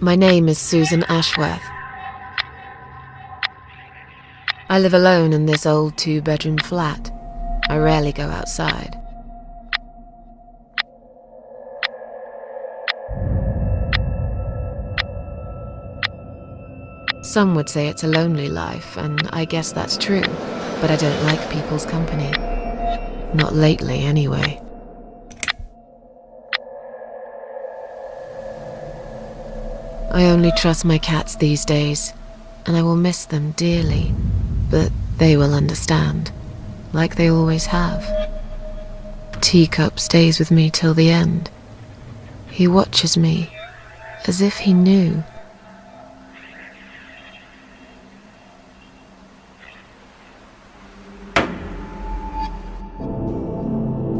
My name is Susan Ashworth. I live alone in this old 2-bedroom flat. I rarely go outside. Some would say it's a lonely life, and I guess that's true, but I don't like people's company. Not lately, anyway. I only trust my cats these days, and I will miss them dearly, but they will understand, like they always have. Teacup stays with me till the end. He watches me, as if he knew.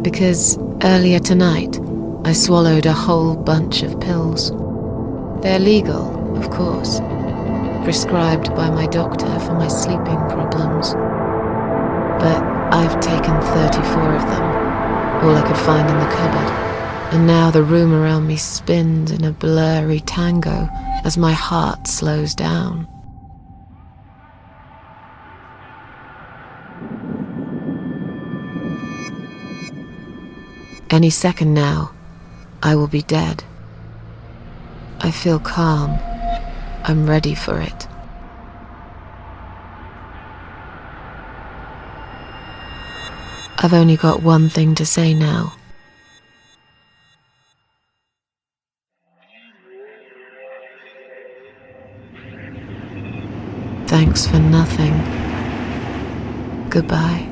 Because earlier tonight, I swallowed a whole bunch of pills. They're legal, of course, prescribed by my doctor for my sleeping problems. But I've taken 34 of them, all I could find in the cupboard, and now the room around me spins in a blurry tango as my heart slows down. Any second now, I will be dead. I feel calm. I'm ready for it. I've only got one thing to say now. Thanks for nothing. Goodbye.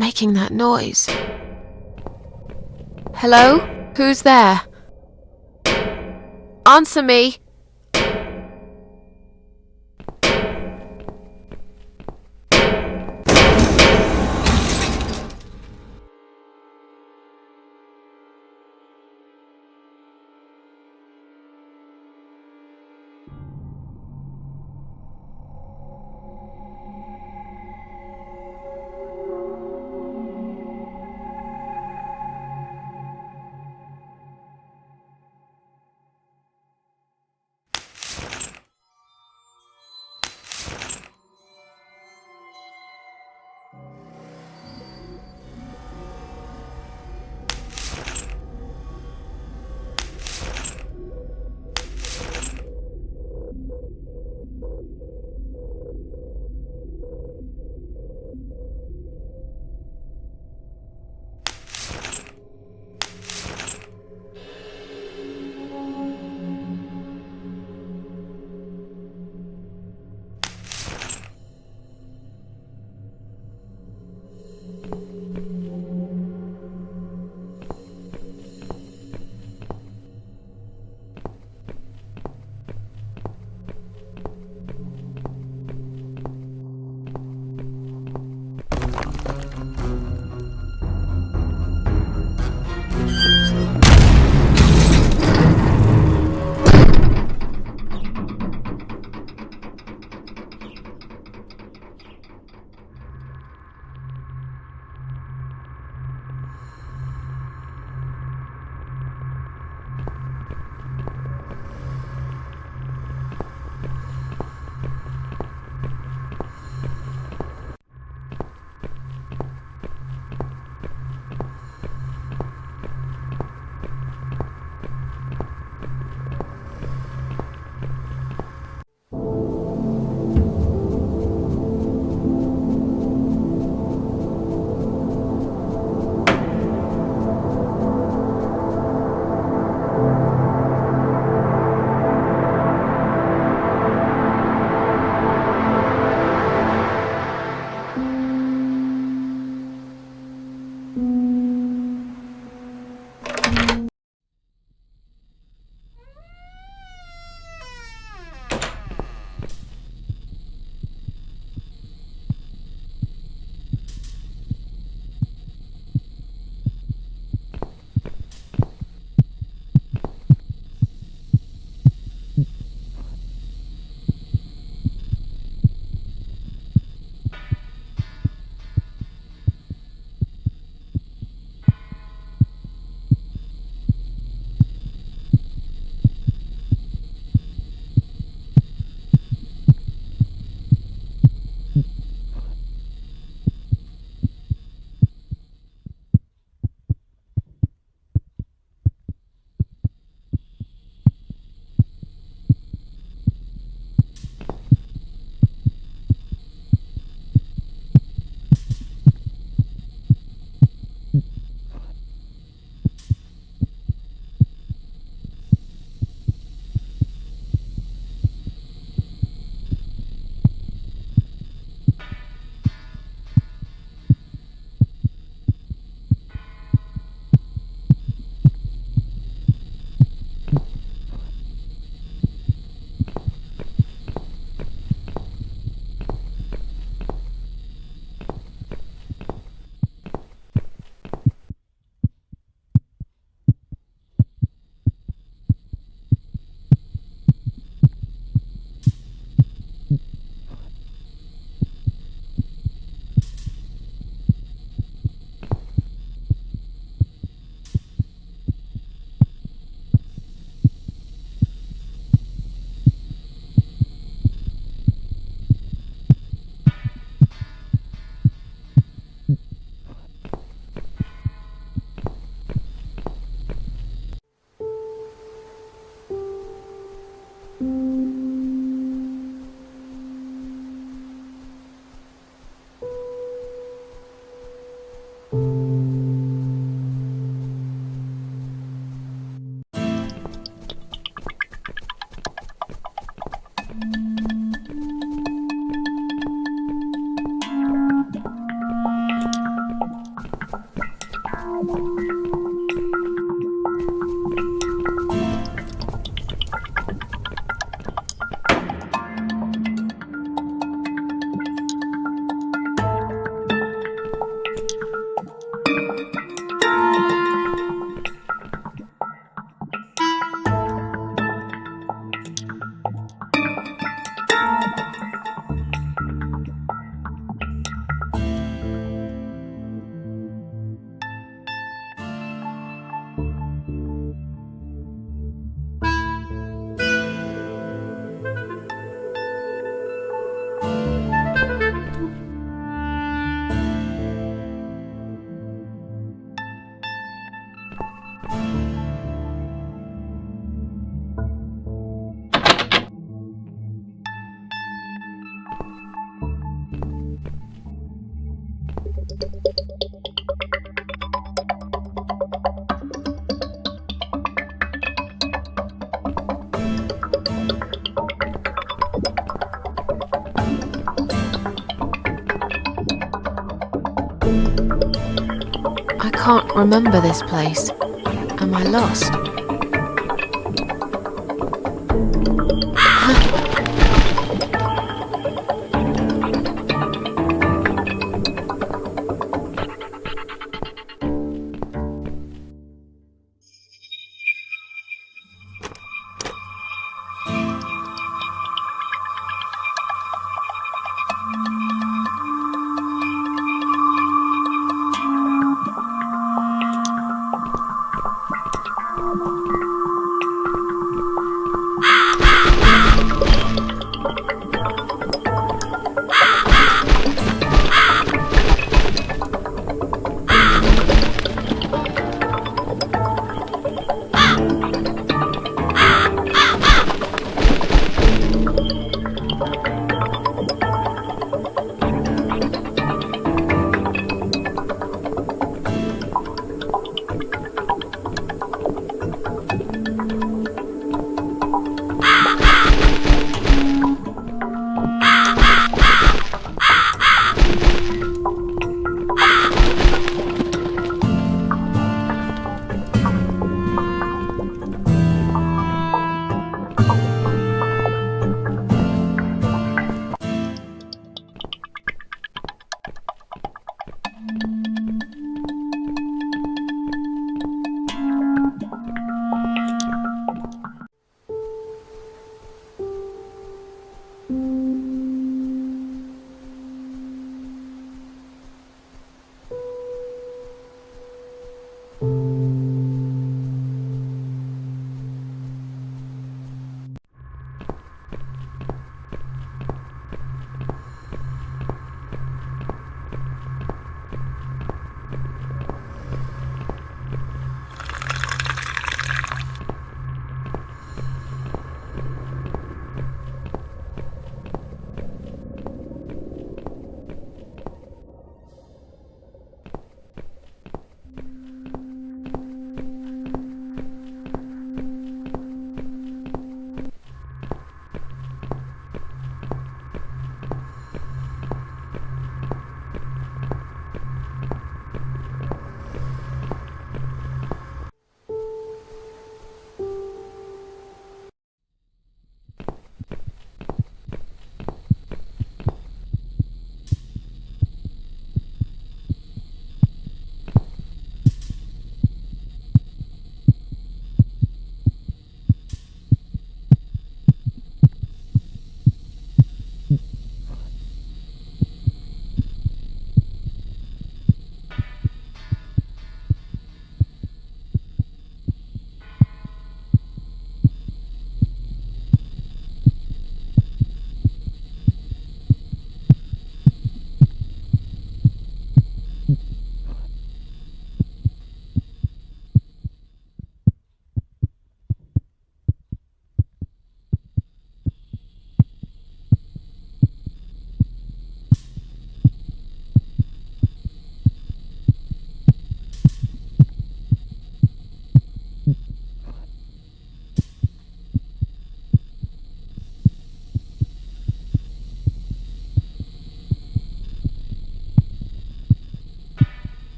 making that noise? Hello? Who's there? Answer me! I can't remember this place. Am I lost?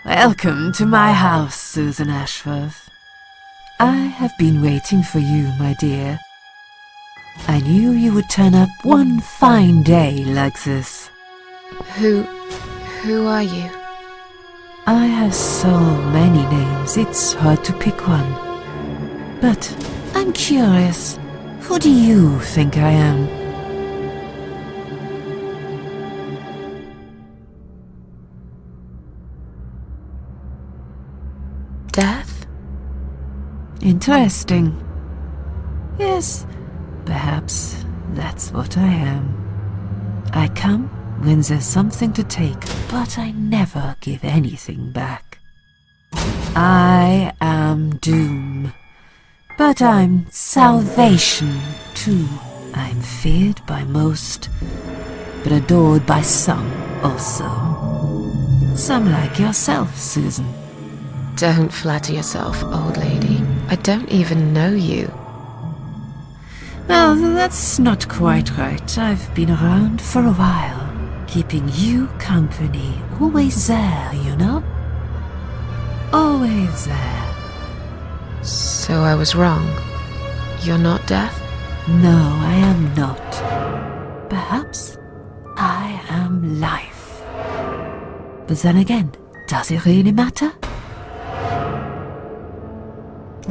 Welcome to my house, Susan Ashworth. I have been waiting for you, my dear. I knew you would turn up one fine day like this. Who are you? I have so many names, it's hard to pick one. But I'm curious, who do you think I am? Death? Interesting. Yes, perhaps that's what I am. I come when there's something to take, but I never give anything back. I am doom, but I'm salvation too. I'm feared by most, but adored by some also. Some like yourself, Susan. Don't flatter yourself, old lady. I don't even know you. Well, that's not quite right. I've been around for a while, keeping you company. Always there, you know? Always there. So I was wrong. You're not death? No, I am not. Perhaps I am life. But then again, does it really matter?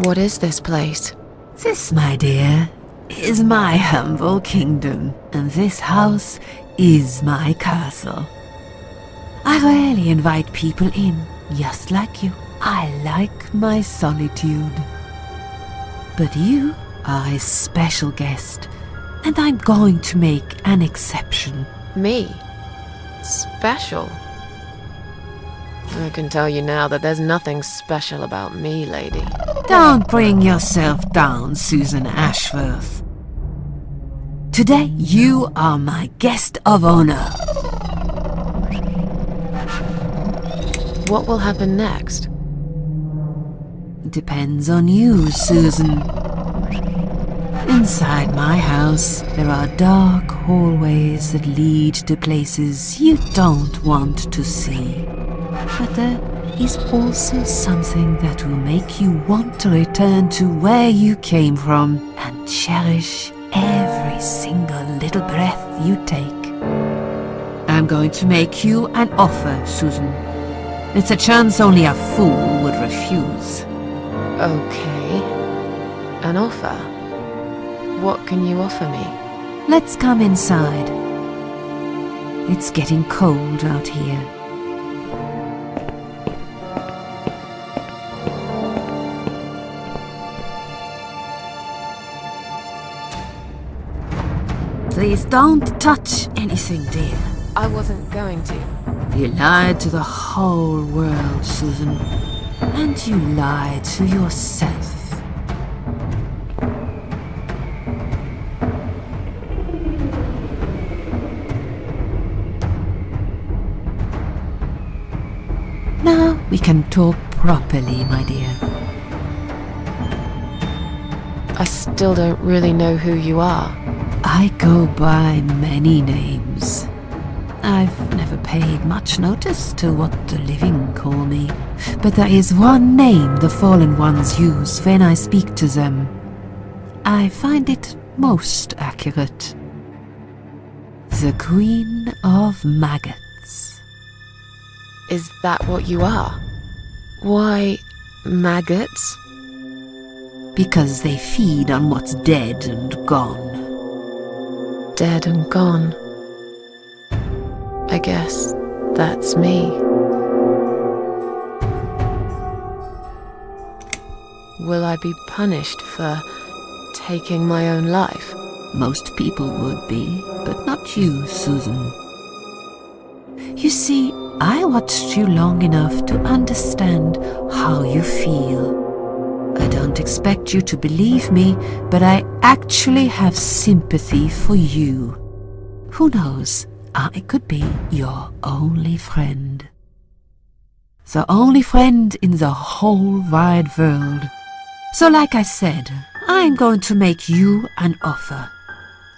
What is this place? This, my dear, is my humble kingdom, and this house is my castle. I rarely invite people in, just like you. I like my solitude. But you are a special guest, and I'm going to make an exception. Me? Special? I can tell you now that there's nothing special about me, lady. Don't bring yourself down, Susan Ashworth. Today you are my guest of honor. What will happen next? Depends on you, Susan. Inside my house, there are dark hallways that lead to places you don't want to see. But there is also something that will make you want to return to where you came from and cherish every single little breath you take. I'm going to make you an offer, Susan. It's a chance only a fool would refuse. Okay. An offer? What can you offer me? Let's come inside. It's getting cold out here. Please don't touch anything, dear. I wasn't going to. You lied to the whole world, Susan. And you lied to yourself. Now we can talk properly, my dear. I still don't really know who you are. I go by many names. I've never paid much notice to what the living call me, but there is one name the fallen ones use when I speak to them. I find it most accurate. The Queen of Maggots. Is that what you are? Why, maggots? Because they feed on what's dead and gone. Dead and gone. I guess that's me. Will I be punished for taking my own life? Most people would be, but not you, Susan. You see, I watched you long enough to understand how you feel. I don't expect you to believe me, but I actually have sympathy for you. Who knows, I could be your only friend. The only friend in the whole wide world. So like I said, I'm going to make you an offer.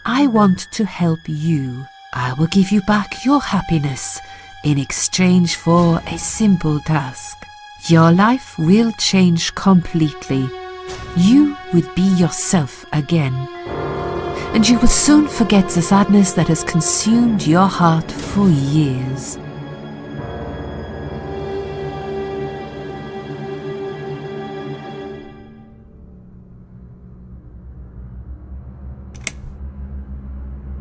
I want to help you. I will give you back your happiness in exchange for a simple task. Your life will change completely. You will be yourself again. And you will soon forget the sadness that has consumed your heart for years.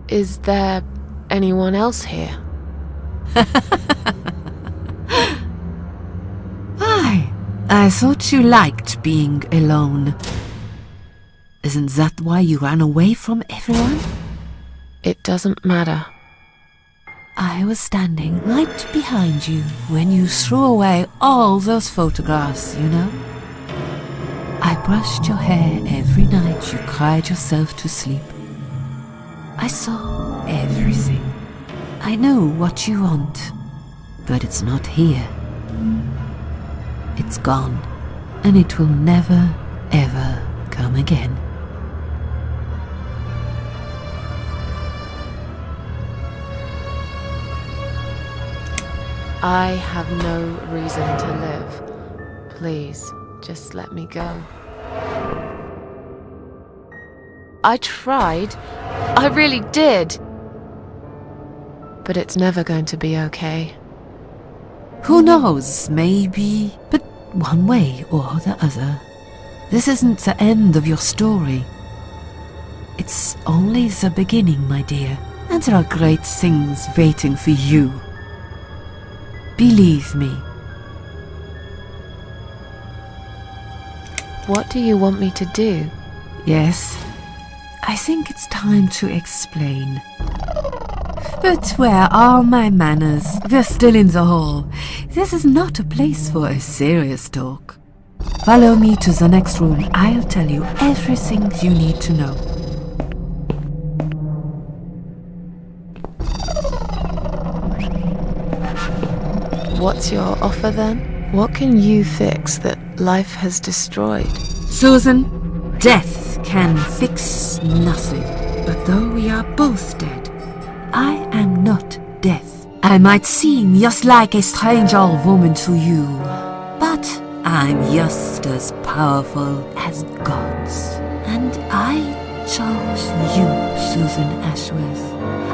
Is there anyone else here? I thought you liked being alone. Isn't that why you ran away from everyone? It doesn't matter. I was standing right behind you when you threw away all those photographs, you know? I brushed your hair every night you cried yourself to sleep. I saw everything. I know what you want, but it's not here. It's gone, and it will never, ever come again. I have no reason to live. Please, just let me go. I tried. I really did. But it's never going to be okay. Who knows, maybe, but one way or the other. This isn't the end of your story. It's only the beginning, my dear, and there are great things waiting for you. Believe me. What do you want me to do? Yes, I think it's time to explain. But where are my manners? We're still in the hall. This is not a place for a serious talk. Follow me to the next room. I'll tell you everything you need to know. What's your offer then? What can you fix that life has destroyed? Susan, death can fix nothing. But though we are both dead, I am not death. I might seem just like a strange old woman to you, but I'm just as powerful as gods. And I chose you, Susan Ashworth.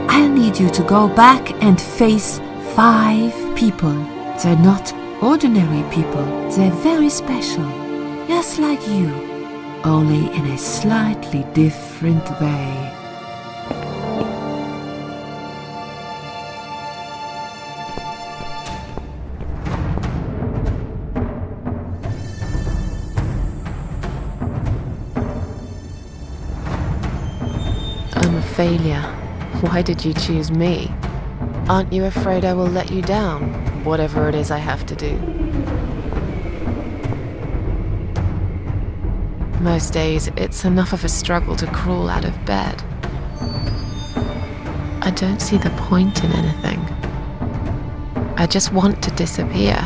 I'll need you to go back and face 5 people. They're not ordinary people. They're very special, just like you, only in a slightly different way. I'm a failure. Why did you choose me? Aren't you afraid I will let you down, whatever it is I have to do? Most days, it's enough of a struggle to crawl out of bed. I don't see the point in anything. I just want to disappear.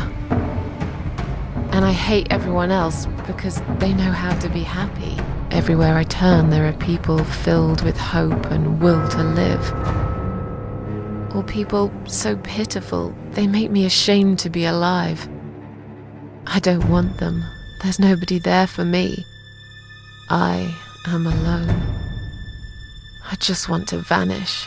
And I hate everyone else because they know how to be happy. Everywhere I turn, there are people filled with hope and will to live. Or people so pitiful, they make me ashamed to be alive. I don't want them. There's nobody there for me. I am alone. I just want to vanish.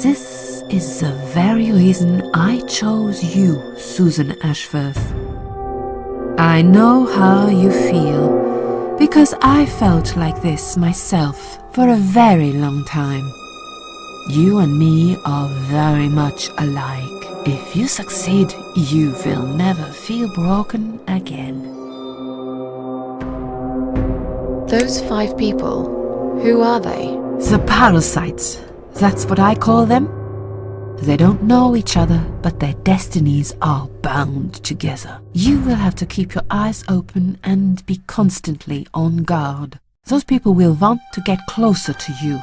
This is the very reason I chose you, Susan Ashworth. I know how you feel, because I felt like this myself for a very long time. You and me are very much alike. If you succeed, you will never feel broken again. Those 5 people, who are they? The parasites, that's what I call them. They don't know each other, but their destinies are bound together. You will have to keep your eyes open and be constantly on guard. Those people will want to get closer to you.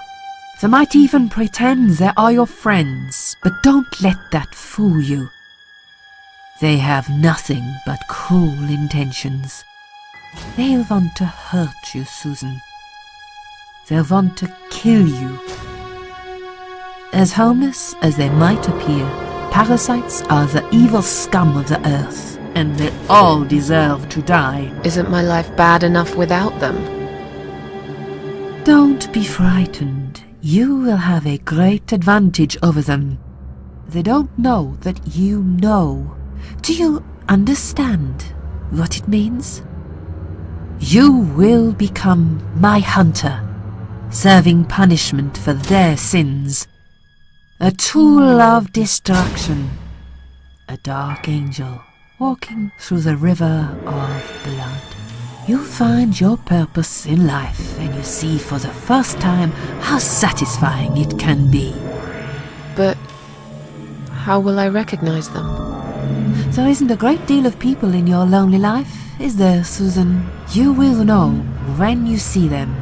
They might even pretend they are your friends, but don't let that fool you. They have nothing but cruel intentions. They'll want to hurt you, Susan. They'll want to kill you. As harmless as they might appear, parasites are the evil scum of the earth, and they all deserve to die. Isn't my life bad enough without them? Don't be frightened. You will have a great advantage over them. They don't know that you know. Do you understand what it means? You will become my hunter, serving punishment for their sins. A tool of destruction. A dark angel walking through the river of blood. You'll find your purpose in life, and you see for the first time how satisfying it can be. But how will I recognize them? There isn't a great deal of people in your lonely life, is there, Susan? You will know when you see them.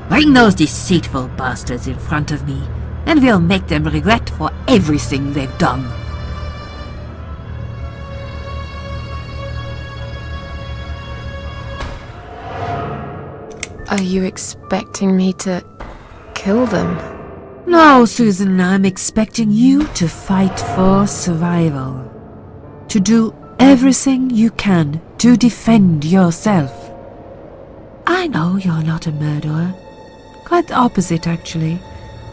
Bring those deceitful bastards in front of me, and we'll make them regret for everything they've done. Are you expecting me to kill them? No, Susan, I'm expecting you to fight for survival. To do everything you can to defend yourself. I know you're not a murderer. Quite the opposite, actually.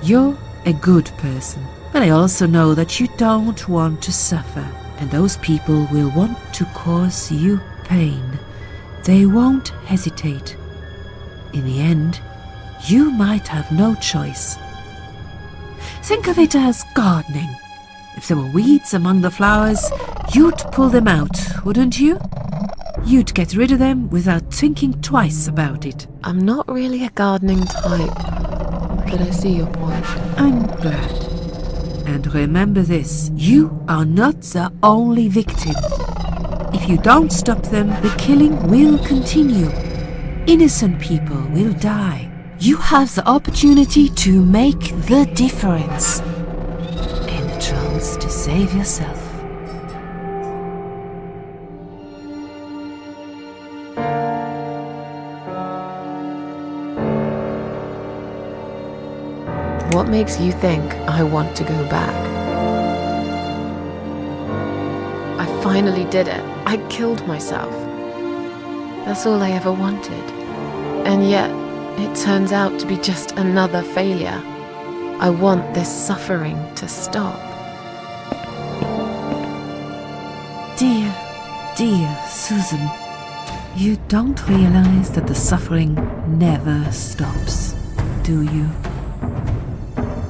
You're a good person. But I also know that you don't want to suffer. And those people will want to cause you pain. They won't hesitate. In the end, you might have no choice. Think of it as gardening. If there were weeds among the flowers, you'd pull them out, wouldn't you? You'd get rid of them without thinking twice about it. I'm not really a gardening type, but I see your point. I'm glad. And remember this, you are not the only victim. If you don't stop them, the killing will continue. Innocent people will die. You have the opportunity to make the difference. In the trouble. chance to save yourself. What makes you think I want to go back? I finally did it. I killed myself. That's all I ever wanted. And yet, it turns out to be just another failure. I want this suffering to stop. Dear Susan, you don't realize that the suffering never stops, do you?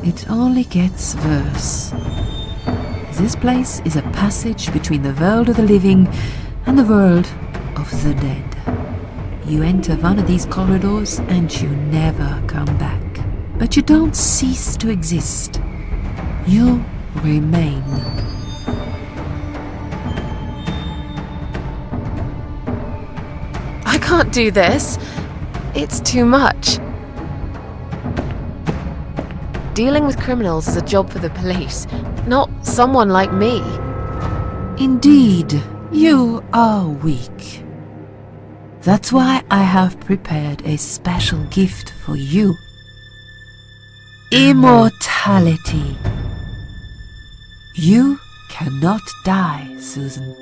It only gets worse. This place is a passage between the world of the living and the world of the dead. You enter one of these corridors and you never come back. But you don't cease to exist. You remain. I can't do this. It's too much. Dealing with criminals is a job for the police, not someone like me. Indeed, you are weak. That's why I have prepared a special gift for you. Immortality. You cannot die, Susan.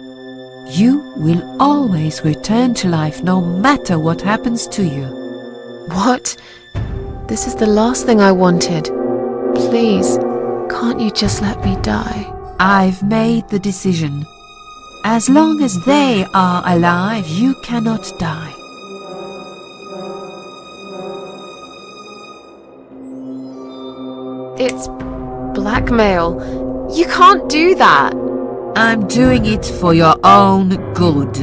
You will always return to life no matter what happens to you. What? This is the last thing I wanted. Please, can't you just let me die? I've made the decision. As long as they are alive, you cannot die. It's blackmail. You can't do that. I'm doing it for your own good.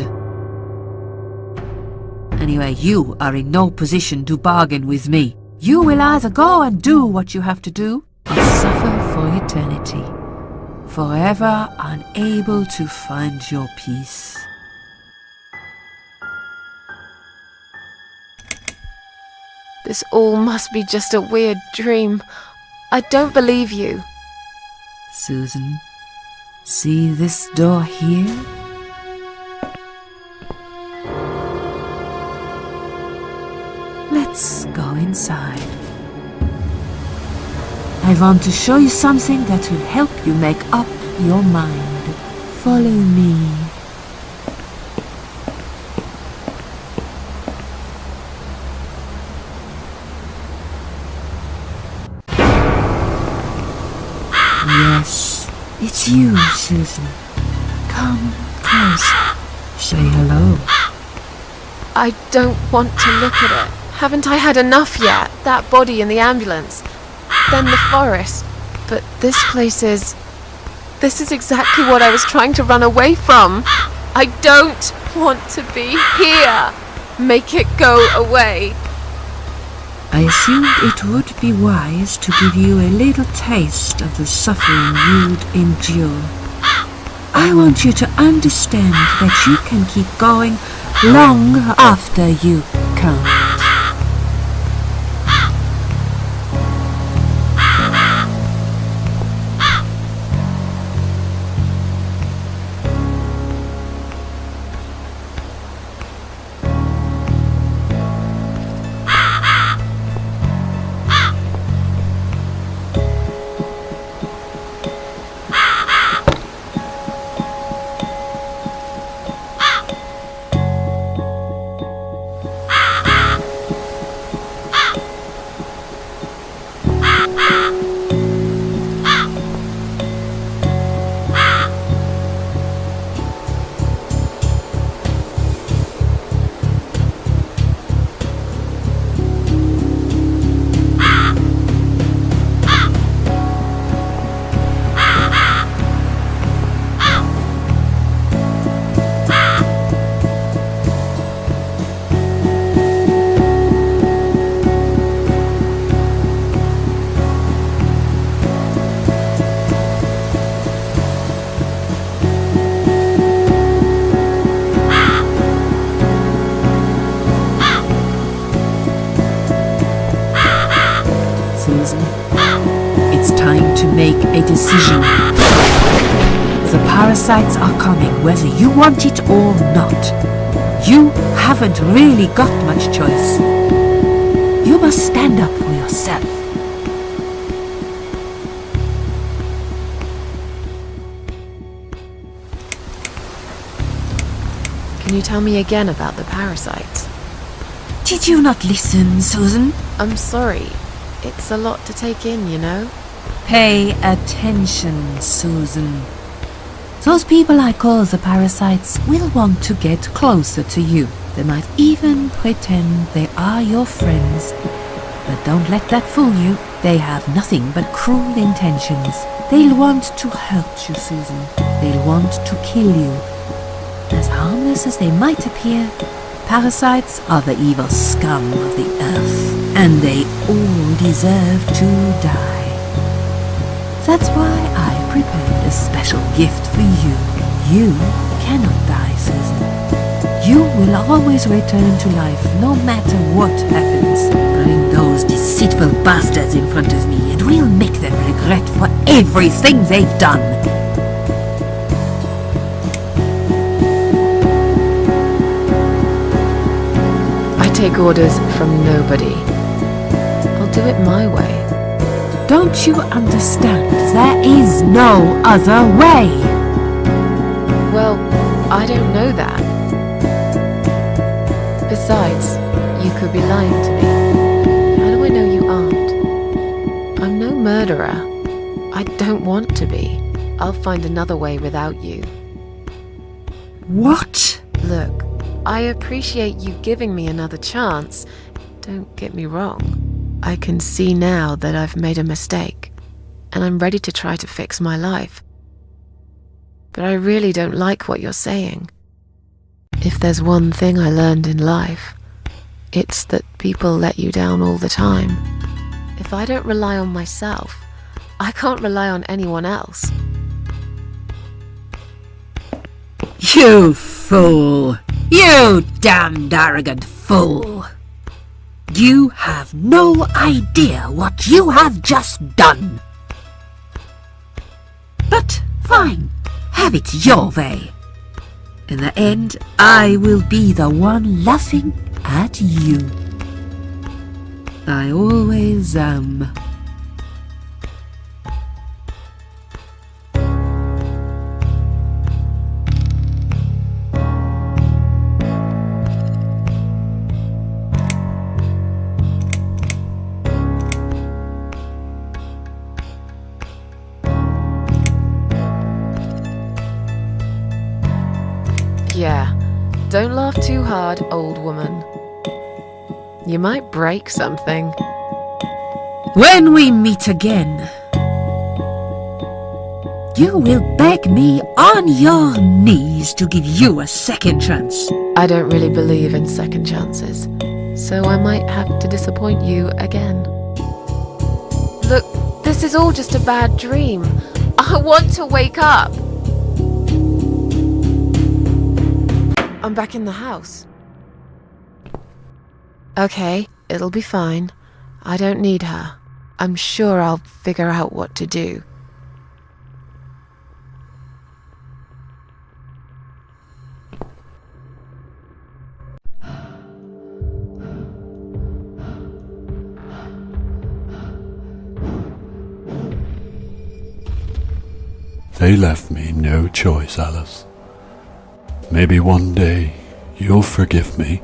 Anyway, you are in no position to bargain with me. You will either go and do what you have to do, or suffer for eternity, forever unable to find your peace. This all must be just a weird dream. I don't believe you. Susan, see this door here? Let's go inside. I want to show you something that will help you make up your mind. Follow me. Yes, it's you, Susan. Come close. Say hello. I don't want to look at it. Haven't I had enough yet? That body in the ambulance. Then the forest. But this place is... This is exactly what I was trying to run away from. I don't want to be here. Make it go away. I assumed it would be wise to give you a little taste of the suffering you'd endure. I want you to understand that you can keep going long after you can't. Susan, it's time to to make a decision. The parasites are coming, whether you want it or not. You haven't really got much choice. You must stand up for yourself. Can you tell me again about the parasites? Did you not listen, Susan? I'm sorry. It's a lot to take in, you know? Pay attention, Susan. Those people I call the parasites will want to get closer to you. They might even pretend they are your friends. But don't let that fool you. They have nothing but cruel intentions. They'll want to hurt you, Susan. They'll want to kill you. As harmless as they might appear, parasites are the evil scum of the earth, and they all deserve to die. That's why I prepared a special gift for you. You cannot die, Susan. You will always return to life, no matter what happens. Bring those deceitful bastards in front of me, and we'll make them regret for everything they've done. Take orders from nobody. I'll do it my way. Don't you understand? There is no other way. Well, I don't know that. Besides, you could be lying to me. How do I know you aren't? I'm no murderer. I don't want to be. I'll find another way without you. What? Look, I appreciate you giving me another chance. Don't get me wrong. I can see now that I've made a mistake, and I'm ready to try to fix my life. But I really don't like what you're saying. If there's one thing I learned in life, it's that people let you down all the time. If I don't rely on myself, I can't rely on anyone else. You fool! You damned arrogant fool! You have no idea what you have just done. But fine, have it your way. In the end, I will be the one laughing at you. I always am. Yeah, don't laugh too hard, old woman. You might break something. When we meet again, you will beg me on your knees to give you a second chance. I don't really believe in second chances, so I might have to disappoint you again. Look, this is all just a bad dream. I want to wake up. I'm back in the house. Okay, it'll be fine. I don't need her. I'm sure I'll figure out what to do. They left me no choice, Alice. Maybe one day you'll forgive me.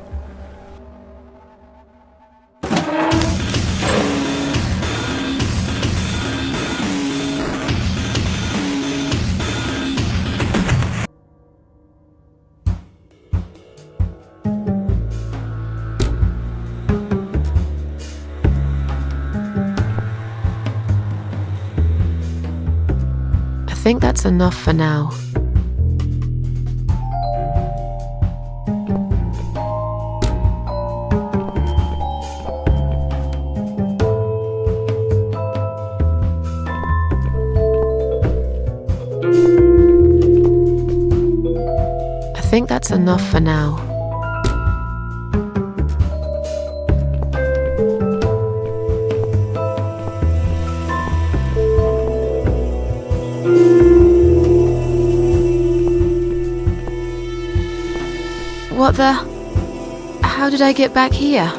I think that's enough for now. I think that's enough for now. What the? How did I get back here?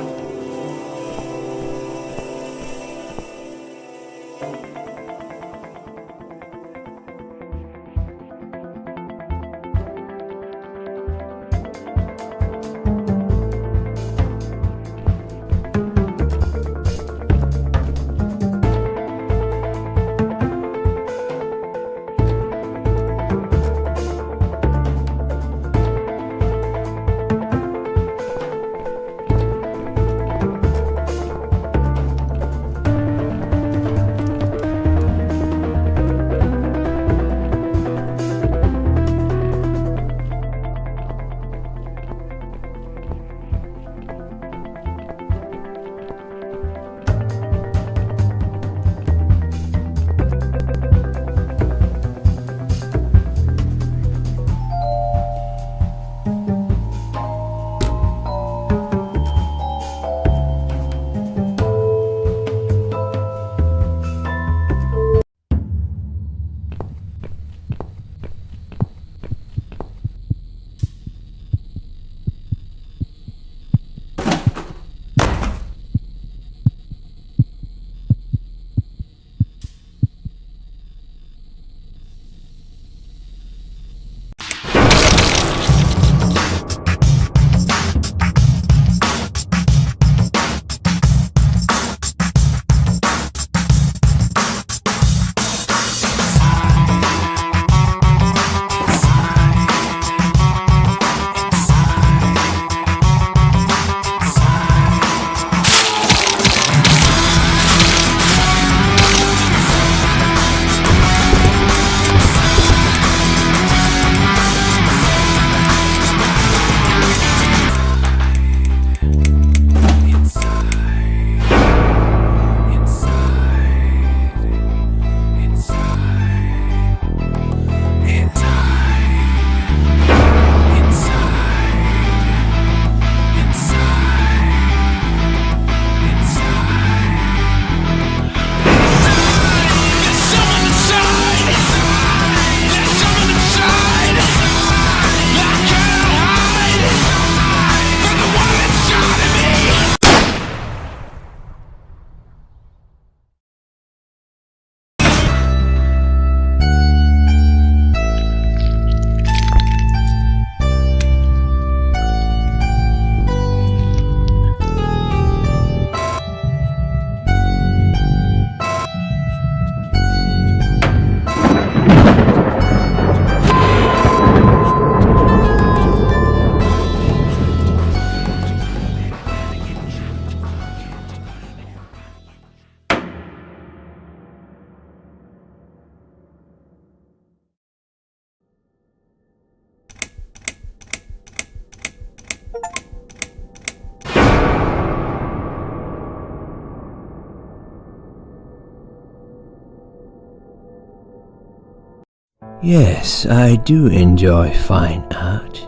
Yes, I do enjoy fine art.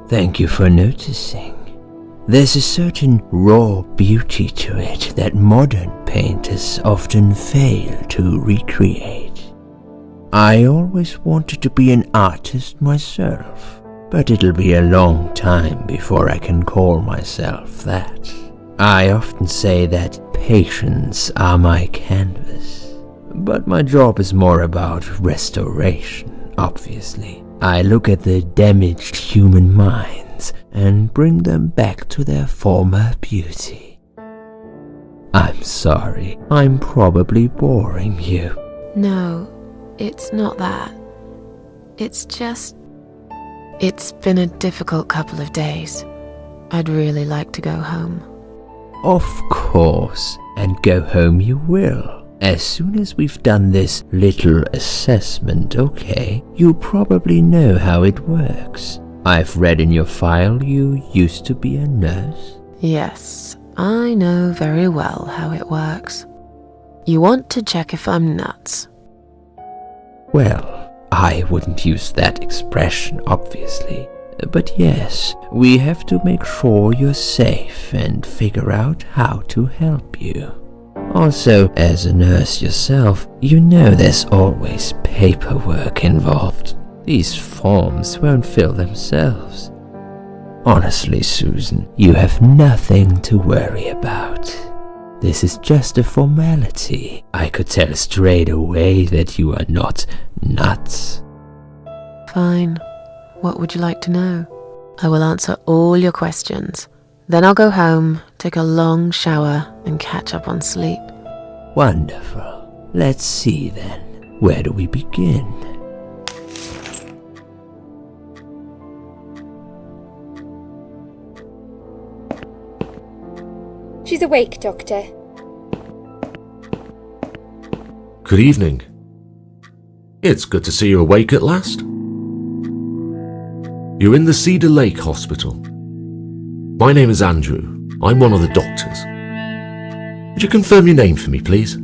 Thank you for noticing. There's a certain raw beauty to it that modern painters often fail to recreate. I always wanted to be an artist myself, but it'll be a long time before I can call myself that. I often say that patients are my canvas, but my job is more about restoration. Obviously, I look at the damaged human minds and bring them back to their former beauty. I'm sorry, I'm probably boring you. No, it's not that. It's just... It's been a difficult couple of days. I'd really like to go home. Of course, and go home you will. As soon as we've done this little assessment, okay? You probably know how it works. I've read in your file you used to be a nurse. Yes, I know very well how it works. You want to check if I'm nuts. Well, I wouldn't use that expression, obviously. But yes, we have to make sure you're safe and figure out how to help you. Also, as a nurse yourself, you know there's always paperwork involved. These forms won't fill themselves. Honestly, Susan, you have nothing to worry about. This is just a formality. I could tell straight away that you are not nuts. Fine. What would you like to know? I will answer all your questions. Then I'll go home, take a long shower, and catch up on sleep. Wonderful. Let's see then. Where do we begin? She's awake, Doctor. Good evening. It's good to see you awake at last. You're in the Cedar Lake Hospital. My name is Andrew. I'm one of the doctors. Would you confirm your name for me, please?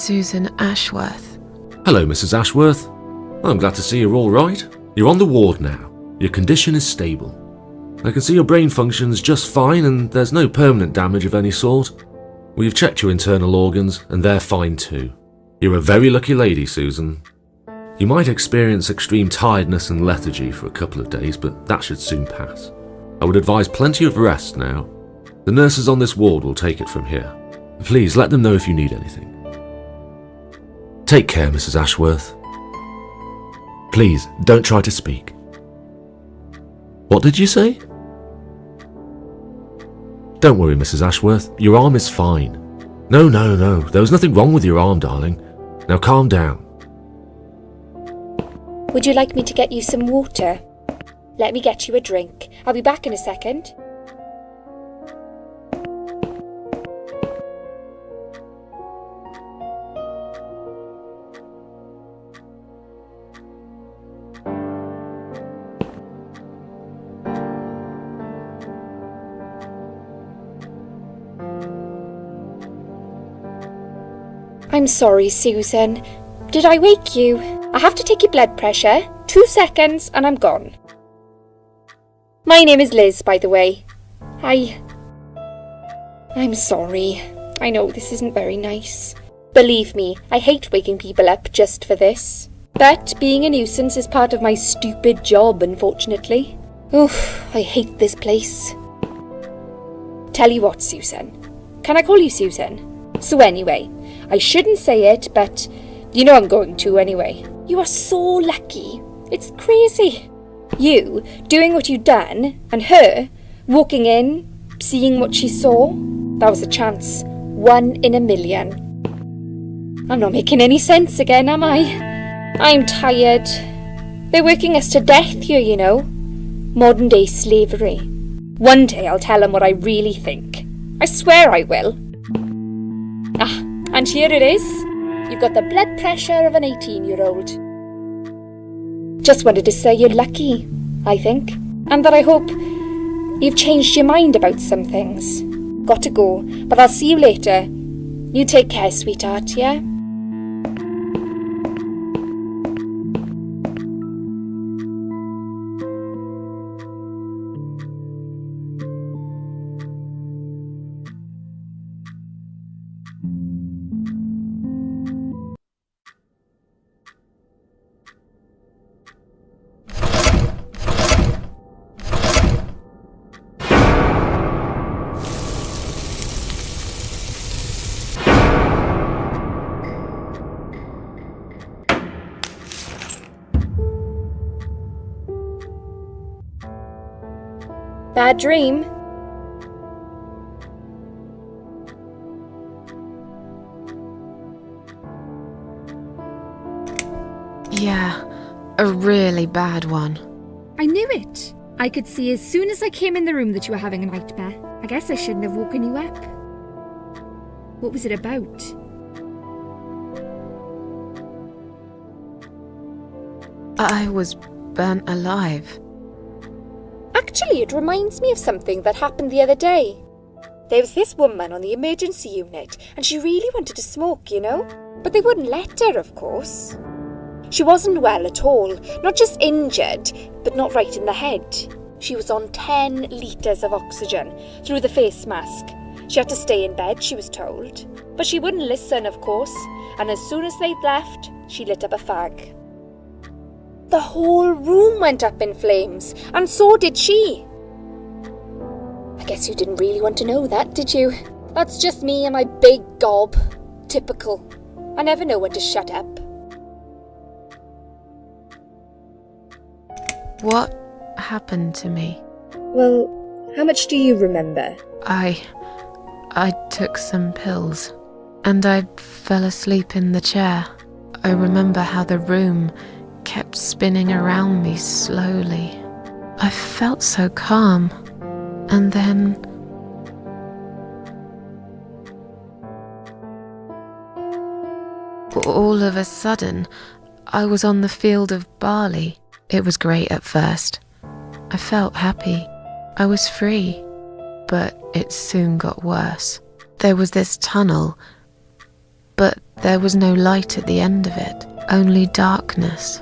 Susan Ashworth. Hello, Mrs. Ashworth. I'm glad to see you're all right. You're on the ward now. Your condition is stable. I can see your brain functions just fine and there's no permanent damage of any sort. We've checked your internal organs and they're fine too. You're a very lucky lady, Susan. You might experience extreme tiredness and lethargy for a couple of days, but that should soon pass. I would advise plenty of rest now. The nurses on this ward will take it from here. Please let them know if you need anything. Take care, Mrs. Ashworth. Please, don't try to speak. What did you say? Don't worry, Mrs. Ashworth. Your arm is fine. No. There was nothing wrong with your arm, darling. Now calm down. Would you like me to get you some water? Let me get you a drink. I'll be back in a second. I'm sorry, Susan. Did I wake you? I have to take your blood pressure. 2 seconds and I'm gone. My name is Liz, by the way. I'm sorry. I know this isn't very nice. Believe me, I hate waking people up just for this. But being a nuisance is part of my stupid job, unfortunately. Oof, I hate this place. Tell you what, Susan. Can I call you Susan? So anyway, I shouldn't say it, but you know I'm going to anyway. You are so lucky. It's crazy. You doing what you've done, and her walking in, seeing what she saw. That was a chance. 1 in a million. I'm not making any sense again, am I? I'm tired. They're working us to death here, you know. Modern day slavery. One day I'll tell them what I really think. I swear I will. Ah, and here it is. You've got the blood pressure of an 18-year-old. Just wanted to say you're lucky, I think. And that I hope you've changed your mind about some things. Got to go, but I'll see you later. You take care, sweetheart, yeah? Bad dream? Yeah, a really bad one. I knew it. I could see as soon as I came in the room that you were having a nightmare. I guess I shouldn't have woken you up. What was it about? I was burnt alive. Actually, it reminds me of something that happened the other day. There was this woman on the emergency unit, and she really wanted to smoke, you know? But they wouldn't let her, of course. She wasn't well at all, not just injured, but not right in the head. She was on 10 litres of oxygen through the face mask. She had to stay in bed, she was told. But she wouldn't listen, of course, and as soon as they'd left, she lit up a fag. The whole room went up in flames, and so did she. I guess you didn't really want to know that, did you? That's just me and my big gob. Typical. I never know when to shut up. What happened to me? Well, how much do you remember? I took some pills, and I fell asleep in the chair. I remember how the room kept spinning around me slowly. I felt so calm, and then all of a sudden I was on the field of barley. It was great at first. I felt happy. I was free, but it soon got worse. There was this tunnel, but there was no light at the end of it, only darkness.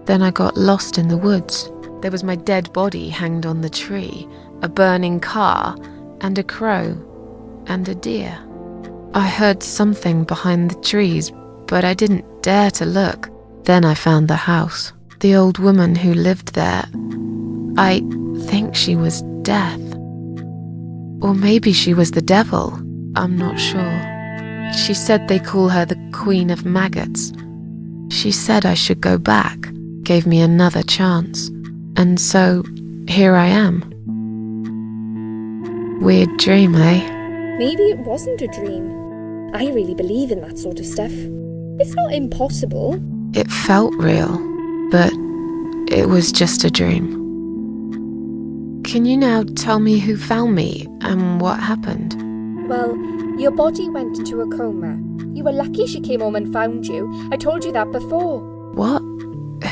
Then I got lost in the woods. There was my dead body hanged on the tree, a burning car, and a crow, and a deer. I heard something behind the trees, but I didn't dare to look. Then I found the house. The old woman who lived there, I think she was Death. Or maybe she was the devil, I'm not sure. She said they call her the Queen of Maggots. She said I should go back, gave me another chance. And so, here I am. Weird dream, eh? Maybe it wasn't a dream. I really believe in that sort of stuff. It's not impossible. It felt real, but it was just a dream. Can you now tell me who found me and what happened? Well, your body went into a coma. You were lucky she came home and found you. I told you that before. What?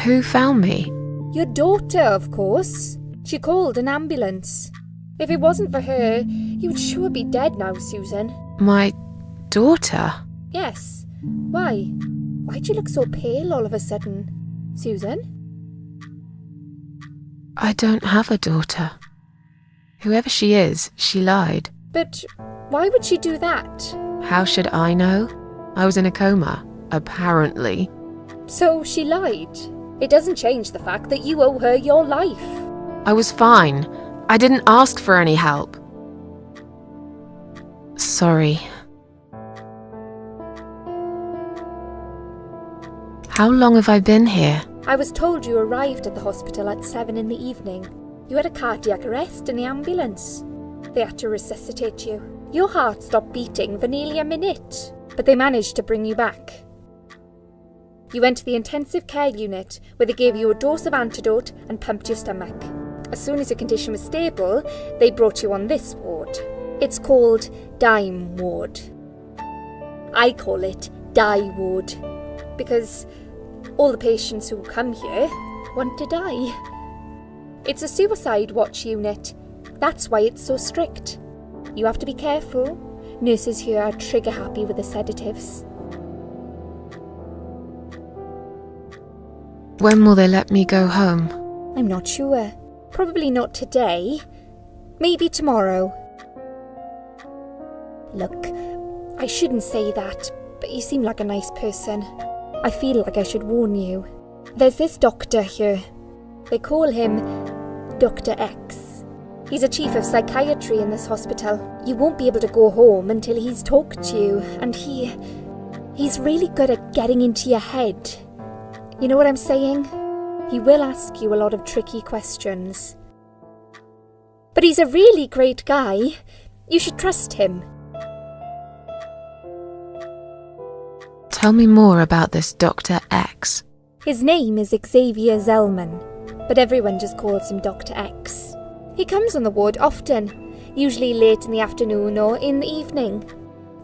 Who found me? Your daughter, of course. She called an ambulance. If it wasn't for her, you would sure be dead now, Susan. My daughter? Yes. Why? Why'd you look so pale all of a sudden? Susan? I don't have a daughter. Whoever she is, she lied. But why would she do that? How should I know? I was in a coma, apparently. So she lied. It doesn't change the fact that you owe her your life. I was fine. I didn't ask for any help. Sorry. How long have I been here? I was told you arrived at the hospital at 7 in the evening. You had a cardiac arrest in the ambulance. They had to resuscitate you. Your heart stopped beating for nearly a minute, but they managed to bring you back. You went to the intensive care unit, where they gave you a dose of antidote and pumped your stomach. As soon as your condition was stable, they brought you on this ward. It's called Dime Ward. I call it Die Ward, because all the patients who come here want to die. It's a suicide watch unit. That's why it's so strict. You have to be careful. Nurses here are trigger happy with the sedatives. When will they let me go home? I'm not sure. Probably not today. Maybe tomorrow. Look, I shouldn't say that, but you seem like a nice person. I feel like I should warn you. There's this doctor here. They call him Dr. X. He's a chief of psychiatry in this hospital. You won't be able to go home until he's talked to you, and he's really good at getting into your head. You know what I'm saying? He will ask you a lot of tricky questions. But he's a really great guy. You should trust him. Tell me more about this Dr. X. His name is Xavier Zellman, but everyone just calls him Dr. X. He comes on the ward often, usually late in the afternoon or in the evening.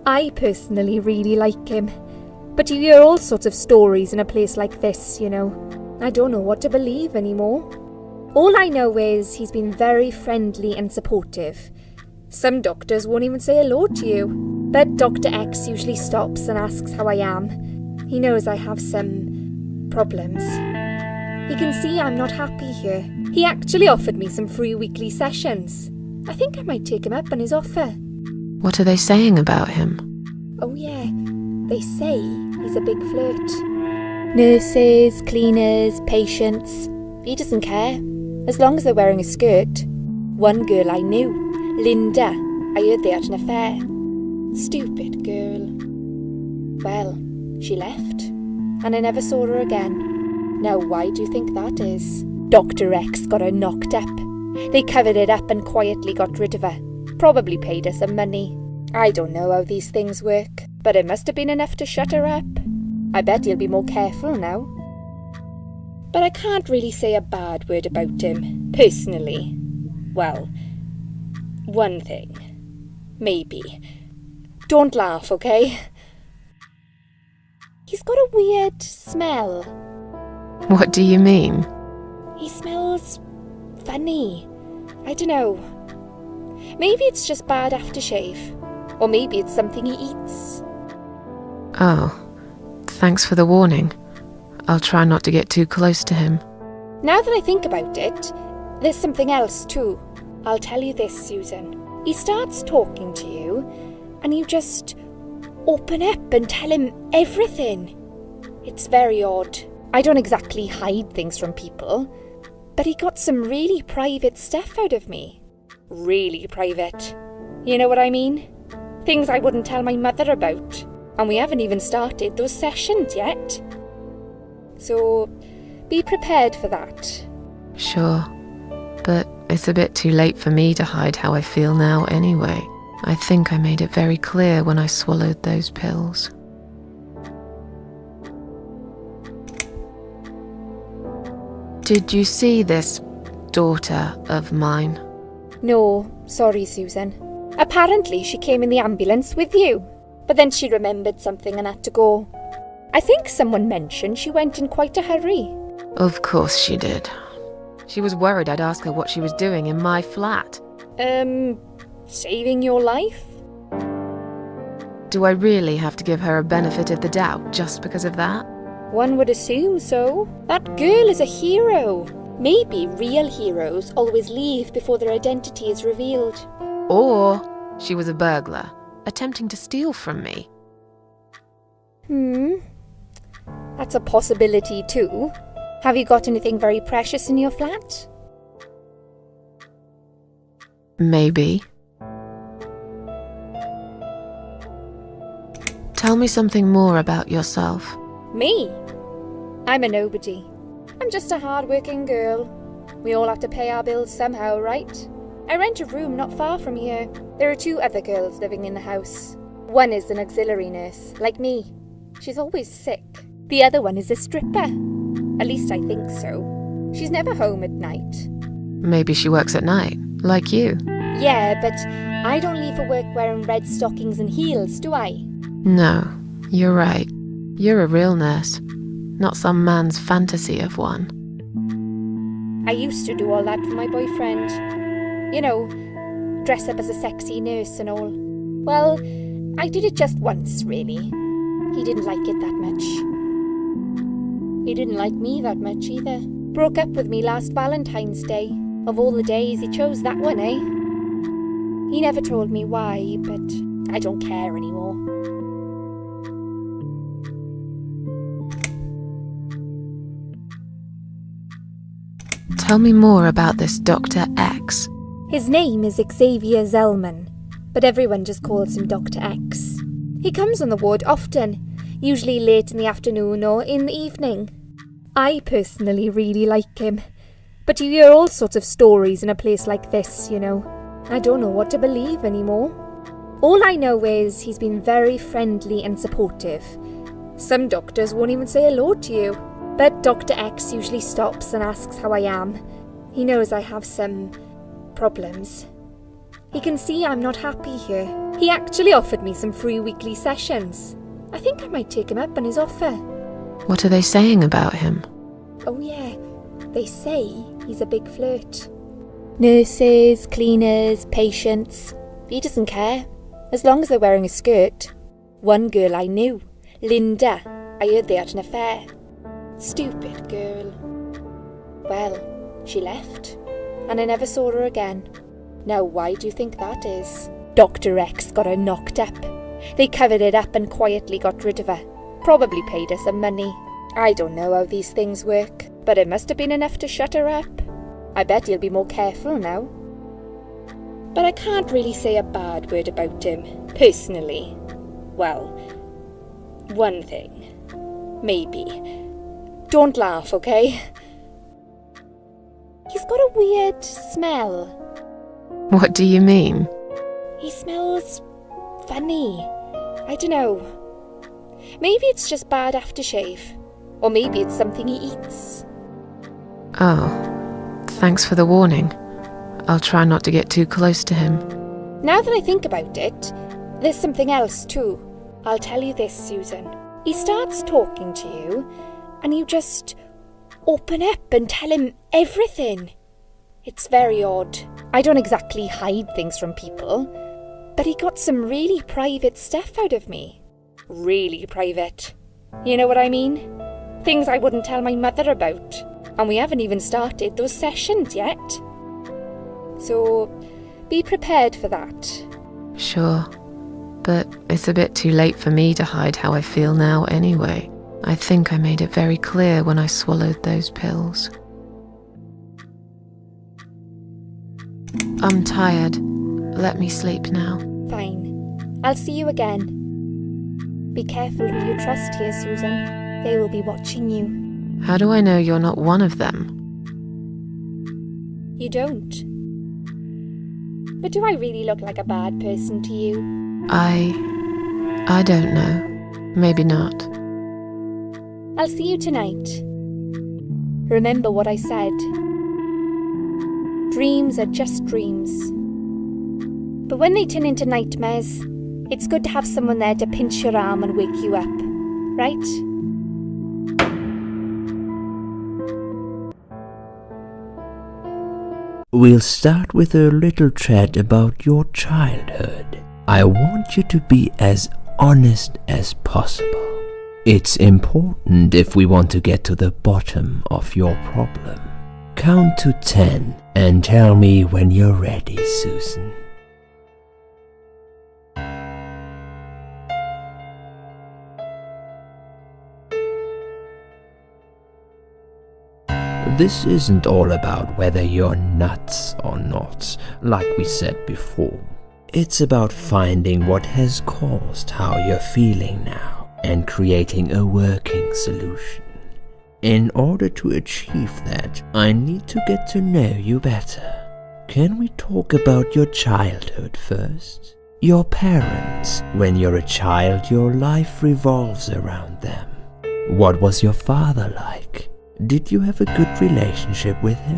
I personally really like him, but you hear all sorts of stories in a place like this, you know. I don't know what to believe anymore. All I know is he's been very friendly and supportive. Some doctors won't even say hello to you, but Dr. X usually stops and asks how I am. He knows I have some problems. He can see I'm not happy here. He actually offered me some free weekly sessions. I think I might take him up on his offer. What are they saying about him? Oh yeah, they say he's a big flirt. Nurses, cleaners, patients. He doesn't care, as long as they're wearing a skirt. One girl I knew, Linda, I heard they had an affair. Stupid girl. Well, she left, and I never saw her again. Now why do you think that is? Dr. X got her knocked up. They covered it up and quietly got rid of her. Probably paid her some money. I don't know how these things work, but it must have been enough to shut her up. I bet he'll be more careful now. But I can't really say a bad word about him, personally. Well, one thing. Maybe. Don't laugh, okay? He's got a weird smell. What do you mean? He smells funny. I don't know. Maybe it's just bad aftershave. Or maybe it's something he eats. Oh, thanks for the warning. I'll try not to get too close to him. Now that I think about it, there's something else too. I'll tell you this, Susan. He starts talking to you, and you just open up and tell him everything. It's very odd. I don't exactly hide things from people, but he got some really private stuff out of me. Really private. You know what I mean? Things I wouldn't tell my mother about. And we haven't even started those sessions yet. So, be prepared for that. Sure, but it's a bit too late for me to hide how I feel now anyway. I think I made it very clear when I swallowed those pills. Did you see this daughter of mine? No, sorry, Susan. Apparently she came in the ambulance with you, but then she remembered something and had to go. I think someone mentioned she went in quite a hurry. Of course she did. She was worried I'd ask her what she was doing in my flat. Saving your life? Do I really have to give her a benefit of the doubt just because of that? One would assume so. That girl is a hero. Maybe real heroes always leave before their identity is revealed. Or she was a burglar, attempting to steal from me. That's a possibility too. Have you got anything very precious in your flat? Maybe. Tell me something more about yourself. Me? I'm a nobody. I'm just a hard-working girl. We all have to pay our bills somehow, right? I rent a room not far from here. There are 2 other girls living in the house. One is an auxiliary nurse, like me. She's always sick. The other one is a stripper. At least I think so. She's never home at night. Maybe she works at night, like you. Yeah, but I don't leave for work wearing red stockings and heels, do I? No, you're right. You're a real nurse, not some man's fantasy of one. I used to do all that for my boyfriend. You know, dress up as a sexy nurse and all. Well, I did it just once, really. He didn't like it that much. He didn't like me that much either. Broke up with me last Valentine's Day. Of all the days, he chose that one, eh? He never told me why, but I don't care anymore. Tell me more about this Dr. X. His name is Xavier Zellman, but everyone just calls him Dr. X. He comes on the ward often, usually late in the afternoon or in the evening. I personally really like him, but you hear all sorts of stories in a place like this, you know. I don't know what to believe anymore. All I know is he's been very friendly and supportive. Some doctors won't even say hello to you, but Dr. X usually stops and asks how I am. He knows I have some problems. He can see I'm not happy here. He actually offered me some free weekly sessions. I think I might take him up on his offer. What are they saying about him? Oh yeah, they say he's a big flirt. Nurses, cleaners, patients. He doesn't care, as long as they're wearing a skirt. One girl I knew, Linda, I heard they had an affair. Stupid girl. Well, she left, and I never saw her again. Now why do you think that is? Dr. X got her knocked up. They covered it up and quietly got rid of her. Probably paid her some money. I don't know how these things work, but it must have been enough to shut her up. I bet he'll be more careful now. But I can't really say a bad word about him, personally. Well, one thing. Maybe. Don't laugh, okay? He's got a weird smell. What do you mean? He smells funny. I don't know. Maybe it's just bad aftershave. Or maybe it's something he eats. Oh, thanks for the warning. I'll try not to get too close to him. Now that I think about it, there's something else too. I'll tell you this, Susan. He starts talking to you, and you just open up and tell him everything. It's very odd. I don't exactly hide things from people, But he got some really private stuff out of me. Really private. You know what I mean? Things I wouldn't tell my mother about. And we haven't even started those sessions yet. So, be prepared for that. Sure. But it's a bit too late for me to hide how I feel now anyway. I think I made it very clear when I swallowed those pills. I'm tired. Let me sleep now. Fine. I'll see you again. Be careful who you trust here, Susan. They will be watching you. How do I know you're not one of them? You don't. But do I really look like a bad person to you? I don't know. Maybe not. I'll see you tonight. Remember what I said. Dreams are just dreams. But when they turn into nightmares, it's good to have someone there to pinch your arm and wake you up, right? We'll start with a little chat about your childhood. I want you to be as honest as possible. It's important if we want to get to the bottom of your problem. Count to 10 and tell me when you're ready, Susan. This isn't all about whether you're nuts or not, like we said before. It's about finding what has caused how you're feeling now and creating a working solution. In order to achieve that, I need to get to know you better. Can we talk about your childhood first? Your parents. When you're a child, your life revolves around them. What was your father like? Did you have a good relationship with him?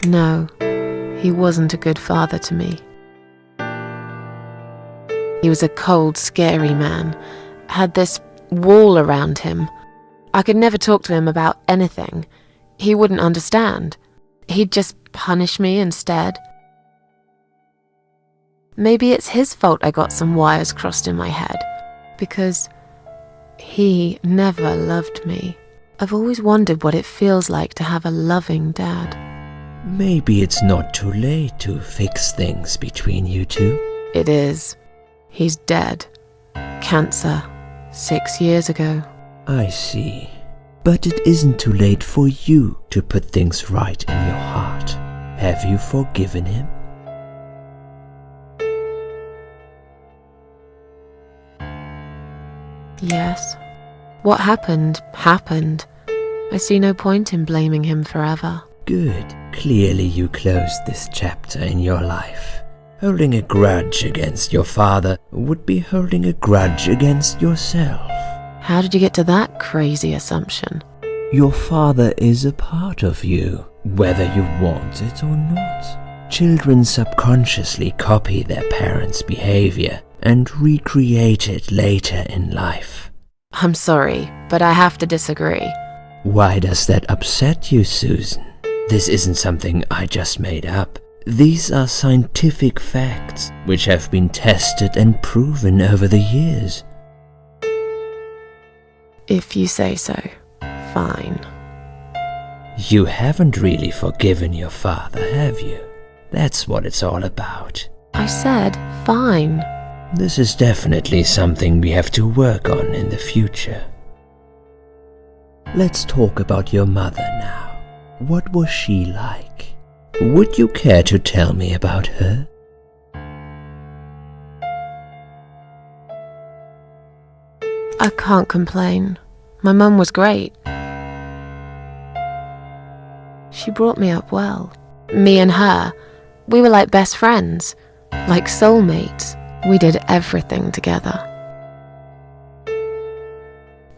No, he wasn't a good father to me. He was a cold, scary man, had this wall around him. I could never talk to him about anything. He wouldn't understand. He'd just punish me instead. Maybe it's his fault I got some wires crossed in my head, because he never loved me. I've always wondered what it feels like to have a loving dad. Maybe it's not too late to fix things between you two. It is. He's dead. Cancer. 6 years ago. I see. But it isn't too late for you to put things right in your heart. Have you forgiven him? Yes. What happened, happened. I see no point in blaming him forever. Good. Clearly you closed this chapter in your life. Holding a grudge against your father would be holding a grudge against yourself. How did you get to that crazy assumption? Your father is a part of you, whether you want it or not. Children subconsciously copy their parents' behavior and recreate it later in life. I'm sorry, but I have to disagree. Why does that upset you, Susan? This isn't something I just made up. These are scientific facts which have been tested and proven over the years. If you say so, fine. You haven't really forgiven your father, have you? That's what it's all about. I said fine. This is definitely something we have to work on in the future. Let's talk about your mother now. What was she like? Would you care to tell me about her? I can't complain. My mum was great. She brought me up well. Me and her, we were like best friends, like soulmates. We did everything together.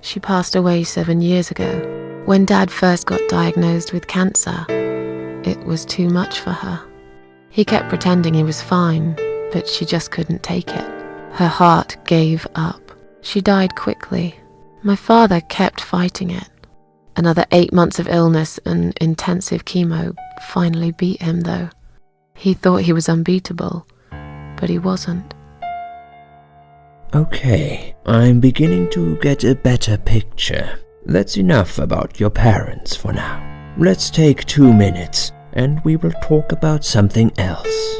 She passed away 7 years ago. When Dad first got diagnosed with cancer, it was too much for her. He kept pretending he was fine, but she just couldn't take it. Her heart gave up. She died quickly. My father kept fighting it. Another 8 months of illness and intensive chemo finally beat him, though. He thought he was unbeatable, but he wasn't. Okay, I'm beginning to get a better picture. That's enough about your parents for now. Let's take 2 minutes, and we will talk about something else.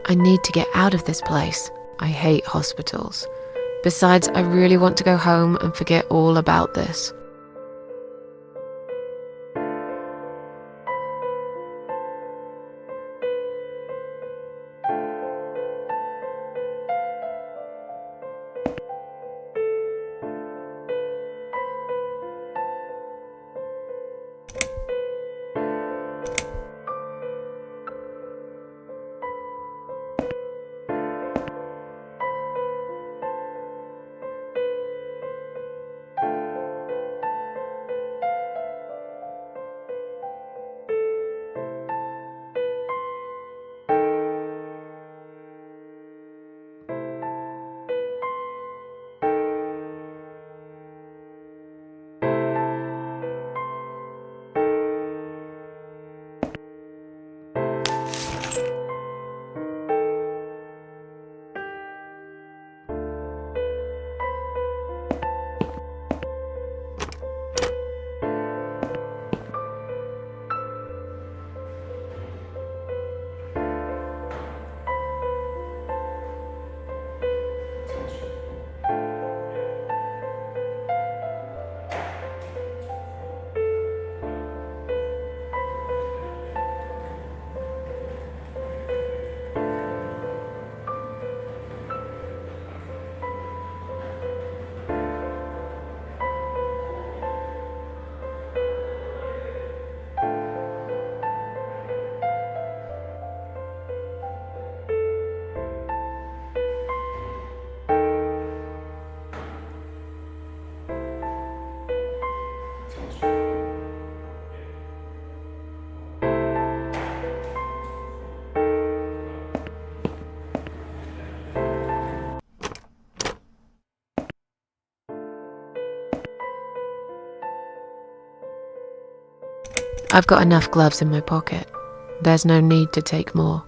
I need to get out of this place. I hate hospitals. Besides, I really want to go home and forget all about this. I've got enough gloves in my pocket. There's no need to take more.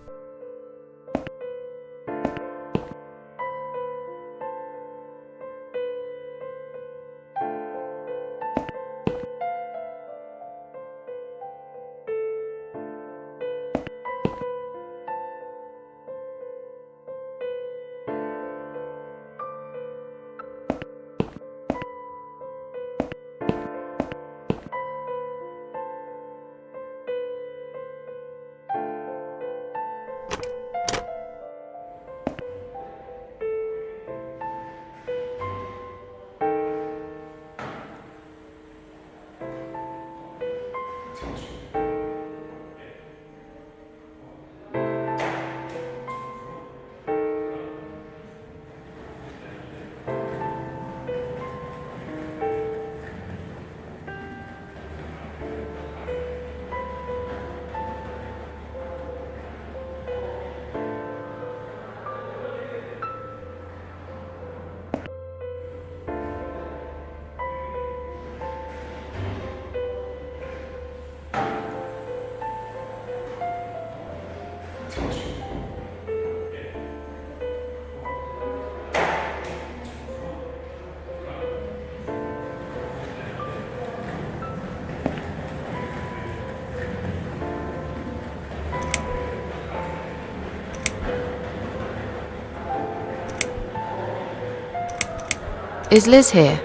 Is Liz here?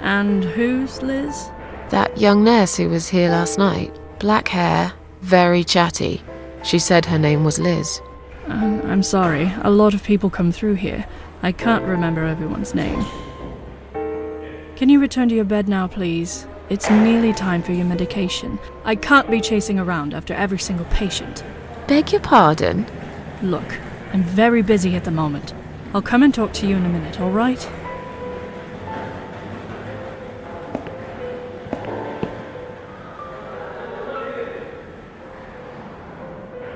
And who's Liz? That young nurse who was here last night. Black hair, very chatty. She said her name was Liz. I'm sorry, a lot of people come through here. I can't remember everyone's name. Can you return to your bed now, please? It's nearly time for your medication. I can't be chasing around after every single patient. Beg your pardon? Look, I'm very busy at the moment. I'll come and talk to you in a minute, all right?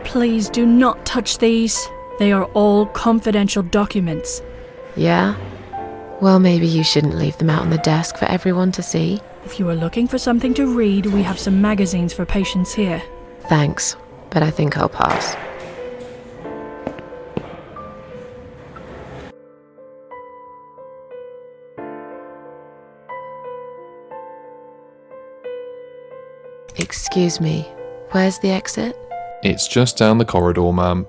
Please do not touch these. They are all confidential documents. Yeah? Well, maybe you shouldn't leave them out on the desk for everyone to see. If you are looking for something to read, we have some magazines for patients here. Thanks, but I think I'll pass. Excuse me, where's the exit? It's just down the corridor, ma'am.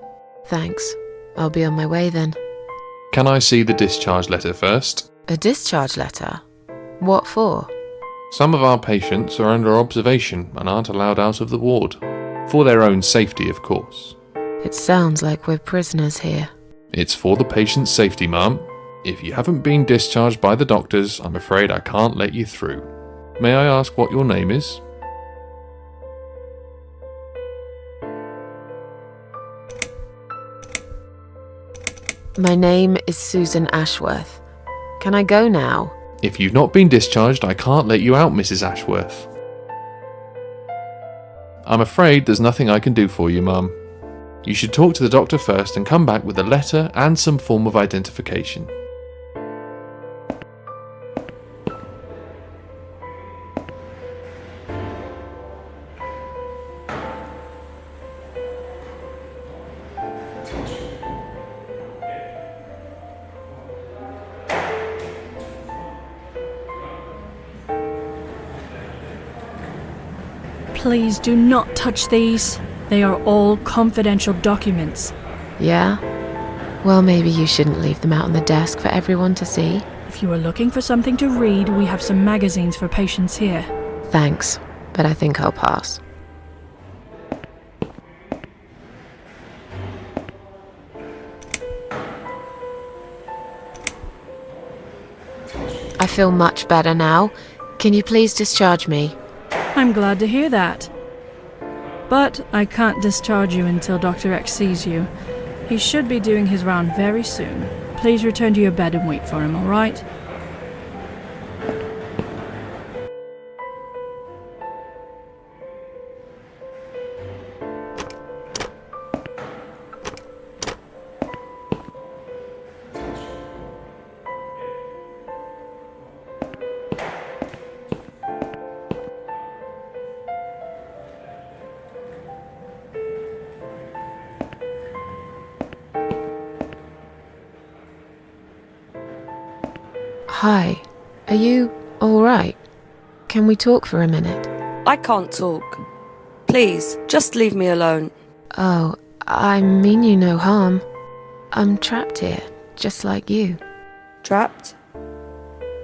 Thanks. I'll be on my way then. Can I see the discharge letter first? A discharge letter? What for? Some of our patients are under observation and aren't allowed out of the ward. For their own safety, of course. It sounds like we're prisoners here. It's for the patient's safety, ma'am. If you haven't been discharged by the doctors, I'm afraid I can't let you through. May I ask what your name is? My name is Susan Ashworth. Can I go now? If you've not been discharged, I can't let you out, Mrs. Ashworth. I'm afraid there's nothing I can do for you, ma'am. You should talk to the doctor first and come back with a letter and some form of identification. Please do not touch these. They are all confidential documents. Yeah? Well, maybe you shouldn't leave them out on the desk for everyone to see. If you are looking for something to read, we have some magazines for patients here. Thanks, but I think I'll pass. I feel much better now. Can you please discharge me? I'm glad to hear that. But I can't discharge you until Dr. X sees you. He should be doing his round very soon. Please return to your bed and wait for him, all right? Hi. Are you alright? Can we talk for a minute? I can't talk. Please, just leave me alone. Oh, I mean you no harm. I'm trapped here, just like you. Trapped?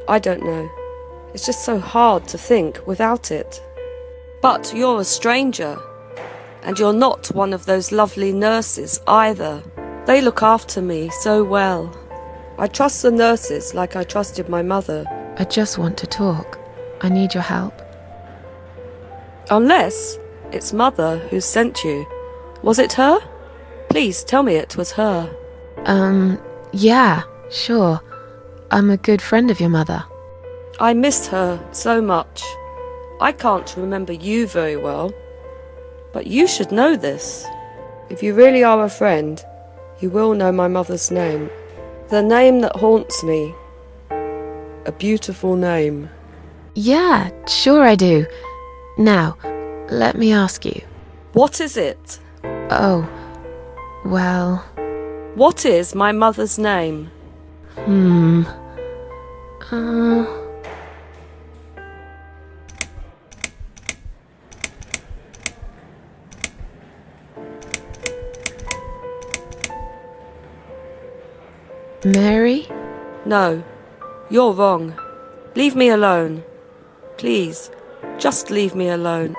I don't know. It's just so hard to think without it. But you're a stranger. And you're not one of those lovely nurses either. They look after me so well. I trust the nurses like I trusted my mother. I just want to talk. I need your help. Unless it's Mother who sent you. Was it her? Please tell me it was her. Yeah, sure. I'm a good friend of your mother. I missed her so much. I can't remember you very well. But you should know this. If you really are a friend, you will know my mother's name. The name that haunts me. A beautiful name. Yeah, sure I do. Now, let me ask you. What is it? Oh, well... What is my mother's name? Mary? No, you're wrong. Leave me alone. Please, just leave me alone.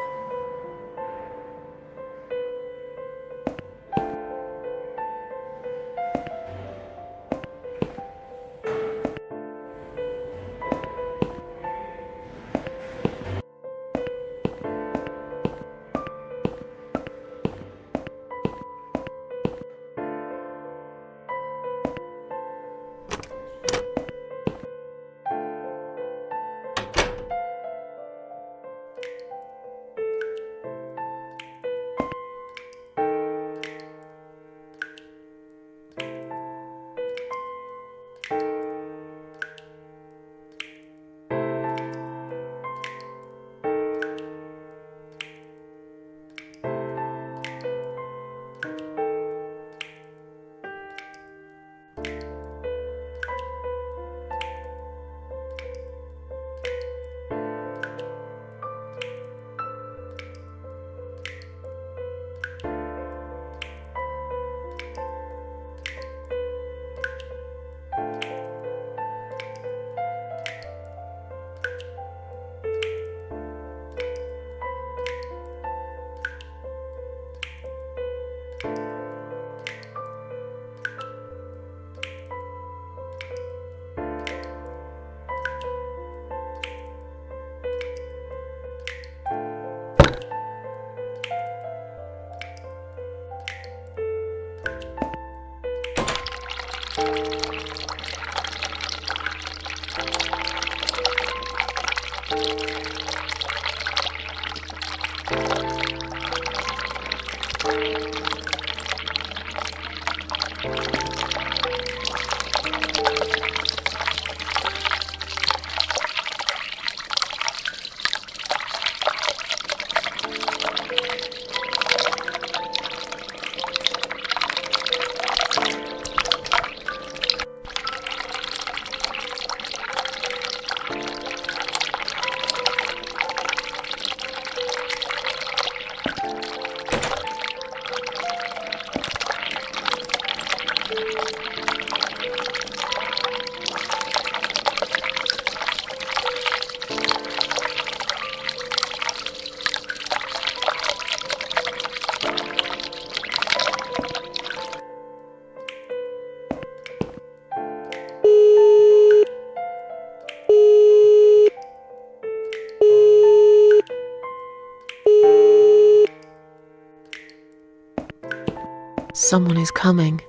someone is coming.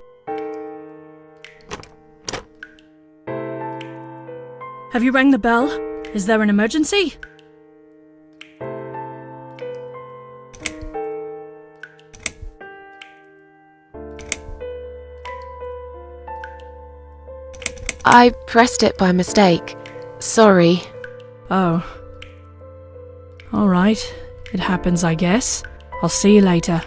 Have you rang the bell? Is there an emergency? I pressed it by mistake. Sorry. Oh. Alright. It happens, I guess. I'll see you later.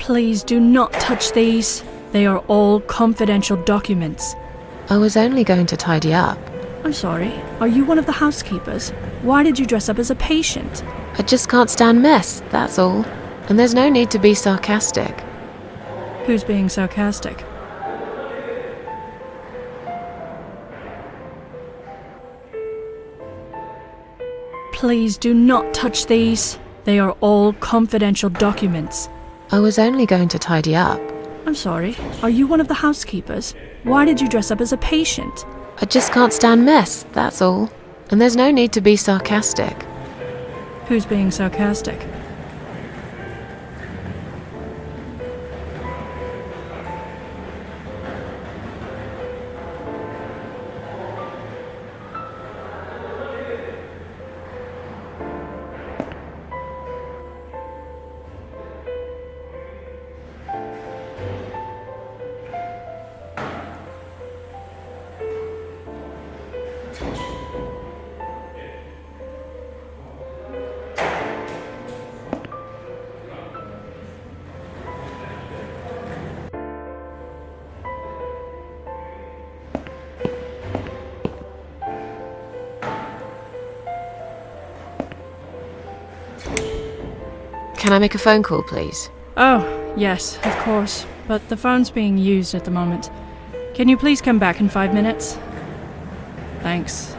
Please do not touch these. They are all confidential documents. I was only going to tidy up. I'm sorry, are you one of the housekeepers? Why did you dress up as a patient? I just can't stand mess, that's all. And there's no need to be sarcastic. Who's being sarcastic? Please do not touch these. They are all confidential documents. I was only going to tidy up. I'm sorry, are you one of the housekeepers? Why did you dress up as a patient? I just can't stand mess, that's all. And there's no need to be sarcastic. Who's being sarcastic? Can I make a phone call, please? Oh, yes, of course. But the phone's being used at the moment. Can you please come back in 5 minutes? Thanks.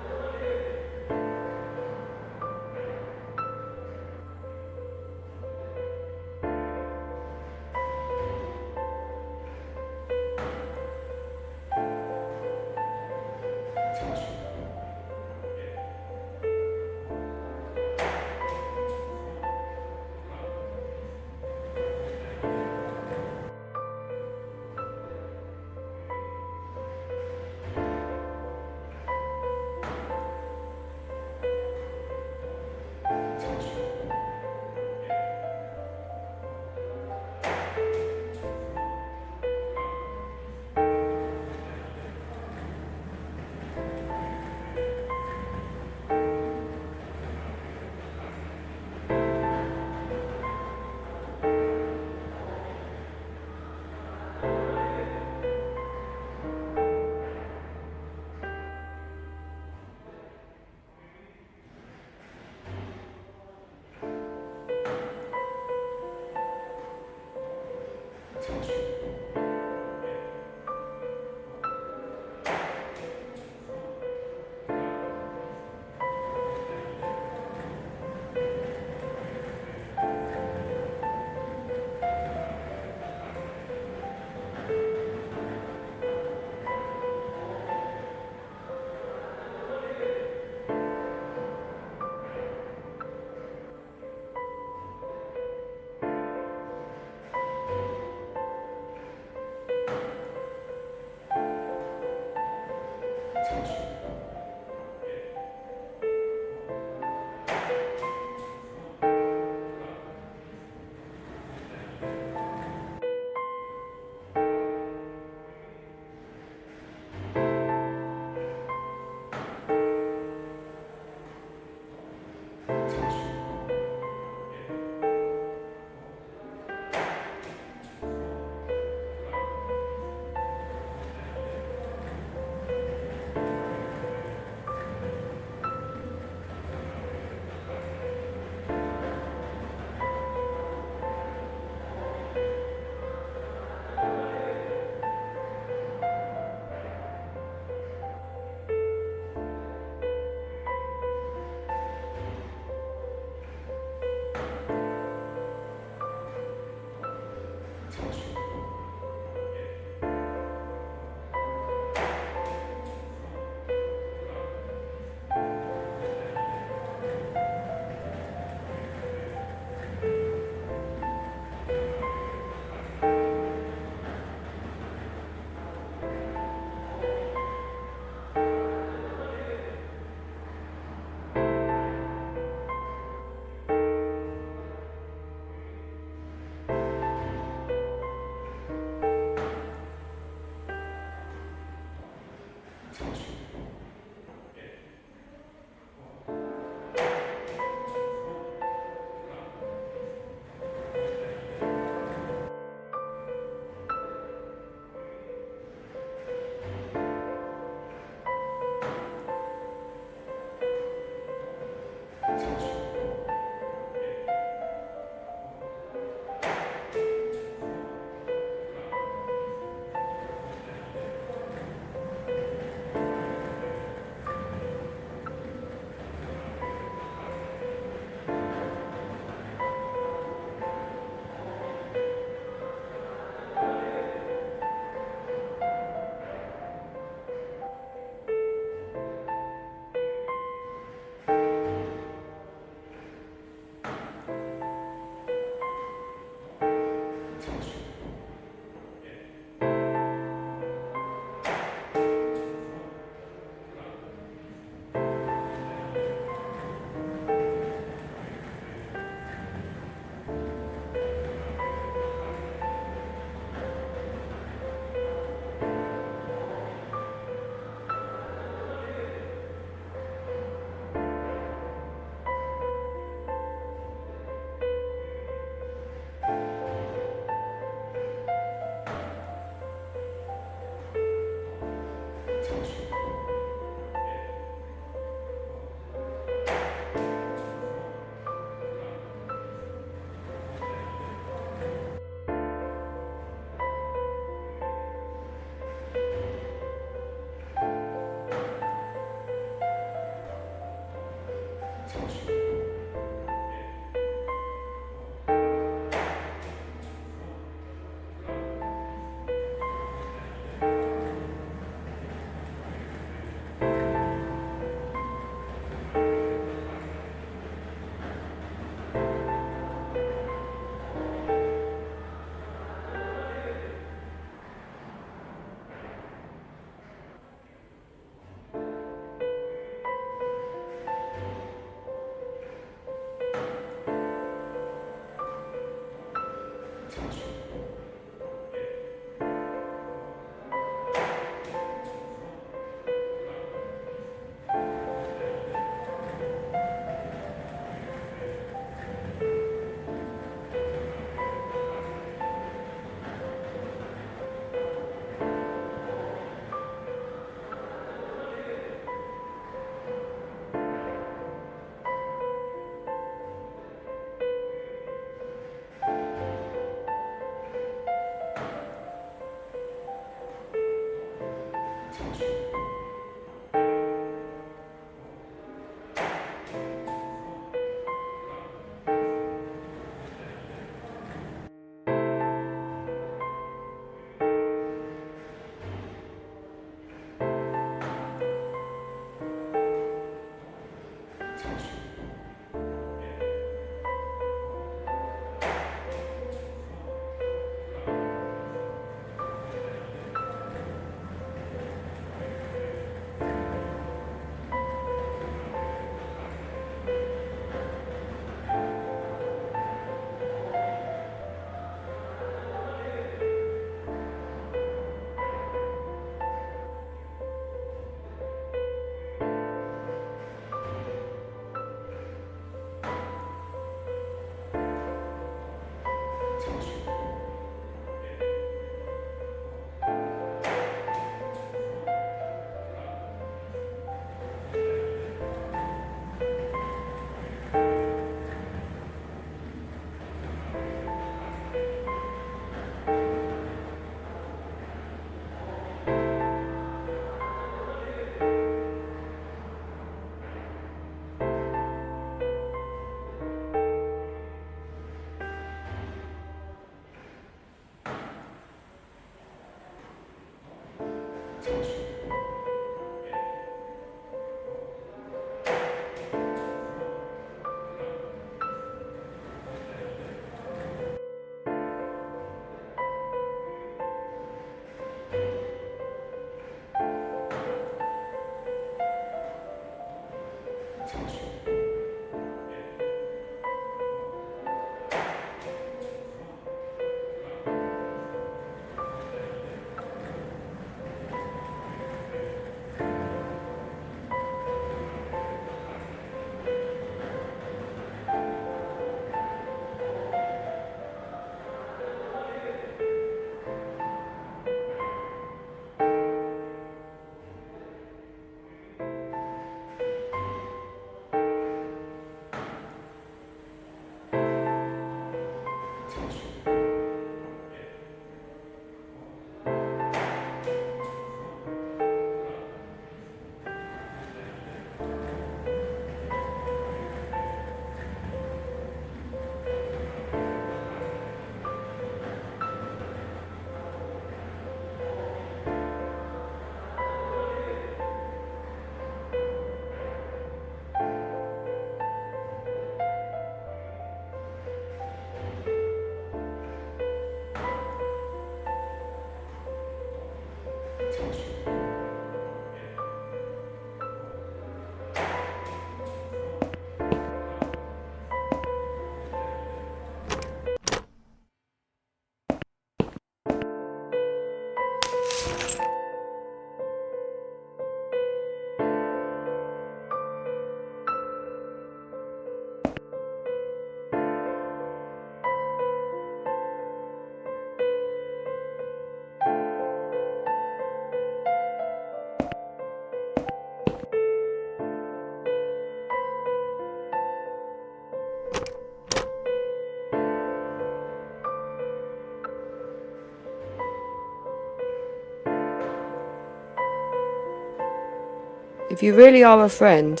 If you really are a friend,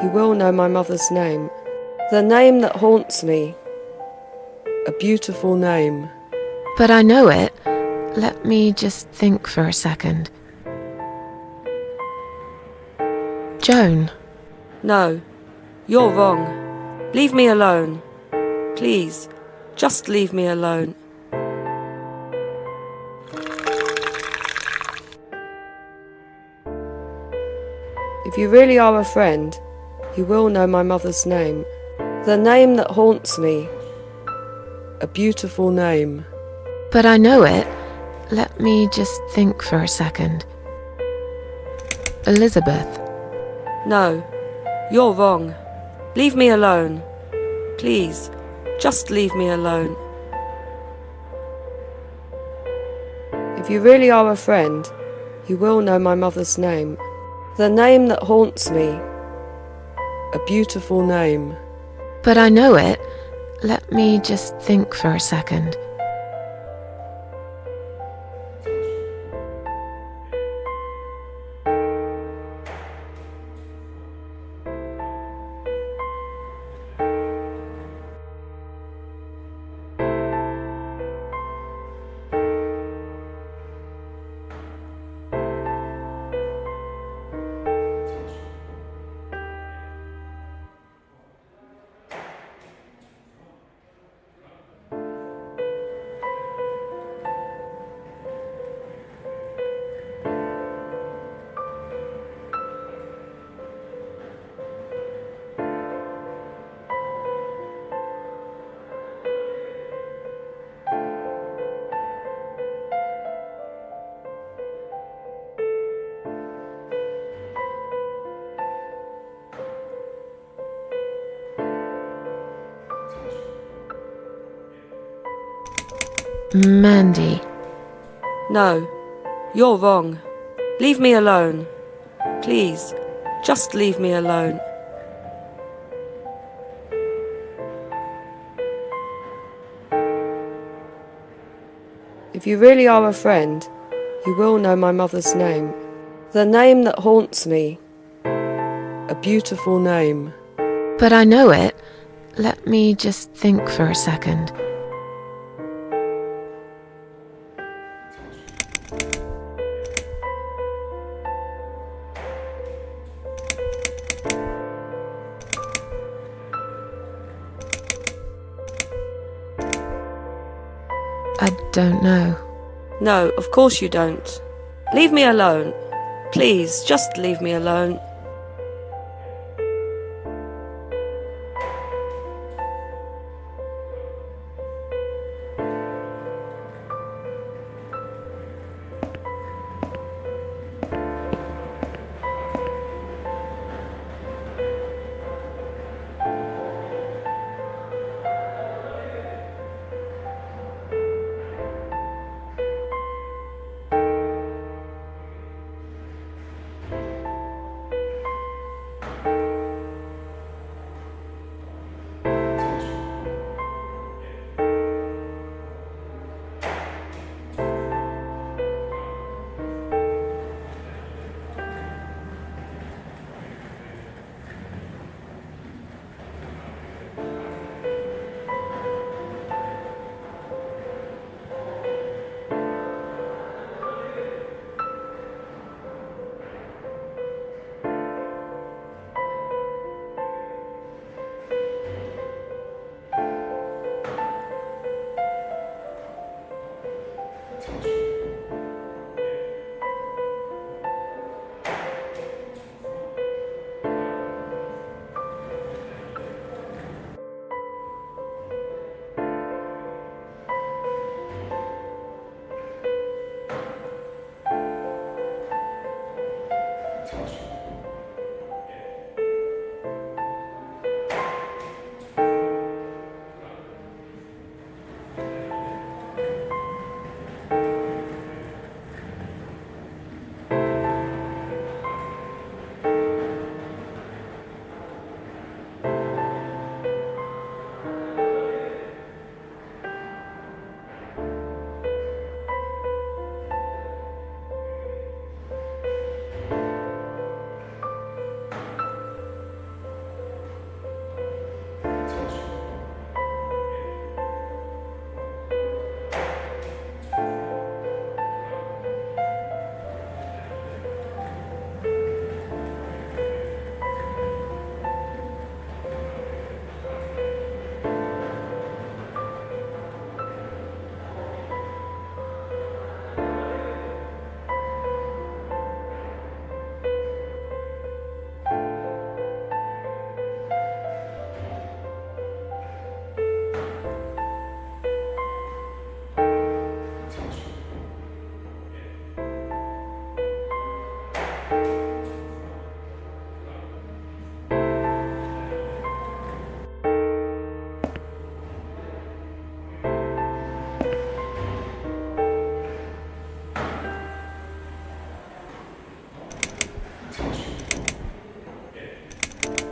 you will know my mother's name. The name that haunts me. A beautiful name. But I know it. Let me just think for a second. Joan. No, you're wrong. Leave me alone. Please, just leave me alone. If you really are a friend, you will know my mother's name. The name that haunts me. A beautiful name. But I know it. Let me just think for a second. Elizabeth. No, you're wrong. Leave me alone. Please, just leave me alone. If you really are a friend, you will know my mother's name. The name that haunts me. A beautiful name. But I know it. Let me just think for a second. Mandy. No, you're wrong. Leave me alone. Please, just leave me alone. If you really are a friend, you will know my mother's name. The name that haunts me. A beautiful name. But I know it. Let me just think for a second. I don't know. No, of course you don't. Leave me alone. Please, just leave me alone.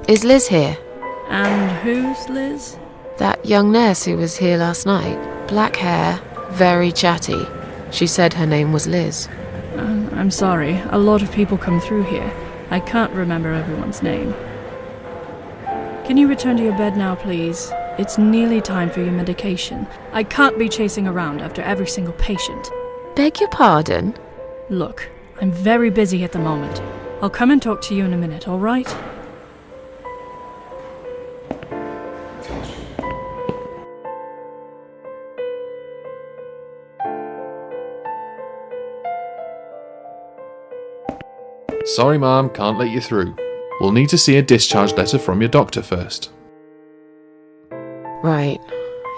Is Liz here? And who's Liz? That young nurse who was here last night. Black hair, very chatty. She said her name was Liz. I'm sorry, a lot of people come through here. I can't remember everyone's name. Can you return to your bed now, please? It's nearly time for your medication. I can't be chasing around after every single patient. Beg your pardon? Look, I'm very busy at the moment. I'll come and talk to you in a minute, all right? Sorry, Ma'am, can't let you through. We'll need to see a discharge letter from your doctor first. Right.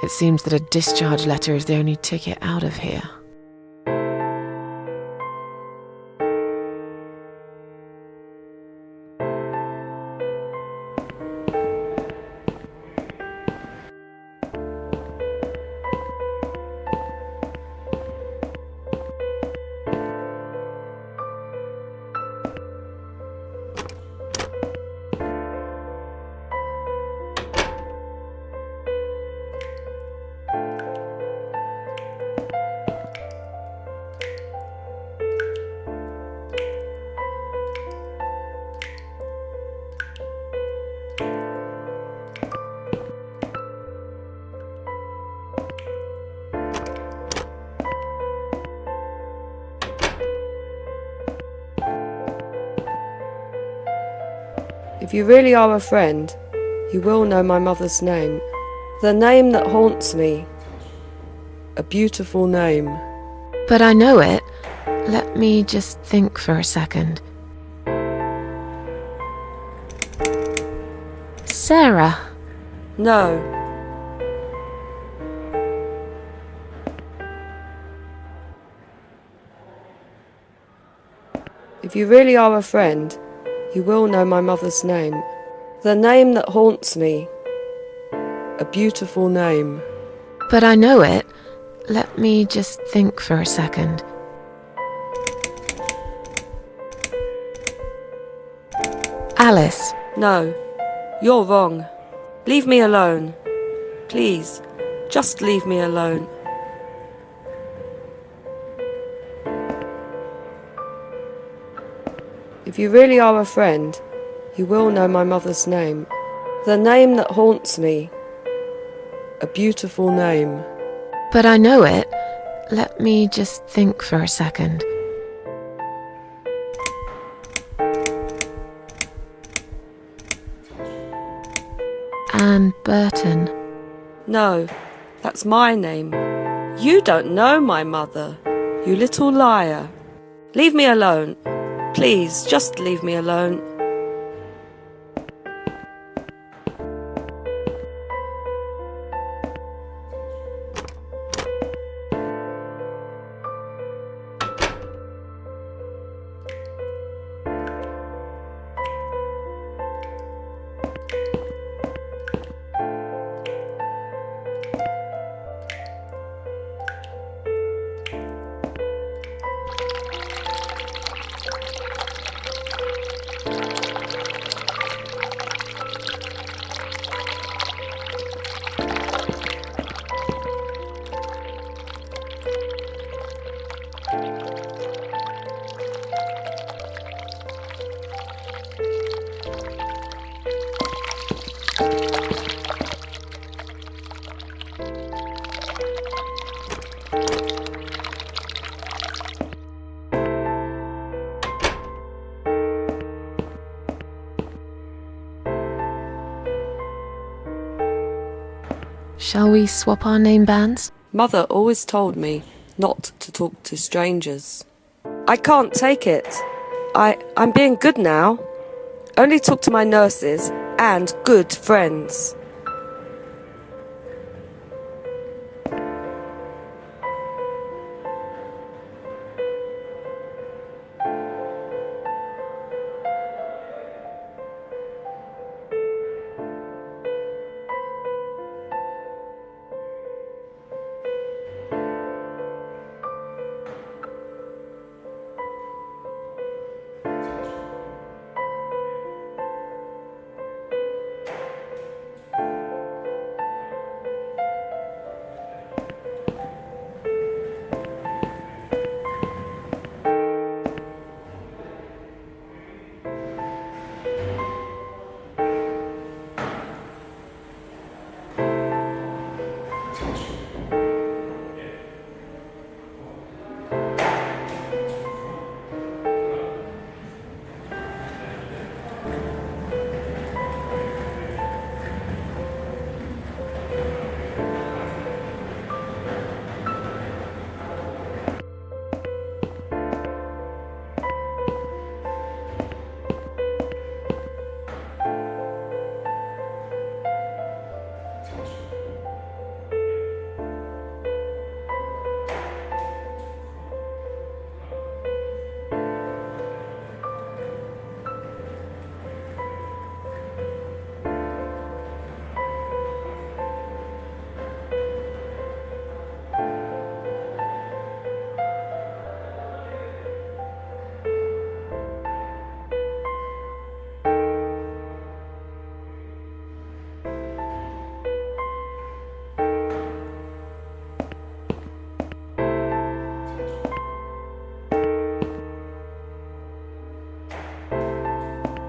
It seems that a discharge letter is the only ticket out of here. If you really are a friend, you will know my mother's name. The name that haunts me. A beautiful name. But I know it. Let me just think for a second. Sarah. No. If you really are a friend, you will know my mother's name. The name that haunts me. A beautiful name. But I know it. Let me just think for a second. Alice. No, you're wrong. Leave me alone. Please, just leave me alone. If you really are a friend, you will know my mother's name. The name that haunts me. A beautiful name. But I know it. Let me just think for a second. Anne Burton. No, that's my name. You don't know my mother. You little liar. Leave me alone. Please, just leave me alone. Shall we swap our name bands? Mother always told me not to talk to strangers. I can't take it. I'm being good now. Only talk to my nurses and good friends.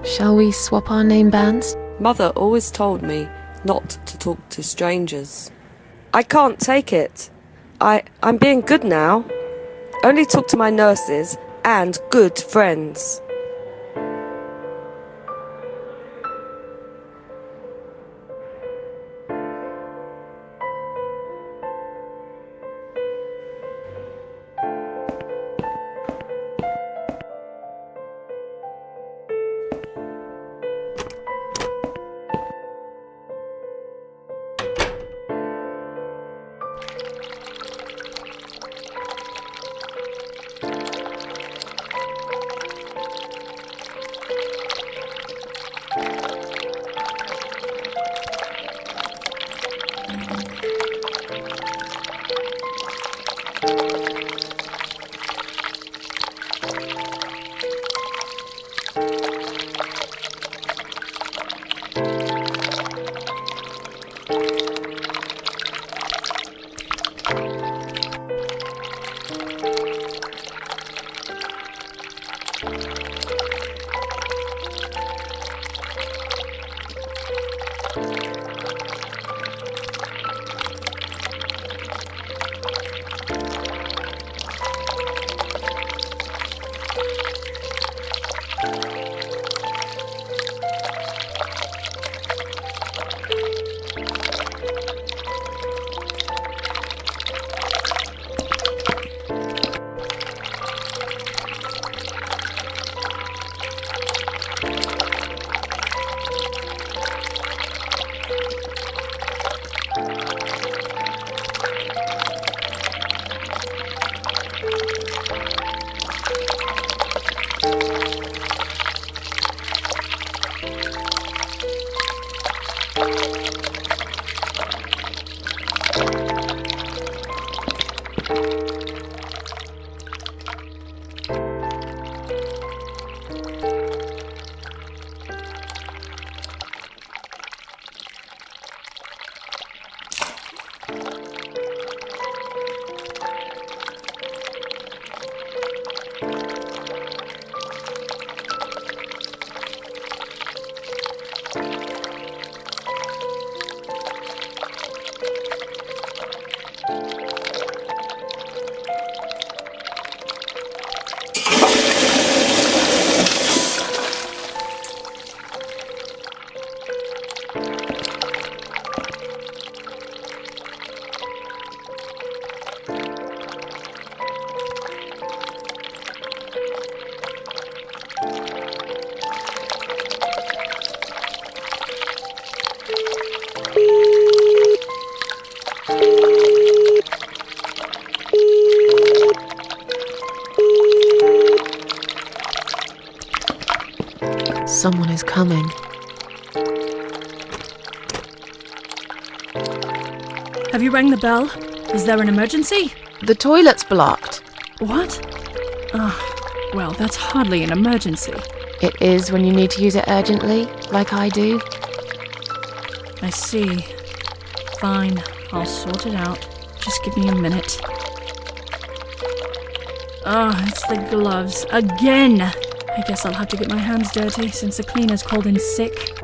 Shall we swap our name bands? Mother always told me not to talk to strangers. I can't take it. I'm being good now. Only talk to my nurses and good friends. someone is coming. Have you rang the bell? Is there an emergency? The toilet's blocked. What? Well, that's hardly an emergency. It is when you need to use it urgently, like I do. I see. Fine, I'll sort it out. Just give me a minute. It's the gloves. Again! I guess I'll have to get my hands dirty since the cleaner's called in sick.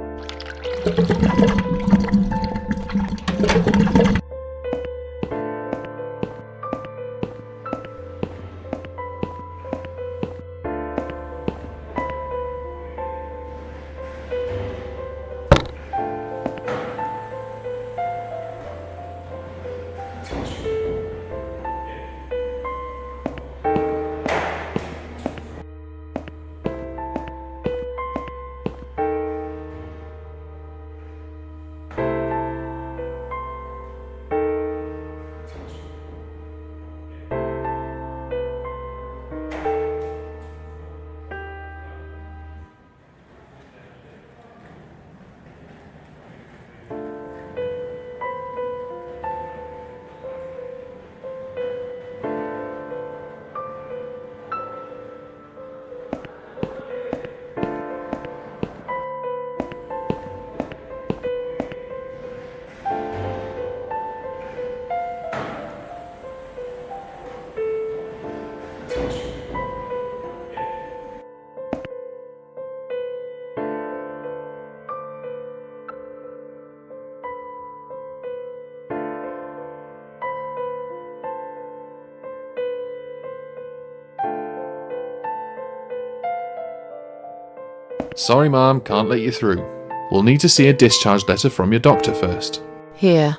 Sorry, Mom, can't let you through. We'll need to see a discharge letter from your doctor first. Here.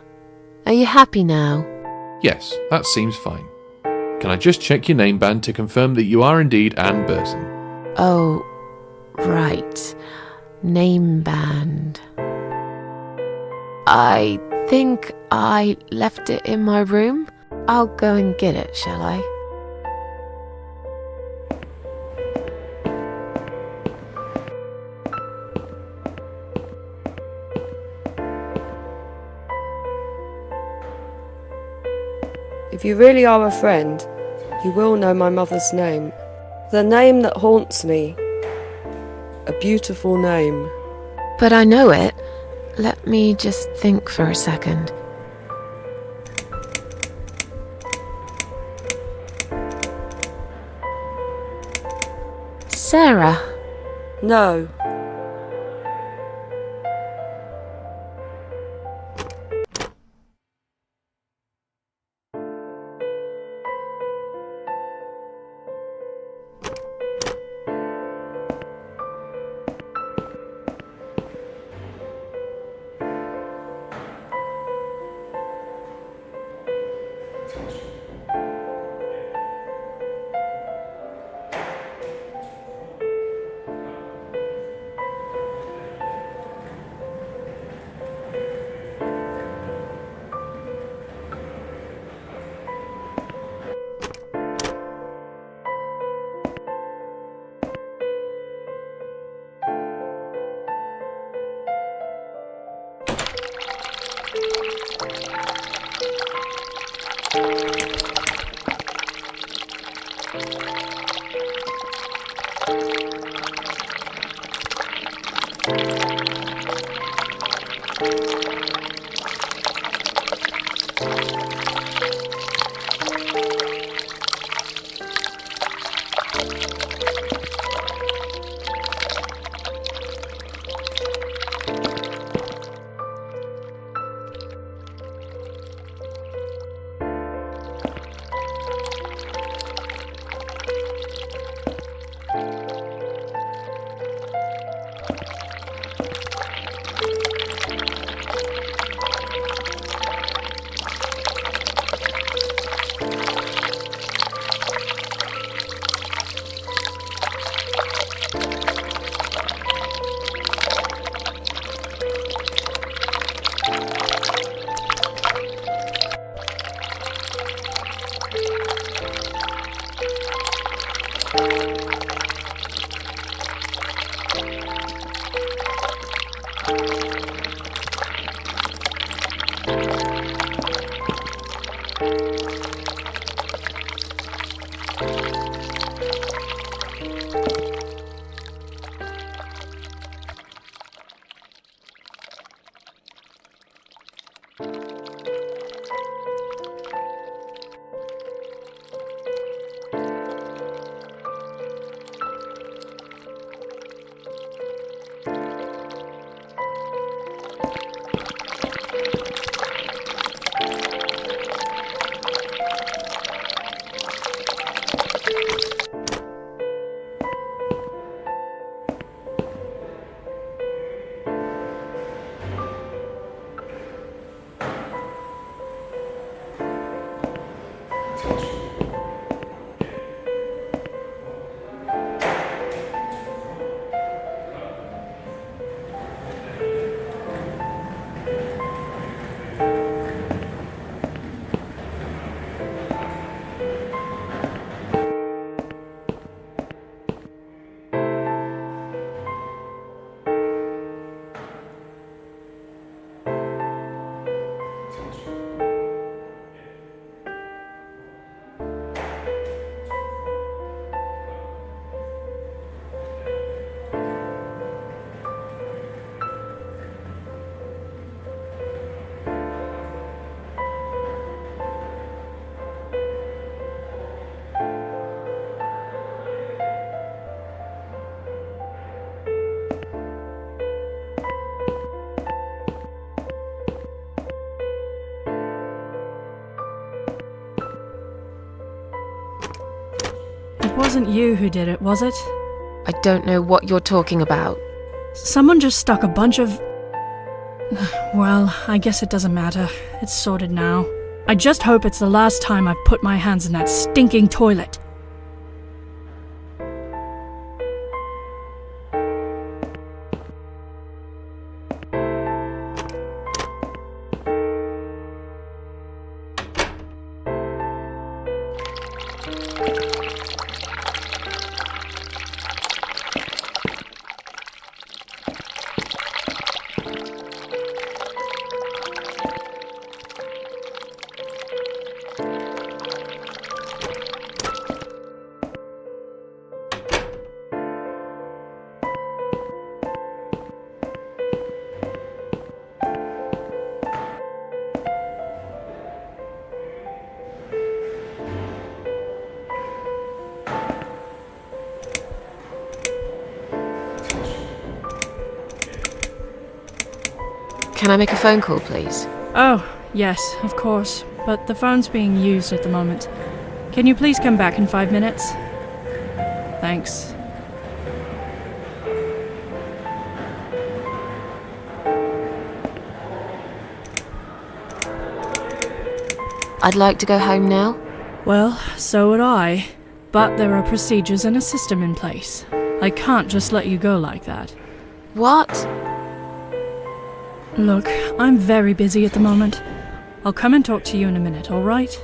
Are you happy now? Yes, that seems fine. Can I just check your name band to confirm that you are indeed Anne Burton? Oh, right. Name band. I think I left it in my room. I'll go and get it, shall I? If you really are a friend, you will know my mother's name. The name that haunts me. A beautiful name. But I know it. Let me just think for a second. Sarah. No. wasn't you who did it, was it? I don't know what you're talking about. Someone just stuck a bunch of... Well, I guess it doesn't matter. It's sorted now. I just hope it's the last time I've put my hands in that stinking toilet. Can I make a phone call, please? Oh, yes, of course. But the phone's being used at the moment. Can you please come back in 5 minutes? Thanks. I'd like to go home now. Well, so would I. But there are procedures and a system in place. I can't just let you go like that. What? Look, I'm very busy at the moment. I'll come and talk to you in a minute, alright?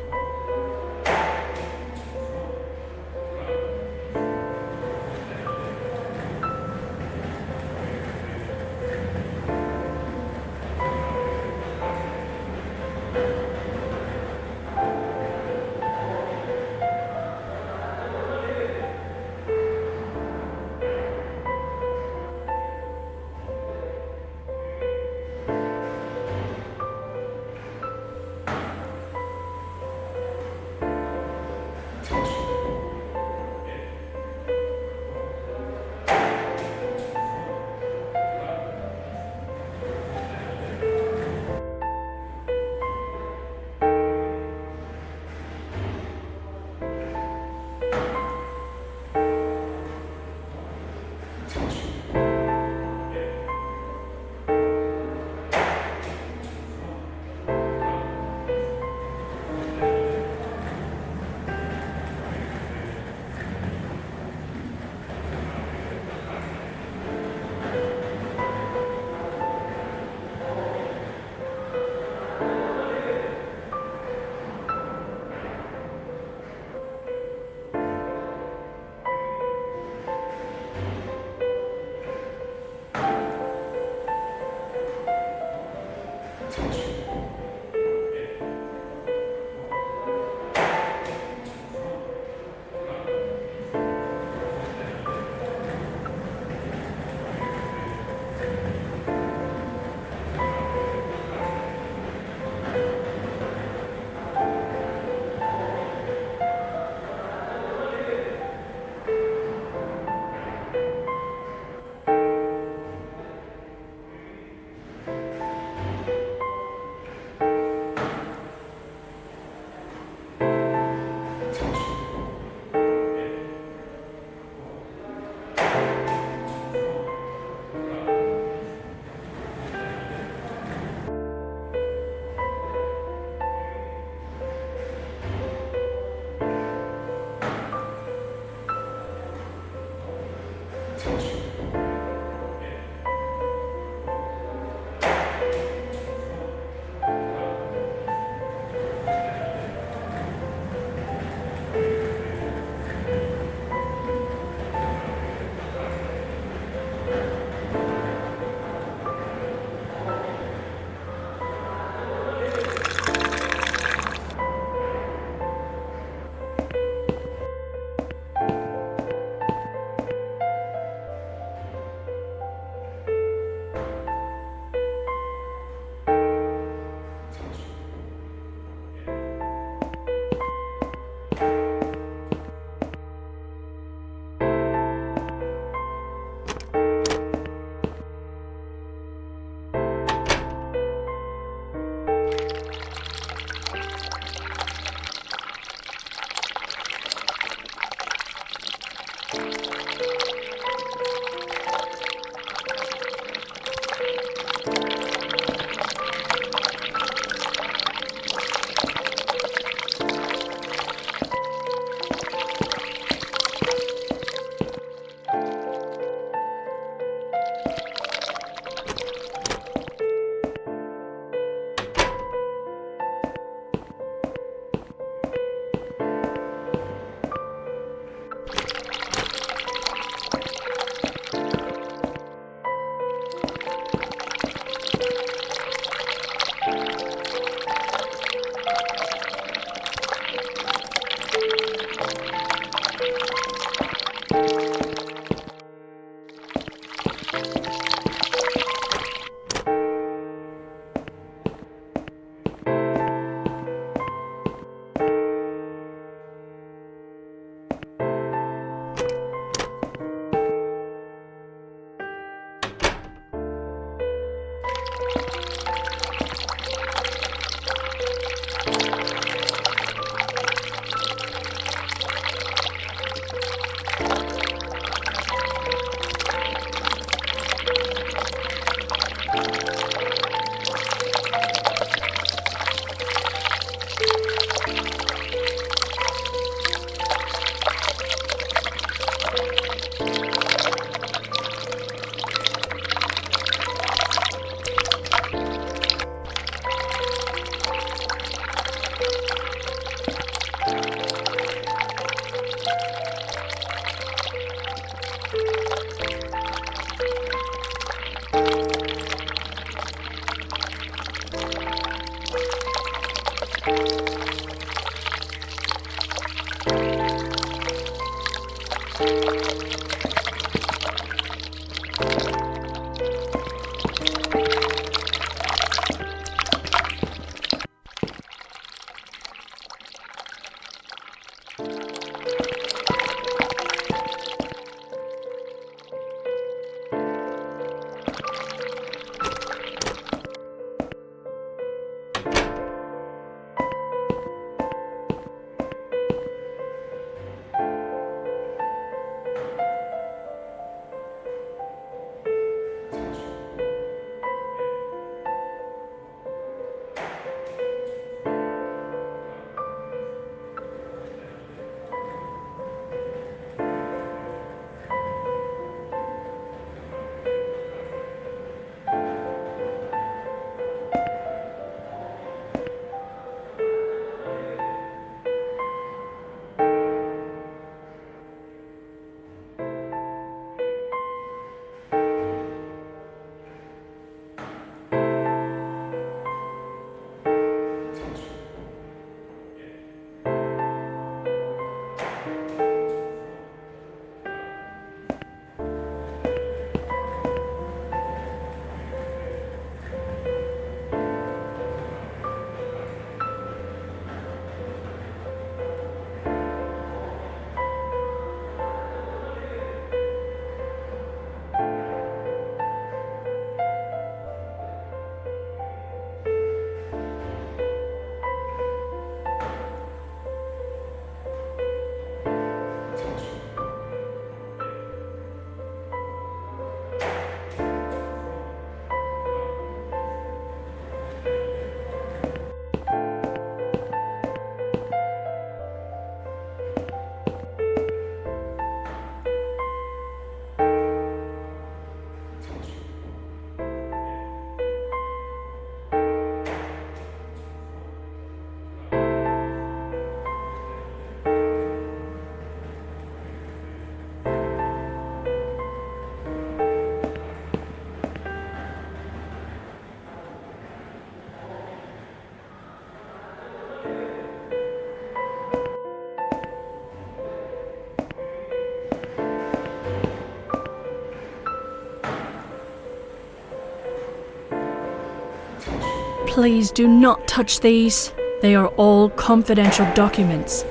Please do not touch these. They are all confidential documents.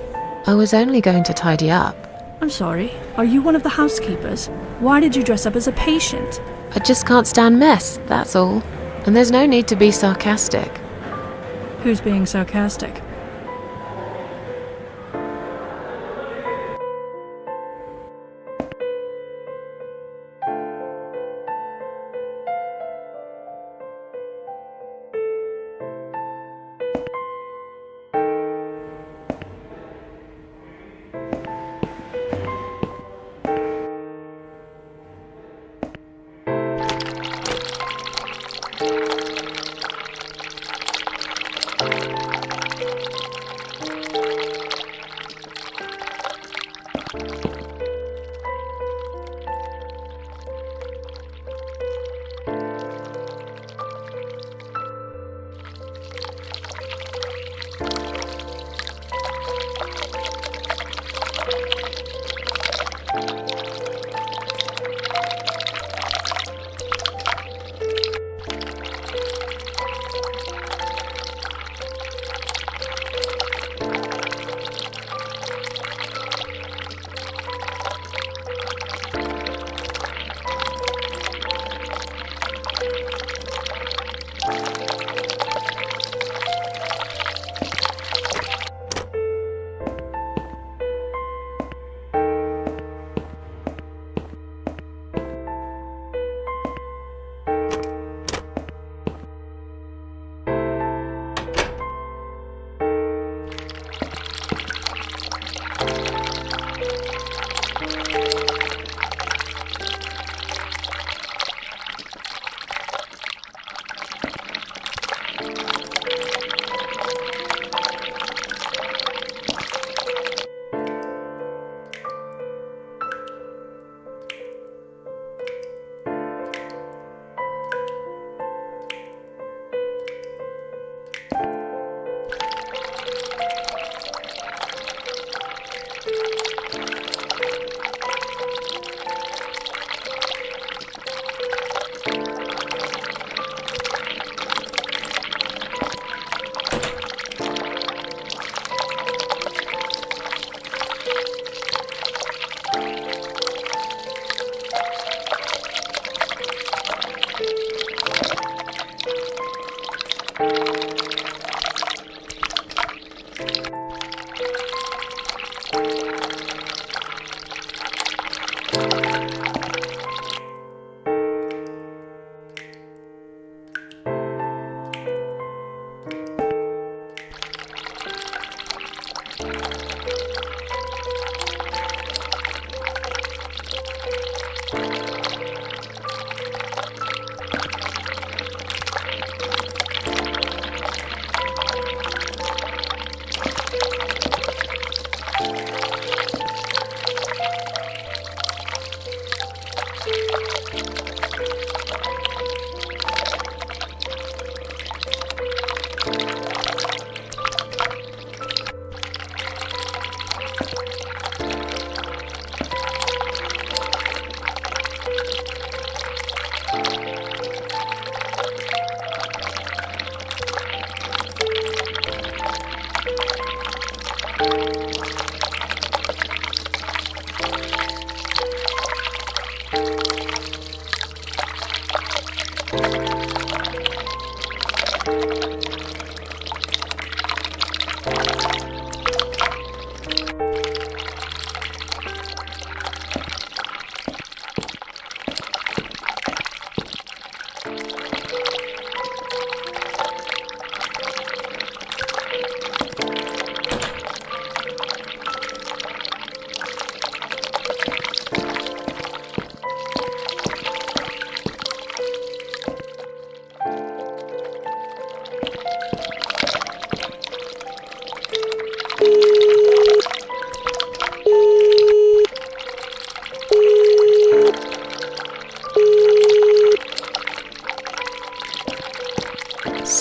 I was only going to tidy up. I'm sorry, are you one of the housekeepers? Why did you dress up as a patient? I just can't stand mess, that's all. And there's no need to be sarcastic. Who's being sarcastic?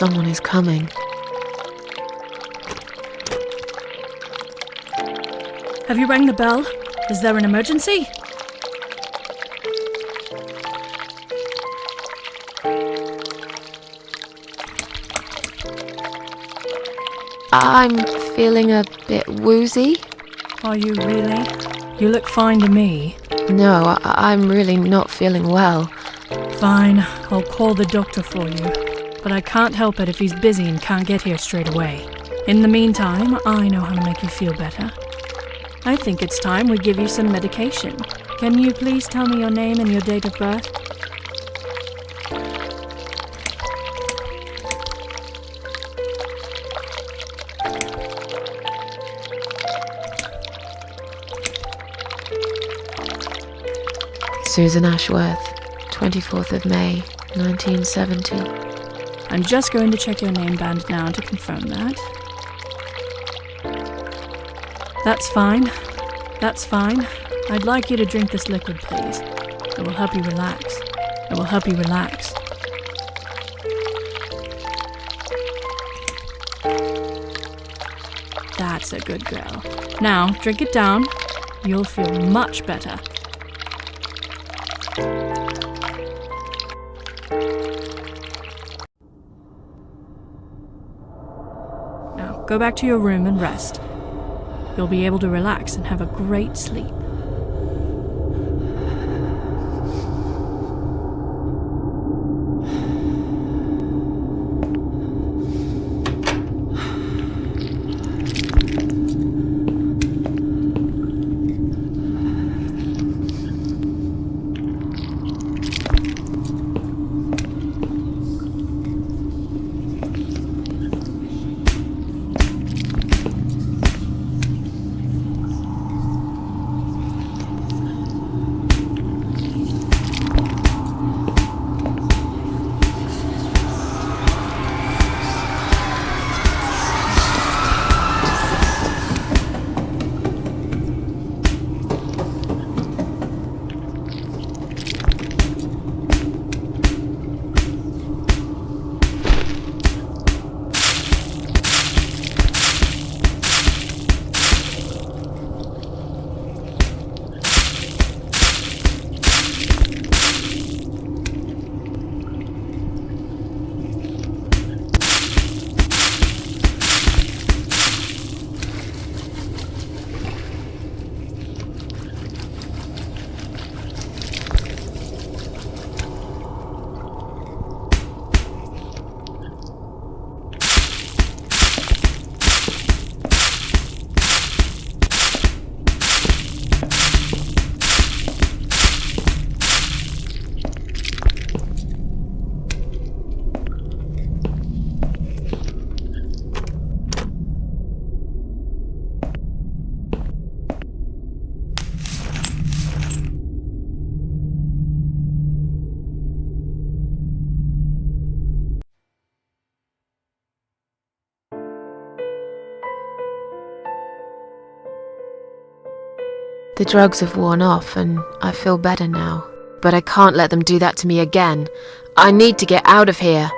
someone is coming. Have you rang the bell? Is there an emergency? I'm feeling a bit woozy. Are you really? You look fine to me. No, I'm really not feeling well. Fine, I'll call the doctor for you. But I can't help it if he's busy and can't get here straight away. In the meantime, I know how to make you feel better. I think it's time we give you some medication. Can you please tell me your name and your date of birth? Susan Ashworth, 24th of May, 1970. I'm just going to check your name band now to confirm that. That's fine. That's fine. I'd like you to drink this liquid, please. It will help you relax. It will help you relax. That's a good girl. Now, drink it down. You'll feel much better. Now, go back to your room and rest. You'll be able to relax and have a great sleep. The drugs have worn off and I feel better now. But I can't let them do that to me again. I need to get out of here.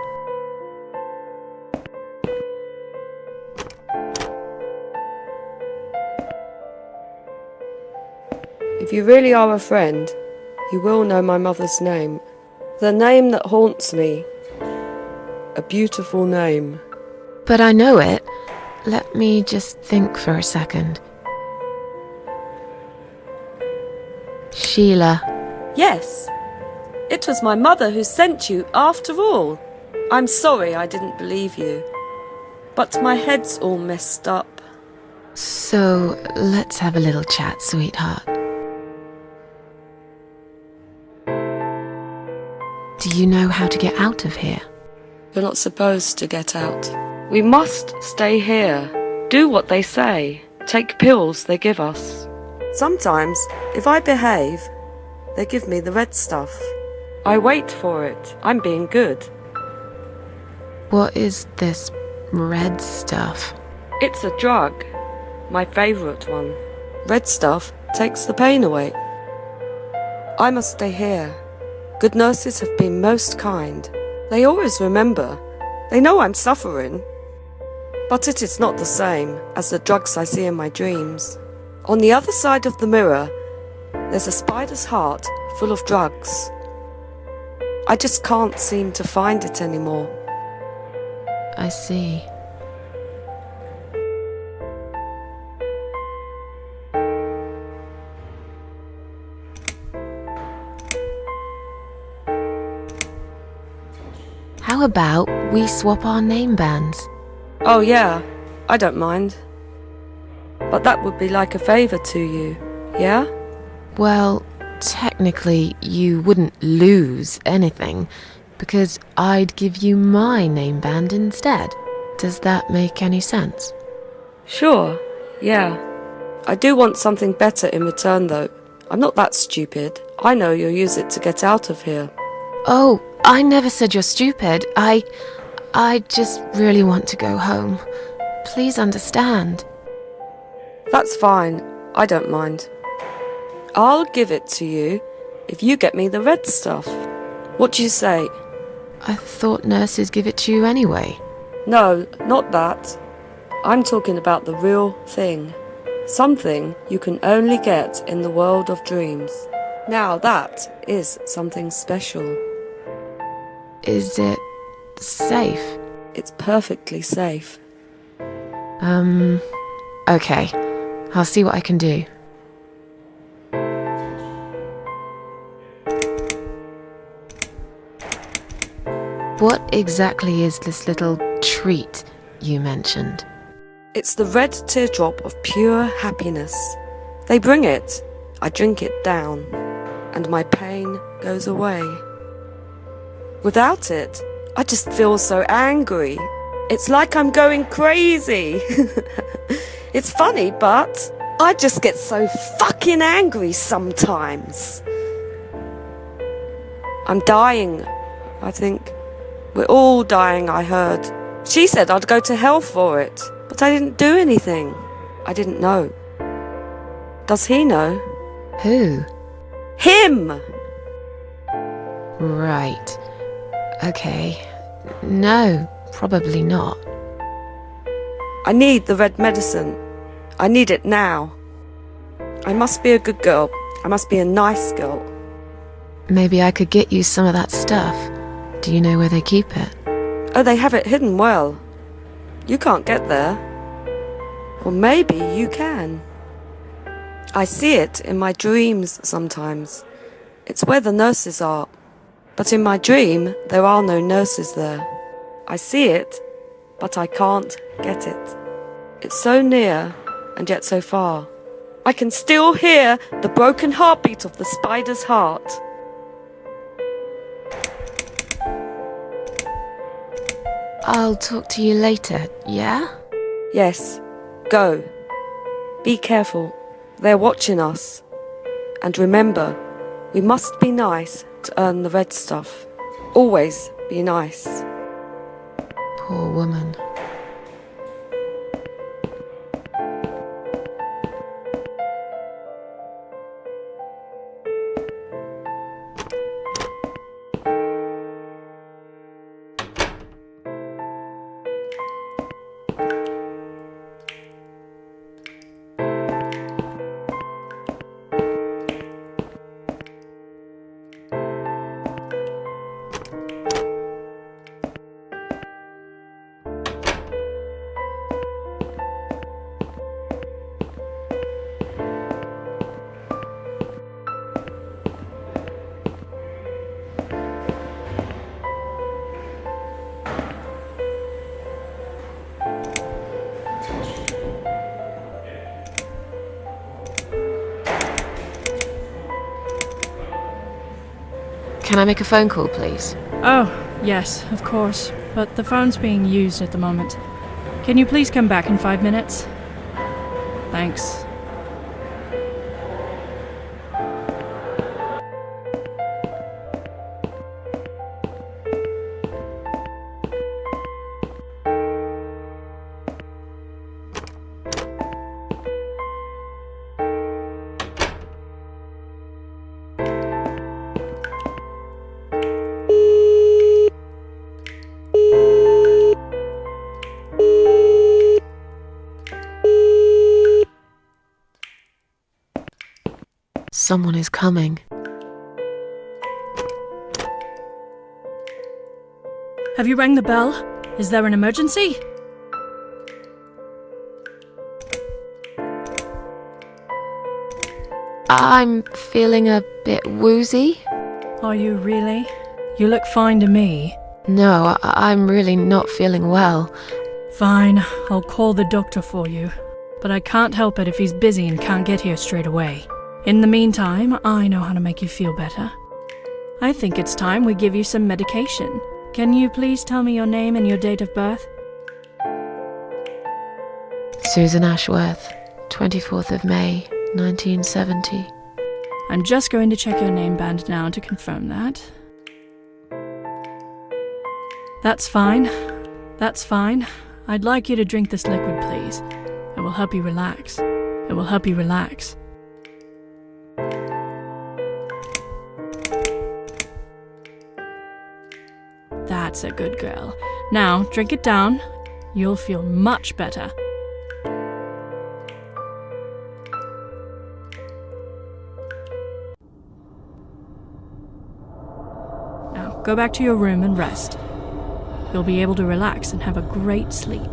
If you really are a friend, you will know my mother's name. The name that haunts me. A beautiful name. But I know it. Let me just think for a second. Sheila. Yes, it was my mother who sent you after all. I'm sorry I didn't believe you, but my head's all messed up. So, let's have a little chat, sweetheart. Do you know how to get out of here? You're not supposed to get out. We must stay here. Do what they say. Take pills they give us. Sometimes, if I behave, they give me the red stuff. I wait for it. I'm being good. What is this red stuff? It's a drug. My favourite one. Red stuff takes the pain away. I must stay here. Good nurses have been most kind. They always remember They know I'm suffering. But it is not the same as the drugs I see in my dreams. On the other side of the mirror, there's a spider's heart full of drugs. I just can't seem to find it anymore. I see. How about we swap our name bands? Oh yeah, I don't mind. But that would be like a favour to you, yeah? Well, technically, you wouldn't lose anything, because I'd give you my name band instead. Does that make any sense? Sure, yeah. I do want something better in return though. I'm not that stupid. I know you'll use it to get out of here. Oh, I never said you're stupid. I just really want to go home. Please understand. That's fine. I don't mind. I'll give it to you if you get me the red stuff. What do you say? I thought nurses give it to you anyway. No, not that. I'm talking about the real thing. Something you can only get in the world of dreams. Now that is something special. Is it safe? It's perfectly safe. Okay. I'll see what I can do. What exactly is this little treat you mentioned? It's the red teardrop of pure happiness. They bring it, I drink it down, and my pain goes away. Without it, I just feel so angry. It's like I'm going crazy. It's funny, but I just get so fucking angry sometimes. I'm dying, I think. We're all dying, I heard. She said I'd go to hell for it, but I didn't do anything. I didn't know. Does he know? Who? Him! Right. Okay. No, probably not. I need the red medicine. I need it now. I must be a good girl. I must be a nice girl. Maybe I could get you some of that stuff. Do you know where they keep it? Oh, they have it hidden well. You can't get there. Or maybe you can. I see it in my dreams sometimes. It's where the nurses are. But in my dream, there are no nurses there. I see it, but I can't get it. It's so near, and yet so far. I can still hear the broken heartbeat of the spider's heart. I'll talk to you later, yeah? Yes, go. Be careful. They're watching us. And remember, we must be nice to earn the red stuff. Always be nice. Poor woman. Can I make a phone call, please? Oh, yes, of course. But the phone's being used at the moment. Can you please come back in 5 minutes? Thanks. Someone is coming. Have you rang the bell? Is there an emergency? I'm feeling a bit woozy. Are you really? You look fine to me. No, I'm really not feeling well. Fine, I'll call the doctor for you. But I can't help it if he's busy and can't get here straight away. In the meantime, I know how to make you feel better. I think it's time we give you some medication. Can you please tell me your name and your date of birth? Susan Ashworth, 24th of May, 1970. I'm just going to check your name band now to confirm that. That's fine. That's fine. I'd like you to drink this liquid, please. It will help you relax. It will help you relax. That's a good girl. Now, drink it down. You'll feel much better. Now, go back to your room and rest. You'll be able to relax and have a great sleep.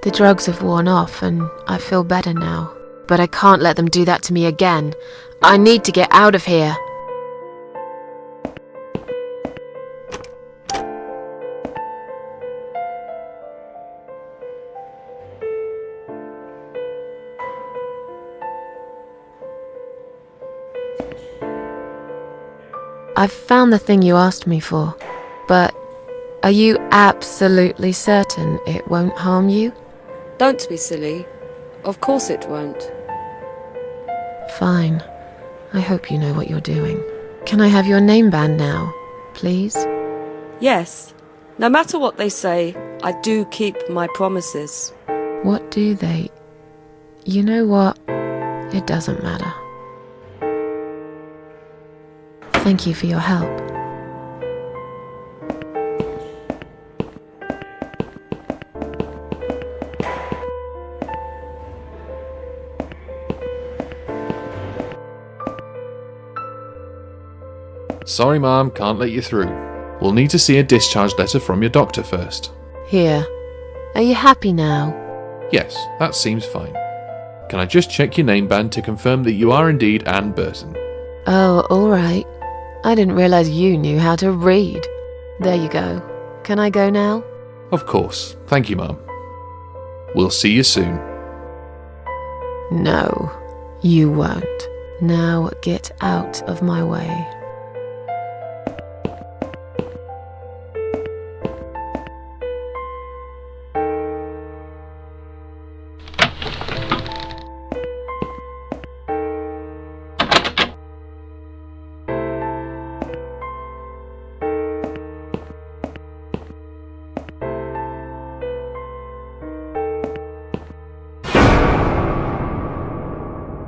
The drugs have worn off and I feel better now. But I can't let them do that to me again. I need to get out of here. I've found the thing you asked me for, but are you absolutely certain it won't harm you? Don't be silly. Of course it won't. Fine. I hope you know what you're doing. Can I have your name band now, please? Yes. No matter what they say, I do keep my promises. What do they... You know what? It doesn't matter. Thank you for your help. Sorry, Mom, can't let you through. We'll need to see a discharge letter from your doctor first. Here. Are you happy now? Yes, that seems fine. Can I just check your name band to confirm that you are indeed Anne Burton? Oh, all right. I didn't realize you knew how to read. There you go. Can I go now? Of course. Thank you, Mom. We'll see you soon. No, you won't. Now get out of my way.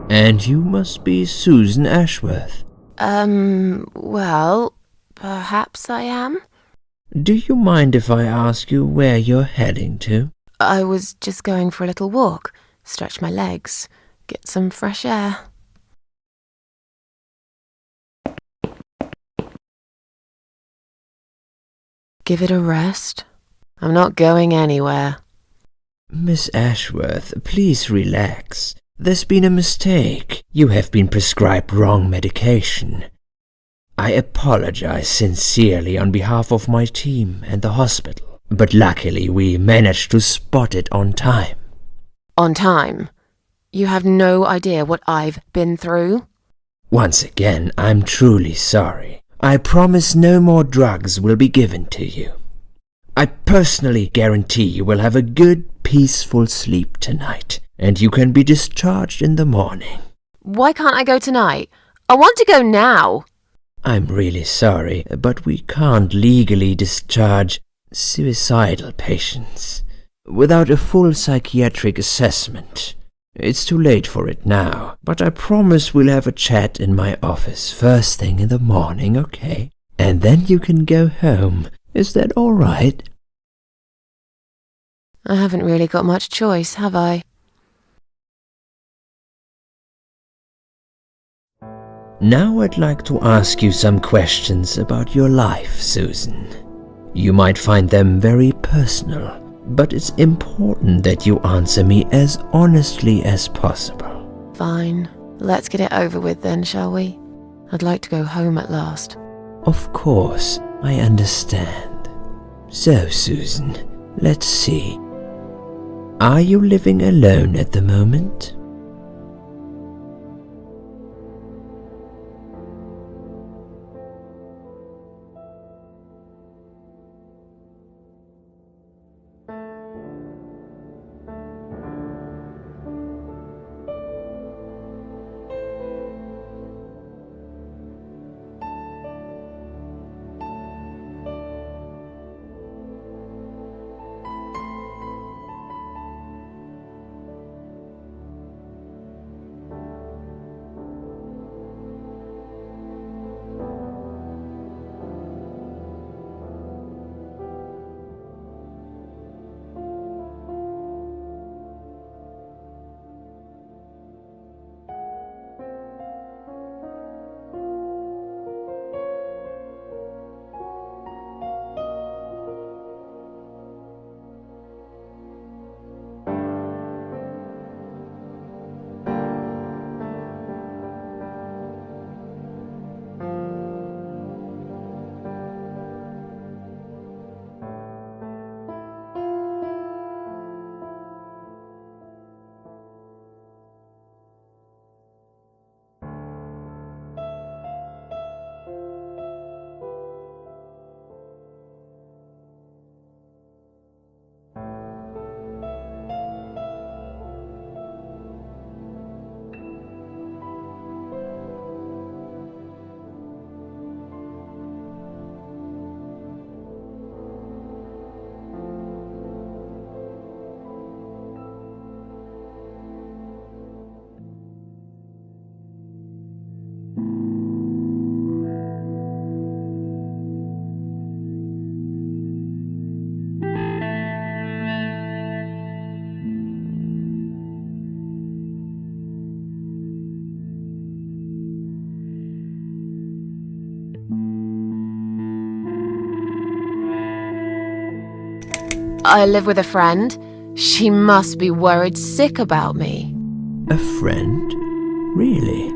And you must be Susan Ashworth. Well, perhaps I am. Do you mind if I ask you where you're heading to? I was just going for a little walk, stretch my legs, get some fresh air. Give it a rest. I'm not going anywhere. Miss Ashworth, please relax. There's been a mistake. You have been prescribed wrong medication. I apologize sincerely on behalf of my team and the hospital, but luckily we managed to spot it on time. On time? You have no idea what I've been through? Once again, I'm truly sorry. I promise no more drugs will be given to you. I personally guarantee you will have a good, peaceful sleep tonight, and you can be discharged in the morning. Why can't I go tonight? I want to go now. I'm really sorry, but we can't legally discharge suicidal patients without a full psychiatric assessment. It's too late for it now, but I promise we'll have a chat in my office first thing in the morning, okay? And then you can go home. Is that all right? I haven't really got much choice, have I? Now I'd like to ask you some questions about your life, Susan. You might find them very personal, but it's important that you answer me as honestly as possible. Fine. Let's get it over with then, shall we? I'd like to go home at last. Of course, I understand. So, Susan, let's see. Are you living alone at the moment? I live with a friend. She must be worried sick about me. A friend? Really?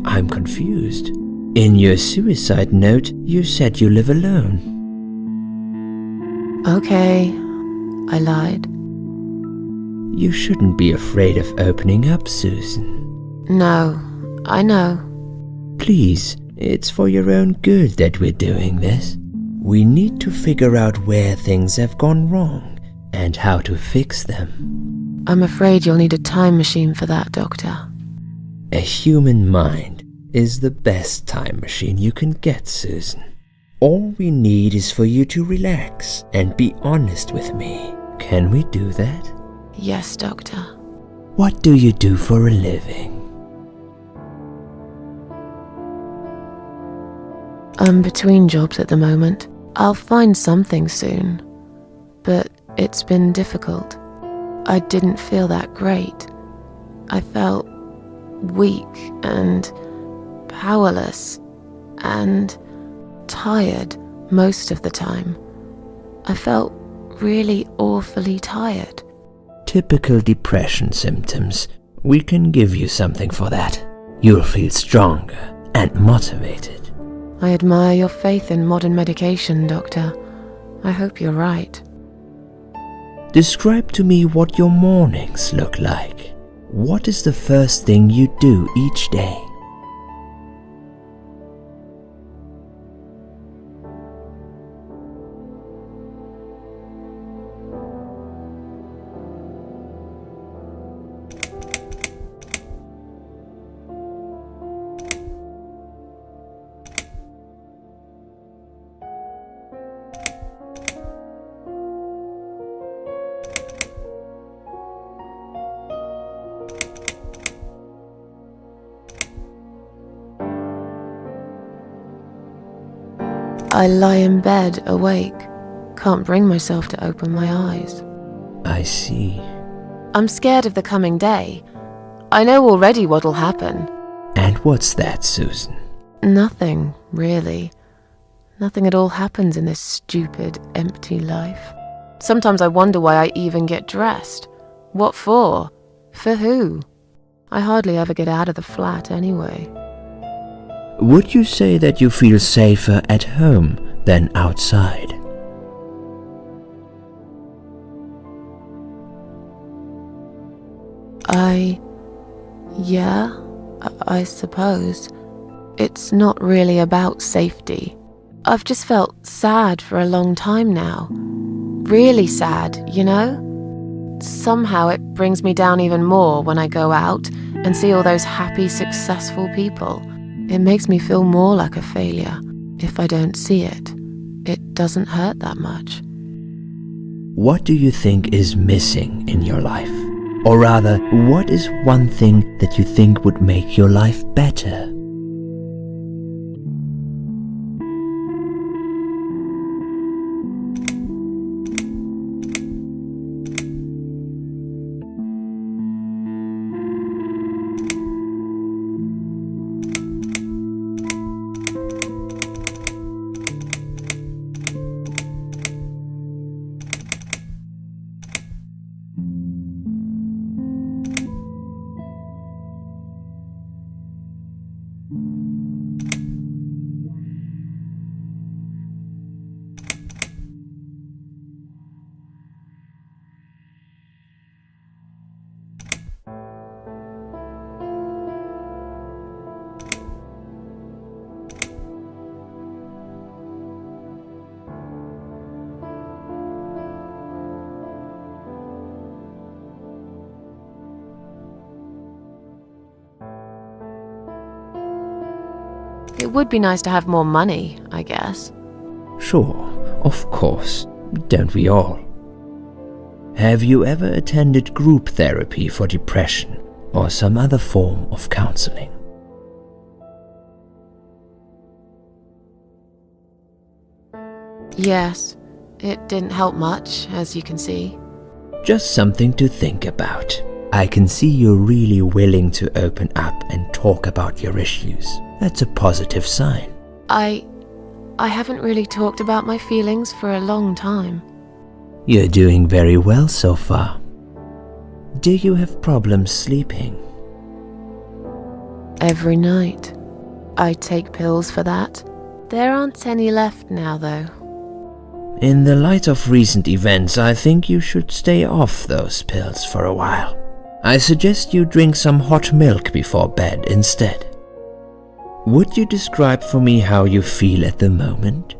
I'm confused. In your suicide note, you said you live alone. Okay, I lied. You shouldn't be afraid of opening up, Susan. No, I know. Please, it's for your own good that we're doing this. We need to figure out where things have gone wrong and how to fix them. I'm afraid you'll need a time machine for that, Doctor. A human mind is the best time machine you can get, Susan. All we need is for you to relax and be honest with me. Can we do that? Yes, Doctor. What do you do for a living? I'm between jobs at the moment. I'll find something soon. But it's been difficult. I didn't feel that great. I felt weak and powerless and tired most of the time. I felt really awfully tired. typical depression symptoms, we can give you something for that. You'll feel stronger and motivated. I admire your faith in modern medication, Doctor. I hope you're right. Describe to me what your mornings look like. What is the first thing you do each day? I lie in bed, awake. Can't bring myself to open my eyes. I see. I'm scared of the coming day. I know already what'll happen. And what's that, Susan? Nothing, really. Nothing at all happens in this stupid, empty life. Sometimes I wonder why I even get dressed. What for? For who? I hardly ever get out of the flat anyway. Would you say that you feel safer at home than outside? Yeah, I suppose. It's not really about safety. I've just felt sad for a long time now. Really sad, you know? Somehow it brings me down even more when I go out and see all those happy, successful people. It makes me feel more like a failure. If I don't see it, it doesn't hurt that much. What do you think is missing in your life? Or rather, what is one thing that you think would make your life better? It would be nice to have more money, I guess. Sure, of course. Don't we all? Have you ever attended group therapy for depression or some other form of counseling? Yes, it didn't help much, as you can see. Just something to think about. I can see you're really willing to open up and talk about your issues. That's a positive sign. I haven't really talked about my feelings for a long time. You're doing very well so far. Do you have problems sleeping? Every night. I take pills for that. There aren't any left now, though. In the light of recent events, I think you should stay off those pills for a while. I suggest you drink some hot milk before bed instead. Would you describe for me how you feel at the moment?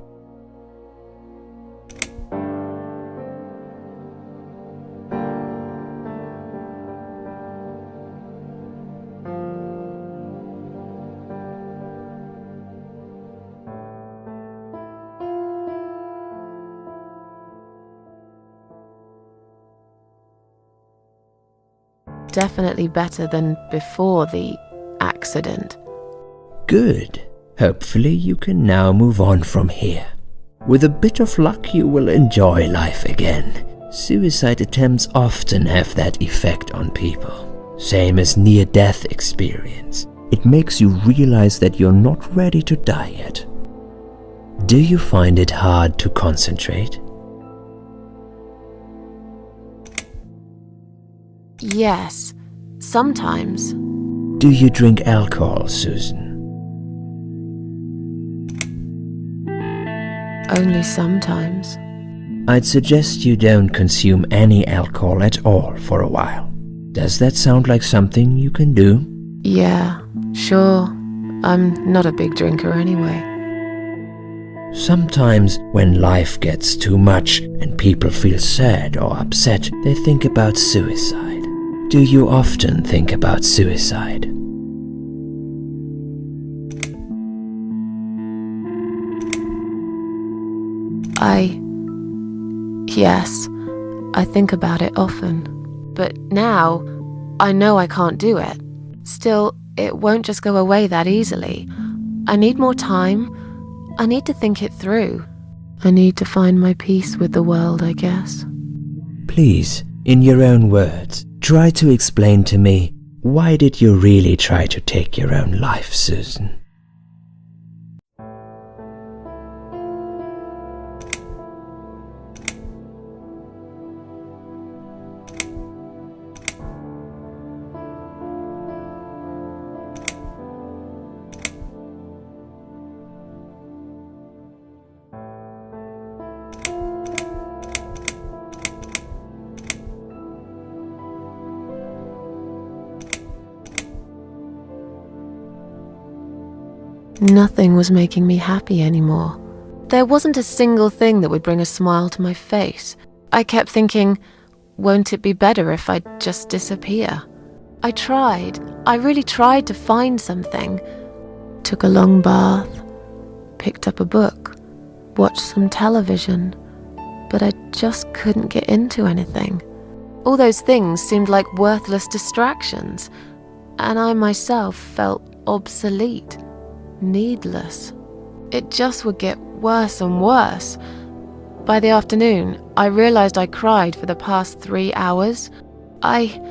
Definitely better than before the accident. Good. Hopefully you can now move on from here. With a bit of luck you will enjoy life again. Suicide attempts often have that effect on people. Same as near-death experience. It makes you realize that you're not ready to die yet. Do you find it hard to concentrate? Yes, sometimes. Do you drink alcohol, Susan? Only sometimes. I'd suggest you don't consume any alcohol at all for a while. Does that sound like something you can do? Yeah, sure. I'm not a big drinker anyway. Sometimes when life gets too much and people feel sad or upset, they think about suicide. Do you often think about suicide? Yes, I think about it often. But now, I know I can't do it. Still, it won't just go away that easily. I need more time. I need to think it through. I need to find my peace with the world, I guess. Please, in your own words, try to explain to me, why did you really try to take your own life, Susan? Nothing was making me happy anymore. There wasn't a single thing that would bring a smile to my face. I kept thinking, won't it be better if I just disappear? I tried. I really tried to find something. Took a long bath, picked up a book, watched some television, but I just couldn't get into anything. All those things seemed like worthless distractions, and I myself felt obsolete. Needless. It just would get worse and worse. By the afternoon, I realized I cried for the past 3 hours. I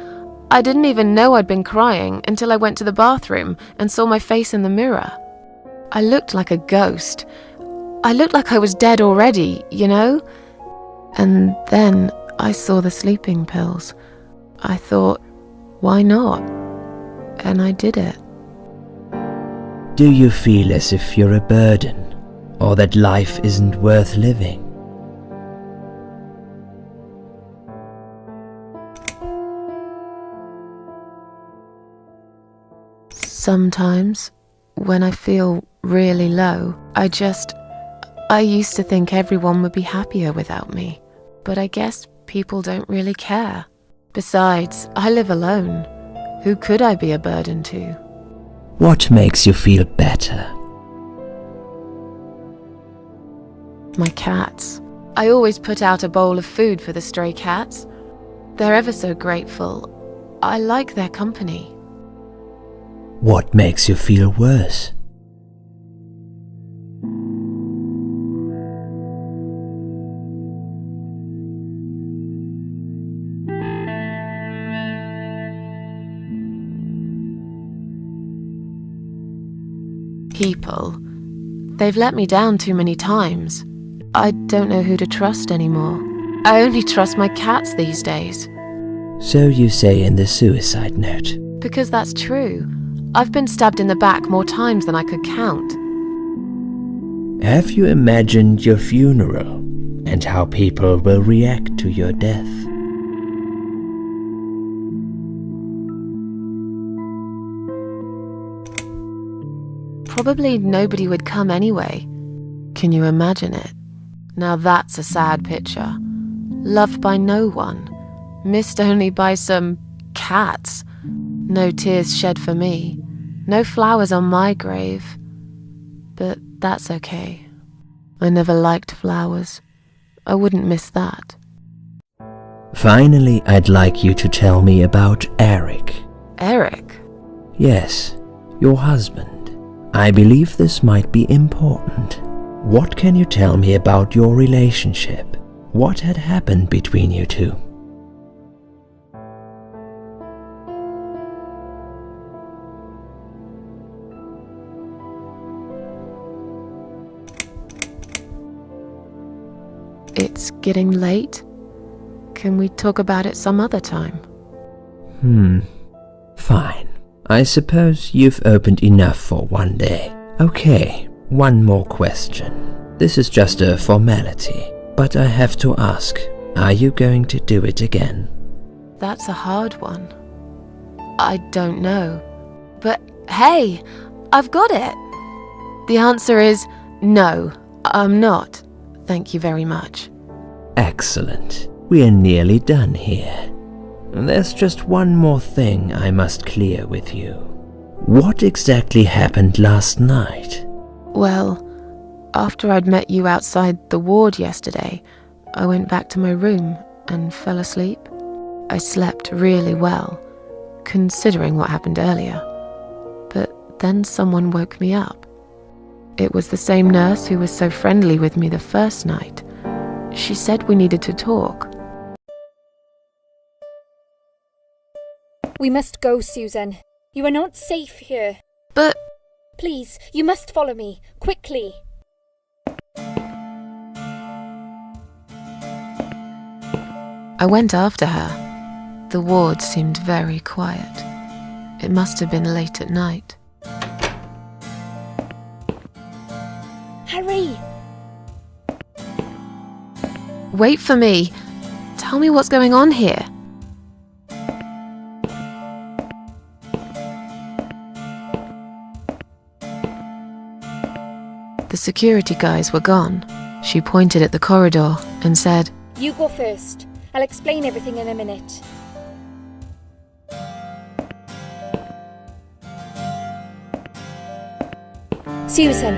didn't even know I'd been crying until I went to the bathroom and saw my face in the mirror. I looked like a ghost. I looked like I was dead already, you know? And then I saw the sleeping pills. I thought, why not? And I did it. Do you feel as if you're a burden, or that life isn't worth living? Sometimes, when I feel really low, I used to think everyone would be happier without me. But I guess people don't really care. Besides, I live alone. Who could I be a burden to? What makes you feel better? My cats. I always put out a bowl of food for the stray cats. They're ever so grateful. I like their company. What makes you feel worse? People. They've let me down too many times. I don't know who to trust anymore. I only trust my cats these days. So you say in the suicide note. Because that's true. I've been stabbed in the back more times than I could count. Have you imagined your funeral and how people will react to your death? Probably nobody would come anyway. Can you imagine it? Now that's a sad picture. Loved by no one. Missed only by some cats. No tears shed for me. No flowers on my grave. But that's okay. I never liked flowers. I wouldn't miss that. Finally, I'd like you to tell me about Eric. Eric? Yes, your husband. I believe this might be important. What can you tell me about your relationship? What had happened between you two? It's getting late. Can we talk about it some other time? Fine. I suppose you've opened enough for one day. Okay, one more question. This is just a formality, but I have to ask, are you going to do it again? That's a hard one. I don't know. But hey, I've got it! The answer is no, I'm not. Thank you very much. Excellent. We're nearly done here. There's just one more thing I must clear with you. What exactly happened last night? Well, after I'd met you outside the ward yesterday, I went back to my room and fell asleep. I slept really well, considering what happened earlier. But then someone woke me up. It was the same nurse who was so friendly with me the first night. She said we needed to talk. We must go, Susan. You are not safe here. But Please, you must follow me, quickly. I went after her. The ward seemed very quiet. It must have been late at night. Hurry! Wait for me. Tell me what's going on here. The security guys were gone. She pointed at the corridor and said, You go first. I'll explain everything in a minute. Susan,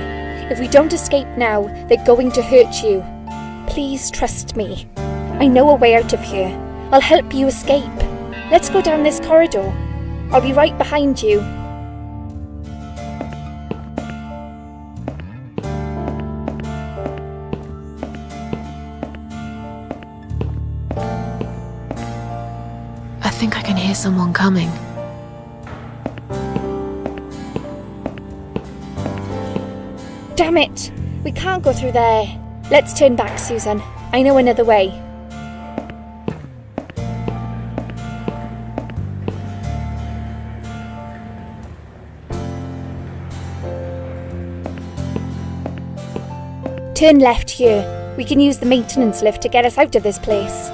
if we don't escape now, they're going to hurt you. Please trust me. I know a way out of here. I'll help you escape. Let's go down this corridor. I'll be right behind you. I think I can hear someone coming. Damn it! We can't go through there. Let's turn back, Susan. I know another way. Turn left here. We can use the maintenance lift to get us out of this place.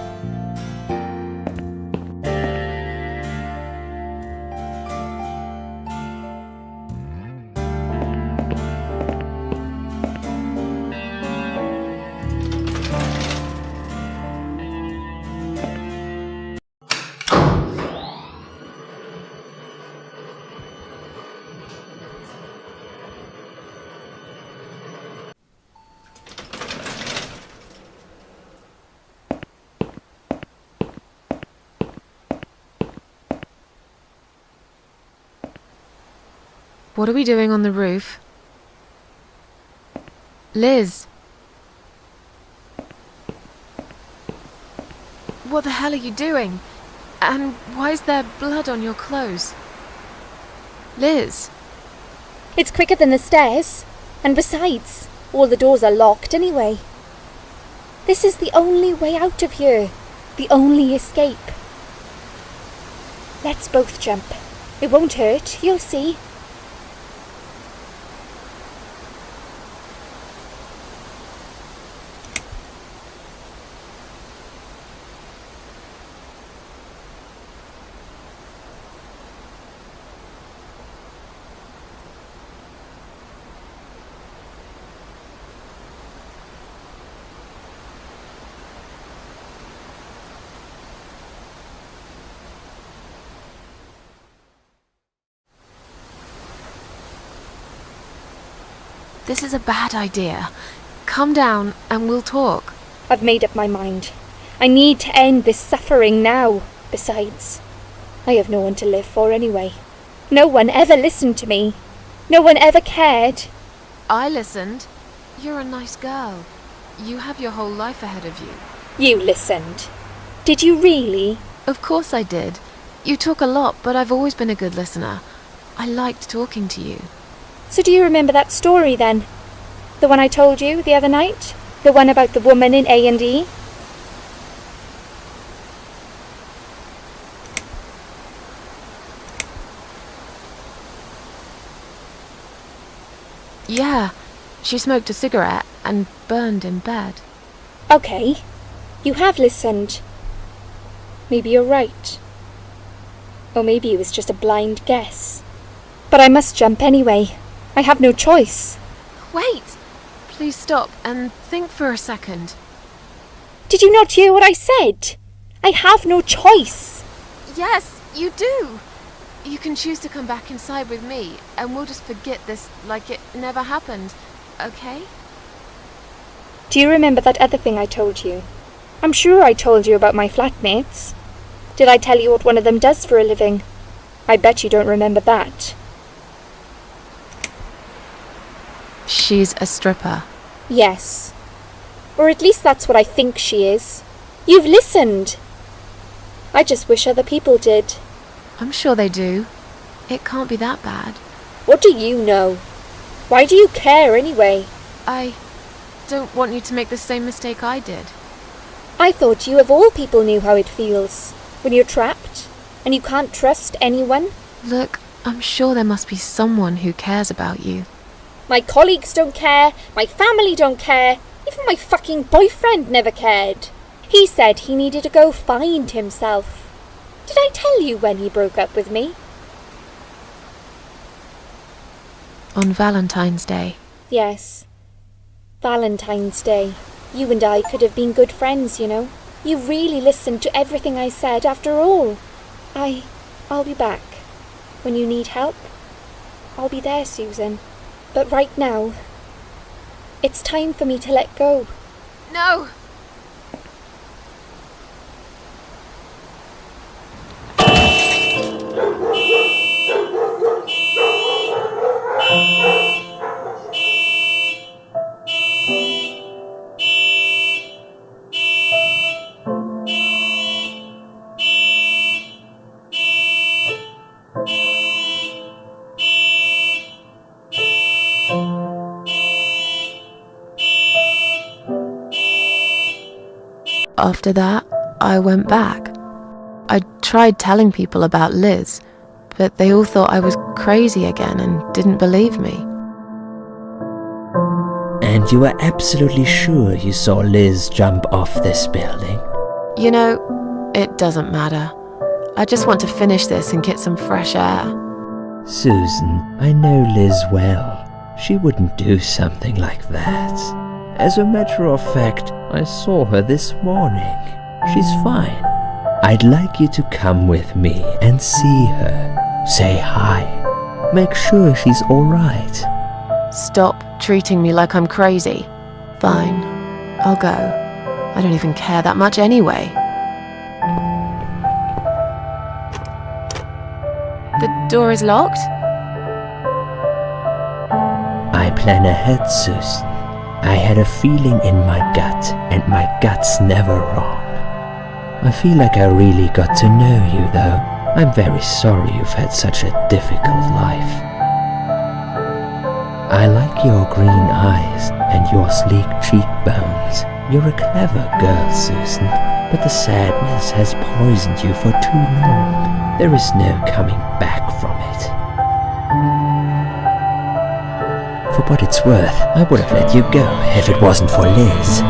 What are we doing on the roof? Liz! What the hell are you doing? And why is there blood on your clothes? Liz! It's quicker than the stairs. And besides, all the doors are locked anyway. This is the only way out of here. The only escape. Let's both jump. It won't hurt, you'll see. This is a bad idea. Come down and we'll talk. I've made up my mind. I need to end this suffering now. Besides, I have no one to live for anyway. No one ever listened to me. No one ever cared. I listened. You're a nice girl. You have your whole life ahead of you. You listened. Did you really? Of course I did. You talk a lot, but I've always been a good listener. I liked talking to you. So do you remember that story then? The one I told you the other night? The one about the woman in A&E? Yeah, she smoked a cigarette and burned in bed. Okay, you have listened. Maybe you're right. Or maybe it was just a blind guess. But I must jump anyway. I have no choice. Wait! Please stop and think for a second. Did you not hear what I said? I have no choice. Yes, you do! You can choose to come back inside with me, and we'll just forget this like it never happened, okay? Do you remember that other thing I told you? I'm sure I told you about my flatmates. Did I tell you what one of them does for a living? I bet you don't remember that. She's a stripper. Yes. Or at least that's what I think she is. You've listened. I just wish other people did. I'm sure they do. It can't be that bad. What do you know? Why do you care anyway? I don't want you to make the same mistake I did. I thought you of all people knew how it feels when you're trapped and you can't trust anyone. Look, I'm sure there must be someone who cares about you. My colleagues don't care, my family don't care, even my fucking boyfriend never cared. He said he needed to go find himself. Did I tell you when he broke up with me? On Valentine's Day. Yes. Valentine's Day. You and I could have been good friends, you know. You really listened to everything I said after all. I'll be back. When you need help, I'll be there, Susan. But right now, it's time for me to let go. No! After that, I went back. I tried telling people about Liz, but they all thought I was crazy again and didn't believe me. And you were absolutely sure you saw Liz jump off this building? You know, it doesn't matter. I just want to finish this and get some fresh air. Susan, I know Liz well. She wouldn't do something like that. As a matter of fact, I saw her this morning. She's fine. I'd like you to come with me and see her. Say hi. Make sure she's alright. Stop treating me like I'm crazy. Fine, I'll go. I don't even care that much anyway. The door is locked? I plan ahead, Susan. I had a feeling in my gut, and my gut's never wrong. I feel like I really got to know you, though. I'm very sorry you've had such a difficult life. I like your green eyes and your sleek cheekbones. You're a clever girl, Susan, but the sadness has poisoned you for too long. There is no coming back from it. For what it's worth, I would have let you go if it wasn't for Liz.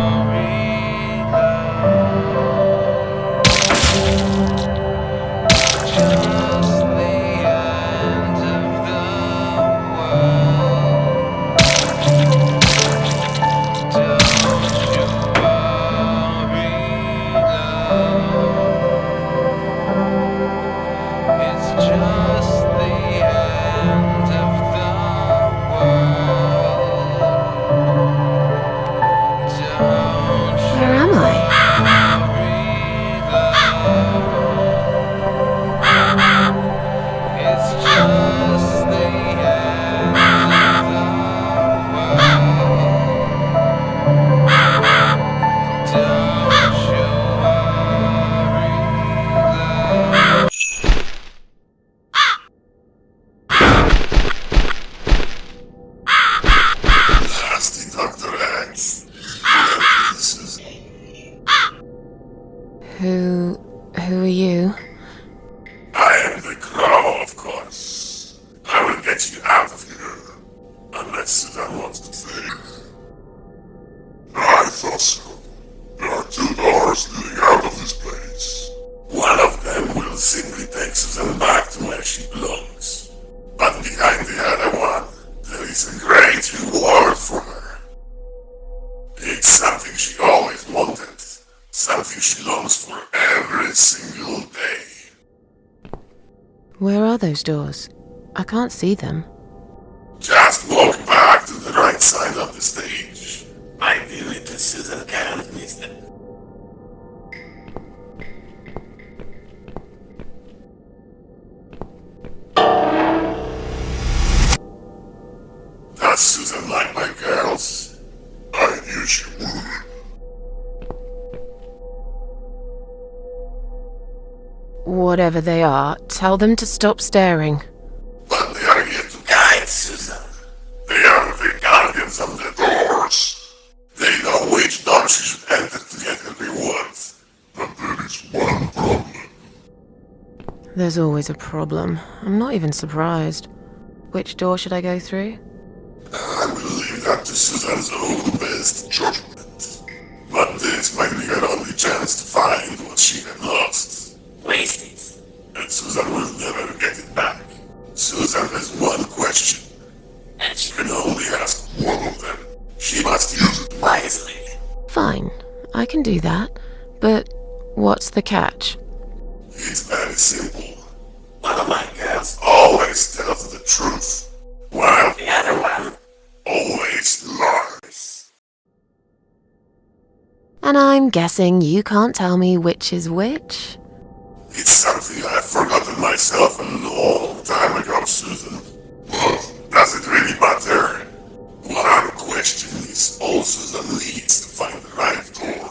Where am I? Who are you? I am the Crow, of course. I will get you out of here. But let's sit down take Susan back to where she belongs. But behind the other one, there is a great reward for her. It's something she always wanted. Something she longs for every single day. Where are those doors? I can't see them. Just walk back to the right side of the stage. Ideally, the Susan can't miss them. That's Susan like my girls. I knew she would. Whatever they are, tell them to stop staring. But they are here to guide Susan. They are the guardians of the doors. They know which door she should enter to get her rewards. But there is one problem. There's always a problem. I'm not even surprised. Which door should I go through? I will leave that to Susan's own best judgment. But this might be her only chance to find what she had lost. Waste it. And Susan will never get it back. Susan has one question. And she can only ask one of them. She must use it wisely. Fine, I can do that. But what's the catch? It's very simple. One of my girls always tells the truth, while the other one always lies. And I'm guessing you can't tell me which is which? It's something I've forgotten myself a long time ago, Susan. But does it really matter? One question is all Susan needs to find the right door.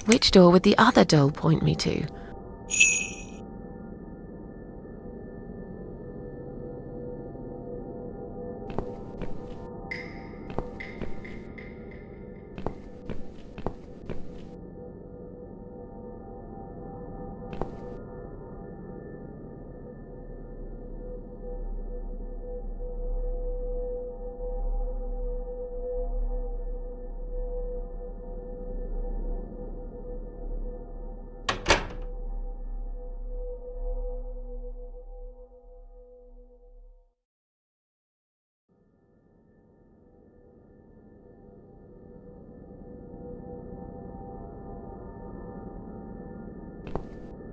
Which door would the other doll point me to?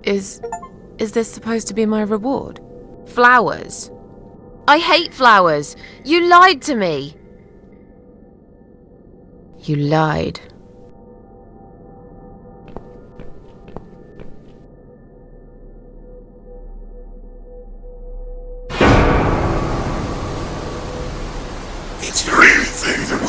Is this supposed to be my reward? Flowers? I hate flowers! You lied to me! You lied. Did you really think the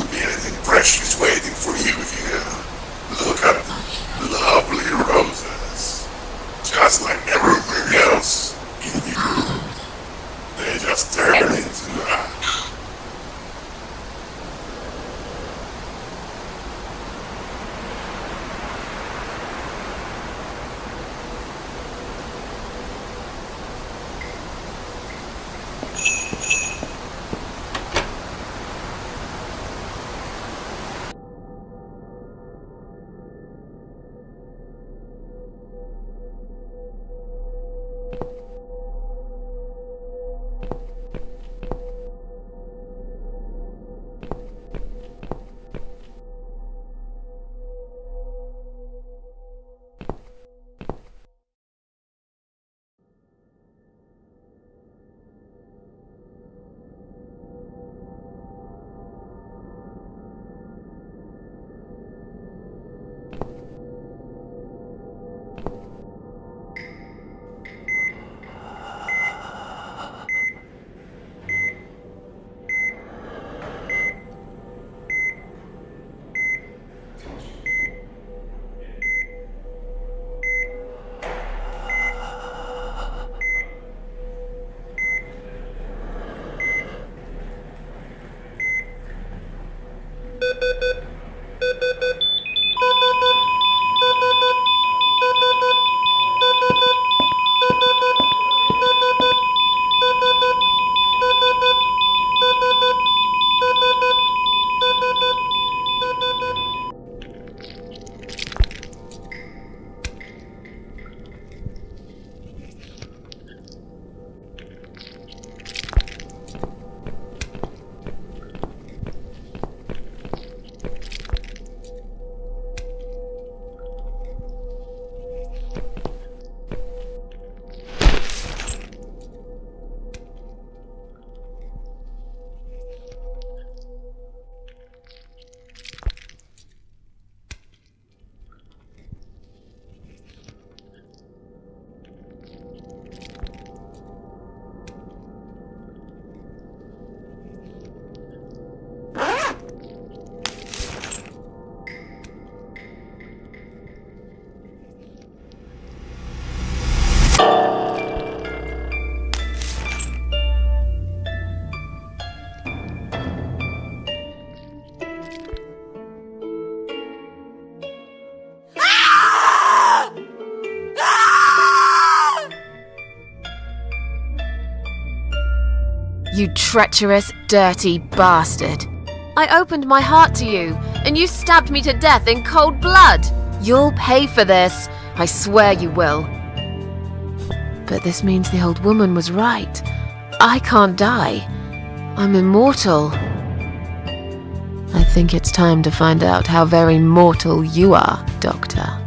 You treacherous, dirty bastard. I opened my heart to you, and you stabbed me to death in cold blood. You'll pay for this. I swear you will. But this means the old woman was right. I can't die. I'm immortal. I think it's time to find out how very mortal you are, Doctor.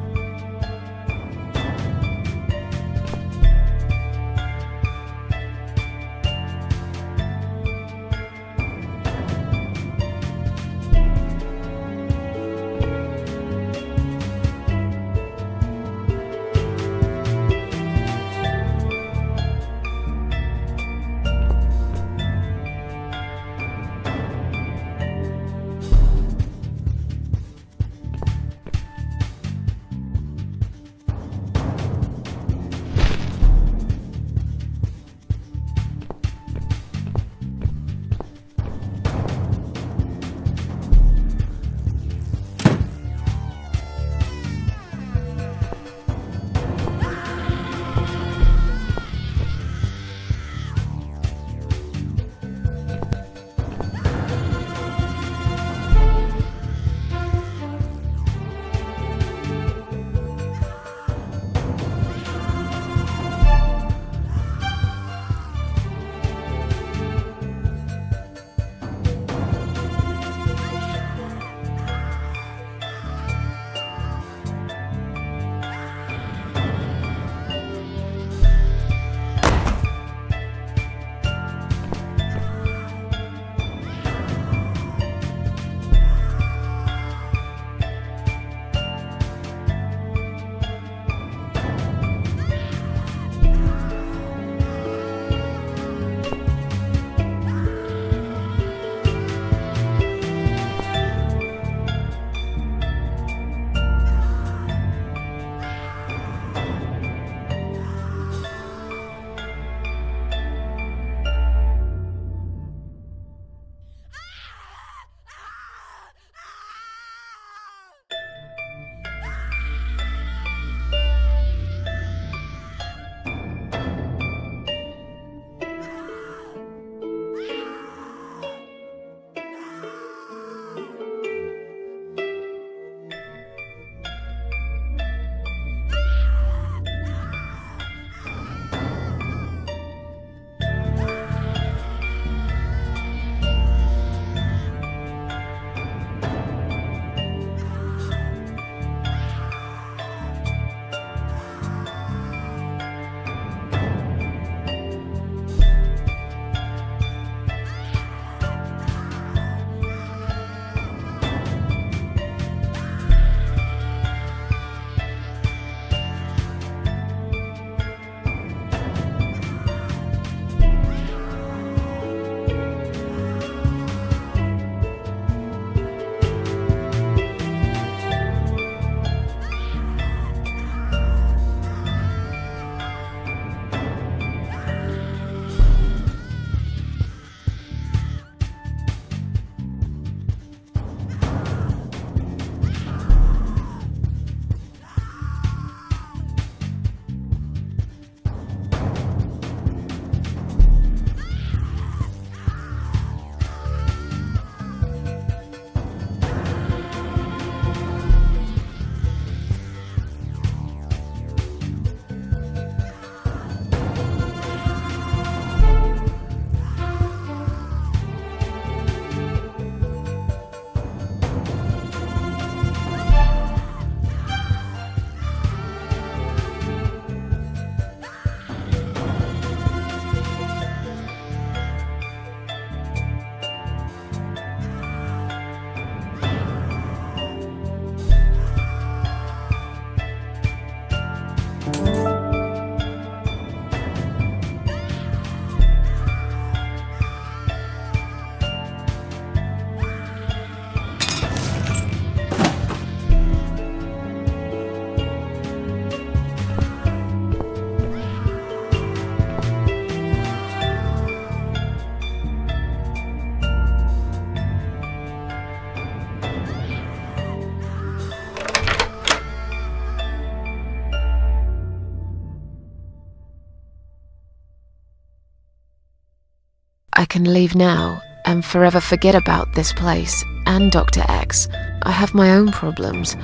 I can leave now and forever forget about this place and Dr. X. I have my own problems.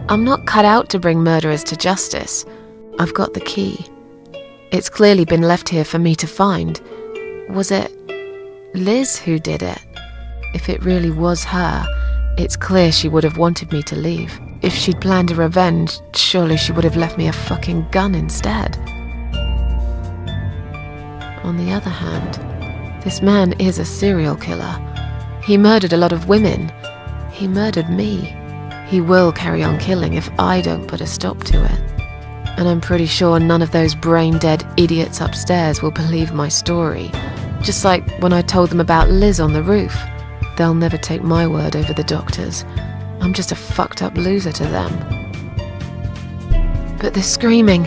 I'm not cut out to bring murderers to justice. I've got the key. It's clearly been left here for me to find. Was it Liz who did it? If it really was her, it's clear she would have wanted me to leave. If she'd planned a revenge, surely she would have left me a fucking gun instead. On the other hand, this man is a serial killer. He murdered a lot of women. He murdered me. He will carry on killing if I don't put a stop to it. And I'm pretty sure none of those brain-dead idiots upstairs will believe my story. Just like when I told them about Liz on the roof. They'll never take my word over the doctor's. I'm just a fucked up loser to them. But the screaming.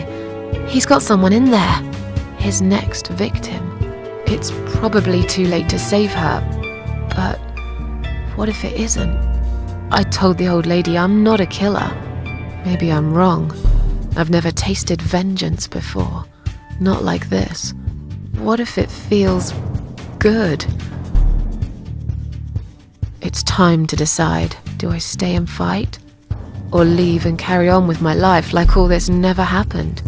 He's got someone in there. His next victim. It's probably too late to save her, but what if it isn't? I told the old lady I'm not a killer. Maybe I'm wrong. I've never tasted vengeance before. Not like this. What if it feels good? It's time to decide. Do I stay and fight? Or leave and carry on with my life like all this never happened?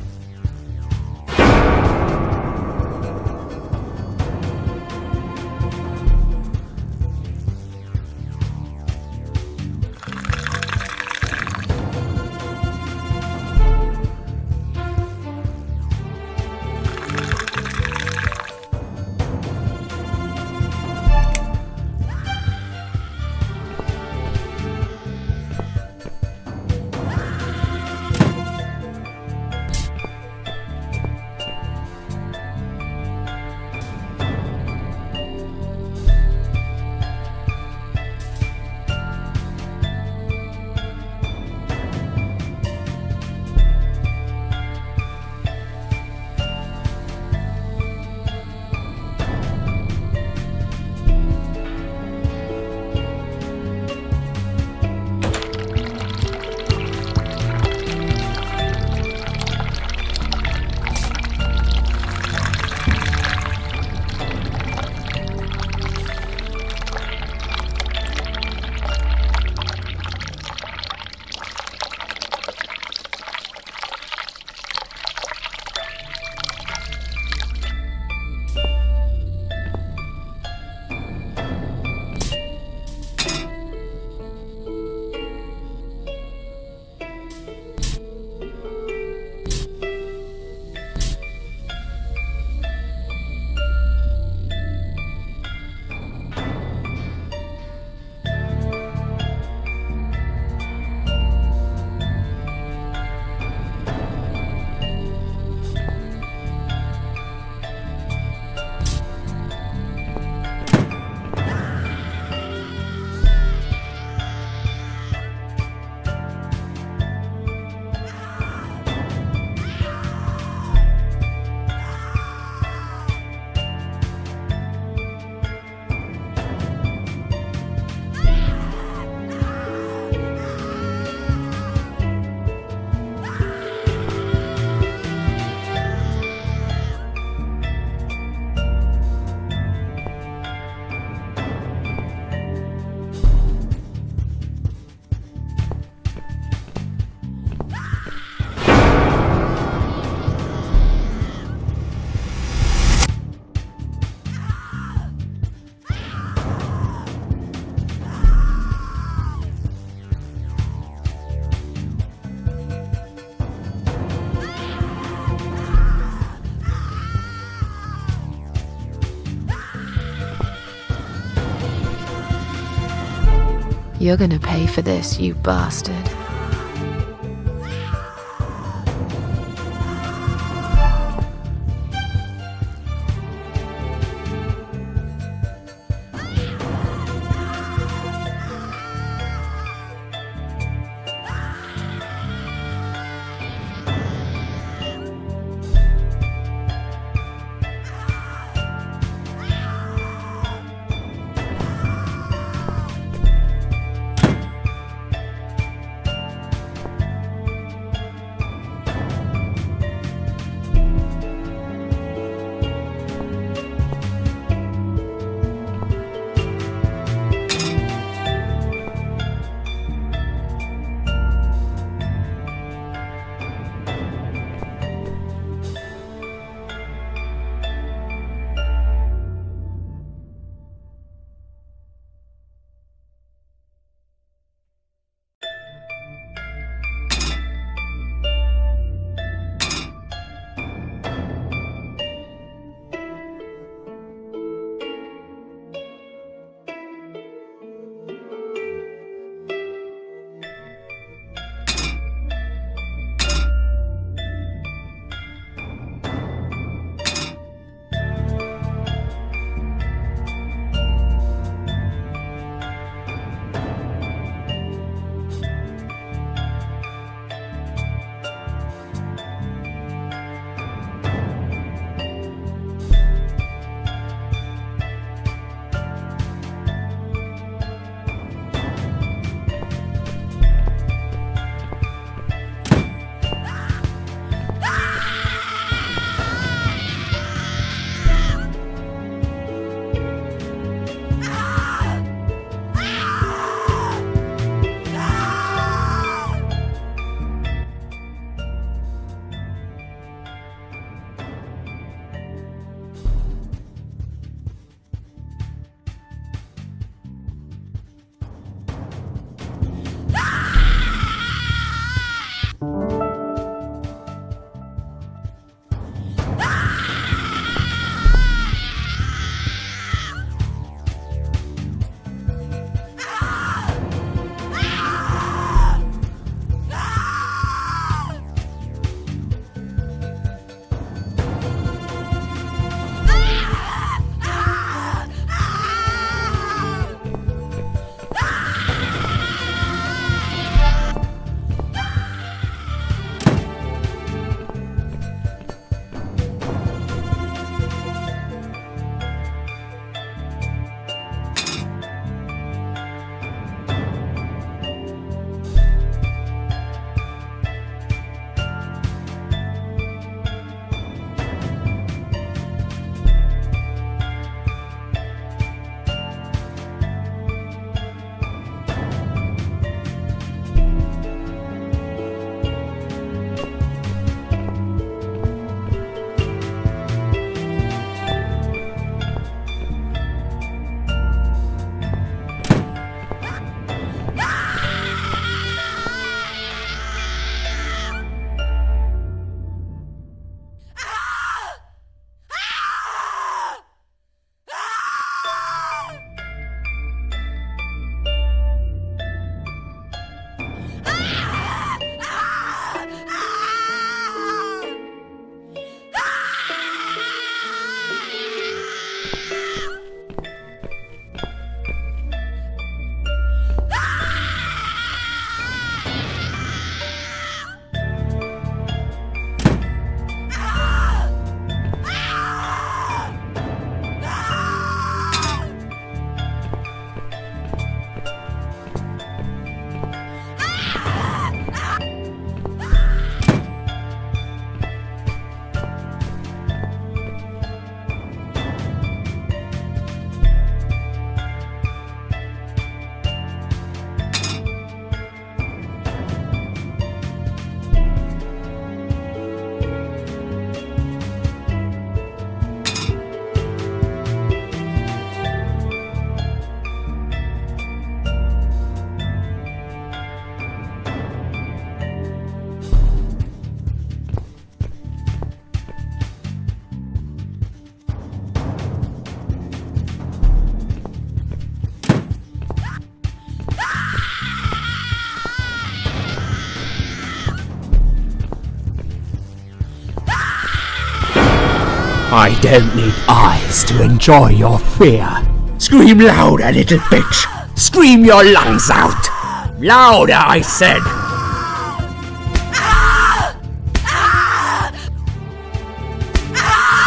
You're gonna pay for this, you bastard. I don't need eyes to enjoy your fear. Scream louder, little bitch! Scream your lungs out! Louder, I said!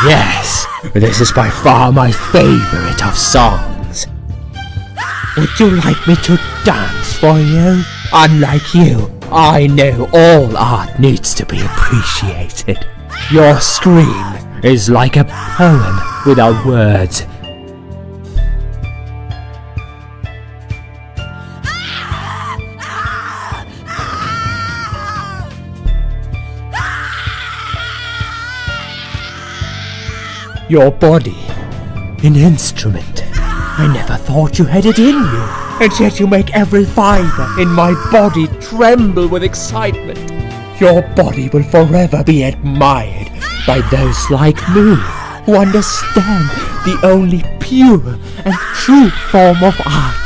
Yes, this is by far my favorite of songs. Would you like me to dance for you? Unlike you, I know all art needs to be appreciated. Your scream is like a poem without words. Your body, an instrument. I never thought you had it in you, and yet you make every fiber in my body tremble with excitement. Your body will forever be admired by those like me, who understand the only pure and true form of art.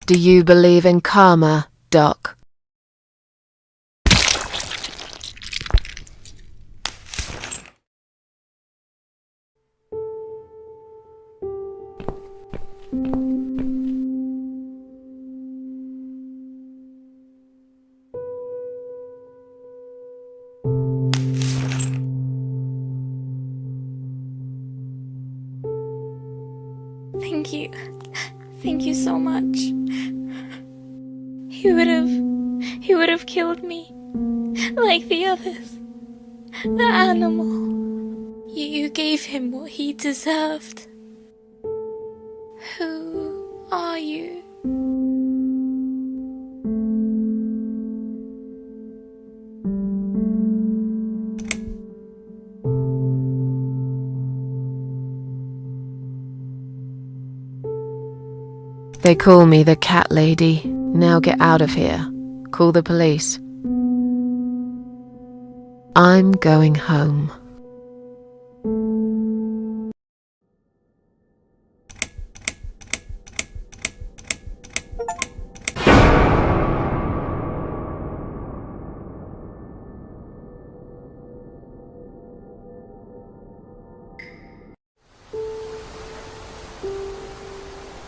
Do you believe in karma, Doc? Thank you. Thank you so much. He would have killed me, like the others. The animal. You gave him what he deserved. Who are you? They call me the cat lady. Now get out of here. Call the police. I'm going home.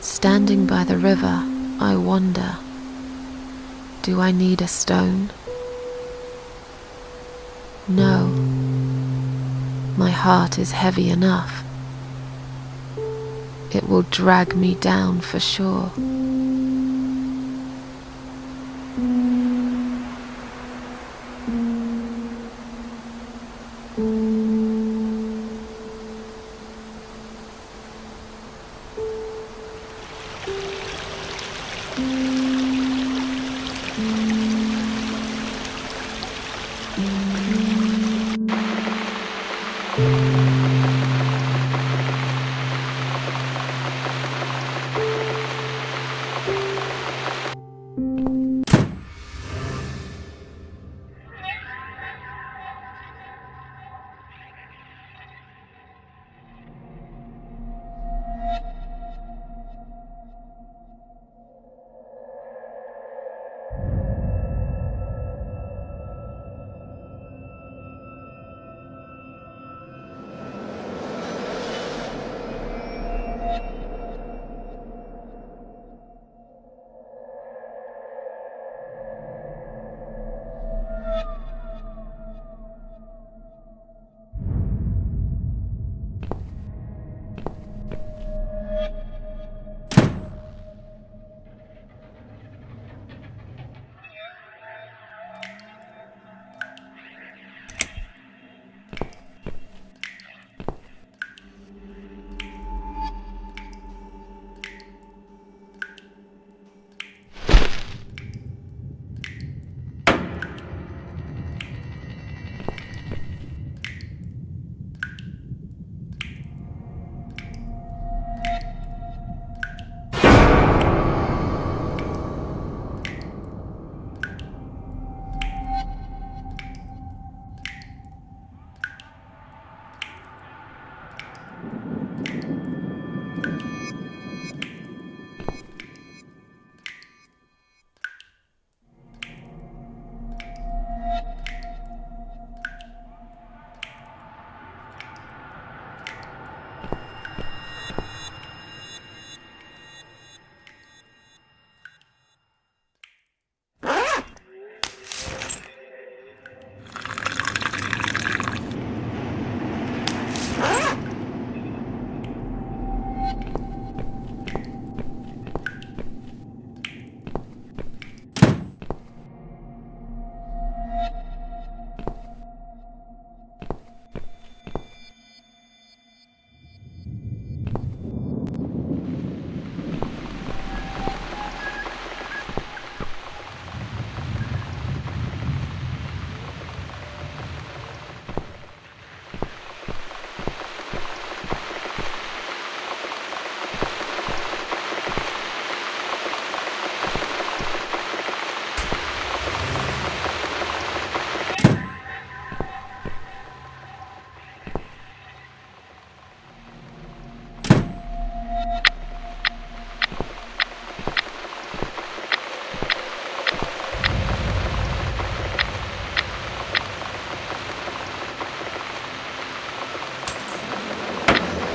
Standing by the river, I wonder, do I need a stone? No. My heart is heavy enough. It will drag me down for sure.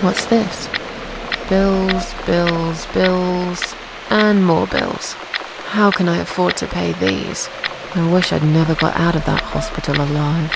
What's this? Bills, bills, bills, and more bills. How can I afford to pay these? I wish I'd never got out of that hospital alive.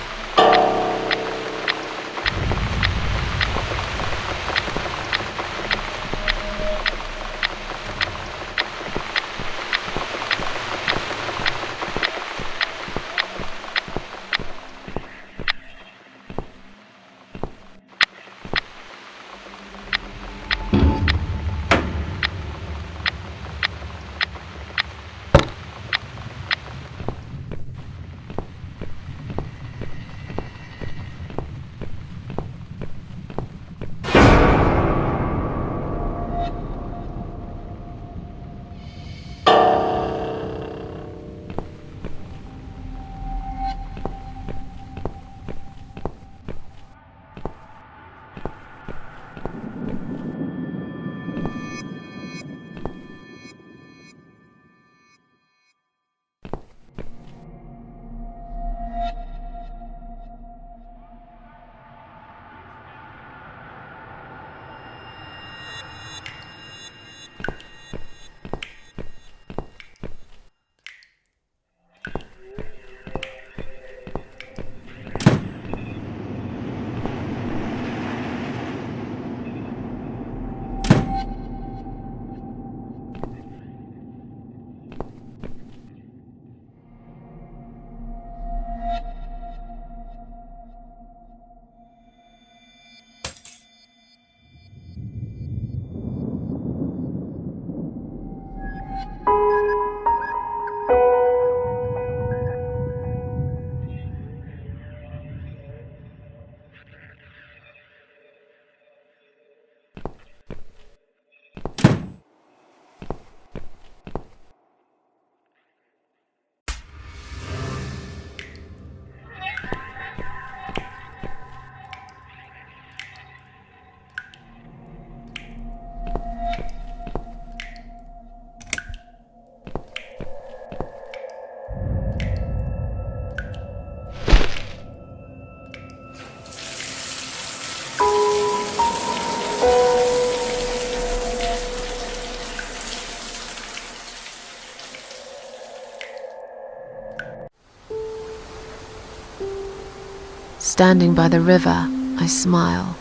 Standing by the river, I smile.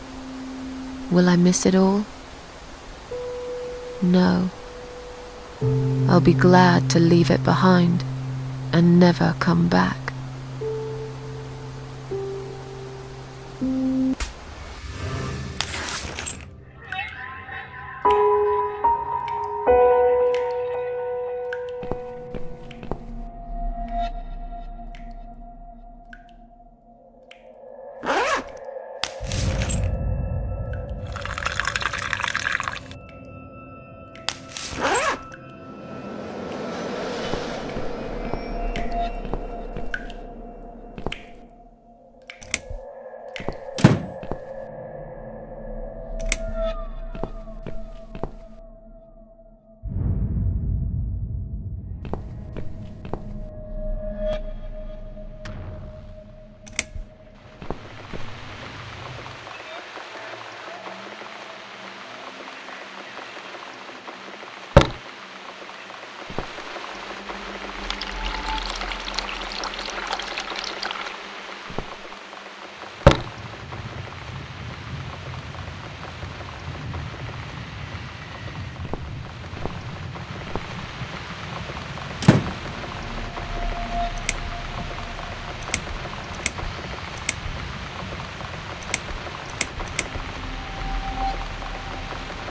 Will I miss it all? No. I'll be glad to leave it behind and never come back.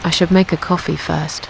I should make a coffee first.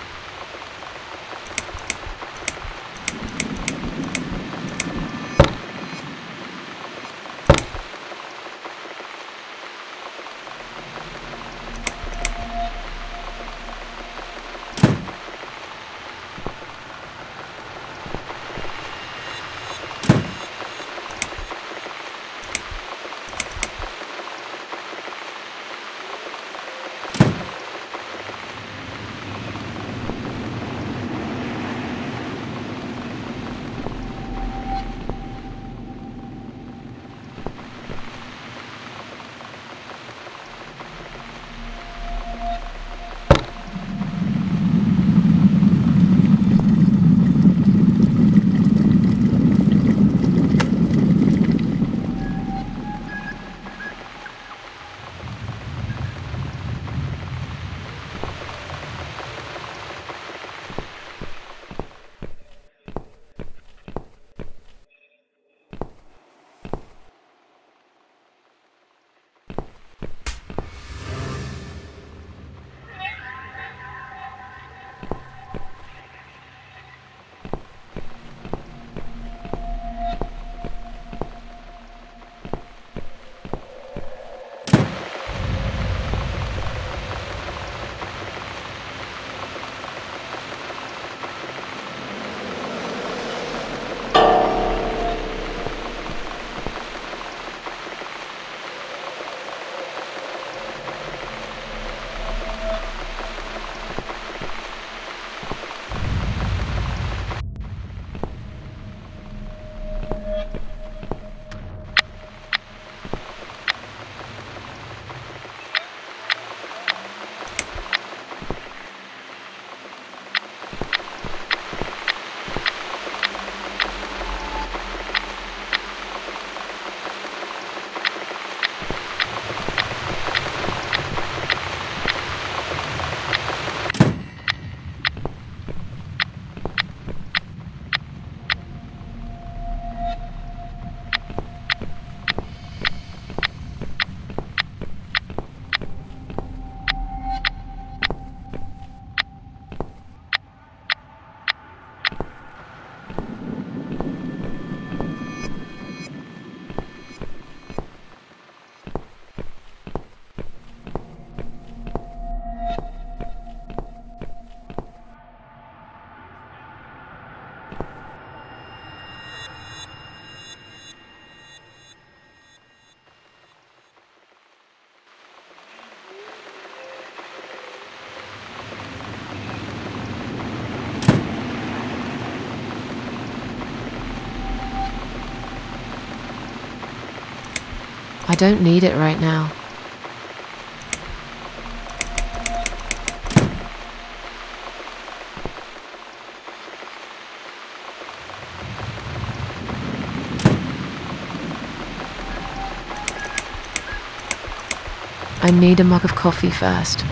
I don't need it right now. I need a mug of coffee first.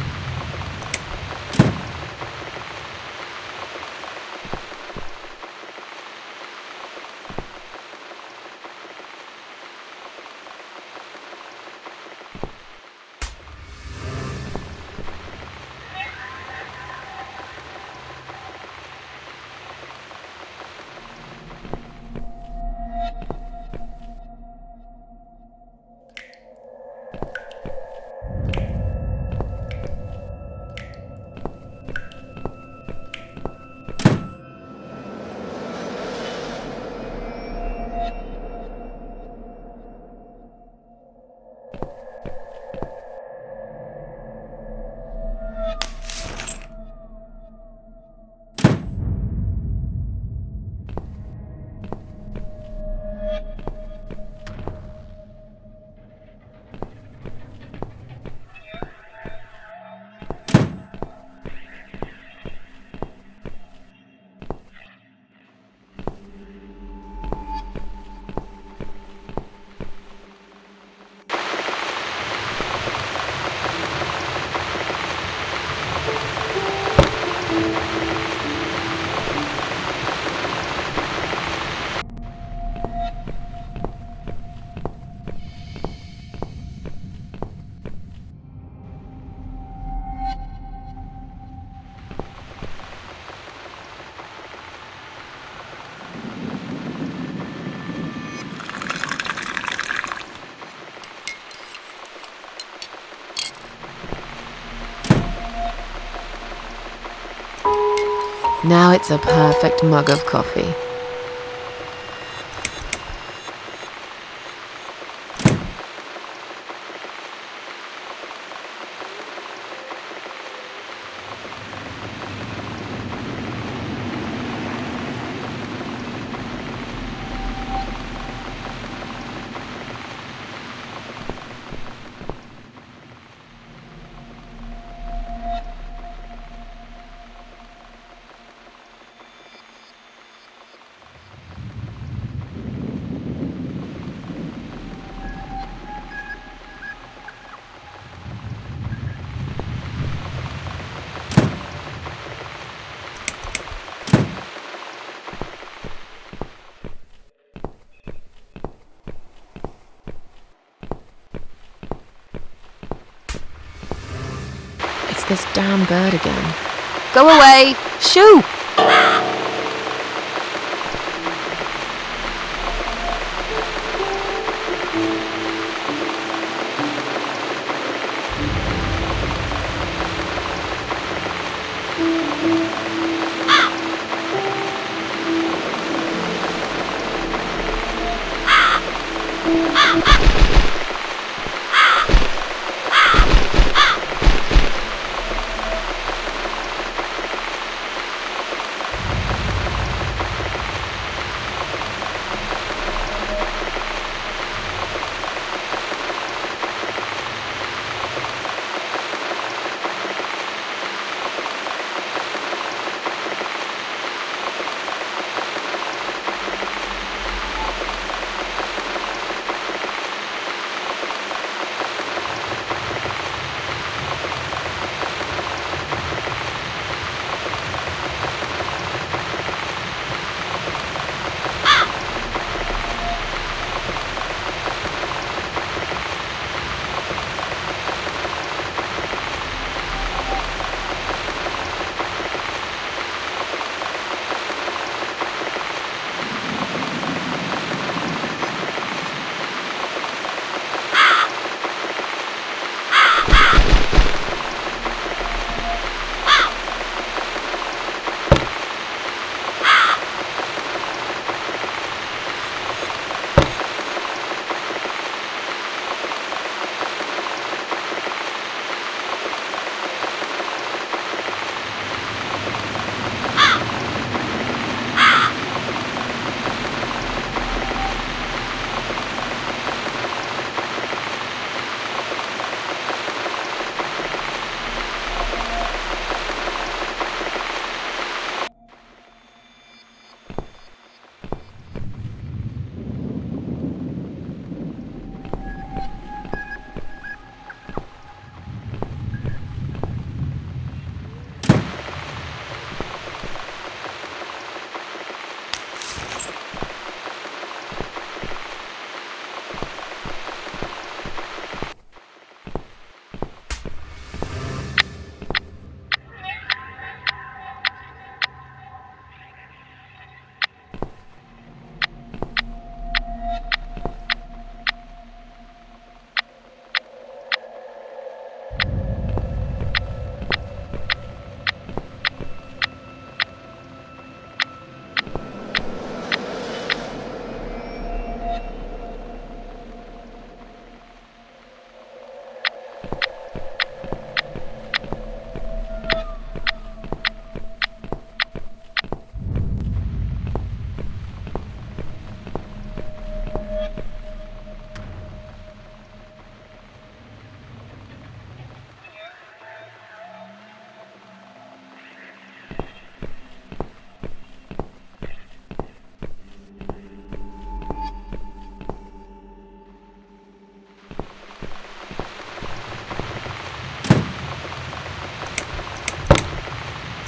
Now it's a perfect mug of coffee. This damn bird again. Go away! Shoo!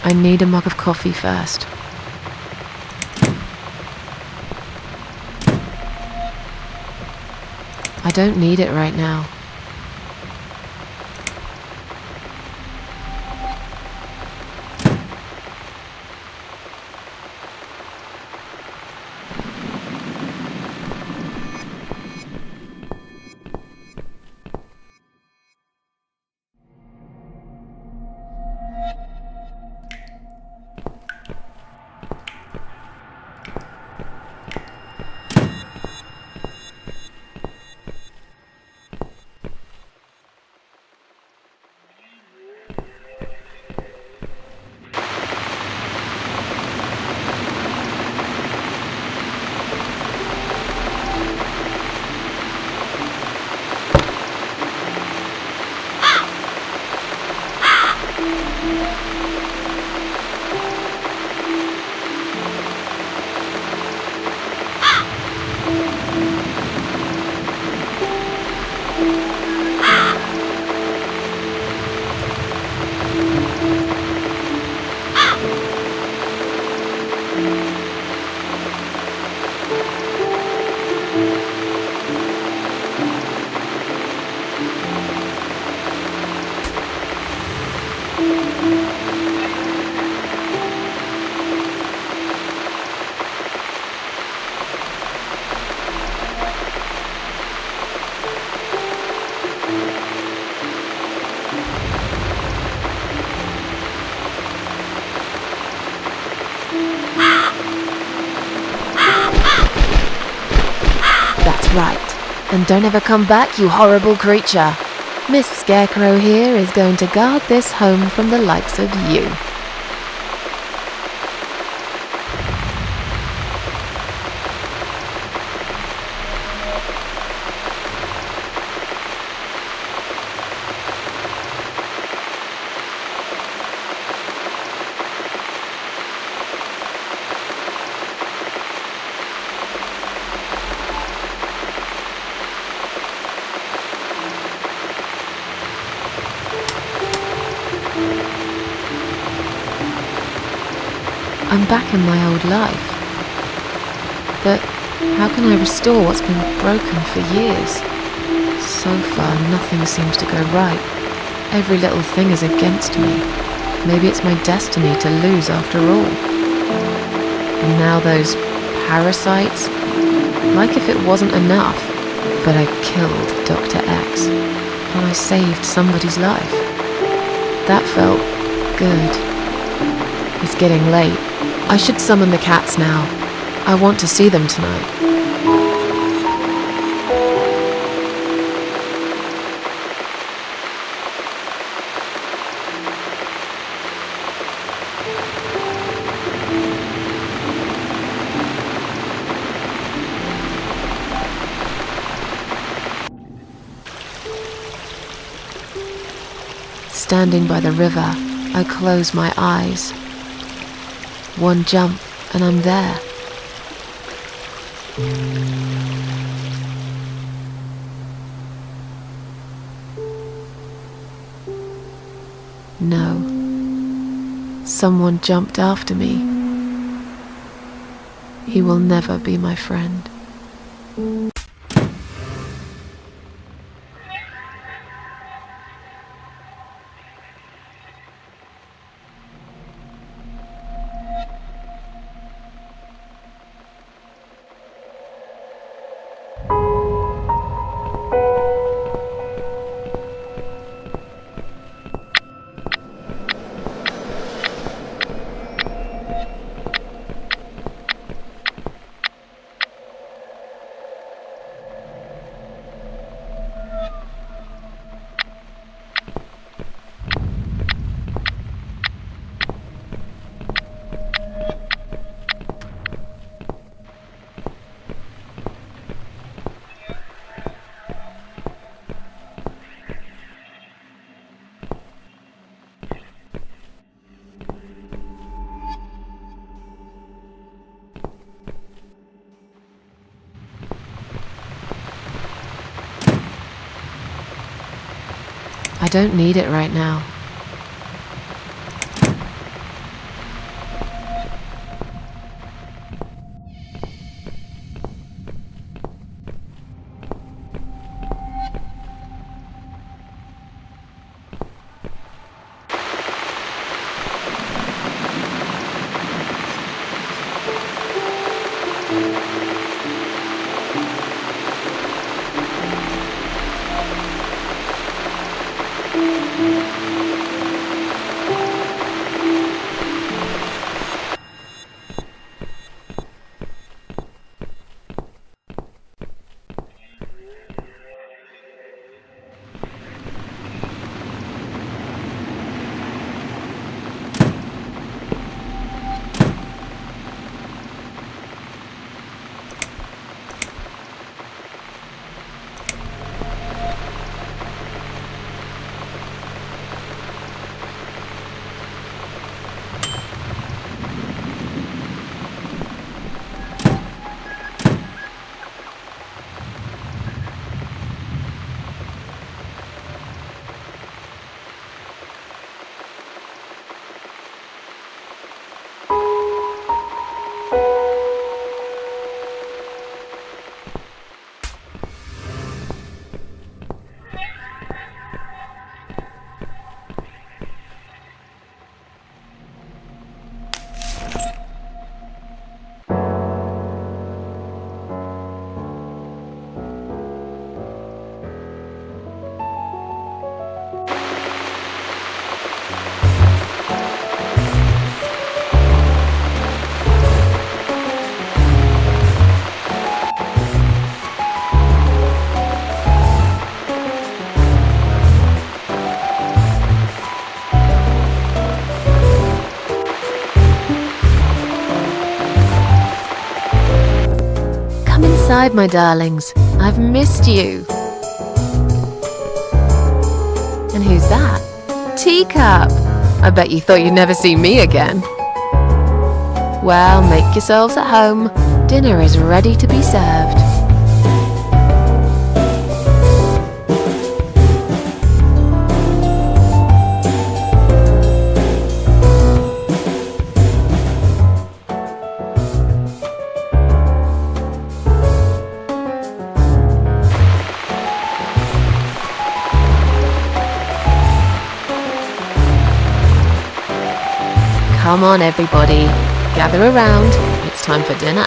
I need a mug of coffee first. I don't need it right now. Right. And don't ever come back, you horrible creature. Miss Scarecrow here is going to guard this home from the likes of you. I'm back in my old life. But how can I restore what's been broken for years? So far, nothing seems to go right. Every little thing is against me. Maybe it's my destiny to lose after all. And now those parasites? Like if it wasn't enough. But I killed Dr. X. And I saved somebody's life. That felt good. It's getting late. I should summon the cats now. I want to see them tonight. Standing by the river, I close my eyes. One jump, and I'm there. No. Someone jumped after me. He will never be my friend. I don't need it right now. inside, my darlings. I've missed you. And who's that? Teacup! I bet you thought you'd never see me again. Well, make yourselves at home. Dinner is ready to be served. Come on, everybody. Gather around. It's time for dinner.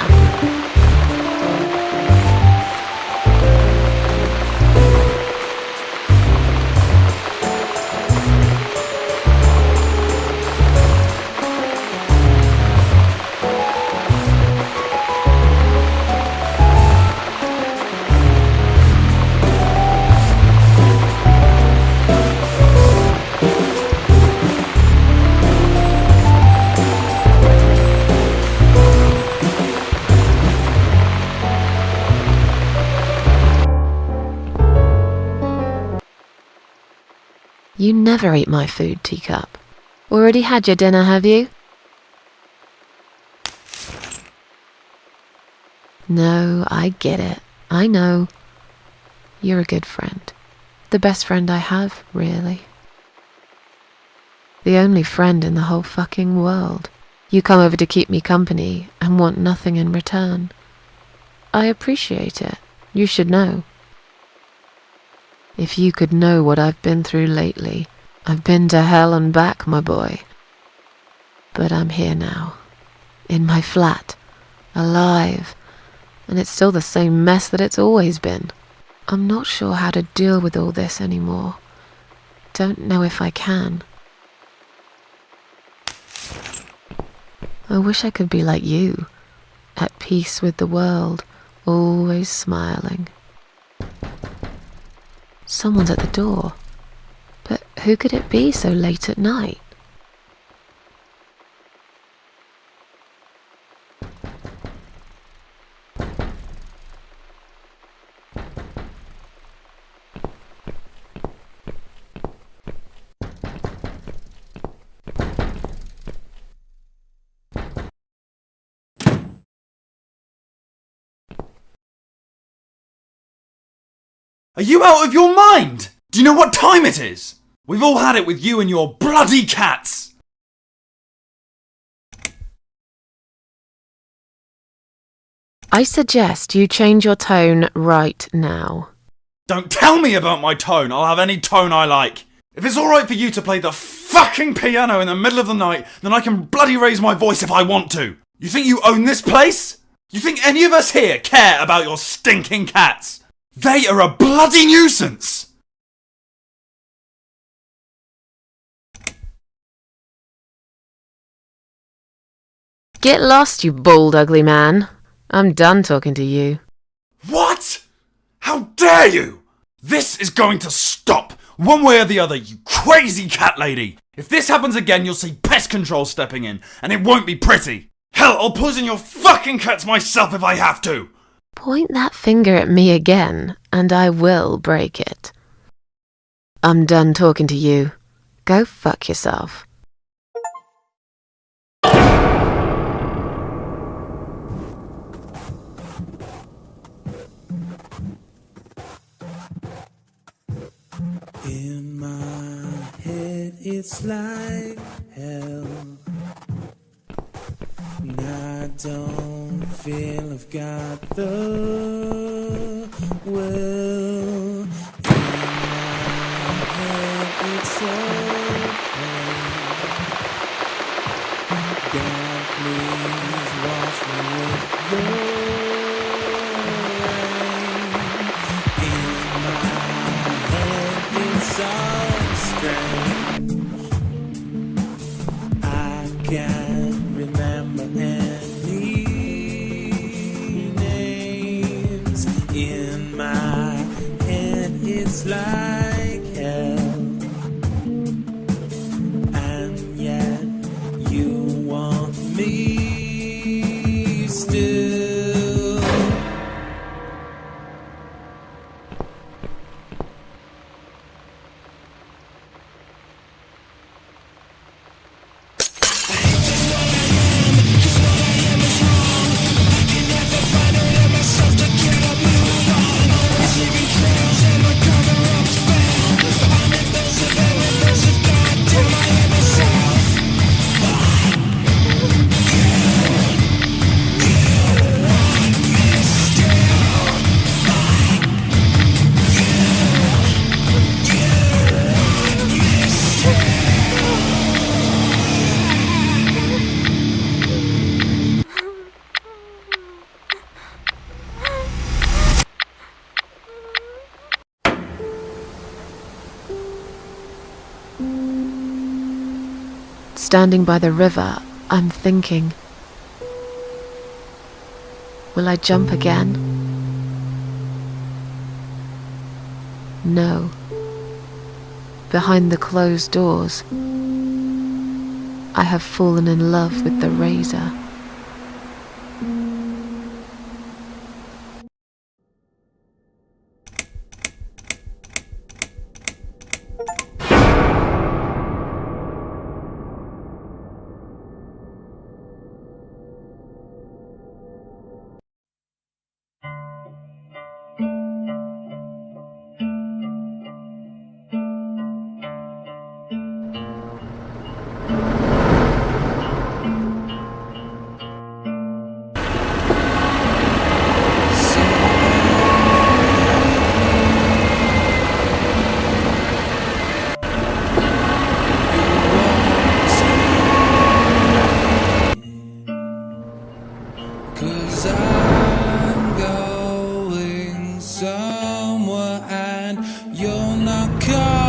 You never eat my food, Teacup. Already had your dinner, have you? No, I get it. I know. You're a good friend. The best friend I have, really. The only friend in the whole fucking world. You come over to keep me company and want nothing in return. I appreciate it. You should know. If you could know what I've been through lately. I've been to hell and back, my boy. But I'm here now. In my flat. Alive. And it's still the same mess that it's always been. I'm not sure how to deal with all this anymore. Don't know if I can. I wish I could be like you. At peace with the world. Always smiling. Someone's at the door. But who could it be so late at night? Are you out of your mind? Do you know what time it is? We've all had it with you and your bloody cats! I suggest you change your tone right now. Don't tell me about my tone, I'll have any tone I like. If it's alright for you to play the fucking piano in the middle of the night, then I can bloody raise my voice if I want to. You think you own this place? You think any of us here care about your stinking cats? They are a bloody nuisance! Get lost, you bald, ugly man. I'm done talking to you. What? How dare you? This is going to stop, one way or the other, you crazy cat lady. If this happens again, you'll see pest control stepping in, and it won't be pretty. Hell, I'll poison your fucking cats myself if I have to. Point that finger at me again, and I will break it. I'm done talking to you. Go fuck yourself. In my head it's like hell, and I don't feel I've got the will. In my head it's so plain. God, please wash me with your rain. In my head it's so strange. I can't remember any names. In my head it's like hell, and yet you want me still. standing by the river, I'm thinking, will I jump again? No. Behind the closed doors, I have fallen in love with the razor. Cause I'm going somewhere and you're not coming.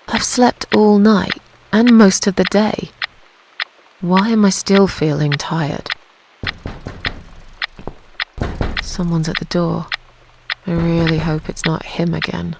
I've slept all night and most of the day. Why am I still feeling tired? Someone's at the door. I really hope it's not him again.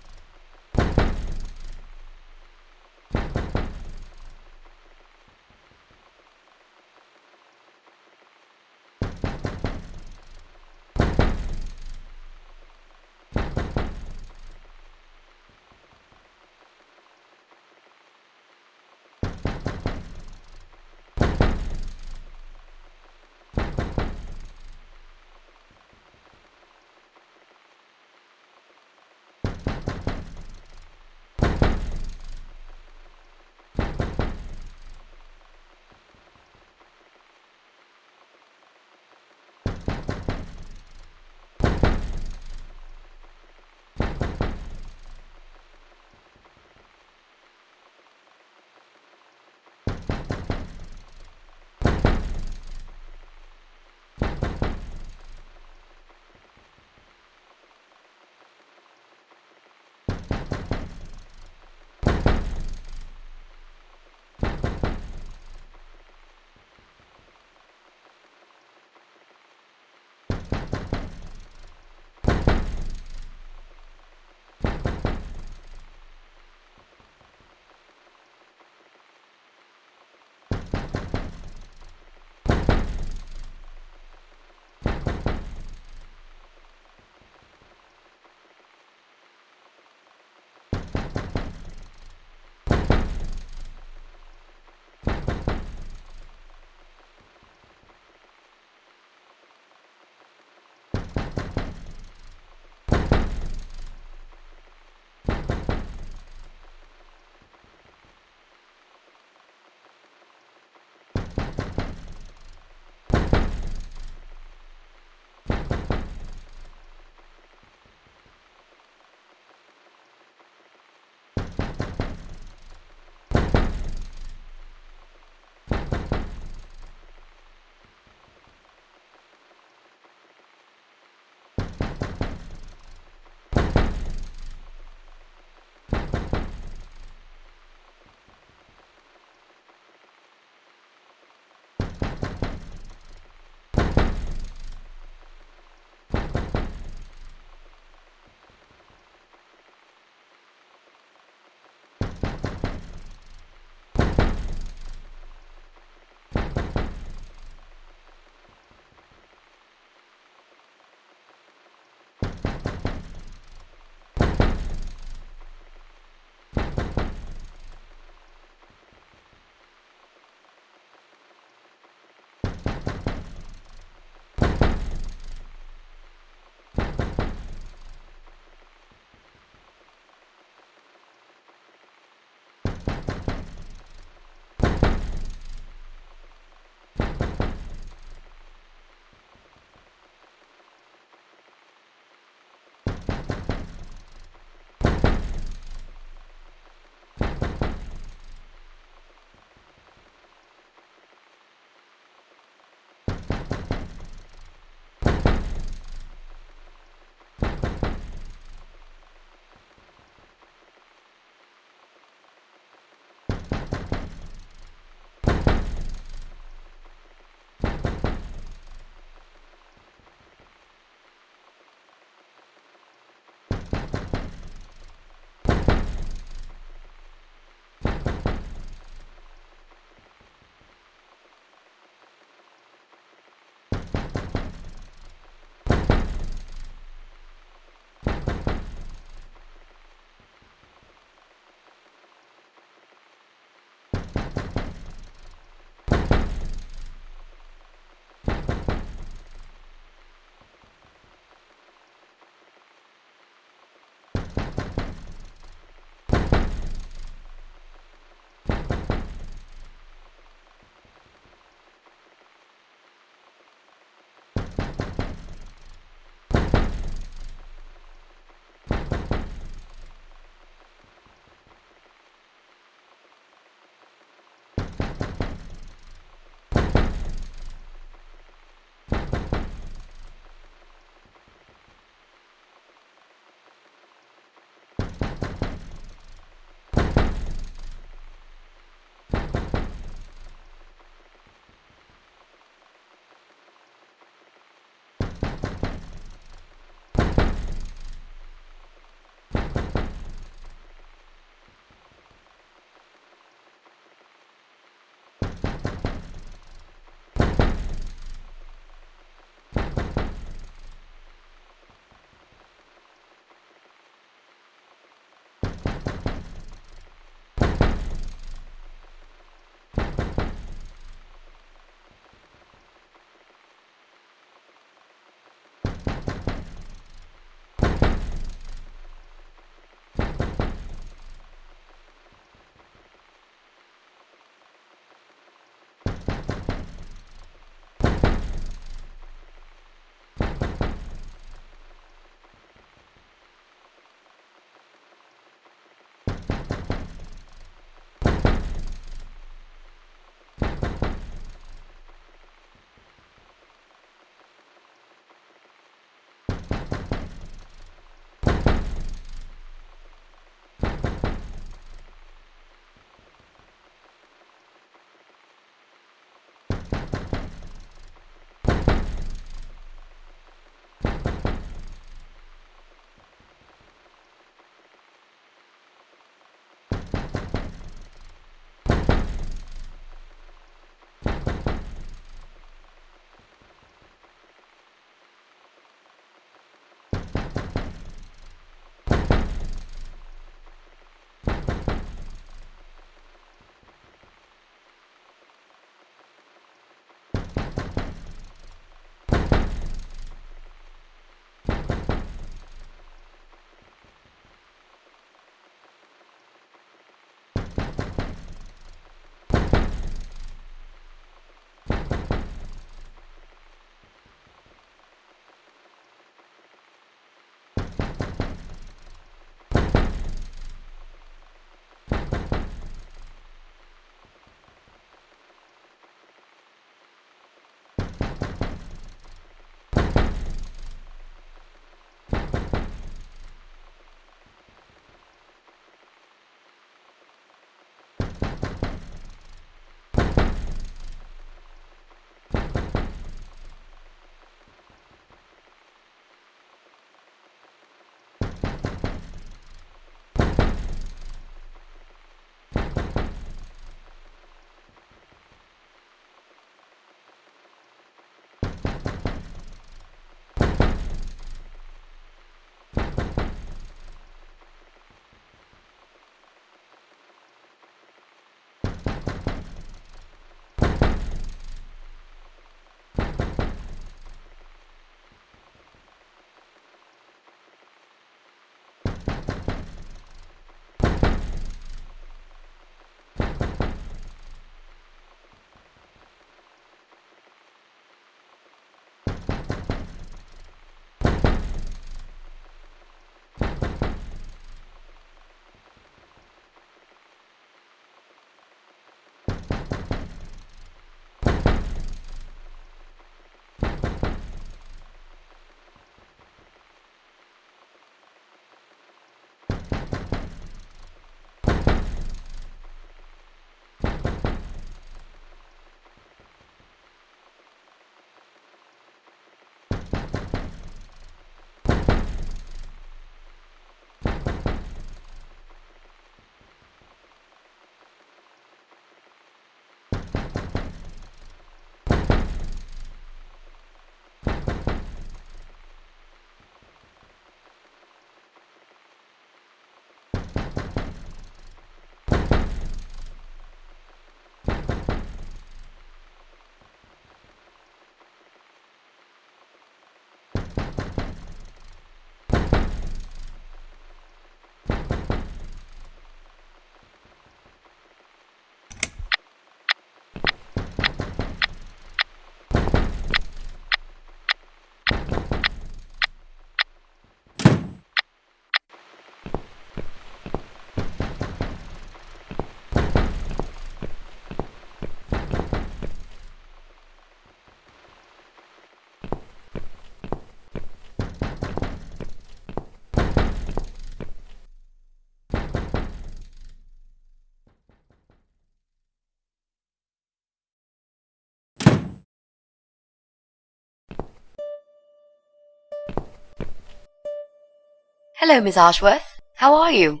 Hello, Miss Ashworth. How are you?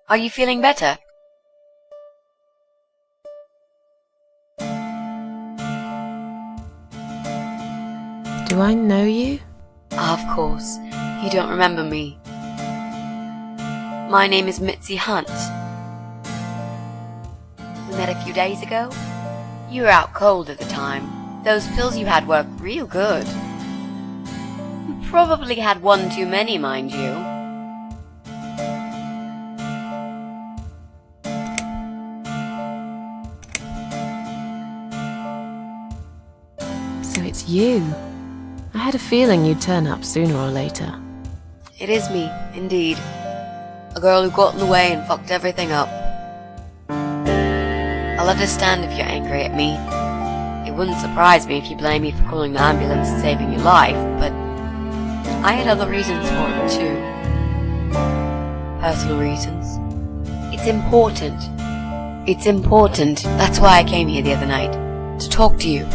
Are you feeling better? Do I know you? Of course. You don't remember me. My name is Mitzi Hunt. We met a few days ago. You were out cold at the time. Those pills you had worked real good. You probably had one too many, mind you. So it's you. I had a feeling you'd turn up sooner or later. It is me, indeed. A girl who got in the way and fucked everything up. I'll understand if you're angry at me. It wouldn't surprise me if you blame me for calling the ambulance and saving your life, but I had other reasons for it too. Personal reasons. It's important. It's important. That's why I came here the other night. To talk to you.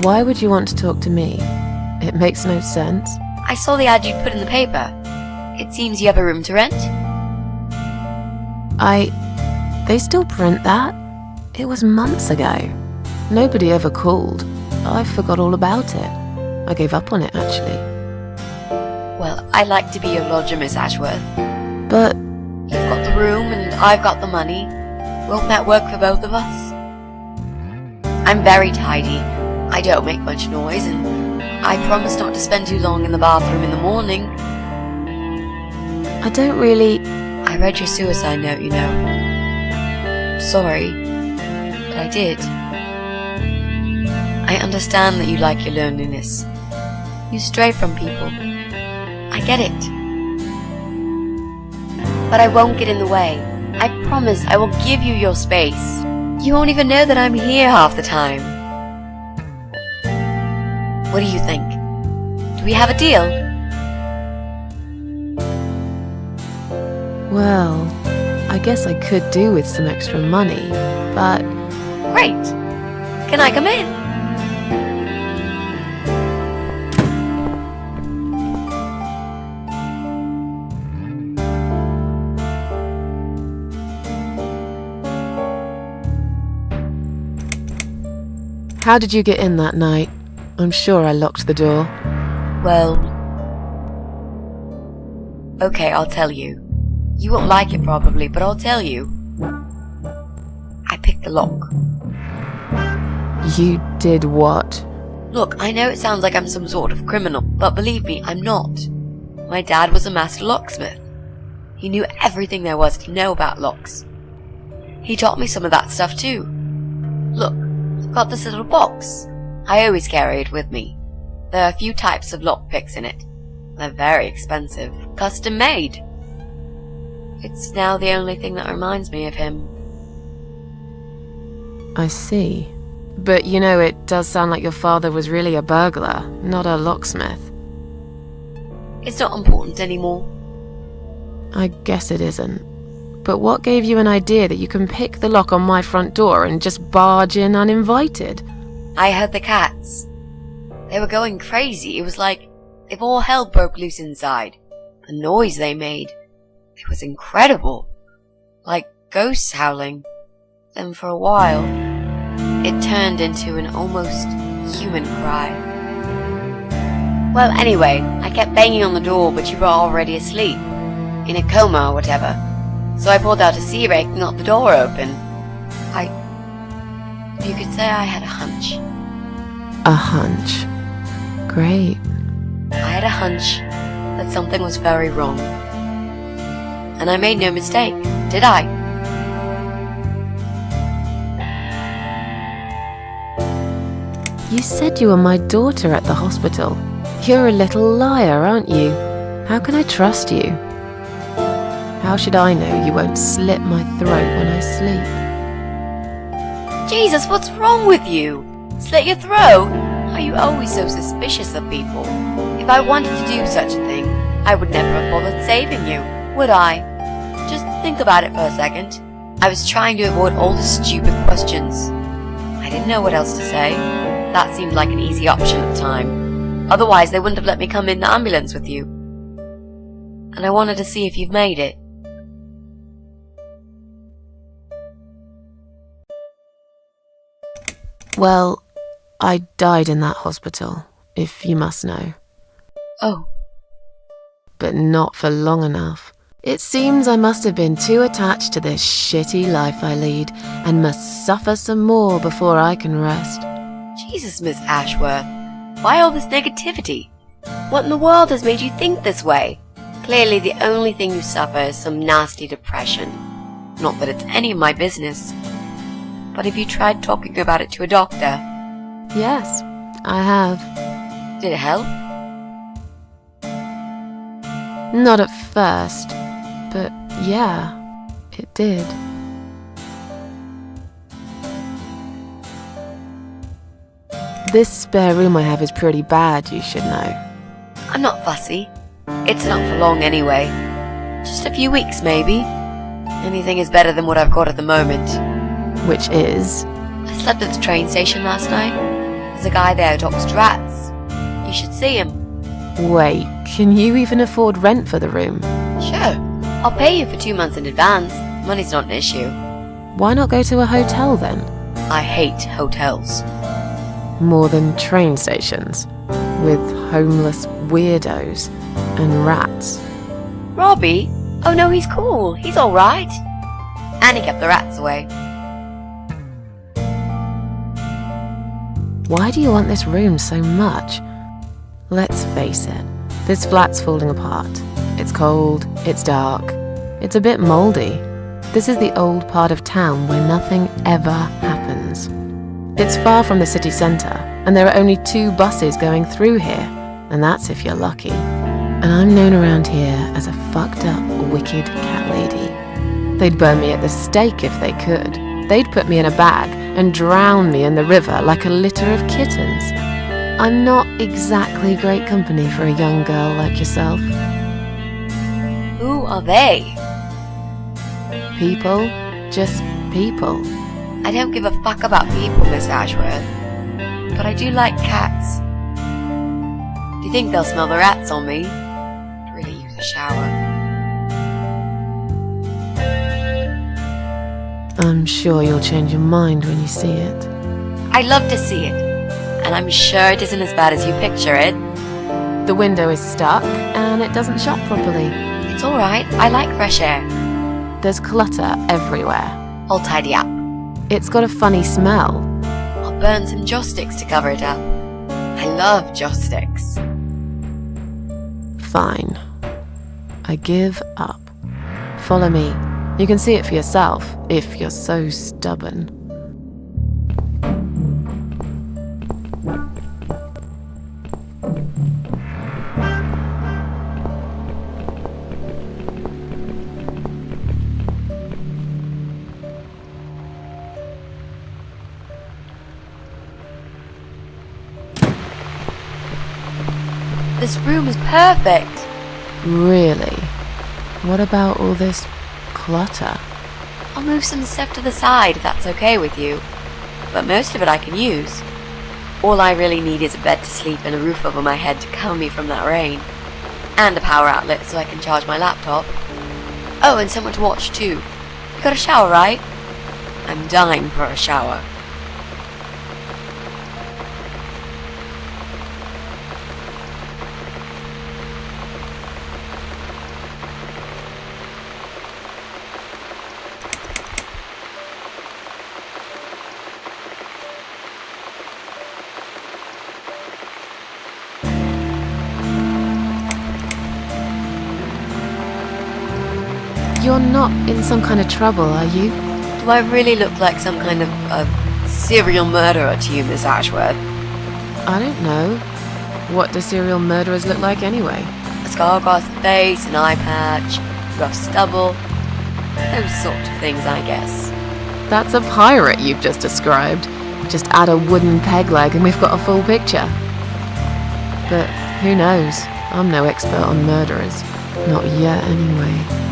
Why would you want to talk to me? It makes no sense. I saw the ad you'd put in the paper. It seems you have a room to rent? They still print that? It was months ago. Nobody ever called. I forgot all about it. I gave up on it, actually. Well, I'd like to be your lodger, Miss Ashworth. But you've got the room and I've got the money. Won't that work for both of us? I'm very tidy. I don't make much noise, and I promise not to spend too long in the bathroom in the morning. I don't really... I read your suicide note, you know. Sorry, but I did. I understand that you like your loneliness. You stray from people. I get it. But I won't get in the way. I promise I will give you your space. You won't even know that I'm here half the time. What do you think? Do we have a deal? Well, I guess I could do with some extra money, but... Great! Can I come in? How did you get in that night? I'm sure I locked the door. Well... Okay, I'll tell you. You won't like it probably, but I'll tell you. I picked the lock. You did what? Look, I know it sounds like I'm some sort of criminal, but believe me, I'm not. My dad was a master locksmith. He knew everything there was to know about locks. He taught me some of that stuff too. Look, I've got this little box. I always carry it with me. There are a few types of lockpicks in it. They're very expensive, custom made. It's now the only thing that reminds me of him. I see. But you know, it does sound like your father was really a burglar, not a locksmith. It's not important anymore. I guess it isn't. But what gave you an idea that you can pick the lock on my front door and just barge in uninvited? I heard the cats. They were going crazy. It was like if all hell broke loose inside. The noise they made. It was incredible. Like ghosts howling. Then for a while, it turned into an almost human cry. Well, anyway, I kept banging on the door, but you were already asleep. In a coma or whatever. So I pulled out a sea rake and got the door open. You could say I had a hunch. A hunch. Great. I had a hunch that something was very wrong. And I made no mistake, did I? You said you were my daughter at the hospital. You're a little liar, aren't you? How can I trust you? How should I know you won't slit my throat when I sleep? Jesus, what's wrong with you? Slit your throat? Are you always so suspicious of people? If I wanted to do such a thing, I would never have bothered saving you, would I? Just think about it for a second. I was trying to avoid all the stupid questions. I didn't know what else to say. That seemed like an easy option at the time. Otherwise, they wouldn't have let me come in the ambulance with you. And I wanted to see if you've made it. Well, I died in that hospital, if you must know. Oh. But not for long enough. It seems I must have been too attached to this shitty life I lead, and must suffer some more before I can rest. Jesus, Miss Ashworth. Why all this negativity? What in the world has made you think this way? Clearly the only thing you suffer is some nasty depression. Not that it's any of my business. But have you tried talking about it to a doctor? Yes, I have. Did it help? Not at first, but yeah, it did. This spare room I have is pretty bad, you should know. I'm not fussy. It's not for long anyway. Just a few weeks, maybe. Anything is better than what I've got at the moment. Which is? I slept at the train station last night. There's a guy there who talks to rats. You should see him. Wait, can you even afford rent for the room? Sure. I'll pay you for 2 months in advance. Money's not an issue. Why not go to a hotel then? I hate hotels. More than train stations, with homeless weirdos and rats. Robbie? Oh no, he's cool. He's alright. And he kept the rats away. Why do you want this room so much? Let's face it, this flat's falling apart. It's cold, it's dark, it's a bit mouldy. This is the old part of town where nothing ever happens. It's far from the city centre, and there are only 2 buses going through here, and that's if you're lucky. And I'm known around here as a fucked up, wicked cat lady. They'd burn me at the stake if they could. They'd put me in a bag and drown me in the river like a litter of kittens. I'm not exactly great company for a young girl like yourself. Who are they? People, just people. I don't give a fuck about people, Miss Ashworth. But I do like cats. Do you think they'll smell the rats on me? I'd really use a shower. I'm sure you'll change your mind when you see it. I'd love to see it. And I'm sure it isn't as bad as you picture it. The window is stuck, and it doesn't shut properly. It's alright, I like fresh air. There's clutter everywhere. I'll tidy up. It's got a funny smell. I'll burn some joss sticks to cover it up. I love joss sticks. Fine. I give up. Follow me. You can see it for yourself, if you're so stubborn. This room is perfect. Really? What about all this clutter? I'll move some stuff to the side if that's okay with you. But most of it I can use. All I really need is a bed to sleep and a roof over my head to cover me from that rain. And a power outlet so I can charge my laptop. Oh, and someone to watch too. You got a shower, right? I'm dying for a shower. You're not in some kind of trouble, are you? Do I really look like some kind of serial murderer to you, Miss Ashworth? I don't know. What do serial murderers look like anyway? A scar across the face, an eye patch, rough stubble. Those sort of things, I guess. That's a pirate you've just described. Just add a wooden peg leg and we've got a full picture. But who knows? I'm no expert on murderers. Not yet, anyway.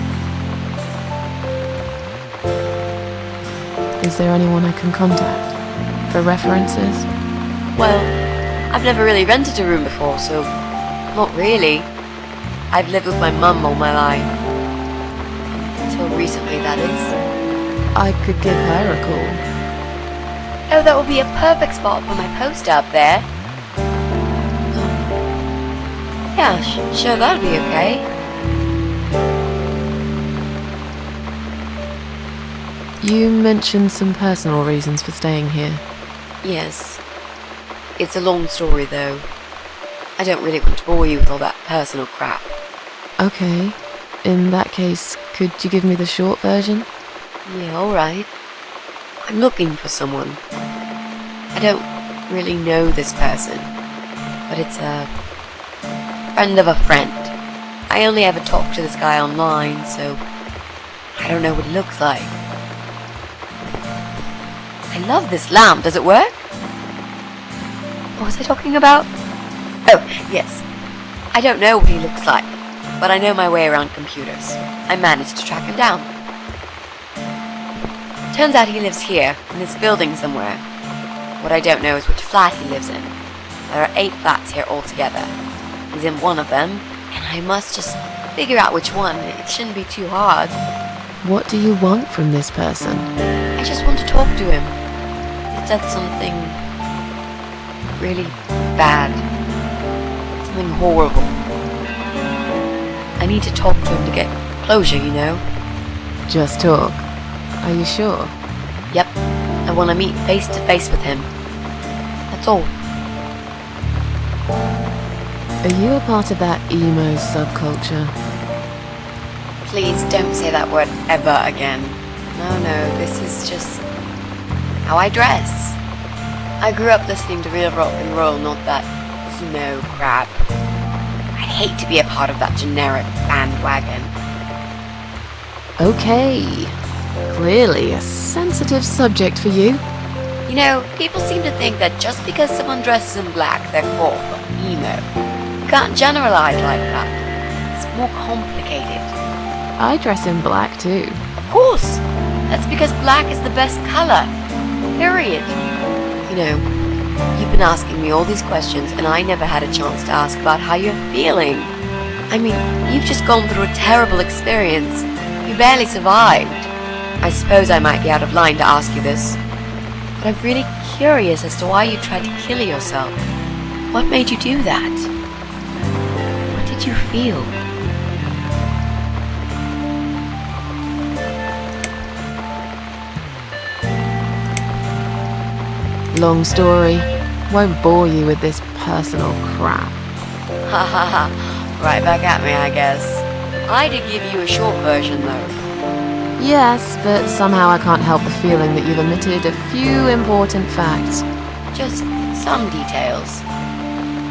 Is there anyone I can contact? For references? Well, I've never really rented a room before, so not really. I've lived with my mum all my life. Until recently, that is. I could give her a call. Oh, that would be a perfect spot for my poster up there. Yeah, sure, that'd be okay. You mentioned some personal reasons for staying here. Yes. It's a long story, though. I don't really want to bore you with all that personal crap. Okay. In that case, could you give me the short version? Yeah, alright. I'm looking for someone. I don't really know this person, but it's a friend of a friend. I only ever talk to this guy online, so I don't know what he looks like. I love this lamp. Does it work? What was I talking about? Oh, yes. I don't know what he looks like, but I know my way around computers. I managed to track him down. Turns out he lives here, in this building somewhere. What I don't know is which flat he lives in. There are 8 flats here altogether. He's in one of them, and I must just figure out which one. It shouldn't be too hard. What do you want from this person? I just want to talk to him. He's done something really bad. Something horrible. I need to talk to him to get closure, you know? Just talk. Are you sure? Yep. I want to meet face to face with him. That's all. Are you a part of that emo subculture? Please don't say that word ever again. No, this is just how I dress. I grew up listening to real rock and roll, not that emo crap. I'd hate to be a part of that generic bandwagon. Okay. Clearly a sensitive subject for you. You know, people seem to think that just because someone dresses in black, they're goth or emo. You can't generalize like that. It's more complicated. I dress in black too. Of course! That's because black is the best color. Period. You know, you've been asking me all these questions and I never had a chance to ask about how you're feeling. I mean, you've just gone through a terrible experience. You barely survived. I suppose I might be out of line to ask you this, but I'm really curious as to why you tried to kill yourself. What made you do that? What did you feel? Long story. Won't bore you with this personal crap. Ha ha ha. Right back at me, I guess. I did give you a short version, though. Yes, but somehow I can't help the feeling that you've omitted a few important facts. Just some details.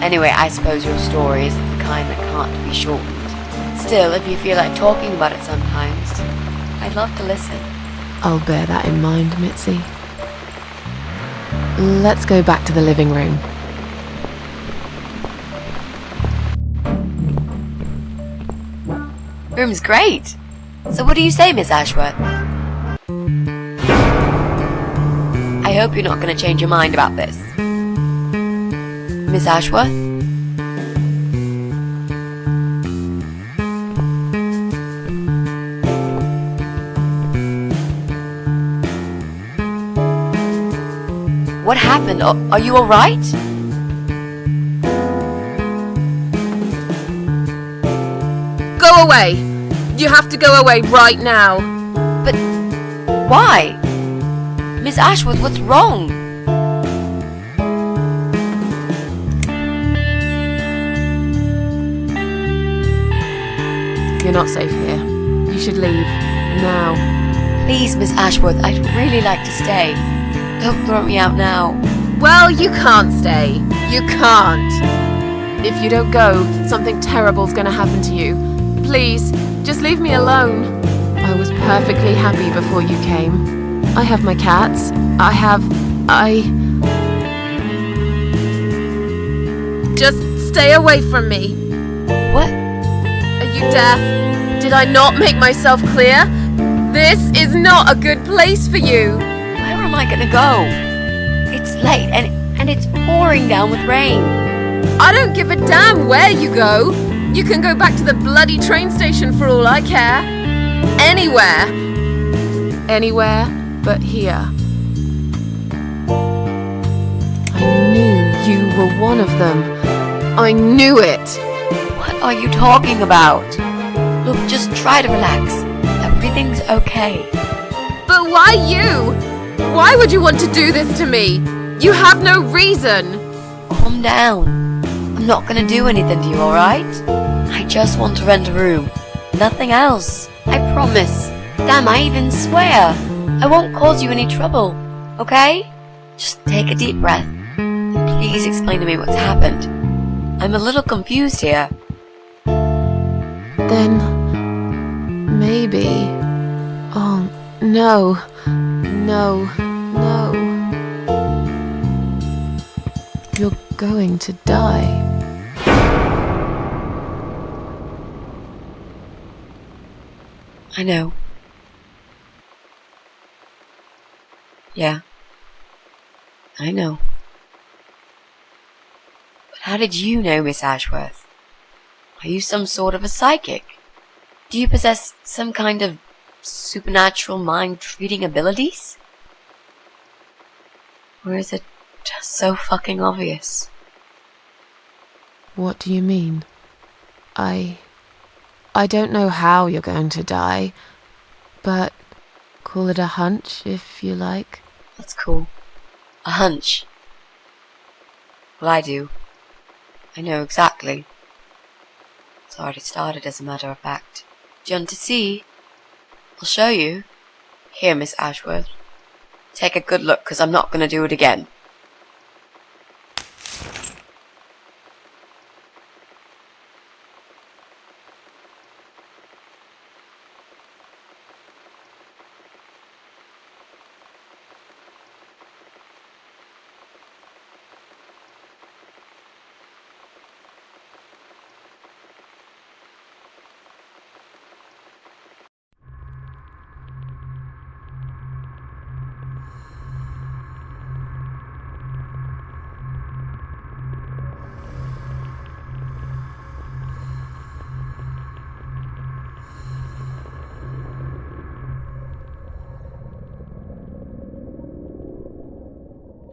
Anyway, I suppose your story is the kind that can't be shortened. Still, if you feel like talking about it sometimes, I'd love to listen. I'll bear that in mind, Mitzi. Let's go back to the living room. Room's great. So what do you say, Miss Ashworth? I hope you're not going to change your mind about this. Miss Ashworth? What happened? Are you alright? Go away! You have to go away right now. But why? Miss Ashworth, what's wrong? You're not safe here. You should leave. Now. Please, Miss Ashworth, I'd really like to stay. Don't throw me out now. Well, you can't stay. You can't. If you don't go, something terrible's gonna happen to you. Please, just leave me alone. I was perfectly happy before you came. I have my cats. Just stay away from me. What? Are you deaf? Did I not make myself clear? This is not a good place for you. Why am I gonna go? It's late and it's pouring down with rain. I don't give a damn where you go. You can go back to the bloody train station for all I care. Anywhere. Anywhere but here. I knew you were one of them. I knew it. What are you talking about? Look, just try to relax. Everything's okay. But why you? Why would you want to do this to me? You have no reason. Calm down. I'm not gonna do anything to you, alright? I just want to rent a room. Nothing else. I promise. Damn, I even swear. I won't cause you any trouble. Okay? Just take a deep breath. And please explain to me what's happened. I'm a little confused here. Then... maybe... Oh, no. No. No. You're going to die. I know. Yeah. I know. But how did you know, Miss Ashworth? Are you some sort of a psychic? Do you possess some kind of supernatural mind-reading abilities? Or is it just so fucking obvious? What do you mean? I don't know how you're going to die, but call it a hunch if you like. That's cool. A hunch. Well, I do. I know exactly. It's already started, as a matter of fact. Do you want to see? I'll show you. Here, Miss Ashworth. Take a good look, 'cause I'm not going to do it again.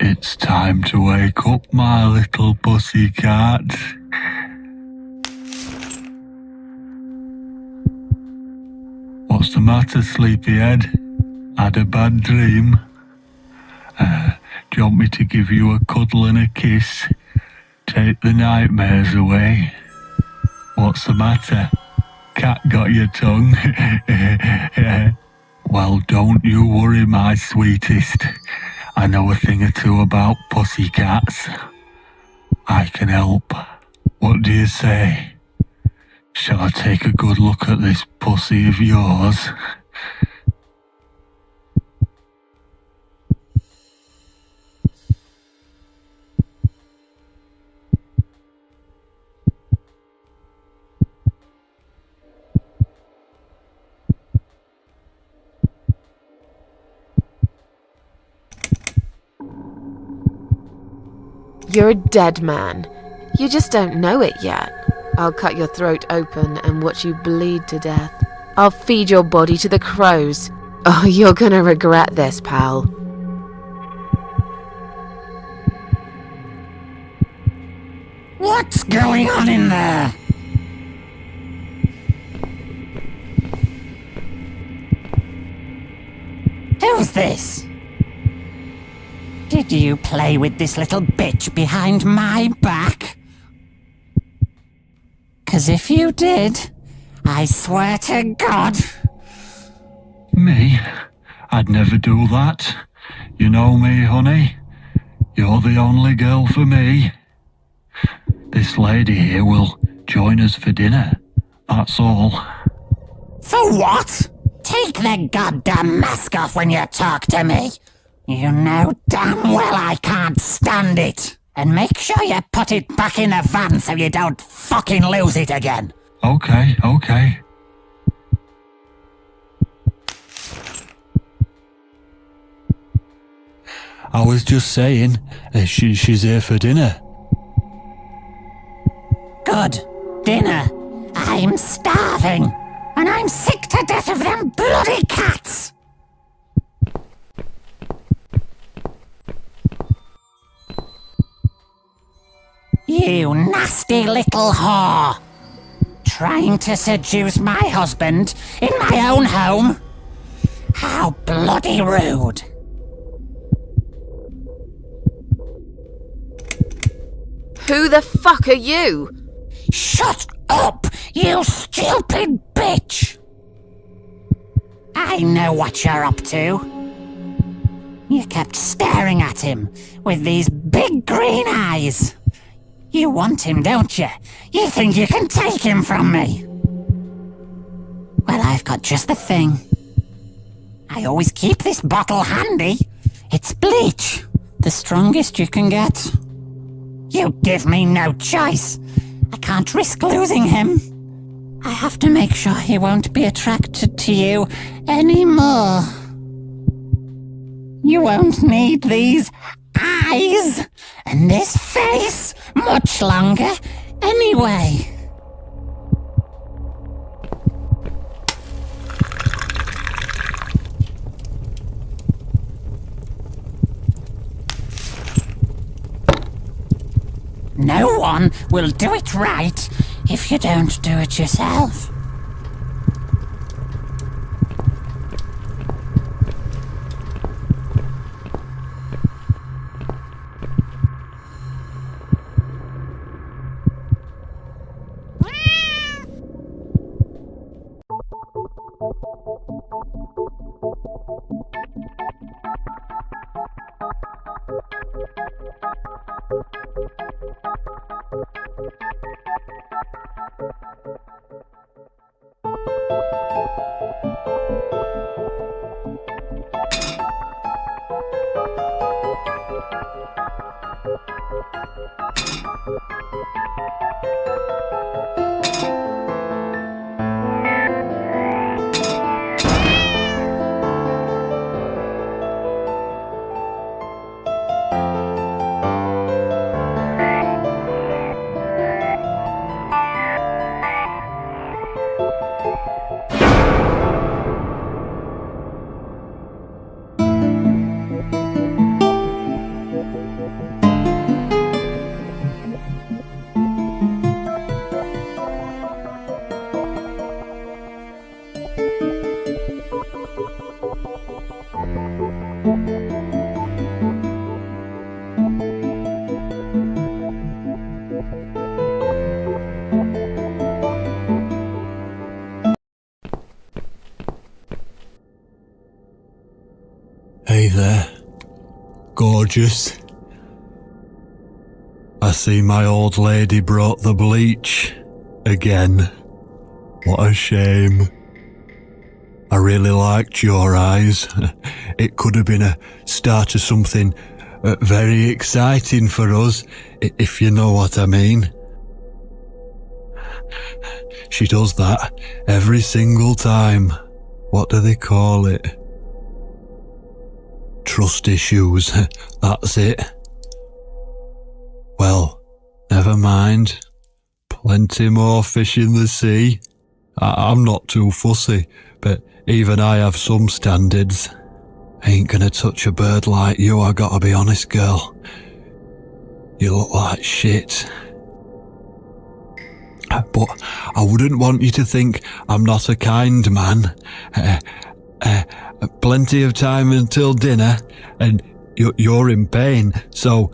It's time to wake up, my little pussycat. What's the matter, sleepyhead? Had a bad dream? Do you want me to give you a cuddle and a kiss? Take the nightmares away? What's the matter? Cat got your tongue? Well, don't you worry, my sweetest. I know a thing or two about pussycats. I can help. What do you say? Shall I take a good look at this pussy of yours? You're a dead man. You just don't know it yet. I'll cut your throat open and watch you bleed to death. I'll feed your body to the crows. Oh, you're gonna regret this, pal. What's going on in there? Who's this? Did you play with this little bitch behind my back? 'Cause if you did, I swear to God... Me? I'd never do that. You know me, honey. You're the only girl for me. This lady here will join us for dinner. That's all. For what? Take the goddamn mask off when you talk to me. You know damn well I can't stand it. And make sure you put it back in the van so you don't fucking lose it again. Okay. I was just saying, she's here for dinner. Good. Dinner. I'm starving. And I'm sick to death of them bloody cats. You nasty little whore. Trying to seduce my husband in my own home? How bloody rude. Who the fuck are you? Shut up, you stupid bitch! I know what you're up to. You kept staring at him with these big green eyes. You want him, don't you? You think you can take him from me? Well, I've got just the thing. I always keep this bottle handy. It's bleach, the strongest you can get. You give me no choice. I can't risk losing him. I have to make sure he won't be attracted to you anymore. You won't need these eyes and this face much longer anyway. No one will do it right if you don't do it yourself. Hey there, gorgeous. I see my old lady brought the bleach again. What a shame. I really liked your eyes. It could have been a start of something very exciting for us, if you know what I mean. She does that every single time. What do they call it? Trust issues, that's it. Well, never mind. Plenty more fish in the sea. I'm not too fussy, but even I have some standards. Ain't gonna touch a bird like you, I gotta be honest, girl. You look like shit. But I wouldn't want you to think I'm not a kind man. Plenty of time until dinner, and you're in pain, so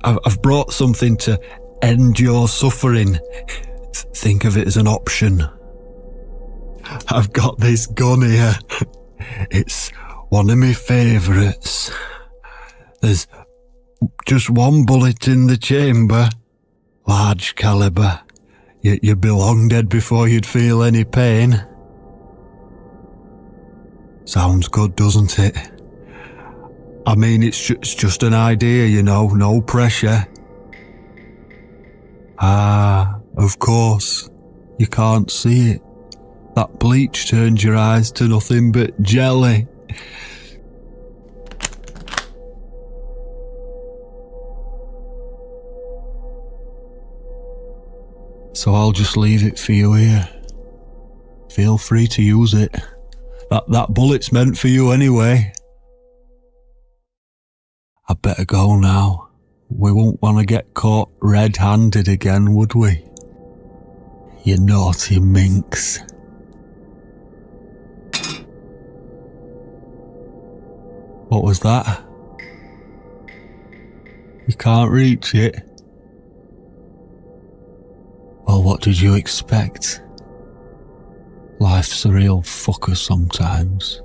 I've brought something to end your suffering. Think of it as an option. I've got this gun here. It's one of my favourites. There's just one bullet in the chamber. Large caliber. You'd be long dead before you'd feel any pain. Sounds good, doesn't it? I mean, it's just an idea, you know, no pressure. Ah, of course. You can't see it. That bleach turns your eyes to nothing but jelly. So I'll just leave it for you here. Feel free to use it. That bullet's meant for you anyway. I'd better go now. We won't want to get caught red-handed again, would we? You naughty minx. What was that? You can't reach it? Well, what did you expect? Life's a real fucker sometimes.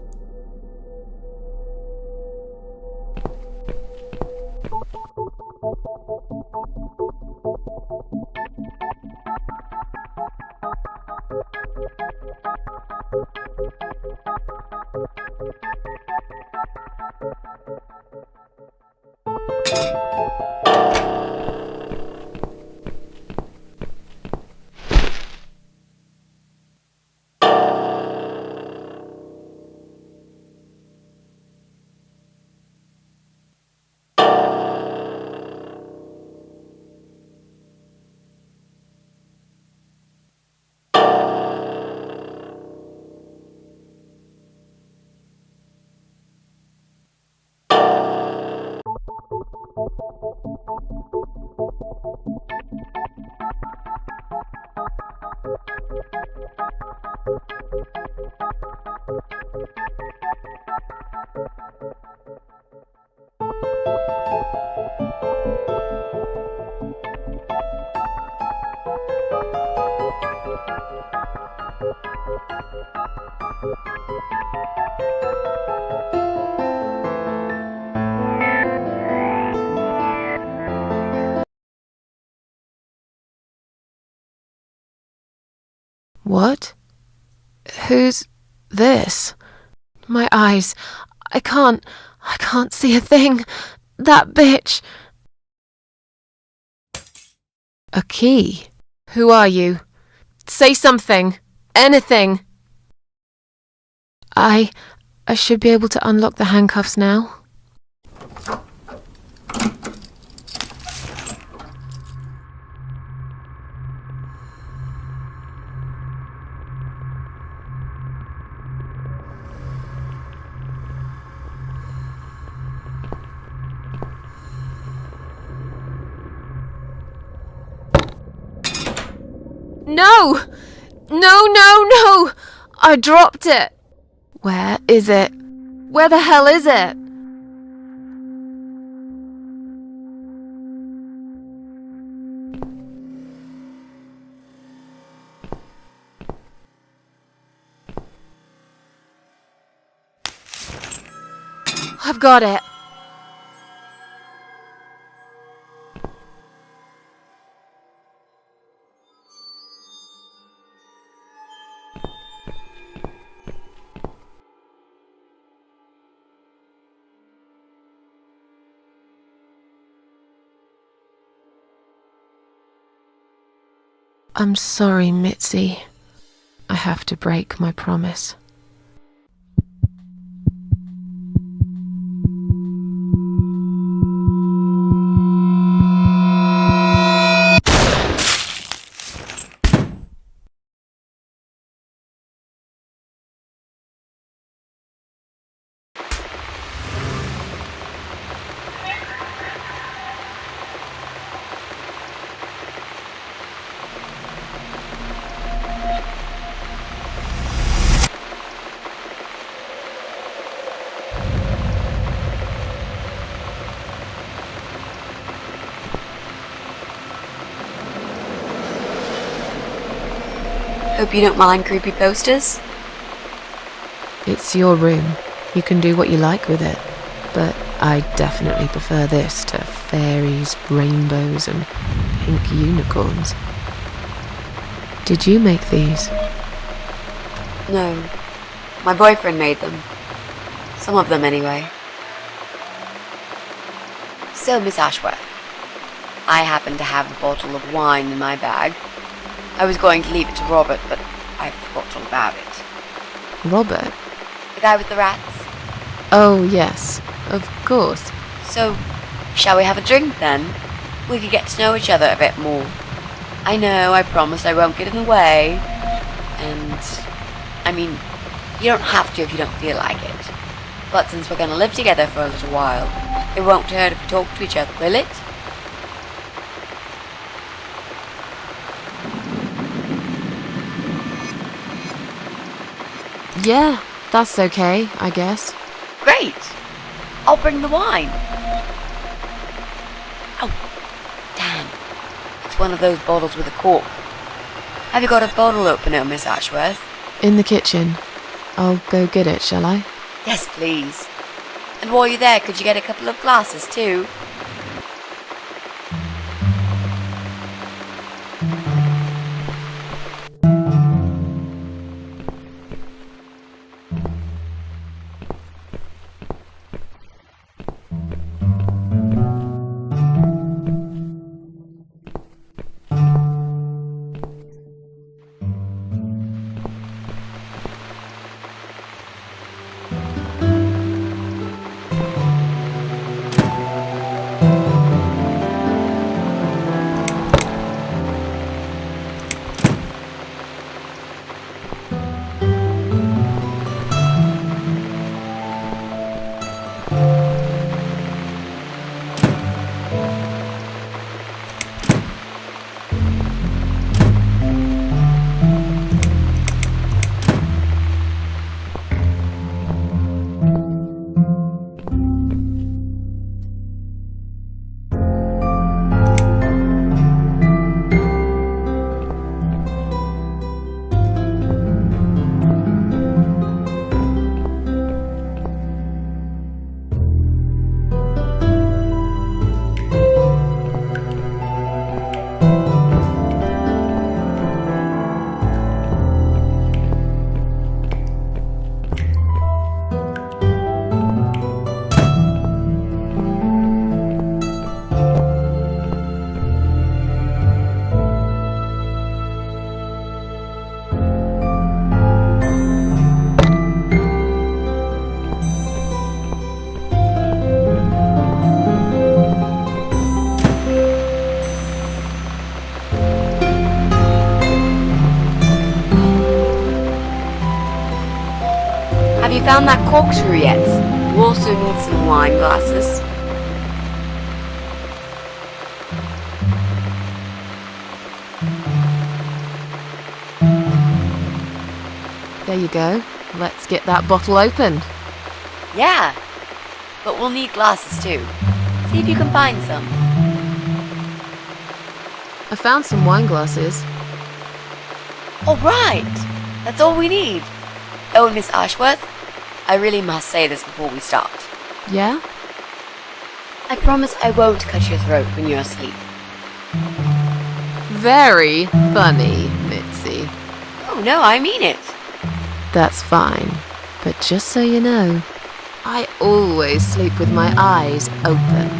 What? Who's this? My eyes. I can't see a thing. That bitch. A key? Who are you? Say something. Anything. I should be able to unlock the handcuffs now. No! No! I dropped it. Where is it? Where the hell is it? I've got it. I'm sorry, Mitzi. I have to break my promise. Hope you don't mind creepy posters. It's your room. You can do what you like with it. But I definitely prefer this to fairies, rainbows, and pink unicorns. Did you make these? No. My boyfriend made them. Some of them, anyway. So, Miss Ashworth, I happen to have a bottle of wine in my bag. I was going to leave it to Robert, but I forgot all about it. Robert? The guy with the rats? Oh, yes. Of course. So, shall we have a drink then? We could get to know each other a bit more. I know, I promise I won't get in the way. And, I mean, you don't have to if you don't feel like it. But since we're gonna live together for a little while, it won't hurt if we talk to each other, will it? Yeah, that's okay, I guess. Great! I'll bring the wine. Oh, damn. It's one of those bottles with a cork. Have you got a bottle opener, Miss Ashworth? In the kitchen. I'll go get it, shall I? Yes, please. And while you're there, could you get a couple of glasses too? Have you found that corkscrew yet? You also need some wine glasses. There you go. Let's get that bottle opened. Yeah, but we'll need glasses too. See if you can find some. I found some wine glasses. All right, that's all we need. Oh, and Miss Ashworth, I really must say this before we start. Yeah? I promise I won't cut your throat when you're asleep. Very funny, Mitzi. Oh no, I mean it. That's fine. But just so you know, I always sleep with my eyes open.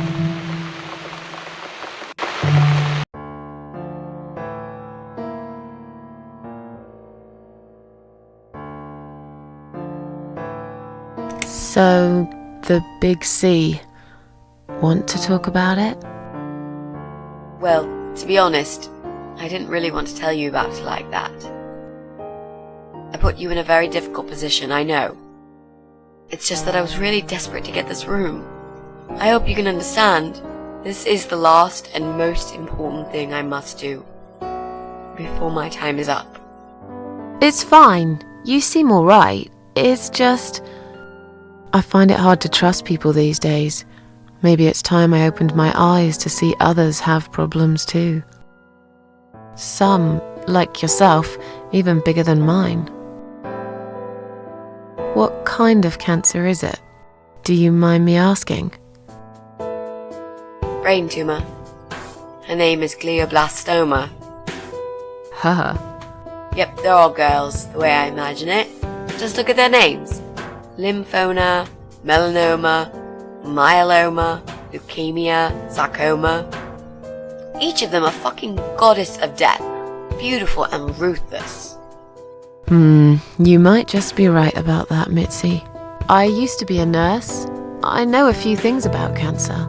So, the big C. Want to talk about it? Well, to be honest, I didn't really want to tell you about it like that. I put you in a very difficult position, I know. It's just that I was really desperate to get this room. I hope you can understand. This is the last and most important thing I must do before my time is up. It's fine. You seem alright. It's just... I find it hard to trust people these days. Maybe it's time I opened my eyes to see others have problems too. Some, like yourself, even bigger than mine. What kind of cancer is it? Do you mind me asking? Brain tumor. Her name is glioblastoma. Haha. Yep, they're all girls, the way I imagine it. Just look at their names. Lymphoma, melanoma, myeloma, leukemia, sarcoma. Each of them a fucking goddess of death, beautiful and ruthless. You might just be right about that, Mitzi. I used to be a nurse. I know a few things about cancer.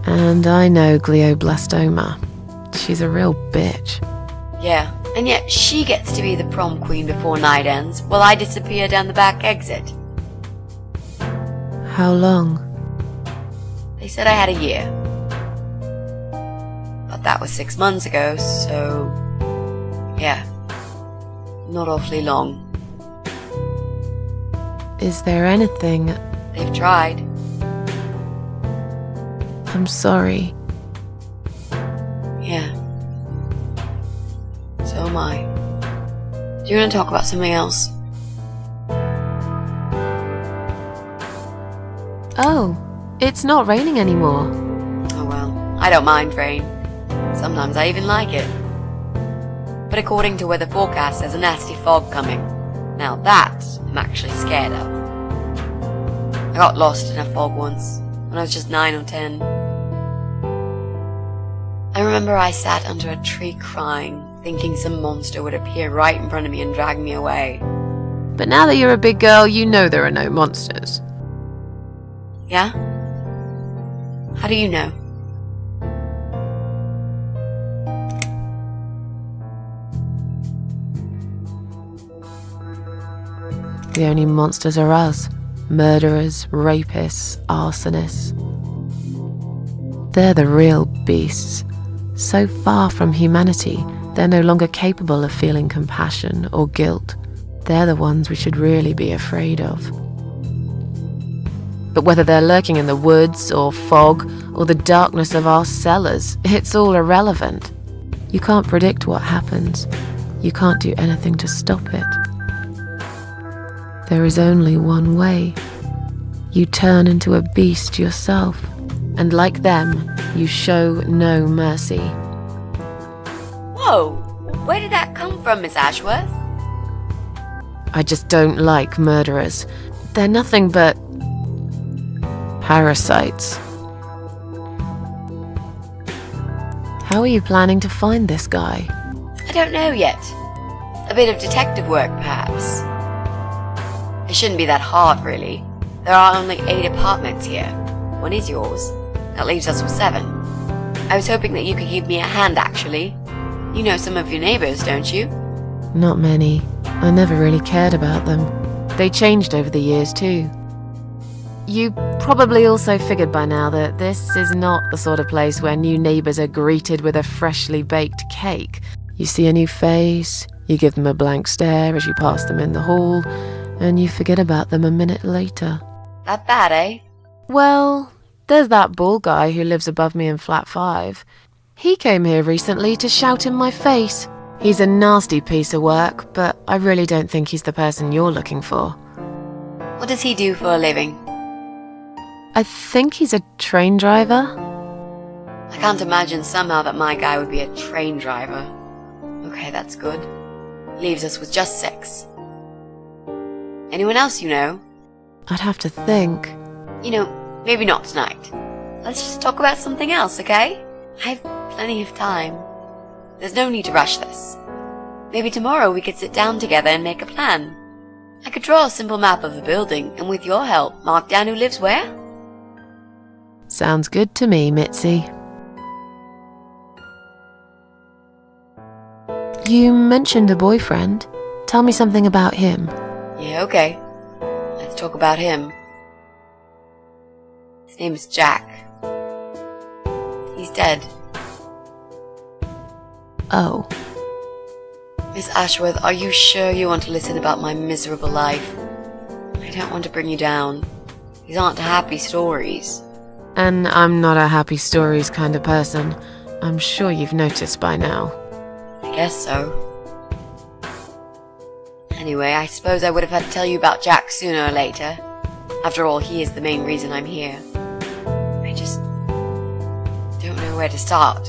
And I know glioblastoma. She's a real bitch. Yeah, and yet she gets to be the prom queen before night ends, while I disappear down the back exit. How long? They said I had a year. But that was 6 months ago, so... yeah. Not awfully long. Is there anything... They've tried. I'm sorry. Yeah. So am I. Do you want to talk about something else? Oh, it's not raining anymore. Oh well, I don't mind rain. Sometimes I even like it. But according to weather forecast, there's a nasty fog coming. Now that I'm actually scared of. I got lost in a fog once, when I was just 9 or 10. I remember I sat under a tree crying, thinking some monster would appear right in front of me and drag me away. But now that you're a big girl, you know there are no monsters. Yeah? How do you know? The only monsters are us. Murderers, rapists, arsonists. They're the real beasts. So far from humanity, they're no longer capable of feeling compassion or guilt. They're the ones we should really be afraid of. But whether they're lurking in the woods or fog or the darkness of our cellars, it's all irrelevant. You can't predict what happens. You can't do anything to stop it. There is only one way. You turn into a beast yourself, and like them, you show no mercy. Whoa! Where did that come from, Miss Ashworth? I just don't like murderers. They're nothing but... parasites. How are you planning to find this guy? I don't know yet. A bit of detective work, perhaps. It shouldn't be that hard, really. There are only 8 apartments here. One is yours. That leaves us with 7. I was hoping that you could give me a hand, actually. You know some of your neighbors, don't you? Not many. I never really cared about them. They changed over the years, too. You probably also figured by now that this is not the sort of place where new neighbors are greeted with a freshly baked cake. You see a new face, you give them a blank stare as you pass them in the hall, and you forget about them a minute later. That bad, eh? Well, there's that bald guy who lives above me in flat 5. He came here recently to shout in my face. He's a nasty piece of work, but I really don't think he's the person you're looking for. What does he do for a living? I think he's a train driver. I can't imagine somehow that my guy would be a train driver. Okay, that's good. Leaves us with just 6. Anyone else you know? I'd have to think. You know, maybe not tonight. Let's just talk about something else, okay? I have plenty of time. There's no need to rush this. Maybe tomorrow we could sit down together and make a plan. I could draw a simple map of the building, and with your help, mark down who lives where. Sounds good to me, Mitzi. You mentioned a boyfriend. Tell me something about him. Yeah, okay. Let's talk about him. His name is Jack. He's dead. Oh. Miss Ashworth, are you sure you want to listen about my miserable life? I don't want to bring you down. These aren't happy stories. And I'm not a happy stories kind of person. I'm sure you've noticed by now. I guess so. Anyway, I suppose I would have had to tell you about Jack sooner or later. After all, he is the main reason I'm here. I just don't know where to start.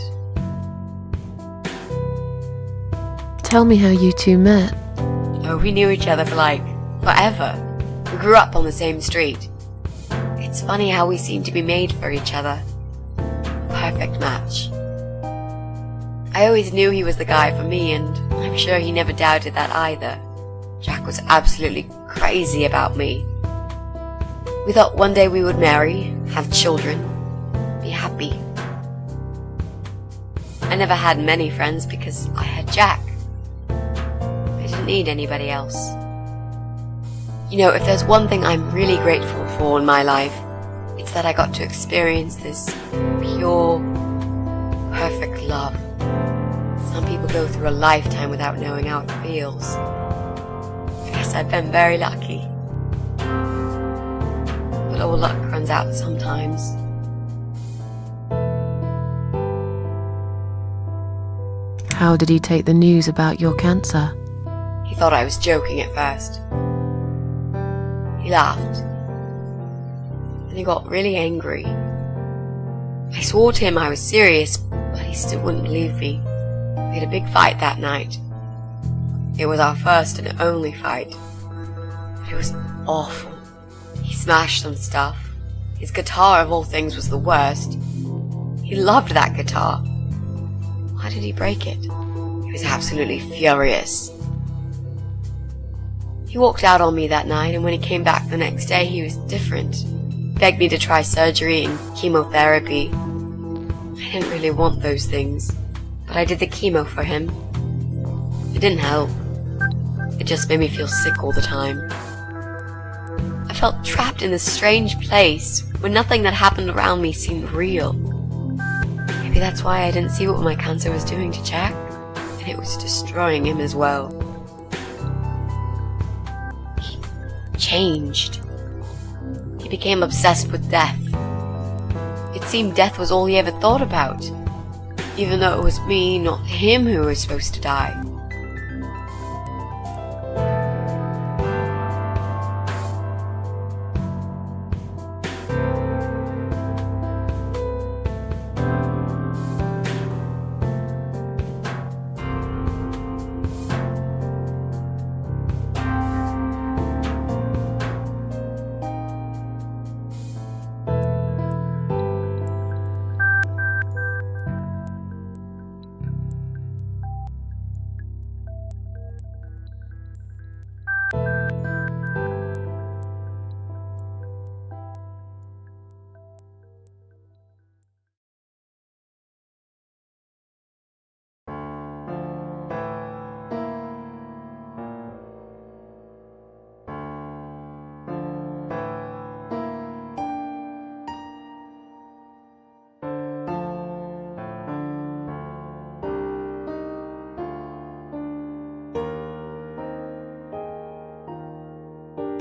Tell me how you two met. Oh, we knew each other for forever. We grew up on the same street. It's funny how we seem to be made for each other. Perfect match. I always knew he was the guy for me, and I'm sure he never doubted that either. Jack was absolutely crazy about me. We thought one day we would marry, have children, be happy. I never had many friends because I had Jack. I didn't need anybody else. You know, if there's one thing I'm really grateful for in my life, it's that I got to experience this pure, perfect love. Some people go through a lifetime without knowing how it feels. I guess I've been very lucky. But all luck runs out sometimes. How did he take the news about your cancer? He thought I was joking at first. He laughed. Then he got really angry. I swore to him I was serious, but he still wouldn't believe me. We had a big fight that night. It was our first and only fight. But it was awful. He smashed some stuff. His guitar, of all things, was the worst. He loved that guitar. Why did he break it? He was absolutely furious. He walked out on me that night, and when he came back the next day, he was different. He begged me to try surgery and chemotherapy. I didn't really want those things, but I did the chemo for him. It didn't help. It just made me feel sick all the time. I felt trapped in this strange place where nothing that happened around me seemed real. Maybe that's why I didn't see what my cancer was doing to Jack, and it was destroying him as well. He changed. He became obsessed with death. It seemed death was all he ever thought about, even though it was me, not him, who was supposed to die.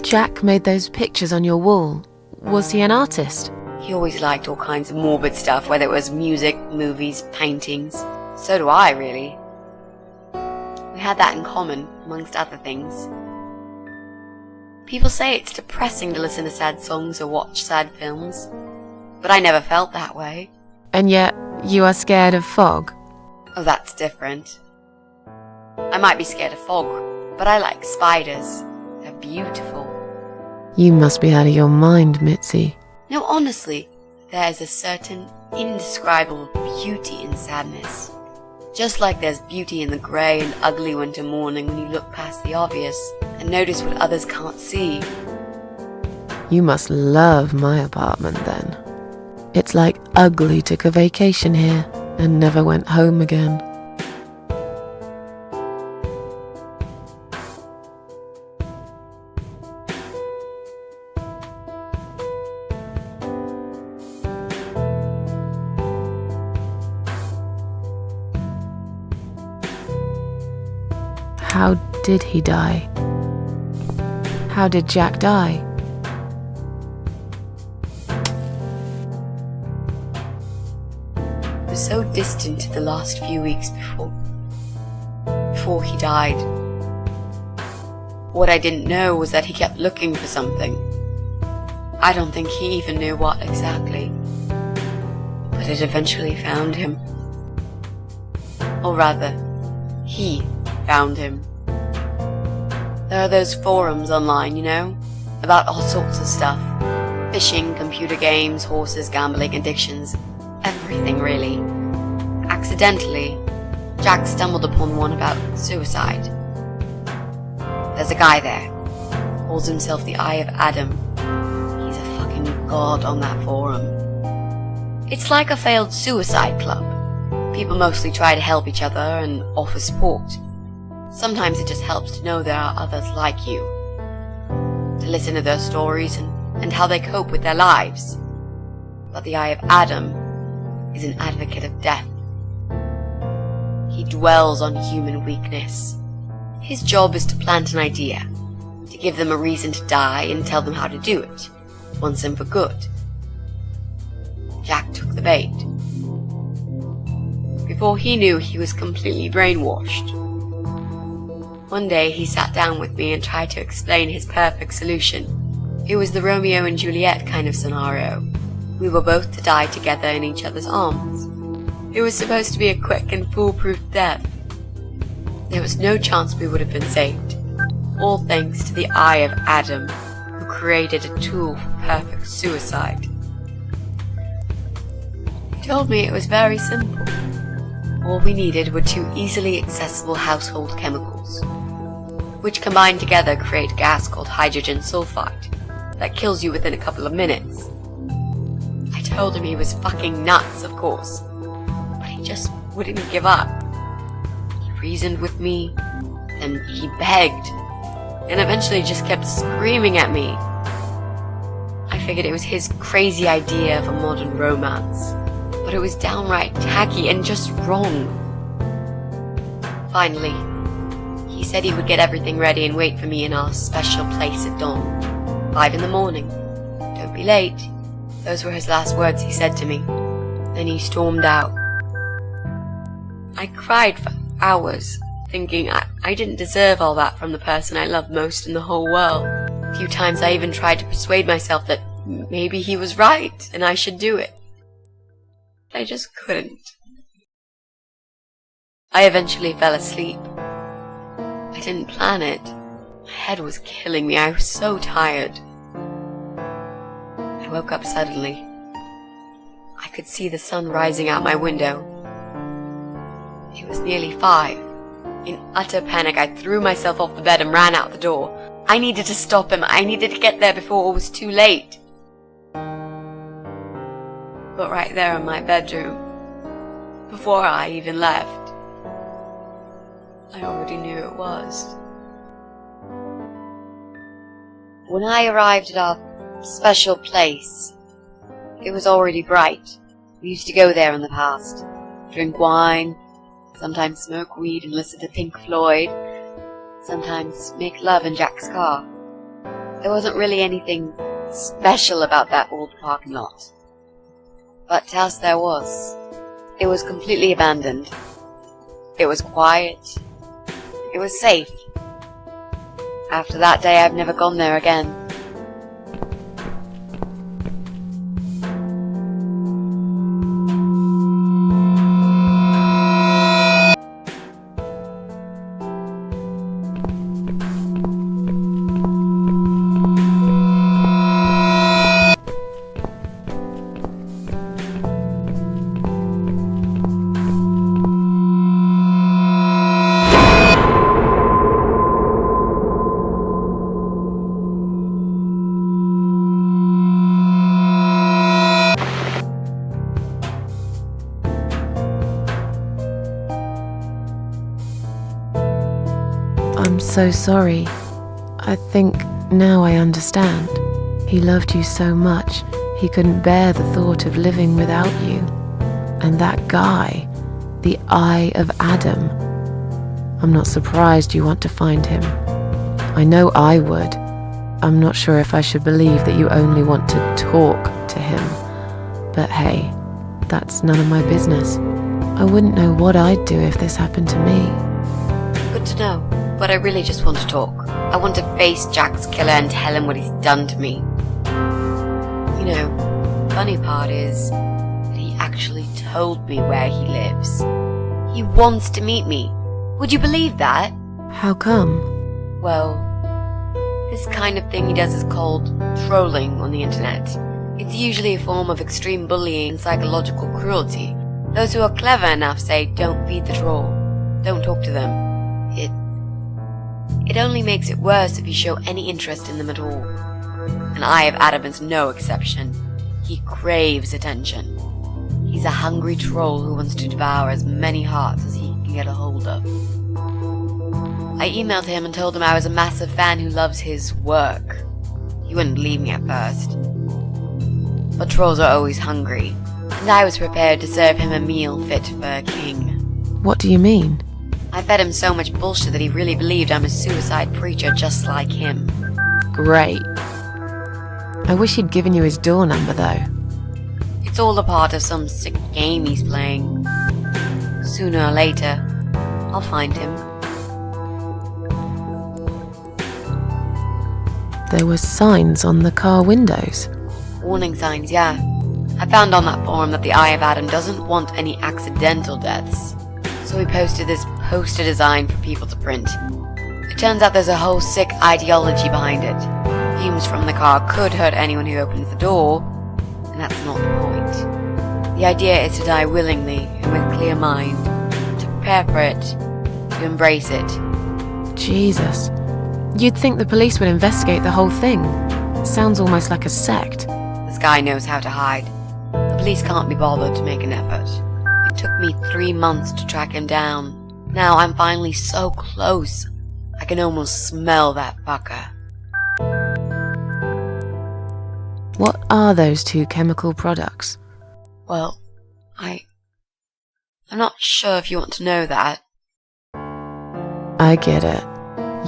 Jack made those pictures on your wall. Was he an artist? He always liked all kinds of morbid stuff, whether it was music, movies, paintings. So do I, really. We had that in common, amongst other things. People say it's depressing to listen to sad songs or watch sad films, but I never felt that way. And yet, you are scared of fog? Oh, that's different. I might be scared of fog, but I like spiders. They're beautiful. You must be out of your mind, Mitzi. No, honestly, there is a certain indescribable beauty in sadness. Just like there's beauty in the grey and ugly winter morning when you look past the obvious and notice what others can't see. You must love my apartment then. It's like Ugly took a vacation here and never went home again. How did he die? How did Jack die? It was so distant the last few weeks before he died. What I didn't know was that he kept looking for something. I don't think he even knew what exactly. But it eventually found him. Or rather, he found him. There are those forums online, you know, about all sorts of stuff. Fishing, computer games, horses, gambling, addictions. Everything, really. Accidentally, Jack stumbled upon one about suicide. There's a guy there. Calls himself the Eye of Adam. He's a fucking god on that forum. It's like a failed suicide club. People mostly try to help each other and offer support. Sometimes it just helps to know there are others like you, to listen to their stories and how they cope with their lives. But the Eye of Adam is an advocate of death. He dwells on human weakness. His job is to plant an idea, to give them a reason to die and tell them how to do it, once and for good. Jack took the bait. Before he knew, he was completely brainwashed. One day he sat down with me and tried to explain his perfect solution. It was the Romeo and Juliet kind of scenario. We were both to die together in each other's arms. It was supposed to be a quick and foolproof death. There was no chance we would have been saved. All thanks to the Eye of Adam, who created a tool for perfect suicide. He told me it was very simple. All we needed were 2 easily accessible household chemicals, which combined together create a gas called hydrogen sulfide that kills you within a couple of minutes. I told him he was fucking nuts, of course, but he just wouldn't give up. He reasoned with me, then he begged, and eventually just kept screaming at me. I figured it was his crazy idea of a modern romance, but it was downright tacky and just wrong. Finally, he said he would get everything ready and wait for me in our special place at dawn, 5 in the morning. Don't be late. Those were his last words he said to me. Then he stormed out. I cried for hours, thinking I didn't deserve all that from the person I loved most in the whole world. A few times I even tried to persuade myself that maybe he was right and I should do it. I just couldn't. I eventually fell asleep. I didn't plan it. My head was killing me. I was so tired. I woke up suddenly. I could see the sun rising out my window. It was nearly 5. In utter panic, I threw myself off the bed and ran out the door. I needed to stop him. I needed to get there before it was too late. But right there in my bedroom, before I even left, I already knew it was. When I arrived at our special place, it was already bright. We used to go there in the past, drink wine, sometimes smoke weed and listen to Pink Floyd, sometimes make love in Jack's car. There wasn't really anything special about that old parking lot. But to us there was. It was completely abandoned. It was quiet. It was safe. After that day, I've never gone there again. I'm so sorry. I think now I understand. He loved you so much, he couldn't bear the thought of living without you. And that guy, the Eye of Adam. I'm not surprised you want to find him. I know I would. I'm not sure if I should believe that you only want to talk to him. But hey, that's none of my business. I wouldn't know what I'd do if this happened to me. Good to know. But I really just want to talk. I want to face Jack's killer and tell him what he's done to me. You know, the funny part is that he actually told me where he lives. He wants to meet me. Would you believe that? How come? Well, this kind of thing he does is called trolling on the internet. It's usually a form of extreme bullying and psychological cruelty. Those who are clever enough say, don't feed the troll. Don't talk to them. It only makes it worse if you show any interest in them at all. And Eye of Adam is no exception. He craves attention. He's a hungry troll who wants to devour as many hearts as he can get a hold of. I emailed him and told him I was a massive fan who loves his work. He wouldn't believe me at first. But trolls are always hungry, and I was prepared to serve him a meal fit for a king. What do you mean? I fed him so much bullshit that he really believed I'm a suicide preacher just like him. Great. I wish he'd given you his door number, though. It's all a part of some sick game he's playing. Sooner or later, I'll find him. There were signs on the car windows. Warning signs, yeah. I found on that forum that the Eye of Adam doesn't want any accidental deaths. So we posted this poster design for people to print. It turns out there's a whole sick ideology behind it. Fumes from the car could hurt anyone who opens the door, and that's not the point. The idea is to die willingly and with clear mind, to prepare for it, to embrace it. Jesus. You'd think the police would investigate the whole thing. It sounds almost like a sect. This guy knows how to hide. The police can't be bothered to make an effort. It took me 3 months to track him down. Now I'm finally so close. I can almost smell that fucker. What are those two chemical products? Well, I'm not sure if you want to know that. I get it.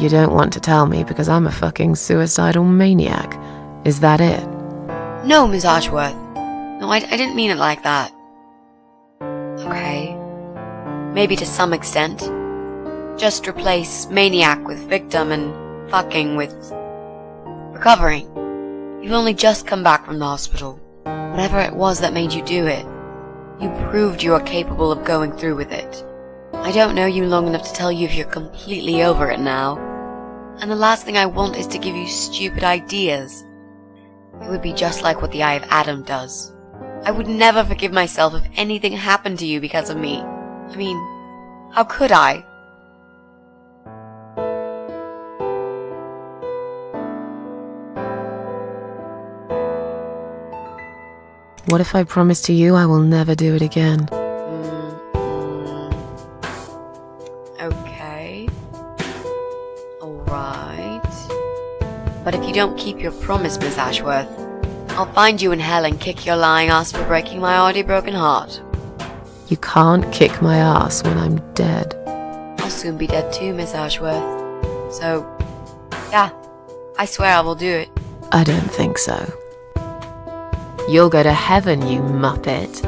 You don't want to tell me because I'm a fucking suicidal maniac. Is that it? No, Miss Ashworth. No, I didn't mean it like that. Okay. Maybe to some extent. Just replace maniac with victim and fucking with recovering. You've only just come back from the hospital. Whatever it was that made you do it, you proved you are capable of going through with it. I don't know you long enough to tell you if you're completely over it now. And the last thing I want is to give you stupid ideas. It would be just like what the Eye of Adam does. I would never forgive myself if anything happened to you because of me. I mean, how could I? What if I promise to you I will never do it again? Okay. Alright. But if you don't keep your promise, Miss Ashworth, I'll find you in hell and kick your lying ass for breaking my already broken heart. You can't kick my ass when I'm dead. I'll soon be dead too, Miss Ashworth. So, yeah, I swear I will do it. I don't think so. You'll go to heaven, you muppet.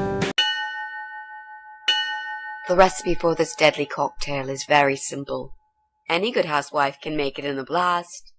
The recipe for this deadly cocktail is very simple. Any good housewife can make it in a blast.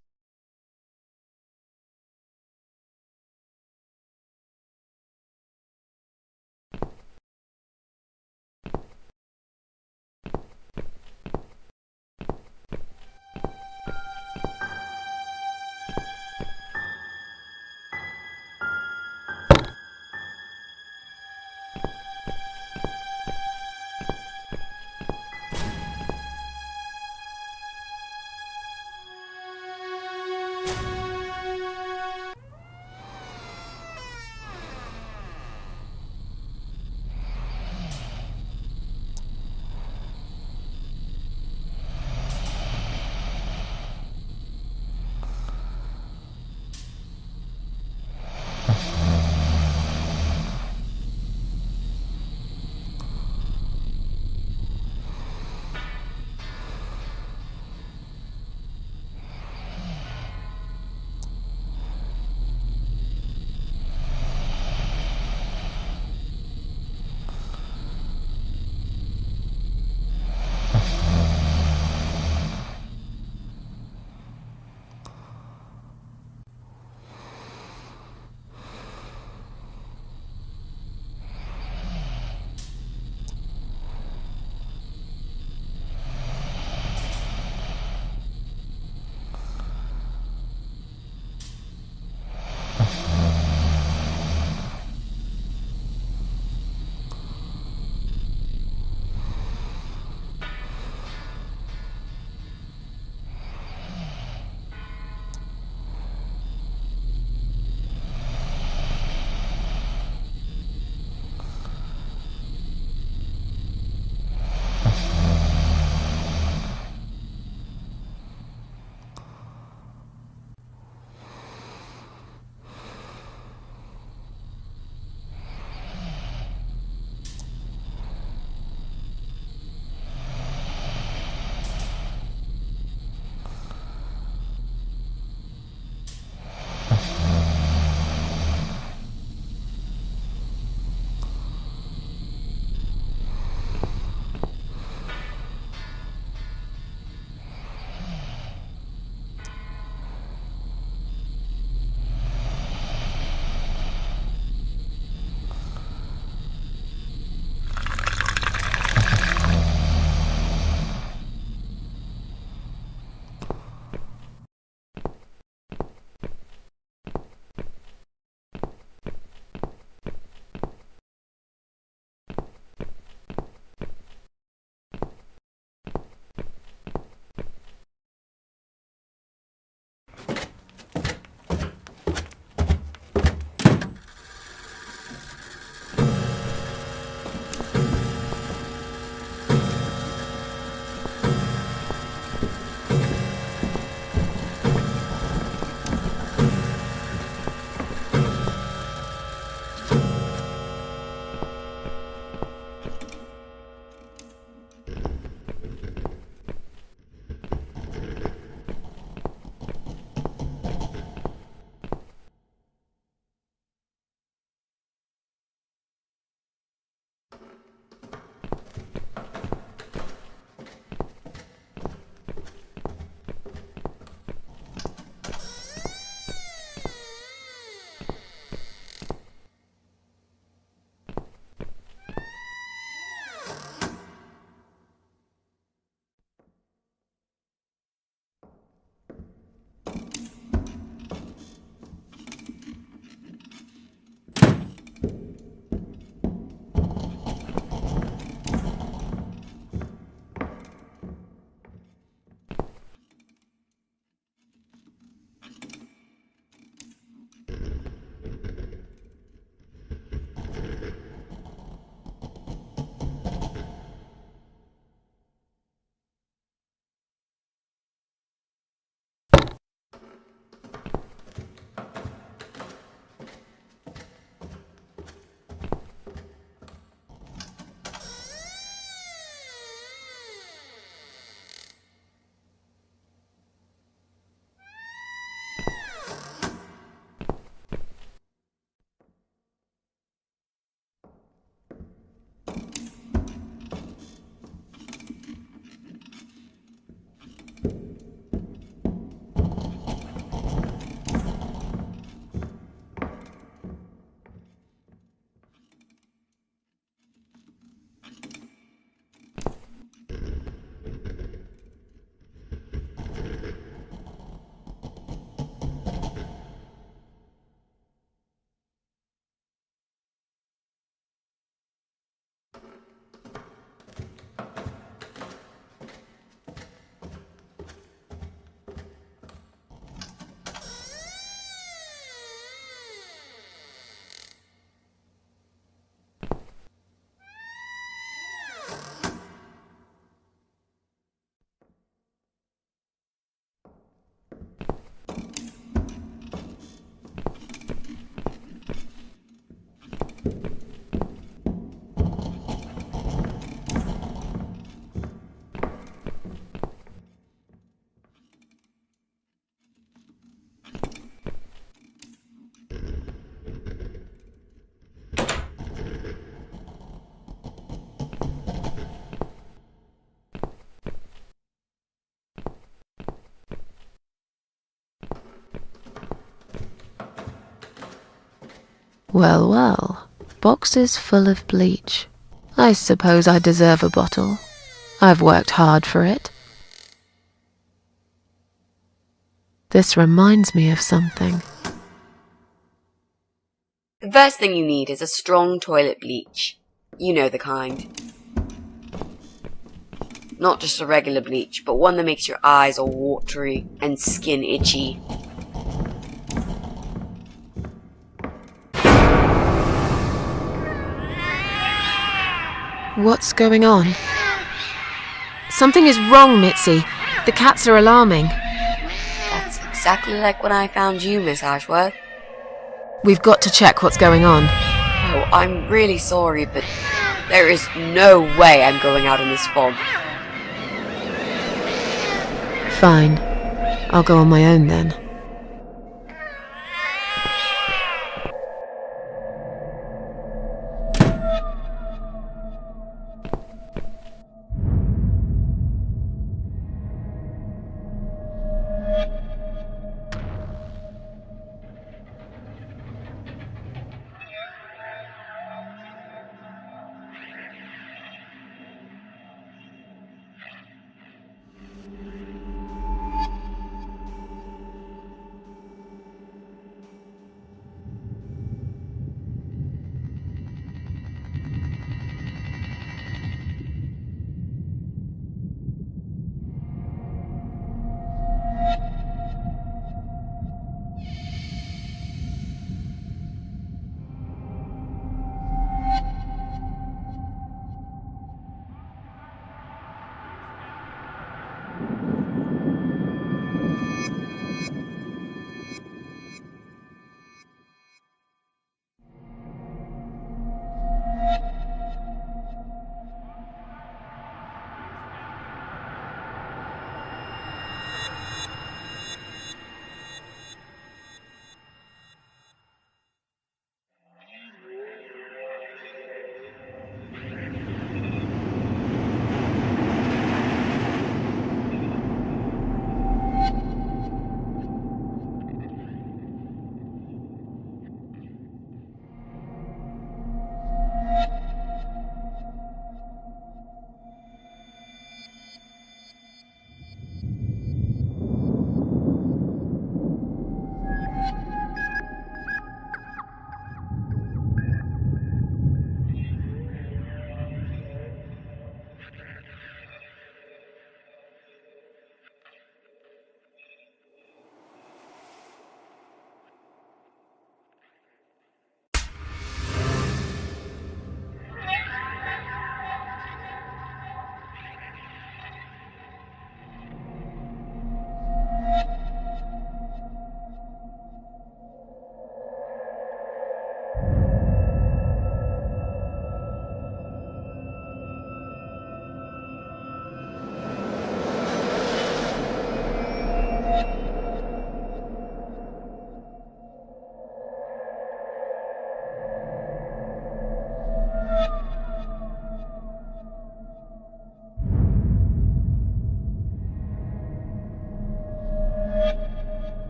Well, well. Boxes full of bleach. I suppose I deserve a bottle. I've worked hard for it. This reminds me of something. The first thing you need is a strong toilet bleach. You know the kind. Not just a regular bleach, but one that makes your eyes all watery and skin itchy. What's going on? Something is wrong, Mitzi. The cats are alarming. That's exactly like when I found you, Miss Ashworth. We've got to check what's going on. Oh, I'm really sorry, but there is no way I'm going out in this fog. Fine. I'll go on my own then.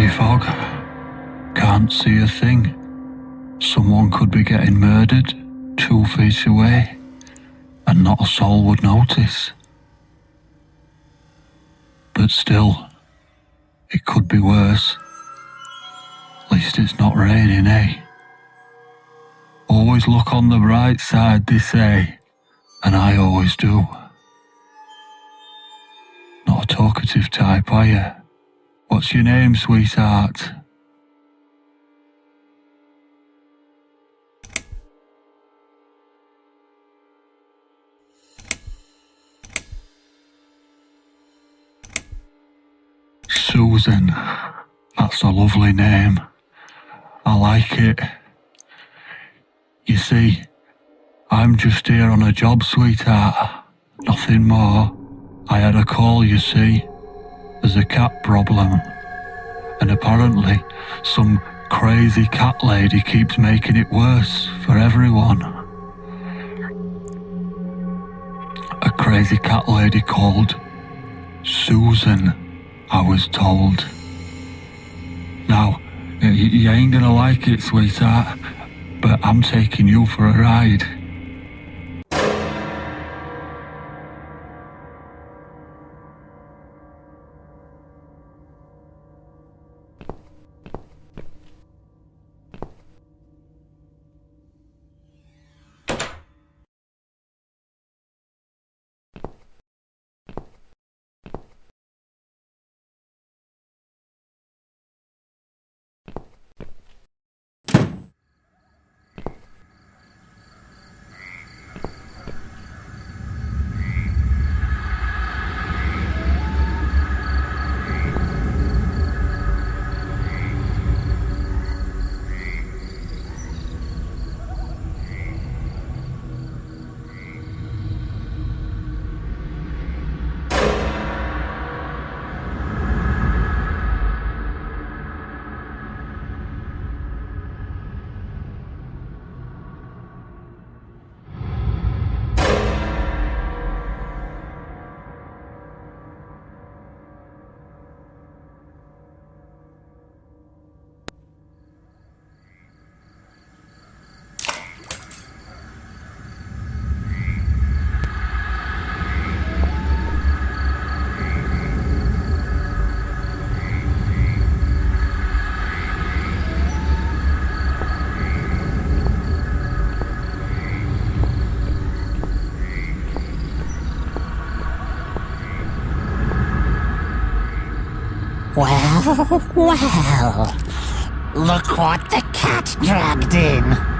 heavy fog. Can't see a thing. Someone could be getting murdered 2 feet away, and not a soul would notice. But still, it could be worse. At least it's not raining, eh? Always look on the bright side, they say, and I always do. Not a talkative type, are you? What's your name, sweetheart? Susan. That's a lovely name. I like it. You see, I'm just here on a job, sweetheart. Nothing more. I had a call, you see. There's a cat problem. And apparently, some crazy cat lady keeps making it worse for everyone. A crazy cat lady called Susan, I was told. Now, you ain't gonna like it, sweetheart, but I'm taking you for a ride. Well, look what the cat dragged in.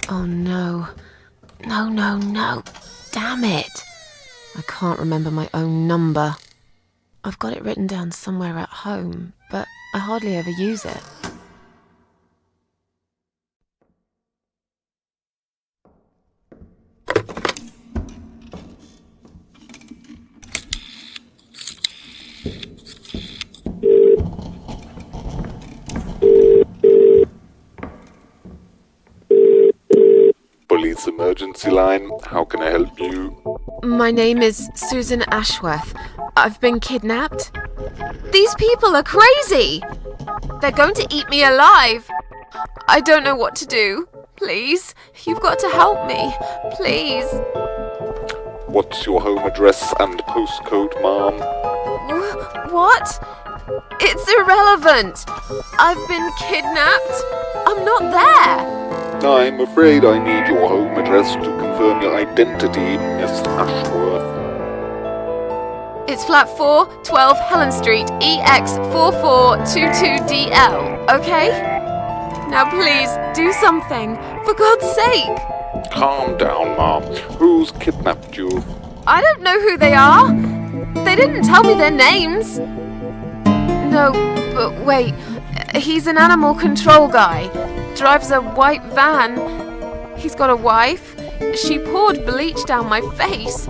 Oh no. No. Damn it. I can't remember my own number. I've got it written down somewhere at home, but I hardly ever use it. Police emergency line, how can I help you? My name is Susan Ashworth. I've been kidnapped. These people are crazy! They're going to eat me alive! I don't know what to do. Please, you've got to help me. Please. What's your home address and postcode, ma'am? What? It's irrelevant. I've been kidnapped. I'm not there. I'm afraid I need your home address to confirm your identity, Miss Ashworth. It's flat 4, 12 Helen Street, EX4422DL, okay? Now please, do something, for God's sake! Calm down, ma'am. Who's kidnapped you? I don't know who they are. They didn't tell me their names. No, but wait. He's an animal control guy. Drives a white van. He's got a wife. She poured bleach down my face.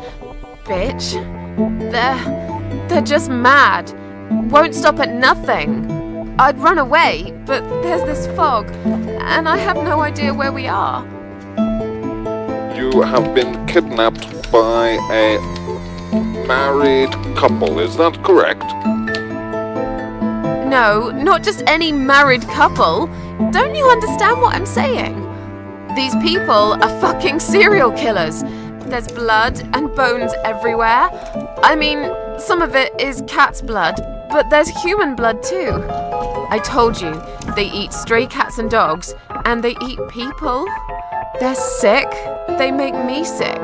Bitch. They're just mad. Won't stop at nothing. I'd run away, but there's this fog, and I have no idea where we are. You have been kidnapped by a married couple, is that correct? No, not just any married couple. Don't you understand what I'm saying? These people are fucking serial killers. There's blood and bones everywhere. I mean, some of it is cat's blood, but there's human blood too. I told you, they eat stray cats and dogs, and they eat people. They're sick. They make me sick.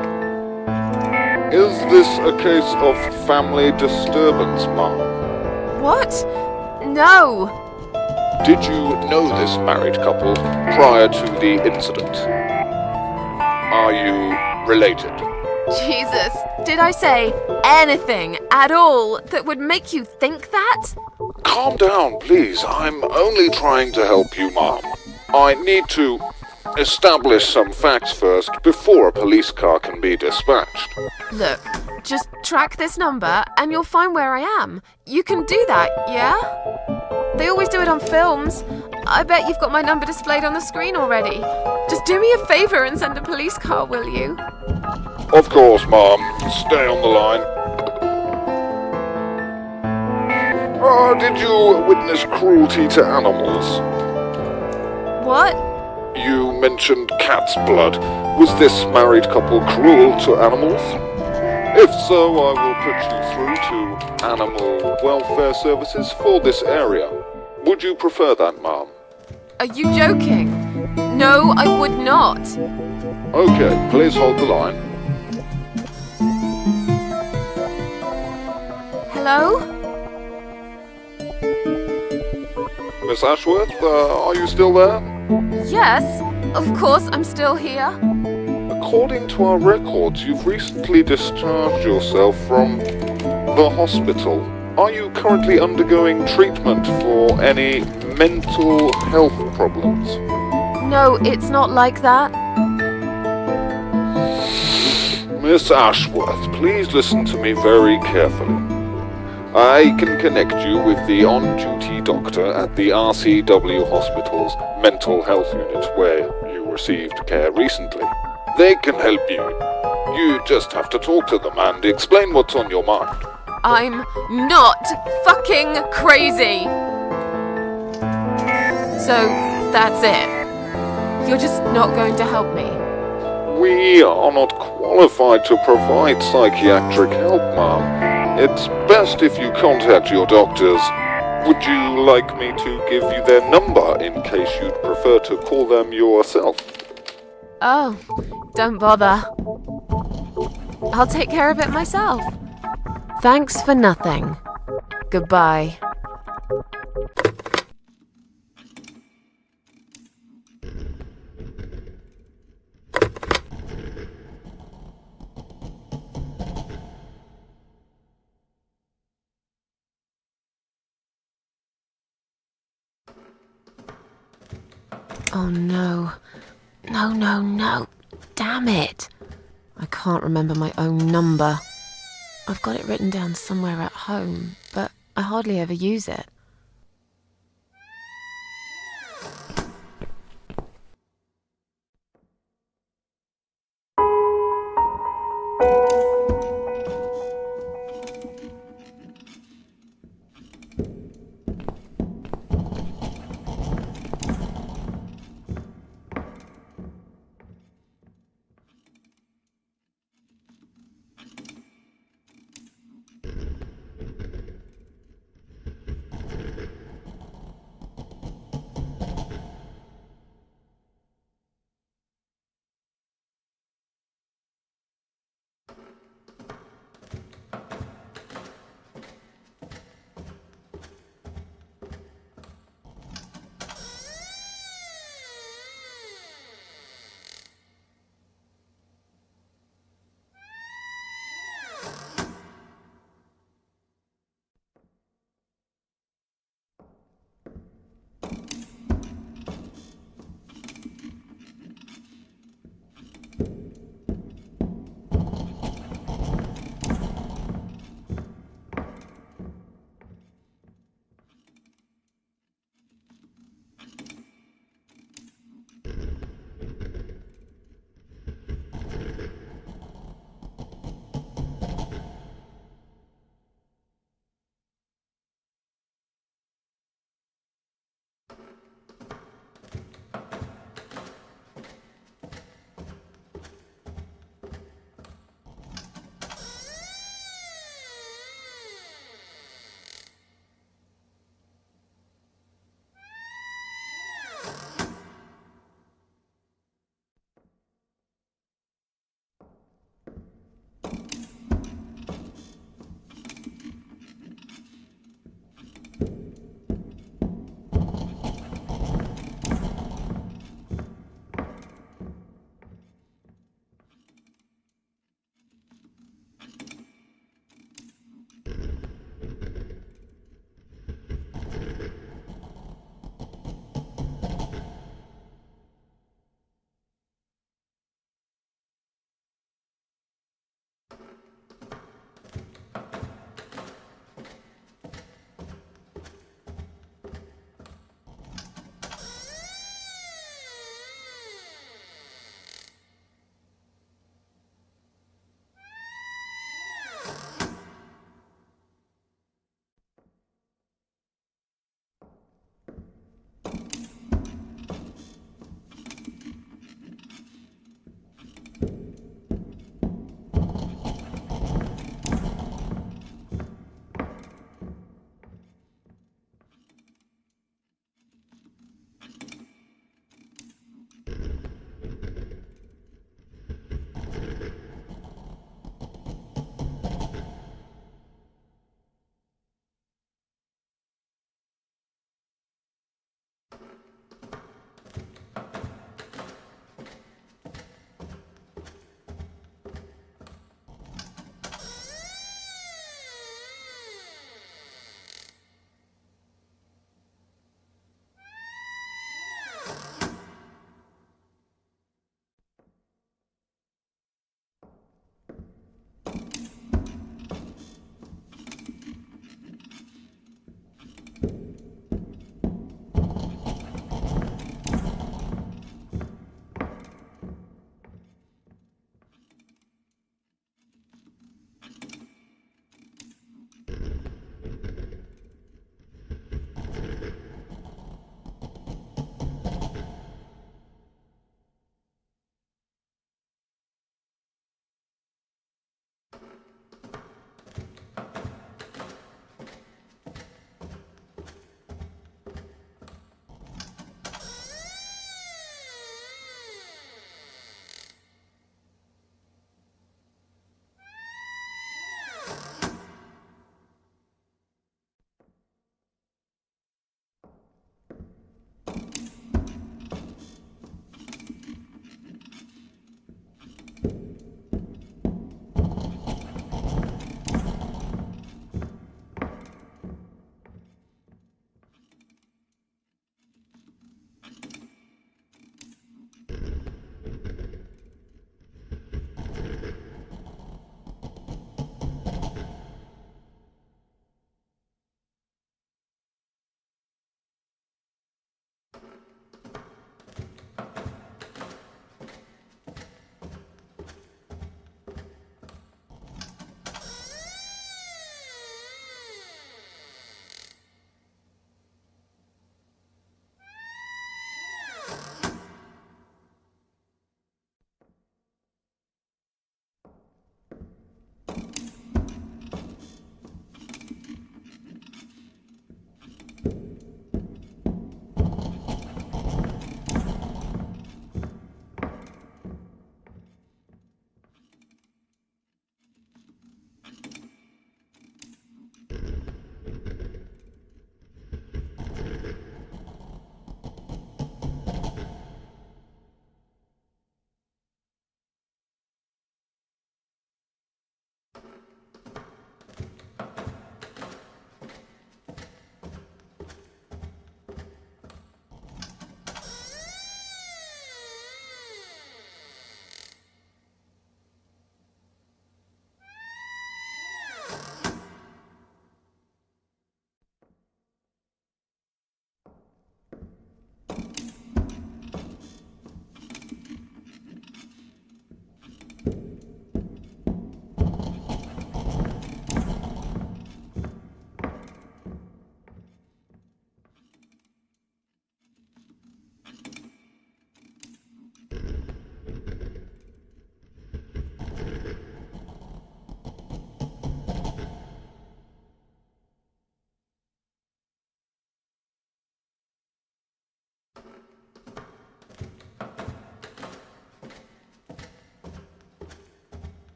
Is this a case of family disturbance, ma'am? What? No. Did you know this married couple prior to the incident? Are you related? Jesus, did I say anything at all that would make you think that? Calm down, please. I'm only trying to help you, ma'am. I need to establish some facts first before a police car can be dispatched. Look, just track this number and you'll find where I am. You can do that, yeah? They always do it on films. I bet you've got my number displayed on the screen already. Just do me a favor and send a police car, will you? Of course, ma'am. Stay on the line. Did you witness cruelty to animals? What? You mentioned cat's blood. Was this married couple cruel to animals? If so, I will put you through to Animal Welfare Services for this area. Would you prefer that, ma'am? Are you joking? No, I would not. Okay, please hold the line. Hello? Miss Ashworth, are you still there? Yes, of course I'm still here. According to our records, you've recently discharged yourself from the hospital. Are you currently undergoing treatment for any mental health problems? No, it's not like that. Miss Ashworth, please listen to me very carefully. I can connect you with the on-duty doctor at the RCW Hospital's mental health unit where you received care recently. They can help you. You just have to talk to them and explain what's on your mind. I'm not fucking crazy. So, that's it. You're just not going to help me. We are not qualified to provide psychiatric help, ma'am. It's best if you contact your doctors. Would you like me to give you their number in case you'd prefer to call them yourself? Oh, don't bother. I'll take care of it myself. Thanks for nothing. Goodbye. Oh no. No. Damn it. I can't remember my own number. I've got it written down somewhere at home, but I hardly ever use it.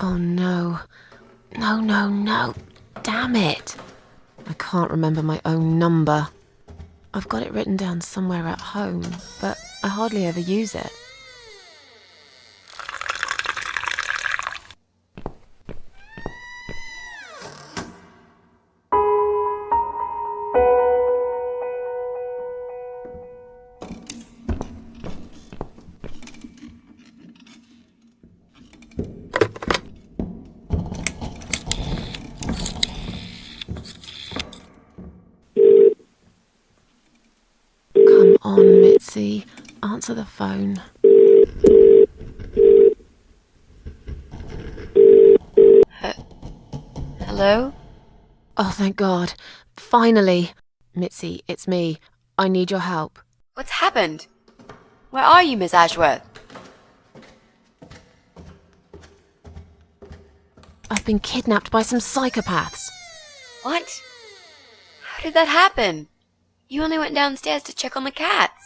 Oh no. No, no, no. Damn it. I can't remember my own number. I've got it written down somewhere at home, but I hardly ever use it. Come on, Mitzi. Answer the phone. Hello? Oh, thank God. Finally. Mitzi, it's me. I need your help. What's happened? Where are you, Miss Ashworth? I've been kidnapped by some psychopaths. What? How did that happen? You only went downstairs to check on the cats.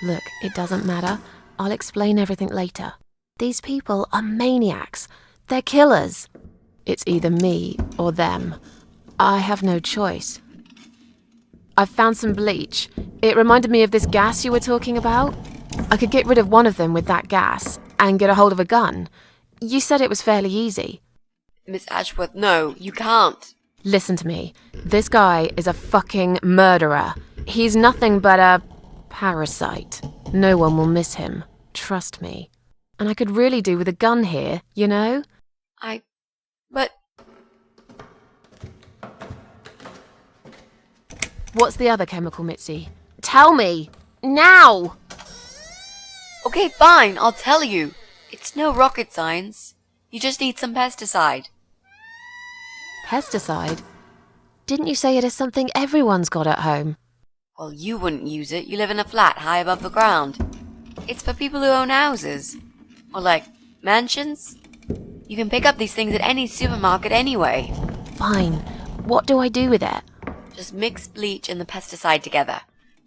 Look, it doesn't matter. I'll explain everything later. These people are maniacs. They're killers. It's either me or them. I have no choice. I've found some bleach. It reminded me of this gas you were talking about. I could get rid of one of them with that gas and get a hold of a gun. You said it was fairly easy. Miss Ashworth, no, you can't. Listen to me. This guy is a fucking murderer. He's nothing but a parasite. No one will miss him. Trust me. And I could really do with a gun here, you know? But... What's the other chemical, Mitzi? Tell me! Now! Okay, fine, I'll tell you. It's no rocket science. You just need some pesticide. Pesticide? Didn't you say it is something everyone's got at home? Well, you wouldn't use it. You live in a flat high above the ground. It's for people who own houses. Or like, mansions. You can pick up these things at any supermarket anyway. Fine. What do I do with it? Just mix bleach and the pesticide together.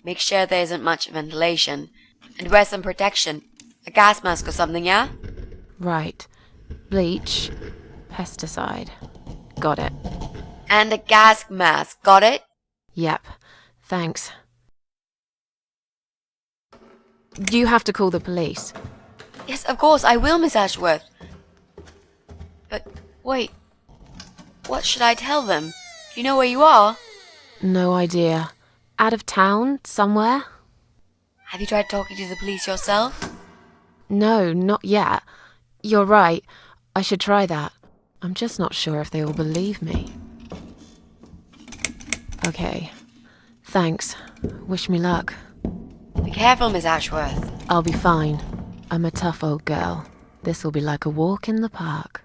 Make sure there isn't much ventilation. And wear some protection. A gas mask or something, yeah? Right. Bleach. Pesticide. Got it. And a gas mask, got it? Yep. Thanks. You have to call the police. Yes, of course, I will, Miss Ashworth. But, wait. What should I tell them? Do you know where you are? No idea. Out of town? Somewhere? Have you tried talking to the police yourself? No, not yet. You're right. I should try that. I'm just not sure if they will believe me. Okay. Thanks. Wish me luck. Be careful, Miss Ashworth. I'll be fine. I'm a tough old girl. This will be like a walk in the park.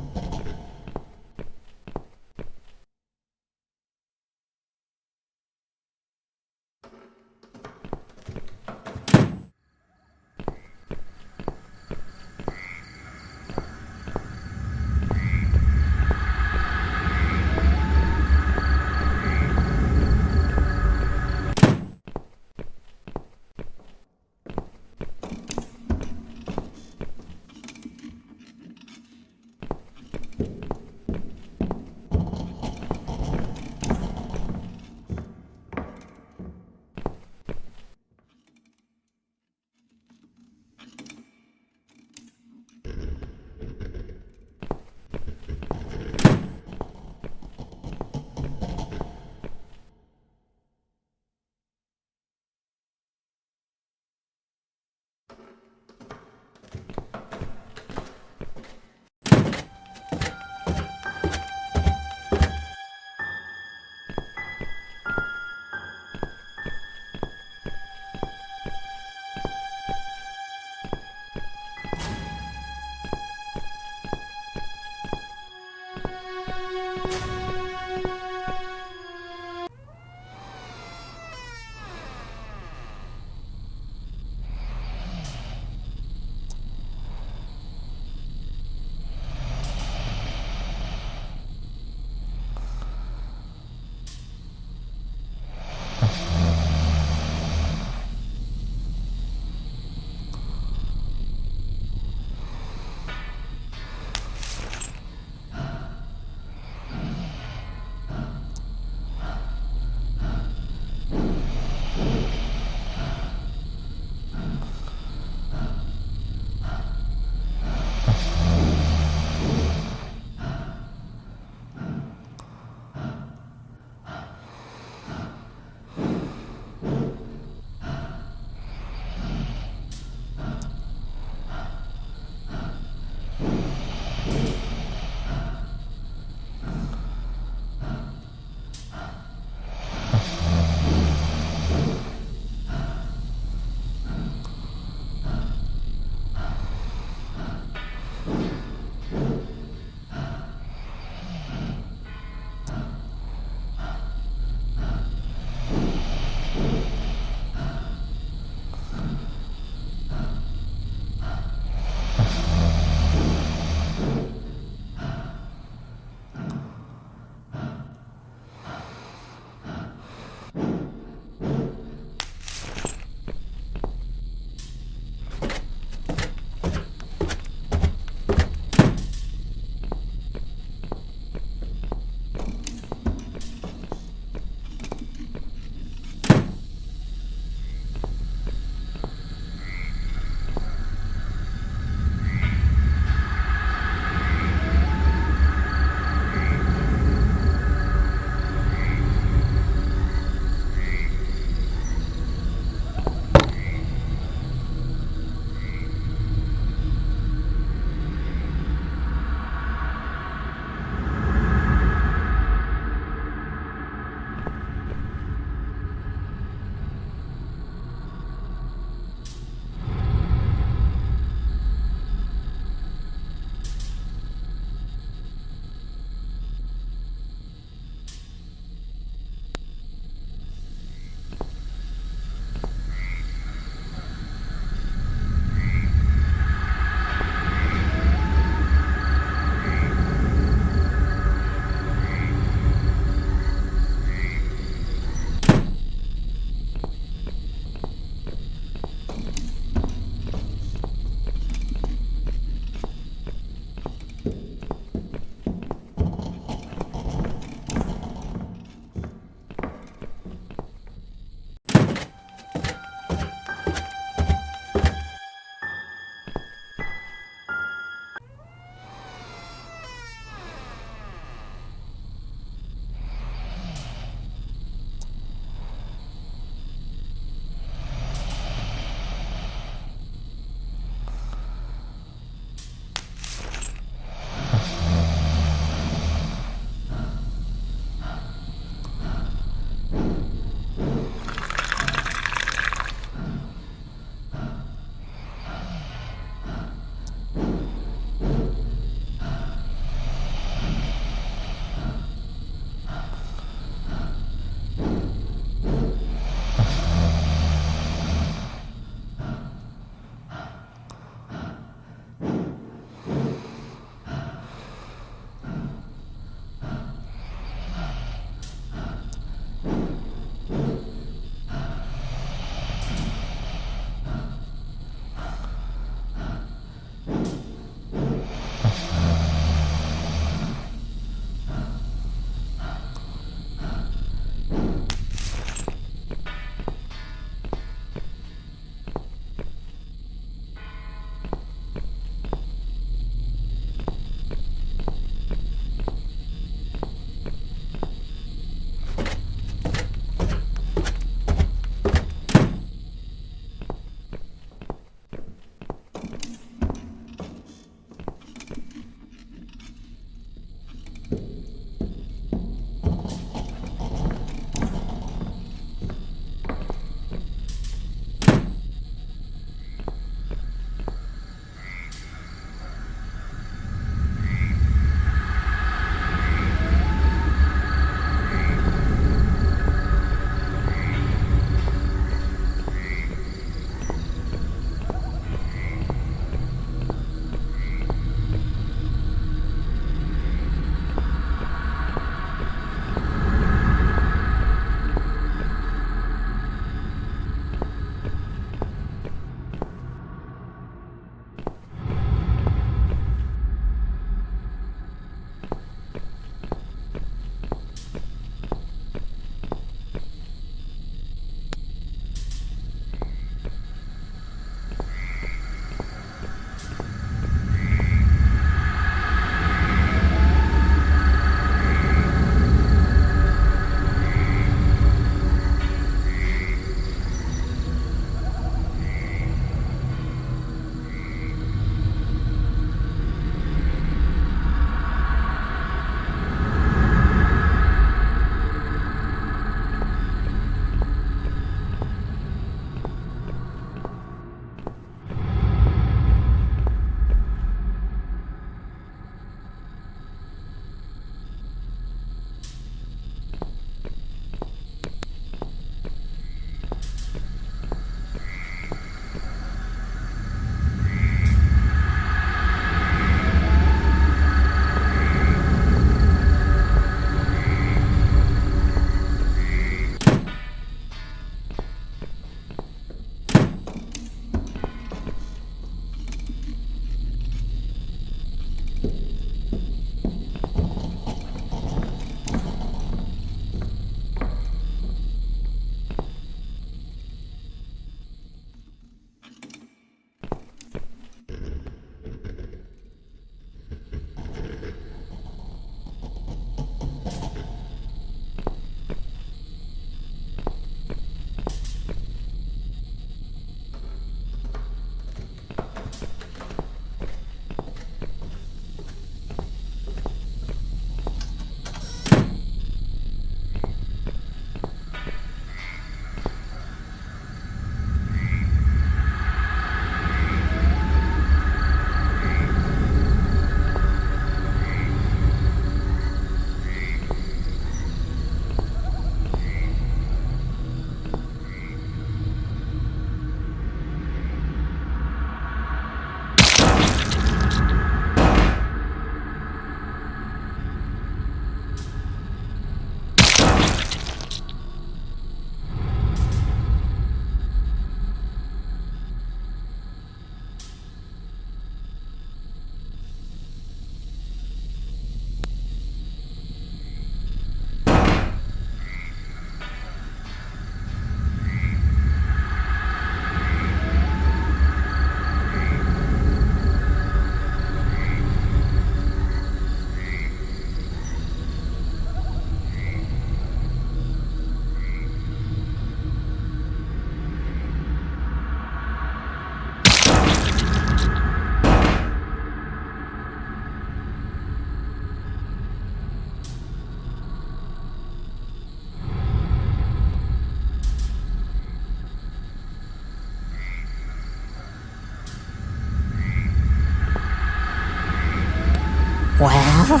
Well,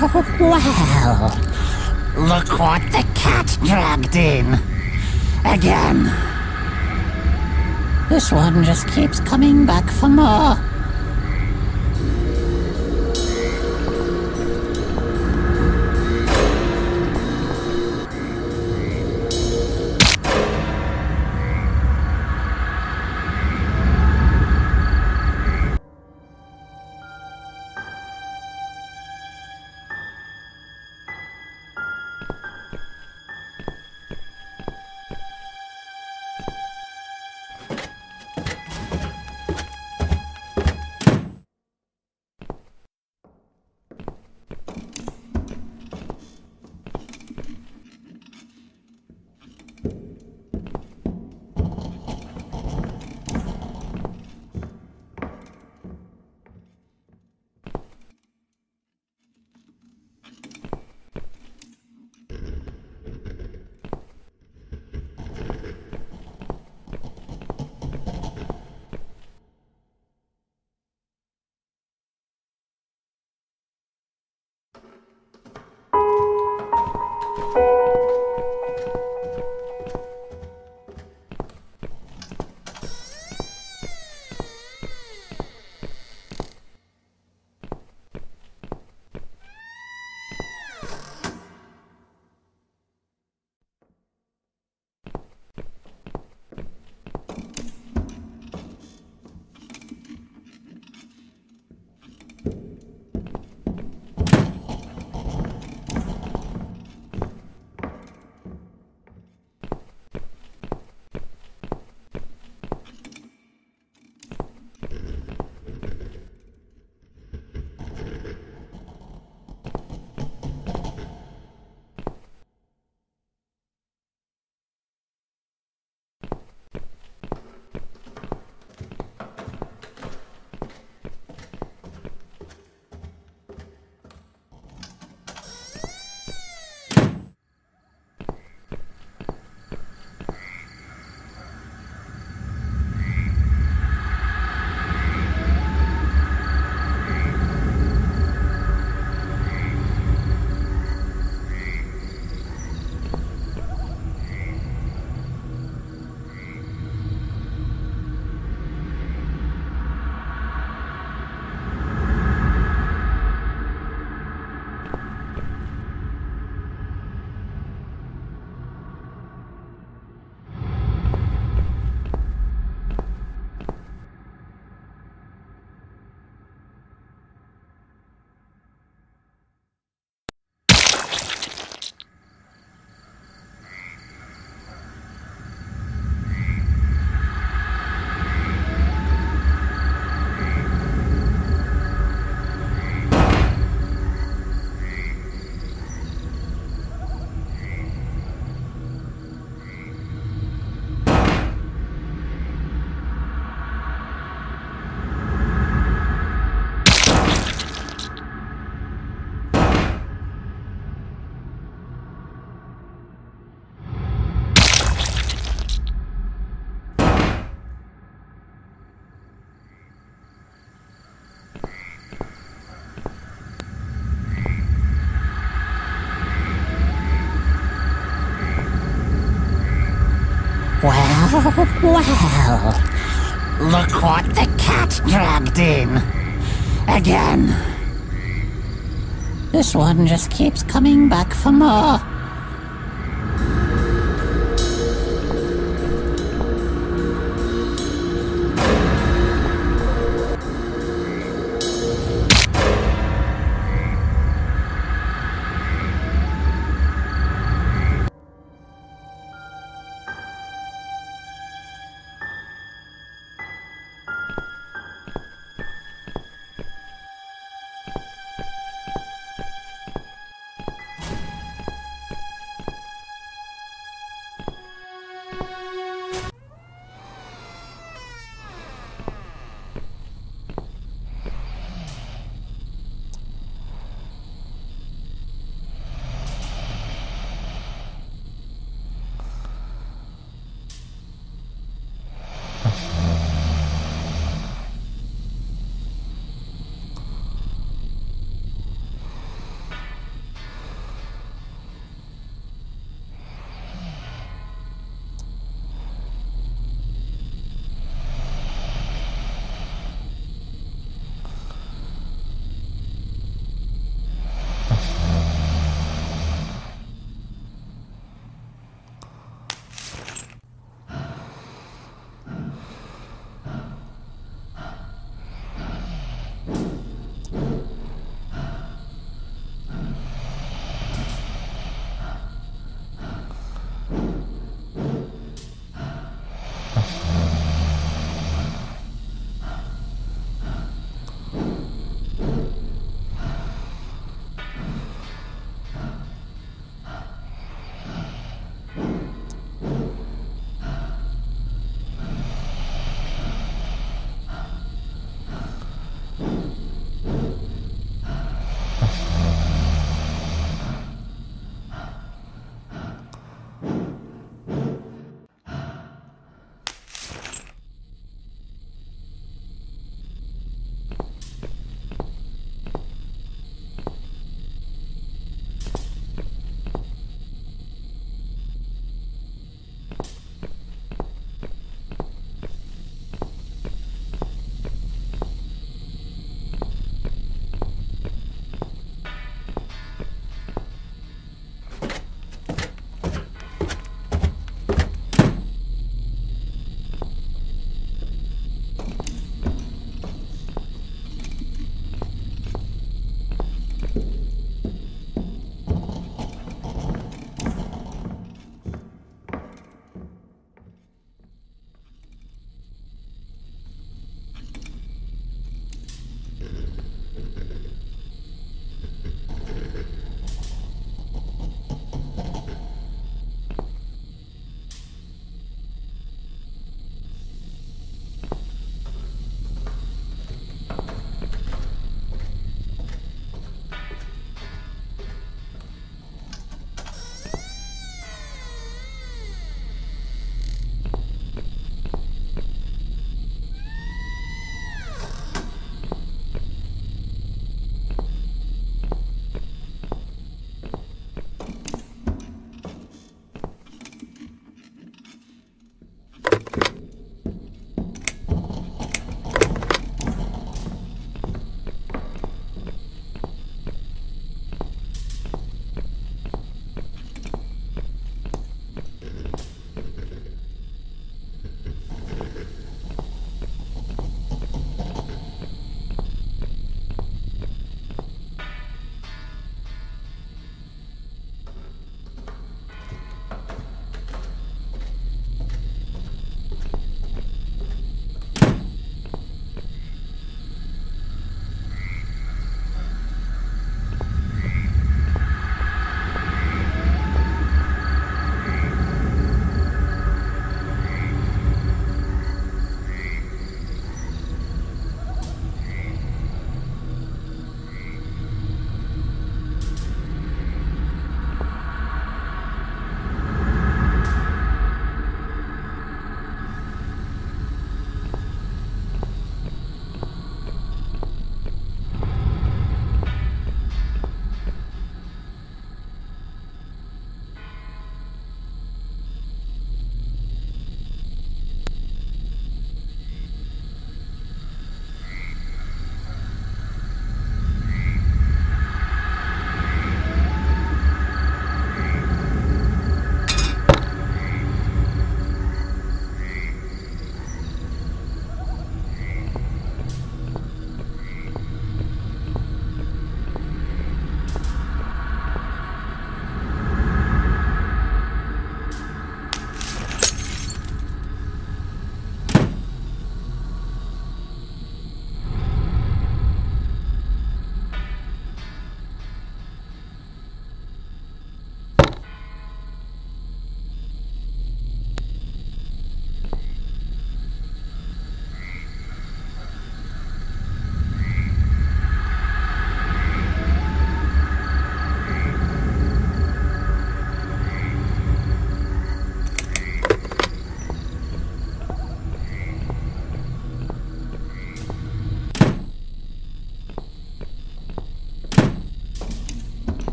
look what the cat dragged in. Again. This one just keeps coming back for more. Well, look what the cat dragged in. Again. This one just keeps coming back for more.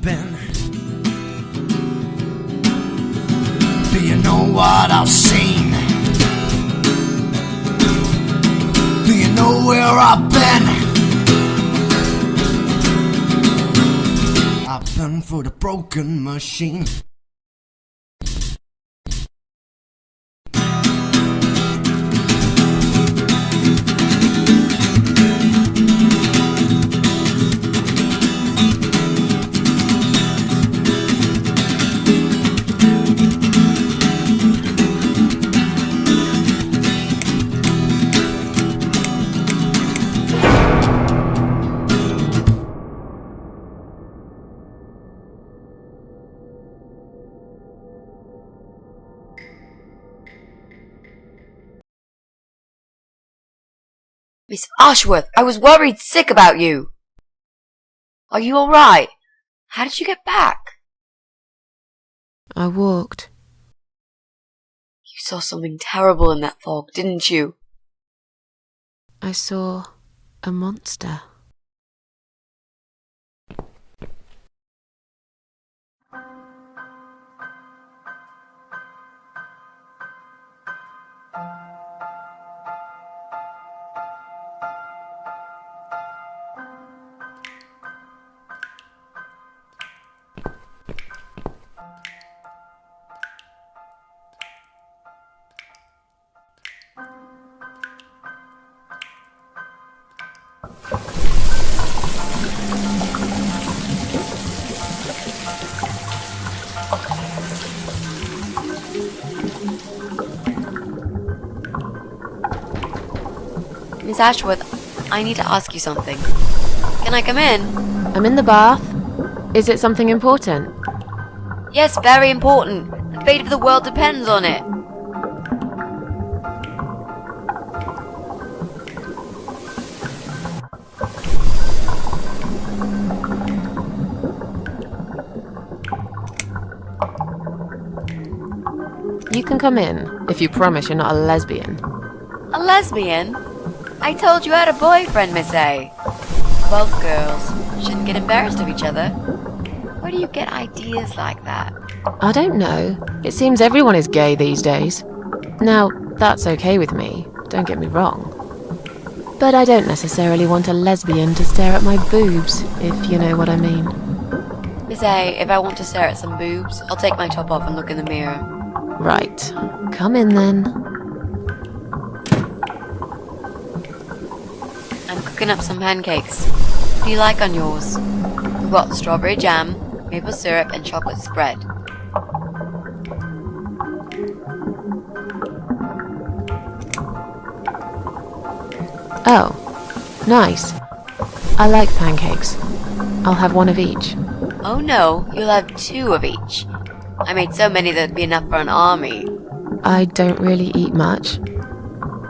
I've been? Do you know what I've seen? Do you know where I've been? I've been for the broken machine. Miss Ashworth, I was worried sick about you. Are you alright? How did you get back? I walked. You saw something terrible in that fog, didn't you? I saw a monster. Miss Ashworth, I need to ask you something. Can I come in? I'm in the bath. Is it something important? Yes, very important. The fate of the world depends on it. You can come in, if you promise you're not a lesbian. A lesbian? I told you I had a boyfriend, Miss A. Both girls shouldn't get embarrassed of each other. Where do you get ideas like that? I don't know. It seems everyone is gay these days. Now, that's okay with me, don't get me wrong. But I don't necessarily want a lesbian to stare at my boobs, if you know what I mean. Miss A, if I want to stare at some boobs, I'll take my top off and look in the mirror. Right. Come in then. I'm cooking up some pancakes. What do you like on yours? We've got strawberry jam, maple syrup, and chocolate spread. Oh, nice. I like pancakes. I'll have one of each. Oh no, you'll have 2 of each. I made so many that'd be enough for an army. I don't really eat much.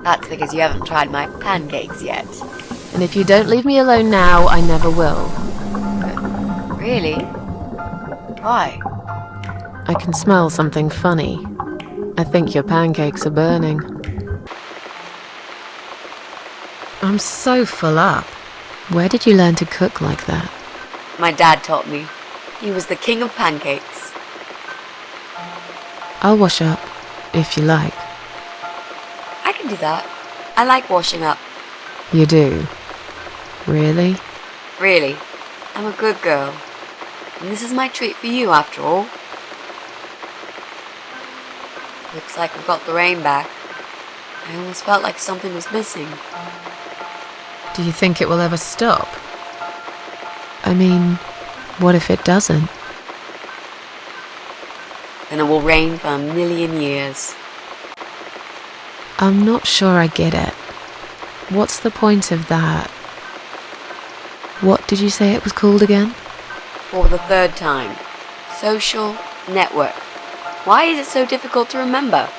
That's because you haven't tried my pancakes yet. And if you don't leave me alone now, I never will. Really? Why? I can smell something funny. I think your pancakes are burning. I'm so full up. Where did you learn to cook like that? My dad taught me. He was the king of pancakes. I'll wash up, if you like. I can do that. I like washing up. You do? Really? Really. I'm a good girl. And this is my treat for you, after all. Looks like we've got the rain back. I almost felt like something was missing. Do you think it will ever stop? I mean, what if it doesn't? Then it will rain for 1,000,000 years. I'm not sure I get it. What's the point of that? What did you say it was called again? For the 3rd time. Social network. Why is it so difficult to remember?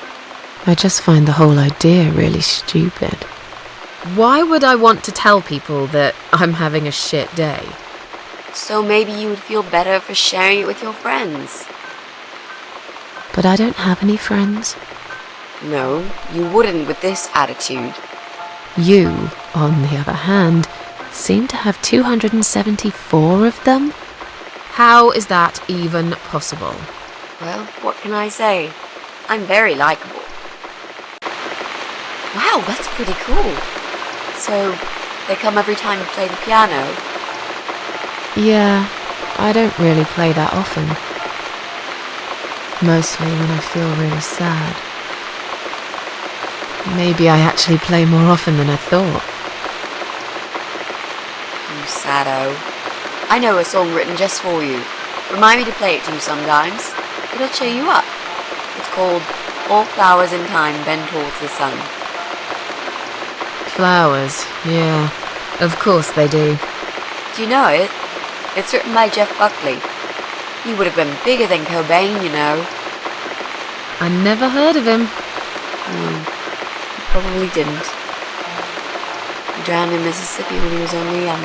I just find the whole idea really stupid. Why would I want to tell people that I'm having a shit day? So maybe you would feel better for sharing it with your friends. But I don't have any friends. No, you wouldn't with this attitude. You, on the other hand, seem to have 274 of them. How is that even possible? Well, what can I say? I'm very likable. Wow, that's pretty cool. So, they come every time you play the piano? Yeah, I don't really play that often. Mostly when I feel really sad. Maybe I actually play more often than I thought. You saddo. I know a song written just for you. Remind me to play it to you sometimes. It'll cheer you up. It's called All Flowers in Time Bend Towards the Sun. Flowers, yeah. Of course they do. Do you know it? It's written by Jeff Buckley. He would have been bigger than Cobain, you know. I never heard of him. You probably didn't. He drowned in Mississippi when he was only young.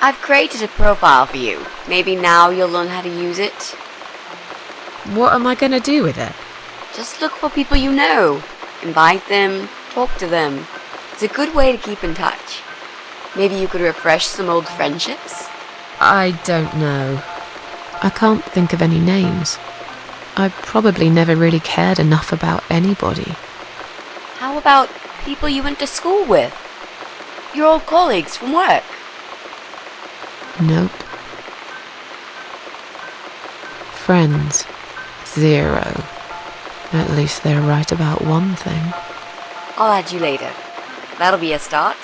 I've created a profile for you. Maybe now you'll learn how to use it. What am I gonna do with it? Just look for people you know. Invite them, talk to them. It's a good way to keep in touch. Maybe you could refresh some old friendships? I don't know. I can't think of any names. I probably never really cared enough about anybody. How about people you went to school with? Your old colleagues from work? Nope. Friends. 0. At least they're right about one thing. I'll add you later. That'll be a start.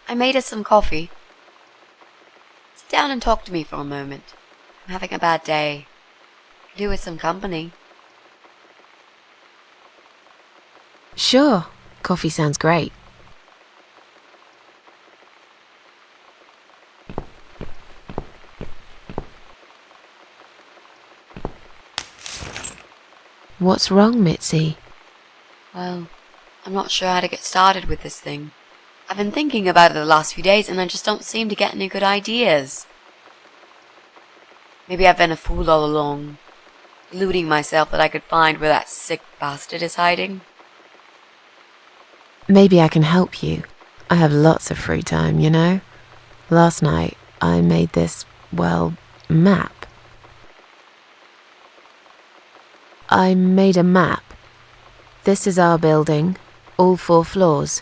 I made us some coffee. Sit down and talk to me for a moment. I'm having a bad day. Could do with some company. Sure. Coffee sounds great. What's wrong, Mitzi? Well, I'm not sure how to get started with this thing. I've been thinking about it the last few days and I just don't seem to get any good ideas. Maybe I've been a fool all along, deluding myself that I could find where that sick bastard is hiding. Maybe I can help you. I have lots of free time, you know? Last night, I made this, well, map. I made a map. This is our building, all 4 floors.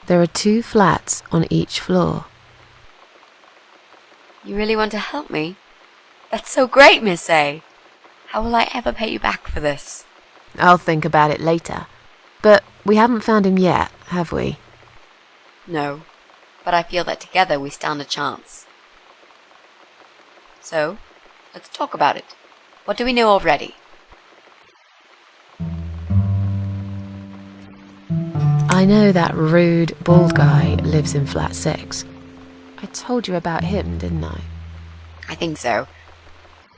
There are 2 flats on each floor. You really want to help me? That's so great, Miss A. How will I ever pay you back for this? I'll think about it later. But we haven't found him yet, have we? No, but I feel that together we stand a chance. So, let's talk about it. What do we know already? I know that rude, bald guy lives in flat 6. I told you about him, didn't I? I think so.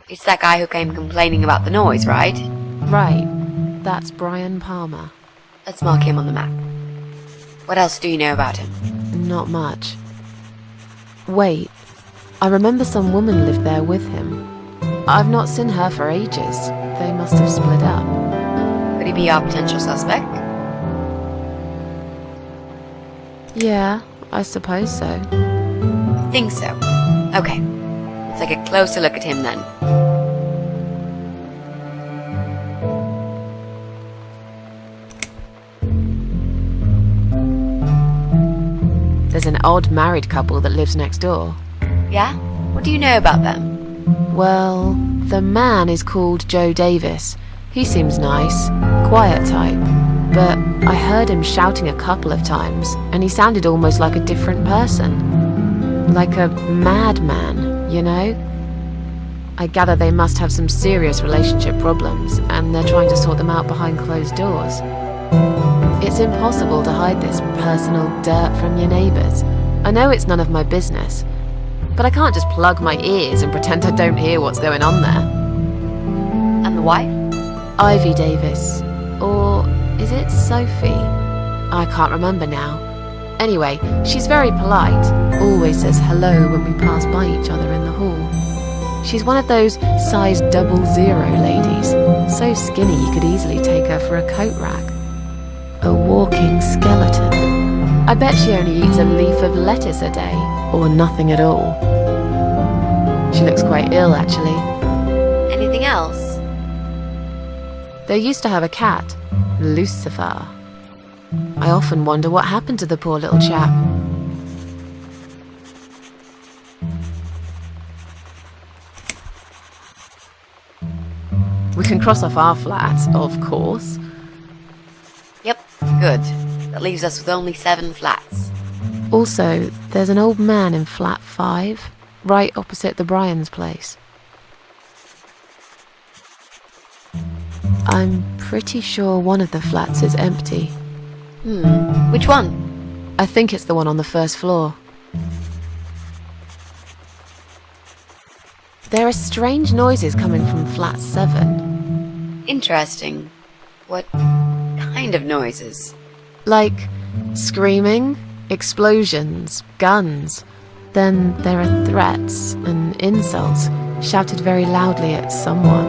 It's that guy who came complaining about the noise, right? Right. That's Brian Palmer. Let's mark him on the map. What else do you know about him? Not much. Wait. I remember some woman lived there with him. I've not seen her for ages. They must have split up. Could he be our potential suspect? Yeah, I suppose so. I think so. Okay. Let's take a closer look at him then. There's an odd married couple that lives next door. Yeah? What do you know about them? Well, the man is called Joe Davis. He seems nice, quiet type. But I heard him shouting a couple of times, and he sounded almost like a different person. Like a madman, you know? I gather they must have some serious relationship problems, and they're trying to sort them out behind closed doors. It's impossible to hide this personal dirt from your neighbours. I know it's none of my business. but I can't just plug my ears and pretend I don't hear what's going on there. And the wife? Ivy Davis. Or is it Sophie? I can't remember now. Anyway, she's very polite, always says hello when we pass by each other in the hall. She's one of those size 00 ladies, so skinny you could easily take her for a coat rack. A walking skeleton. I bet she only eats a leaf of lettuce a day, or nothing at all. She looks quite ill, actually. Anything else? They used to have a cat, Lucifer. I often wonder what happened to the poor little chap. We can cross off our flat, of course. Yep, good. That leaves us with only 7 flats. Also, there's an old man in flat 5, right opposite the Bryans' place. I'm pretty sure one of the flats is empty. Which one? I think it's the one on the first floor. There are strange noises coming from flat 7. Interesting. What kind of noises? Like screaming, explosions, guns. Then there are threats and insults shouted very loudly at someone.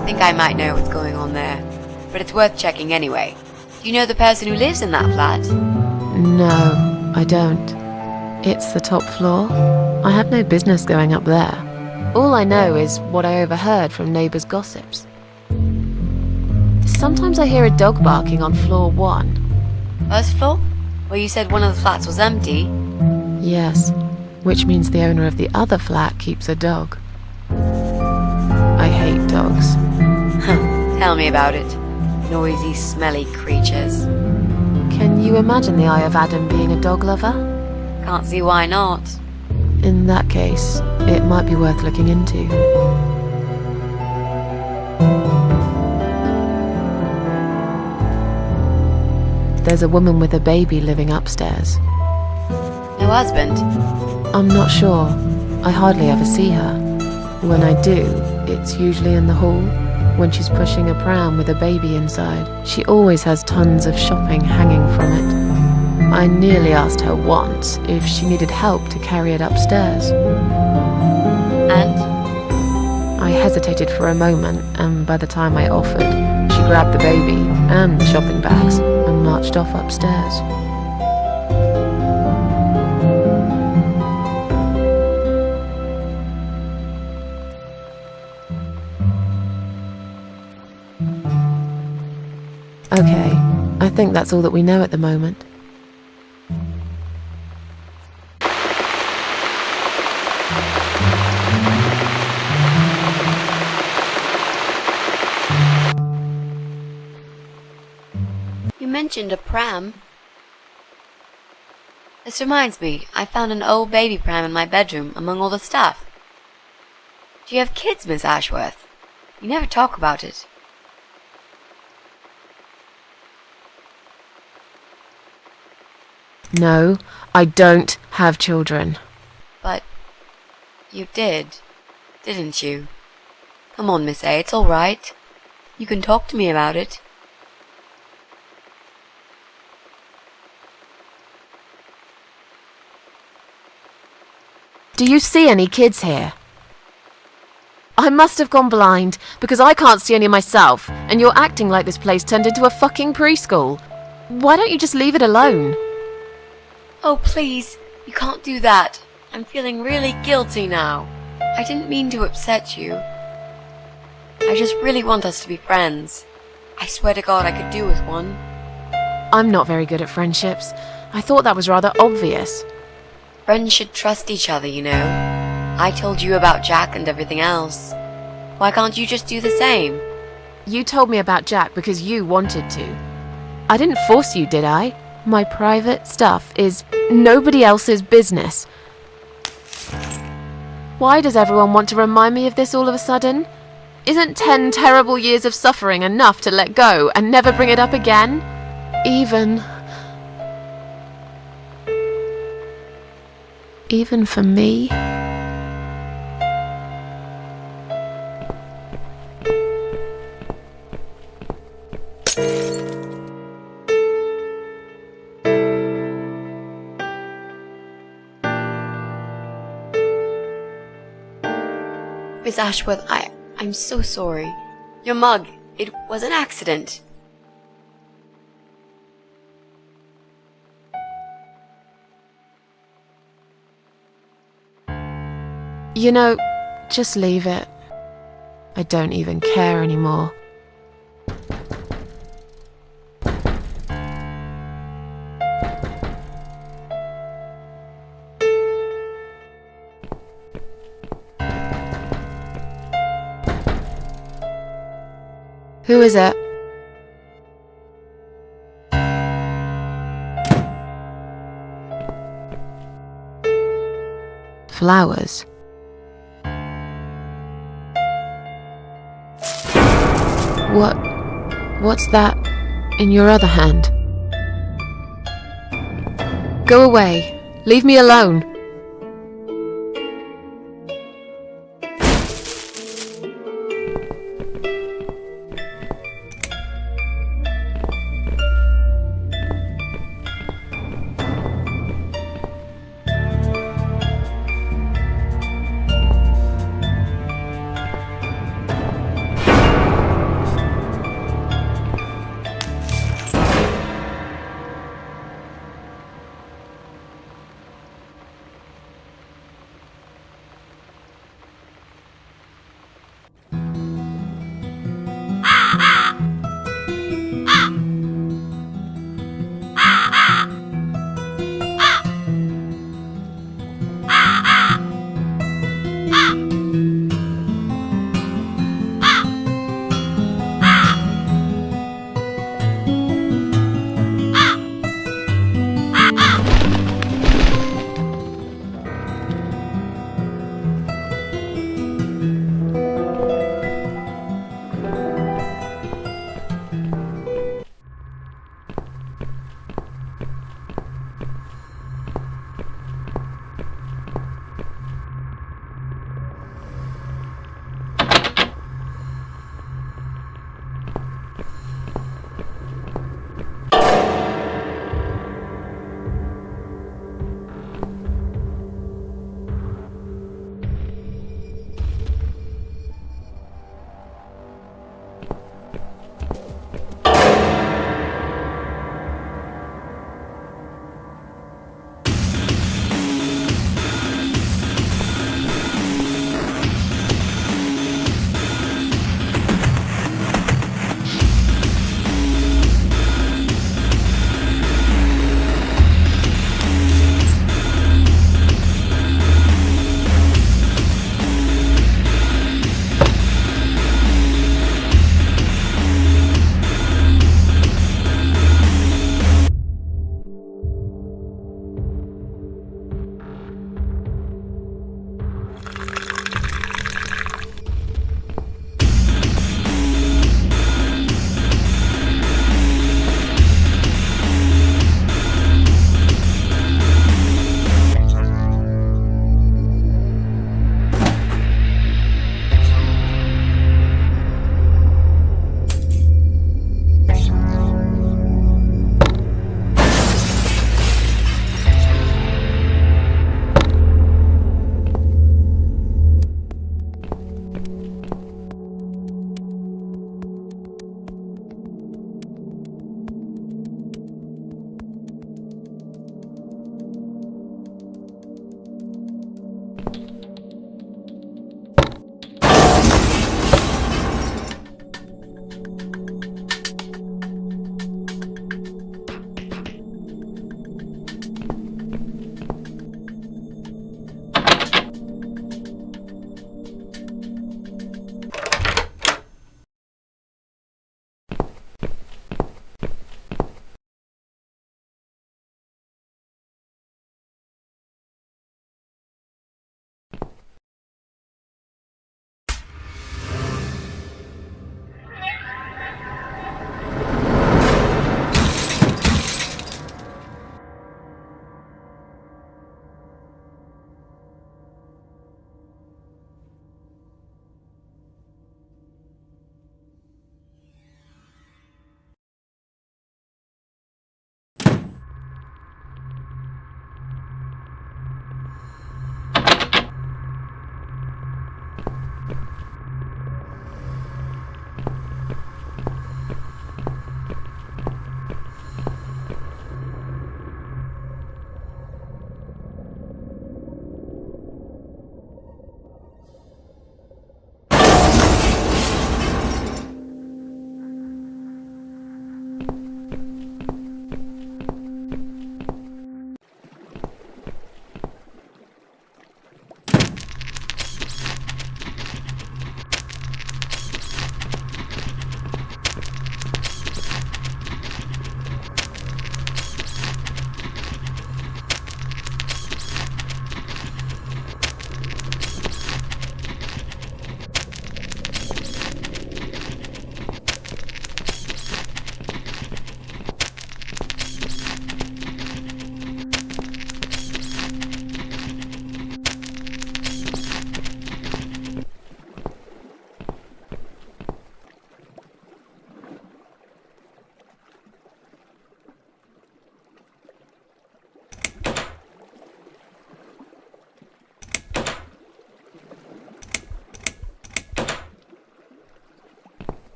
I think I might know what's going on there, but it's worth checking anyway. Do you know the person who lives in that flat? No, I don't. It's the top floor. I have no business going up there. All I know is what I overheard from neighbours' gossips. Sometimes I hear a dog barking on floor 1. First floor? Well, you said one of the flats was empty. Yes, which means the owner of the other flat keeps a dog. I hate dogs. Tell me about it. Noisy, smelly creatures. Can you imagine the Eye of Adam being a dog lover? Can't see why not. In that case, it might be worth looking into. There's a woman with a baby living upstairs. No husband? I'm not sure. I hardly ever see her. When I do, it's usually in the hall, when she's pushing a pram with a baby inside. She always has tons of shopping hanging from it. I nearly asked her once if she needed help to carry it upstairs. And? I hesitated for a moment, and by the time I offered, she grabbed the baby and the shopping bags and marched off upstairs. Okay, I think that's all that we know at the moment. You mentioned a pram. This reminds me, I found an old baby pram in my bedroom among all the stuff. Do you have kids, Miss Ashworth? You never talk about it. No, I don't have children. But you did, didn't you? Come on, Miss A, it's all right. You can talk to me about it. Do you see any kids here? I must have gone blind, because I can't see any myself, and you're acting like this place turned into a fucking preschool. Why don't you just leave it alone? Oh, please, you can't do that. I'm feeling really guilty now. I didn't mean to upset you. I just really want us to be friends. I swear to God I could do with one. I'm not very good at friendships. I thought that was rather obvious. Friends should trust each other, you know. I told you about Jack and everything else. Why can't you just do the same? You told me about Jack because you wanted to. I didn't force you, did I? My private stuff is nobody else's business. Why does everyone want to remind me of this all of a sudden? Isn't 10 terrible years of suffering enough to let go and never bring it up again? Even... even for me? Miss Ashworth, I'm so sorry. Your mug, it was an accident. You know, just leave it. I don't even care anymore. Who is it? Flowers. What's that in your other hand? Go away. Leave me alone.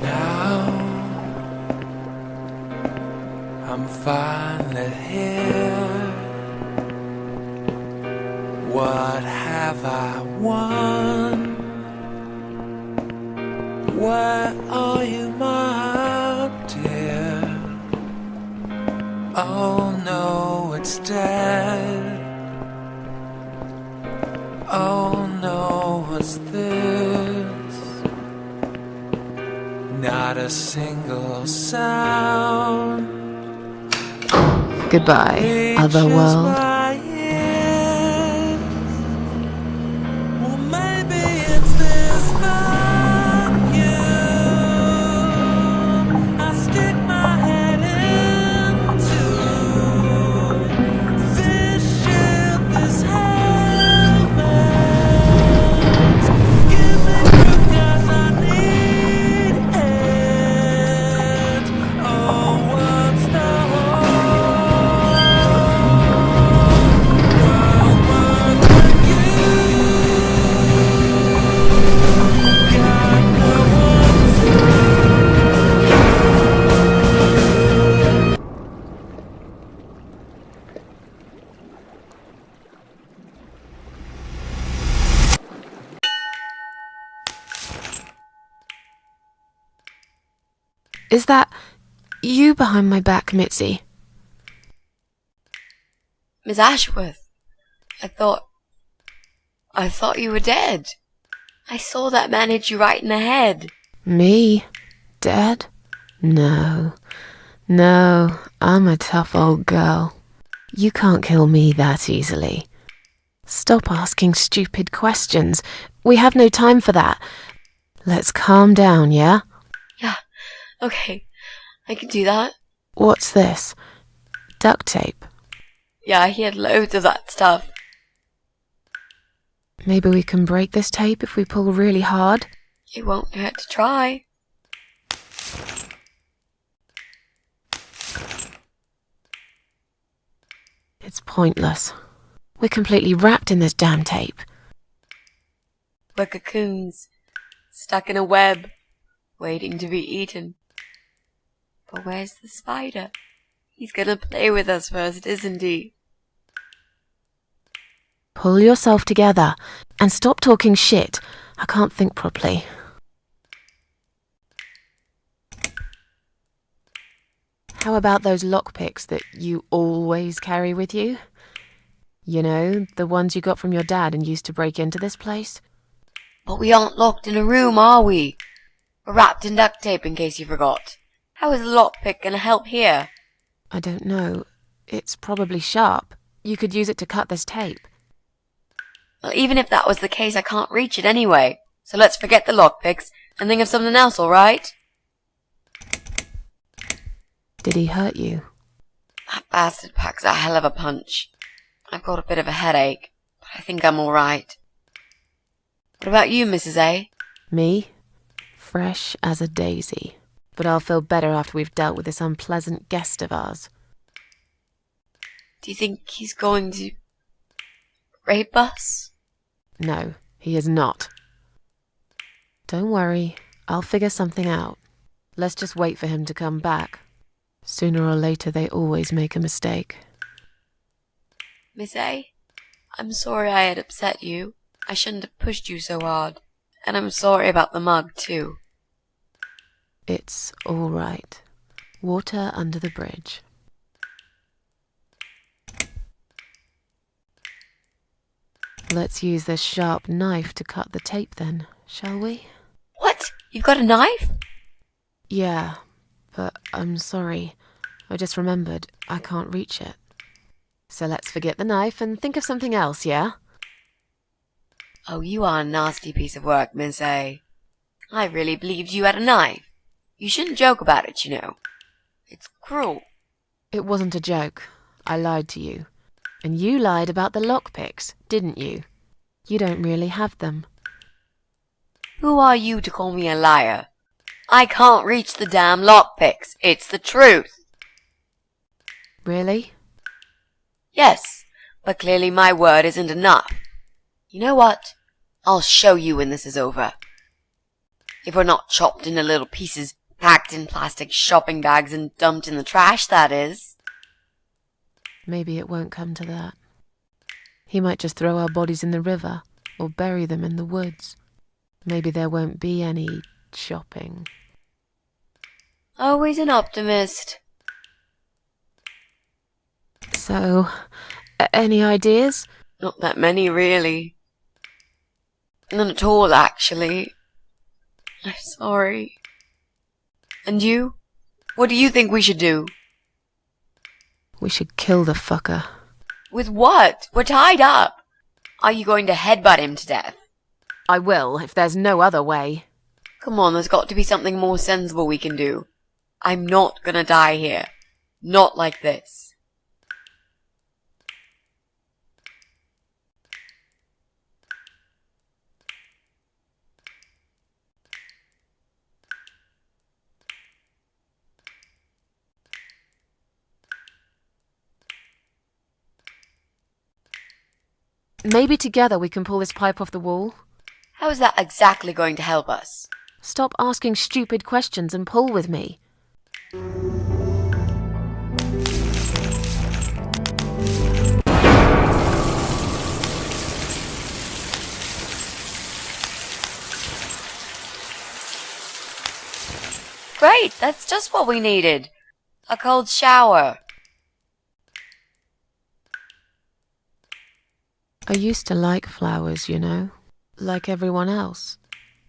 Now I'm finally here. What have I won? Where are you, my dear? Oh no, it's dead. Oh no, what's this? Not a single sound. Goodbye, other world. Is that you behind my back, Mitzi? Miss Ashworth, I thought you were dead. I saw that man hit you right in the head. Me? Dead? No. No, I'm a tough old girl. You can't kill me that easily. Stop asking stupid questions. We have no time for that. Let's calm down, yeah? Yeah, okay, I can do that. What's this? Duct tape? Yeah, he had loads of that stuff. Maybe we can break this tape if we pull really hard? It won't hurt to try. It's pointless. We're completely wrapped in this damn tape. We're cocoons, stuck in a web, waiting to be eaten. But where's the spider? He's gonna play with us first, isn't he? Pull yourself together and stop talking shit. I can't think properly. How about those lockpicks that you always carry with you? You know, the ones you got from your dad and used to break into this place? But we aren't locked in a room, are we? We're wrapped in duct tape in case you forgot. How is a lockpick gonna help here? I don't know. It's probably sharp. You could use it to cut this tape. Well, even if that was the case, I can't reach it anyway. So let's forget the lockpicks and think of something else, alright? Did he hurt you? That bastard packs a hell of a punch. I've got a bit of a headache, but I think I'm alright. What about you, Mrs. A? Me? Fresh as a daisy. But I'll feel better after we've dealt with this unpleasant guest of ours. Do you think he's going to rape us? No, he is not. Don't worry, I'll figure something out. Let's just wait for him to come back. Sooner or later, they always make a mistake. Miss A, I'm sorry I had upset you. I shouldn't have pushed you so hard. And I'm sorry about the mug, too. It's all right. Water under the bridge. Let's use this sharp knife to cut the tape then, shall we? What? You've got a knife? Yeah, but I'm sorry. I just remembered I can't reach it. So let's forget the knife and think of something else, yeah? Oh, you are a nasty piece of work, Miss A. I really believed you had a knife. You shouldn't joke about it, you know. It's cruel. It wasn't a joke. I lied to you. And you lied about the lockpicks, didn't you? You don't really have them. Who are you to call me a liar? I can't reach the damn lockpicks. It's the truth. Really? Yes, but clearly my word isn't enough. You know what? I'll show you when this is over. If we're not chopped into little pieces, packed in plastic shopping bags and dumped in the trash, that is. Maybe it won't come to that. He might just throw our bodies in the river, or bury them in the woods. Maybe there won't be any shopping. Always an optimist. So, any ideas? Not that many, really. None at all, actually. I'm sorry. And you? What do you think we should do? We should kill the fucker. With what? We're tied up. Are you going to headbutt him to death? I will, if there's no other way. Come on, there's got to be something more sensible we can do. I'm not gonna die here. Not like this. Maybe together we can pull this pipe off the wall? How is that exactly going to help us? Stop asking stupid questions and pull with me. Great, that's just what we needed. A cold shower. I used to like flowers, you know, like everyone else,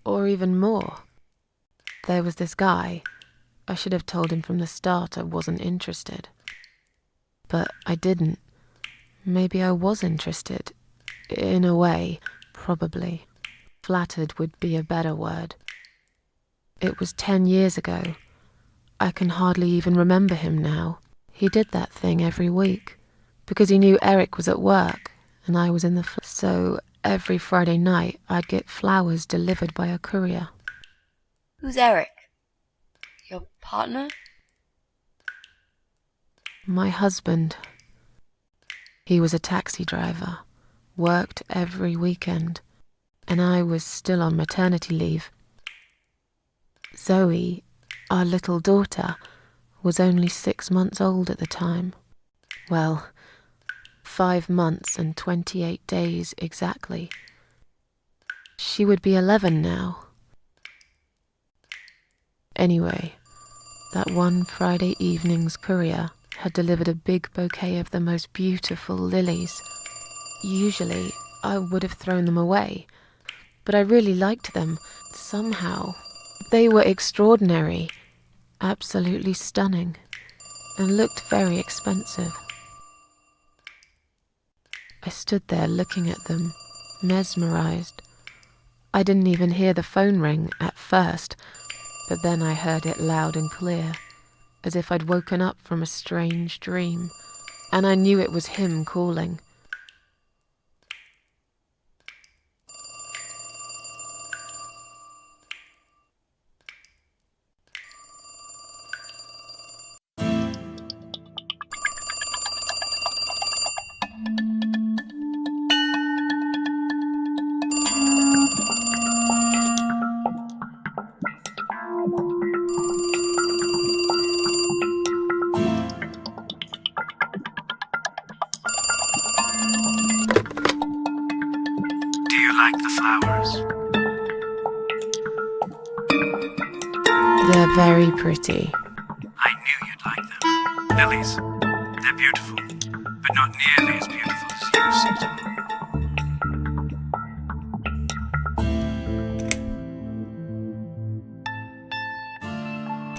or even more. There was this guy. I should have told him from the start I wasn't interested. But I didn't. Maybe I was interested. In a way, probably. Flattered would be a better word. It was 10 years ago. I can hardly even remember him now. He did that thing every week, because he knew Eric was at work, and I was in the so every Friday night I'd get flowers delivered by a courier. Who's Eric? Your partner? My husband. He was a taxi driver, worked every weekend, and I was still on maternity leave. Zoe, our little daughter, was only 6 months old at the time. Well, 5 months and 28 days exactly. She would be 11 now. Anyway, that one Friday evening's courier had delivered a big bouquet of the most beautiful lilies. Usually, I would have thrown them away, but I really liked them, somehow. They were extraordinary, absolutely stunning, and looked very expensive. I stood there looking at them, mesmerized. I didn't even hear the phone ring at first, but then I heard it loud and clear, as if I'd woken up from a strange dream, and I knew it was him calling. They're very pretty. I knew you'd like them. Lilies. They're beautiful, but not nearly as beautiful as you, Susan.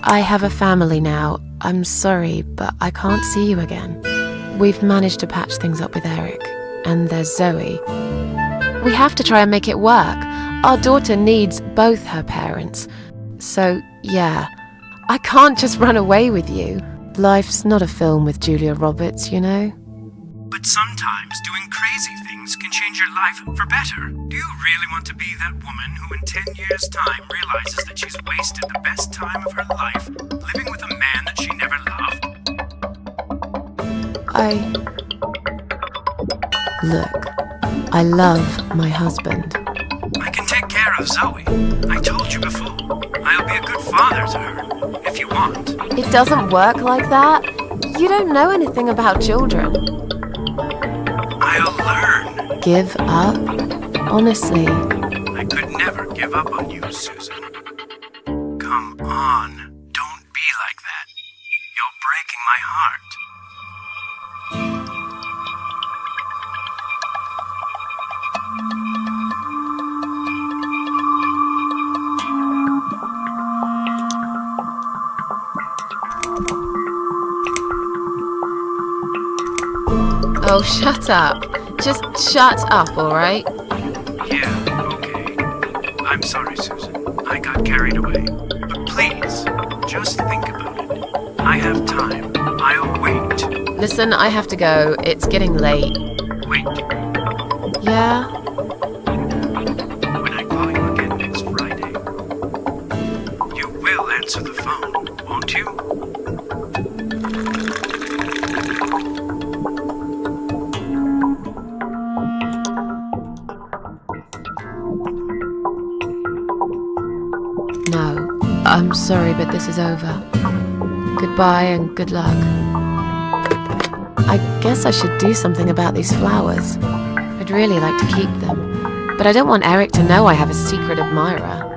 I have a family now. I'm sorry, but I can't see you again. We've managed to patch things up with Eric, and there's Zoe. We have to try and make it work. Our daughter needs both her parents. So, yeah, I can't just run away with you. Life's not a film with Julia Roberts, you know? But sometimes doing crazy things can change your life for better. Do you really want to be that woman who in 10 years' time realizes that she's wasted the best time of her life living with a man that she never loved? Look, I love my husband. I can take care of Zoe. I told you before. father to her, if you want. It doesn't work like that. You don't know anything about children. I'll learn. Give up? Honestly. I could never give up on you, Susan. Come on, don't be like that. You're breaking my heart. Oh, shut up. Just shut up, alright? Yeah, okay. I'm sorry, Susan. I got carried away. But please, just think about it. I have time. I'll wait. Listen, I have to go. It's getting late. Wait. Yeah? When I call you again next Friday, you will answer the phone, won't you? No. I'm sorry, but this is over. Goodbye and good luck. I guess I should do something about these flowers. I'd really like to keep them, but I don't want Eric to know I have a secret admirer.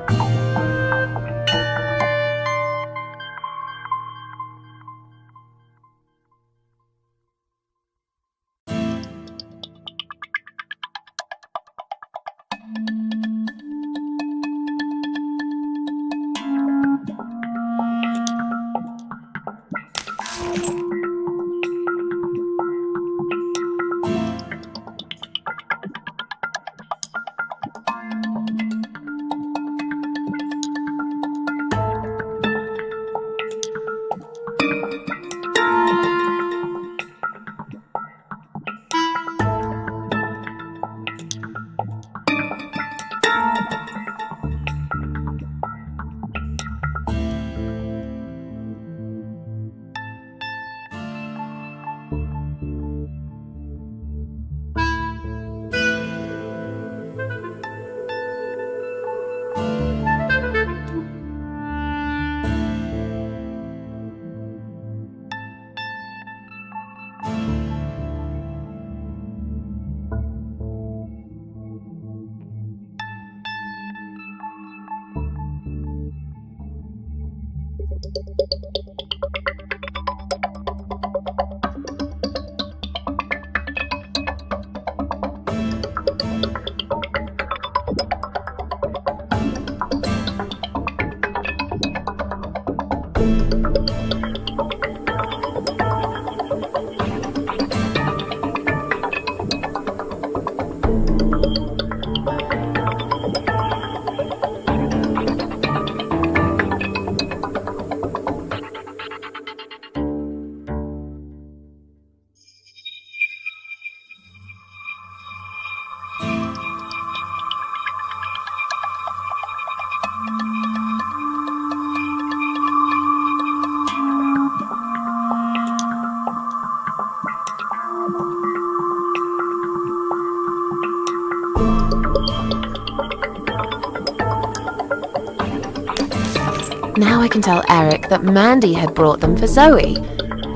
Now I can tell Eric that Mandy had brought them for Zoe.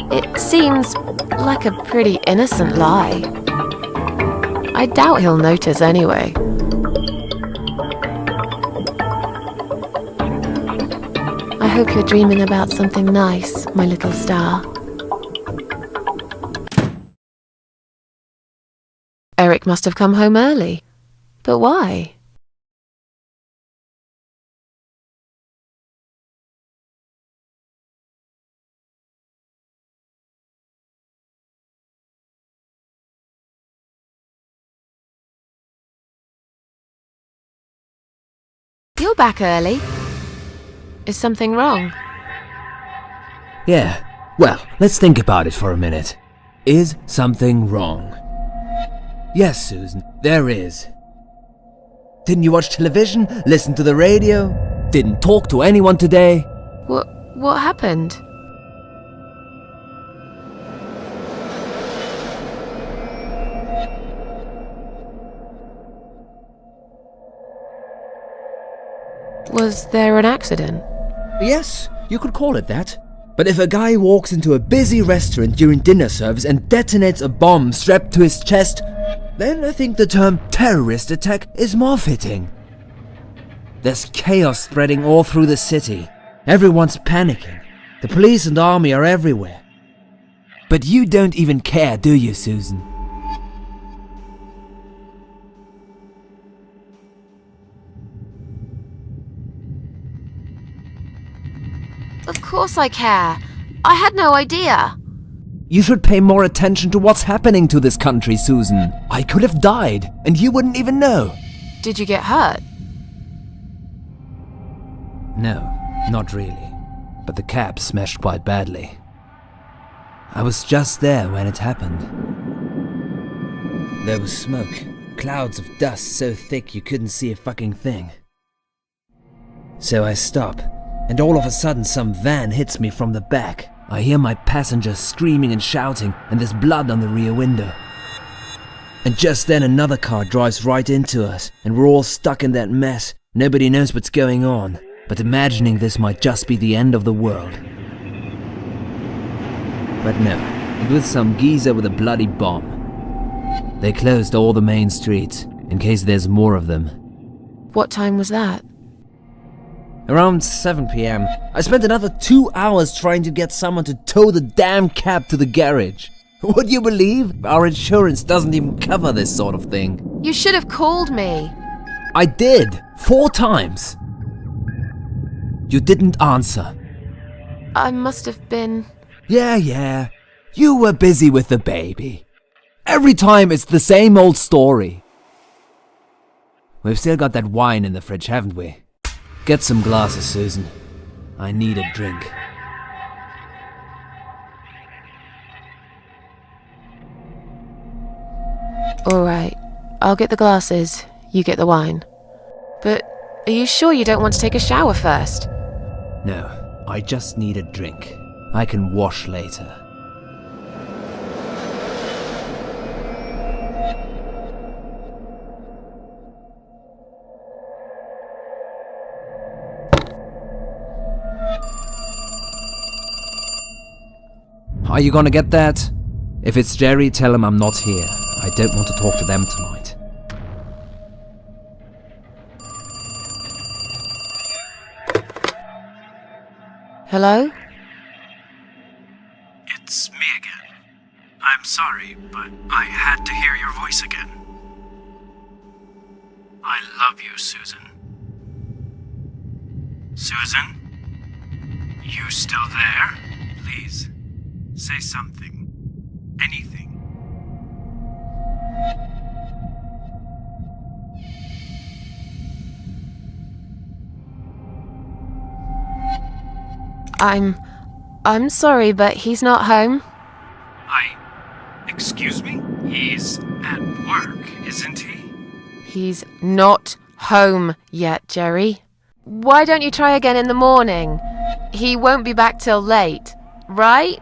It seems like a pretty innocent lie. I doubt he'll notice anyway. I hope you're dreaming about something nice, my little star. Eric must have come home early. But why? You're back early. Is something wrong? Yeah, well, let's think about it for a minute. Is something wrong? Yes, Susan, there is. Didn't you watch television? Listen to the radio? Didn't talk to anyone today? What happened? Was there an accident? Yes, you could call it that. But if a guy walks into a busy restaurant during dinner service and detonates a bomb strapped to his chest, then I think the term terrorist attack is more fitting. There's chaos spreading all through the city. Everyone's panicking. The police and army are everywhere. But you don't even care, do you, Susan? Of course I care. I had no idea. You should pay more attention to what's happening to this country, Susan. I could have died, and you wouldn't even know. Did you get hurt? No, not really. But the cab smashed quite badly. I was just there when it happened. There was smoke, clouds of dust so thick you couldn't see a fucking thing. So I stop, and all of a sudden some van hits me from the back. I hear my passenger screaming and shouting, and there's blood on the rear window. And just then another car drives right into us, and we're all stuck in that mess. Nobody knows what's going on, but imagining this might just be the end of the world. But no, it was some geezer with a bloody bomb. They closed all the main streets, in case there's more of them. What time was that? Around 7 p.m. I spent another 2 hours trying to get someone to tow the damn cab to the garage. Would you believe? Our insurance doesn't even cover this sort of thing. You should have called me. I did! 4 times! You didn't answer. I must have been... Yeah. You were busy with the baby. Every time it's the same old story. We've still got that wine in the fridge, haven't we? Get some glasses, Susan. I need a drink. Alright, I'll get the glasses, you get the wine. But are you sure you don't want to take a shower first? No, I just need a drink. I can wash later. Are you gonna get that? If it's Jerry, tell him I'm not here. I don't want to talk to them tonight. Hello? It's me again. I'm sorry, but I had to hear your voice again. I love you, Susan. Susan? You still there? Please, say something. Anything. I'm sorry, but he's not home. Excuse me? He's at work, isn't he? He's not home yet, Jerry. Why don't you try again in the morning? He won't be back till late, right?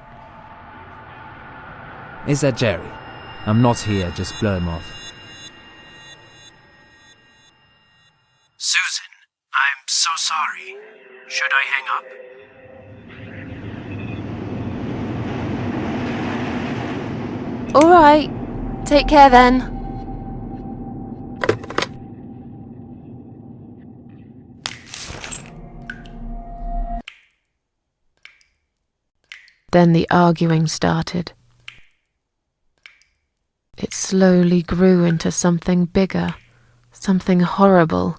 Is that Jerry? I'm not here, just blow him off. Susan, I'm so sorry. Should I hang up? Alright, take care then. Then the arguing started. It slowly grew into something bigger, something horrible.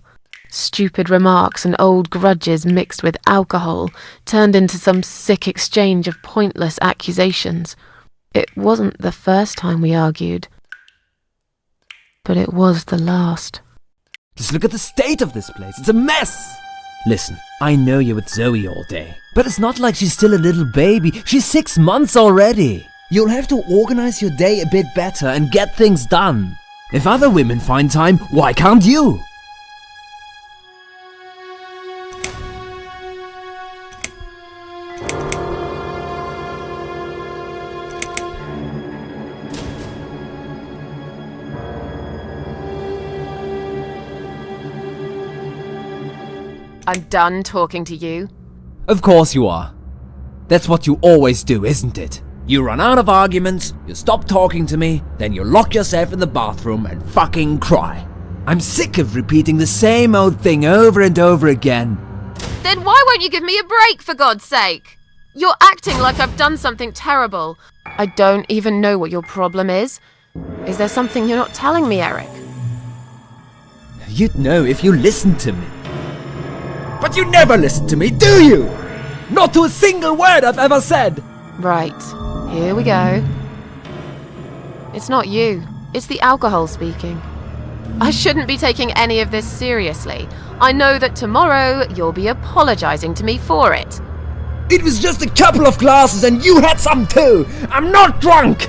Stupid remarks and old grudges mixed with alcohol turned into some sick exchange of pointless accusations. It wasn't the first time we argued, but it was the last. Just look at the state of this place. It's a mess! Listen, I know you're with Zoe all day, but it's not like she's still a little baby. She's 6 months already. You'll have to organize your day a bit better and get things done. If other women find time, why can't you? I'm done talking to you. Of course you are. That's what you always do, isn't it? You run out of arguments, you stop talking to me, then you lock yourself in the bathroom and fucking cry. I'm sick of repeating the same old thing over and over again. Then why won't you give me a break, for God's sake? You're acting like I've done something terrible. I don't even know what your problem is. Is there something you're not telling me, Eric? You'd know if you listened to me. But you never listen to me, do you? Not to a single word I've ever said. Right, here we go. It's not you, it's the alcohol speaking. I shouldn't be taking any of this seriously. I know that tomorrow you'll be apologizing to me for it. It was just a couple of glasses and you had some too! I'm not drunk!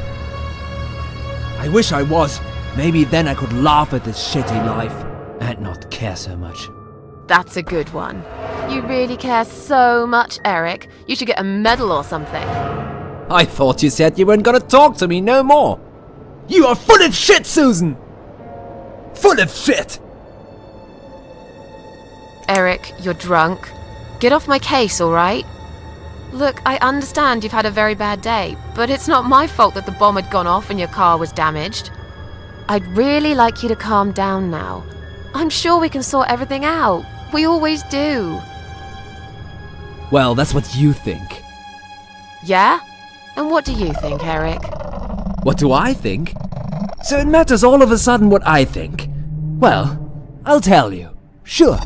I wish I was. Maybe then I could laugh at this shitty life and not care so much. That's a good one. You really care so much, Eric. You should get a medal or something. I thought you said you weren't gonna talk to me no more. You are full of shit, Susan! Full of shit! Eric, you're drunk. Get off my case, alright? Look, I understand you've had a very bad day, but it's not my fault that the bomb had gone off and your car was damaged. I'd really like you to calm down now. I'm sure we can sort everything out. We always do. Well, that's what you think. Yeah? And what do you think, Eric? What do I think? So it matters all of a sudden what I think. Well, I'll tell you. Sure.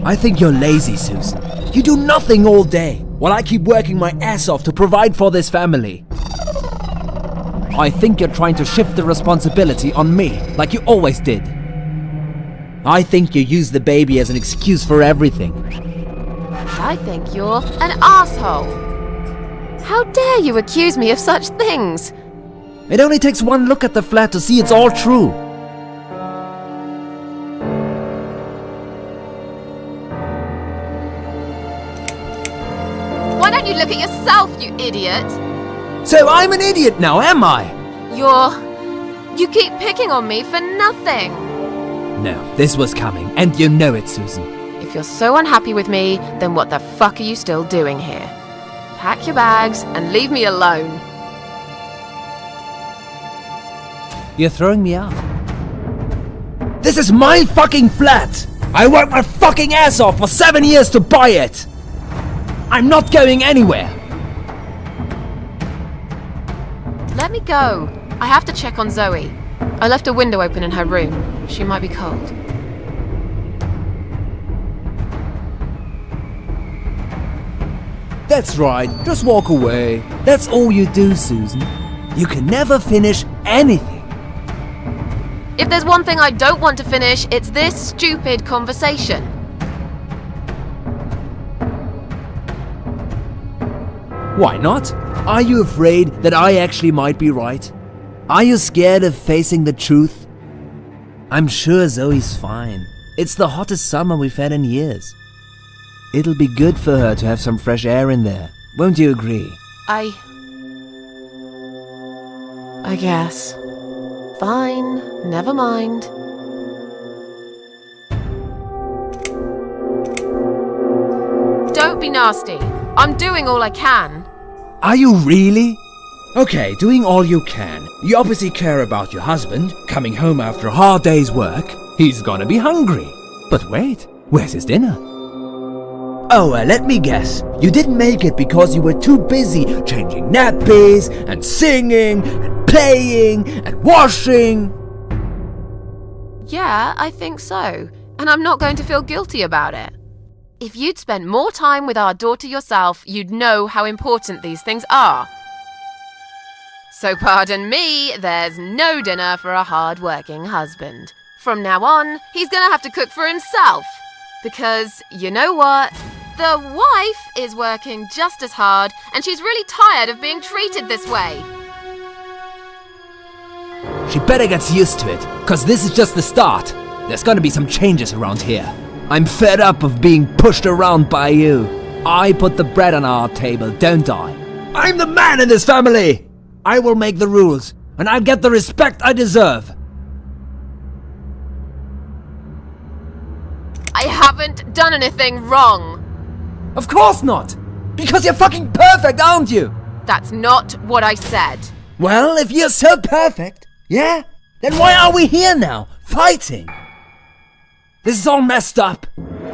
I think you're lazy, Susan. You do nothing all day, while I keep working my ass off to provide for this family. I think you're trying to shift the responsibility on me, like you always did. I think you use the baby as an excuse for everything. I think you're an asshole. How dare you accuse me of such things? It only takes one look at the flat to see it's all true. Why don't you look at yourself, you idiot? So I'm an idiot now, am I? You keep picking on me for nothing. No, this was coming, and you know it, Susan. If you're so unhappy with me, then what the fuck are you still doing here? Pack your bags and leave me alone. You're throwing me out. This is my fucking flat! I worked my fucking ass off for 7 years to buy it! I'm not going anywhere! Let me go. I have to check on Zoe. I left a window open in her room. She might be cold. That's right, just walk away. That's all you do, Susan. You can never finish anything. If there's one thing I don't want to finish, it's this stupid conversation. Why not? Are you afraid that I actually might be right? Are you scared of facing the truth? I'm sure Zoe's fine. It's the hottest summer we've had in years. It'll be good for her to have some fresh air in there. Won't you agree? I guess. Fine, never mind. Don't be nasty. I'm doing all I can. Are you really? Okay, doing all you can. You obviously care about your husband, coming home after a hard day's work. He's gonna be hungry. But wait, where's his dinner? Oh, let me guess. You didn't make it because you were too busy changing nappies, and singing, and playing, and washing. Yeah, I think so. And I'm not going to feel guilty about it. If you'd spent more time with our daughter yourself, you'd know how important these things are. So pardon me, there's no dinner for a hard-working husband. From now on, he's gonna have to cook for himself. Because, you know what? The wife is working just as hard, and she's really tired of being treated this way. She better get used to it, cause this is just the start. There's gonna be some changes around here. I'm fed up of being pushed around by you. I put the bread on our table, don't I? I'm the man in this family! I will make the rules, and I'll get the respect I deserve. I haven't done anything wrong. Of course not! Because you're fucking perfect, aren't you? That's not what I said. Well, if you're so perfect, yeah? Then why are we here now, fighting? This is all messed up.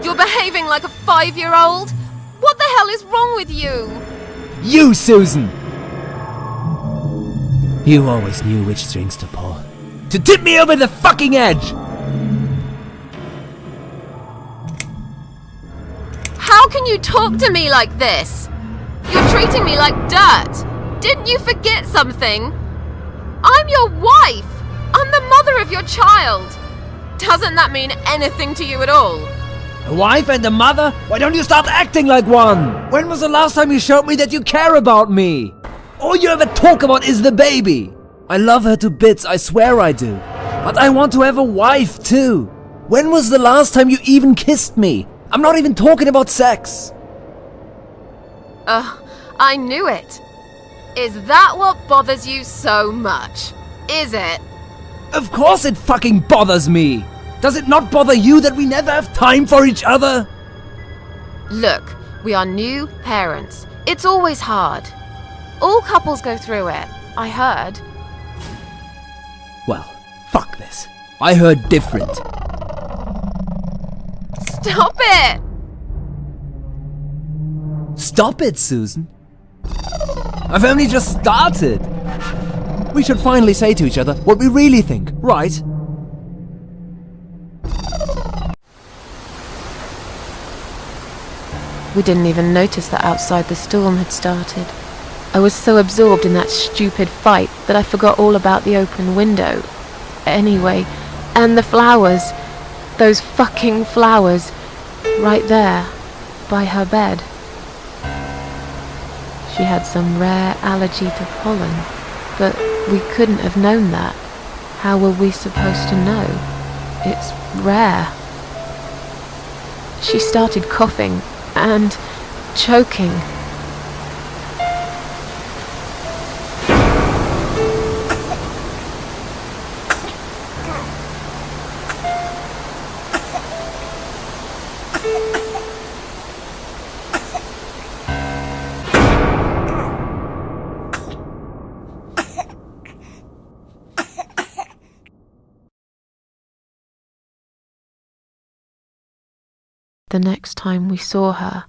You're behaving like a 5-year-old? What the hell is wrong with you? You, Susan! You always knew which strings to pull. To tip me over the fucking edge! How can you talk to me like this? You're treating me like dirt. Didn't you forget something? I'm your wife. I'm the mother of your child. Doesn't that mean anything to you at all? A wife and a mother? Why don't you start acting like one? When was the last time you showed me that you care about me? All you ever talk about is the baby. I love her to bits, I swear I do. But I want to have a wife too. When was the last time you even kissed me? I'm not even talking about sex. I knew it. Is that what bothers you so much? Is it? Of course it fucking bothers me. Does it not bother you that we never have time for each other? Look, we are new parents. It's always hard. All couples go through it, I heard. Well, fuck this. I heard different. Stop it! Stop it, Susan. I've only just started. We should finally say to each other what we really think, right? We didn't even notice that outside the storm had started. I was so absorbed in that stupid fight that I forgot all about the open window. Anyway, and the flowers. Those fucking flowers. Right there, by her bed. She had some rare allergy to pollen, but we couldn't have known that. How were we supposed to know? It's rare. She started coughing and choking. The next time we saw her,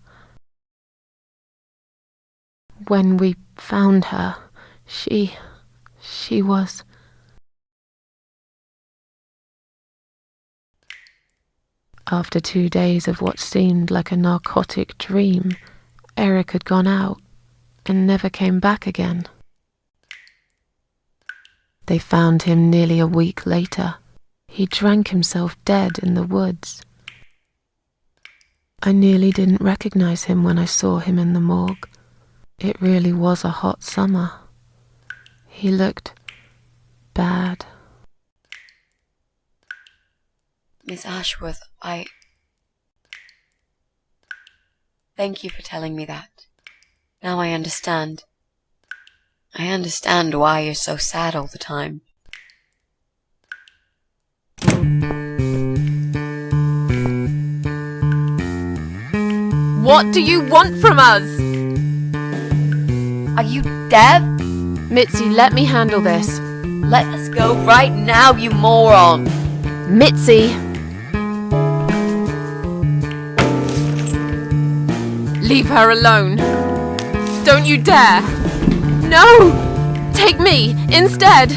when we found her, she was... After 2 days of what seemed like a narcotic dream, Eric had gone out and never came back again. They found him nearly a week later. He drank himself dead in the woods. I nearly didn't recognize him when I saw him in the morgue. It really was a hot summer. He looked bad. Miss Ashworth, Thank you for telling me that. Now I understand. I understand why you're so sad all the time. What do you want from us? Are you deaf? Mitzi, let me handle this. Let us go right now, you moron! Mitzi! Leave her alone. Don't you dare! No! Take me instead!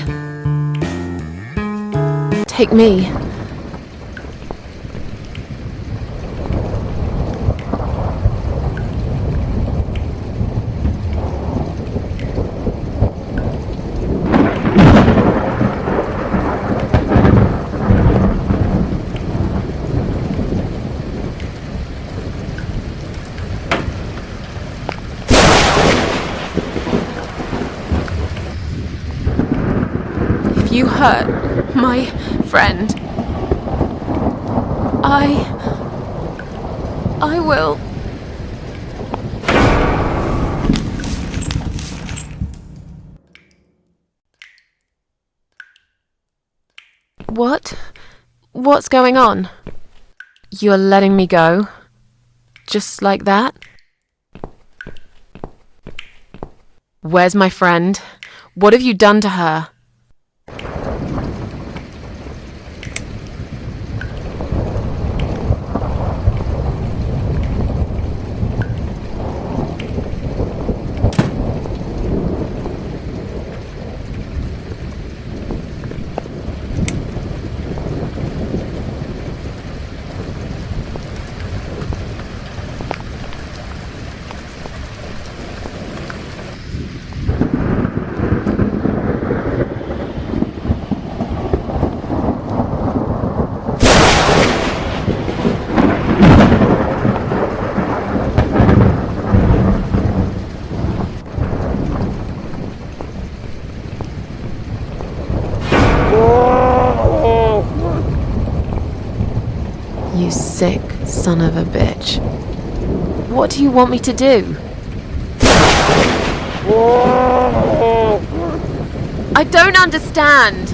Take me. You hurt my friend. I will. What? What's going on? You're letting me go? Just like that? Where's my friend? What have you done to her? You sick son of a bitch. What do you want me to do? I don't understand!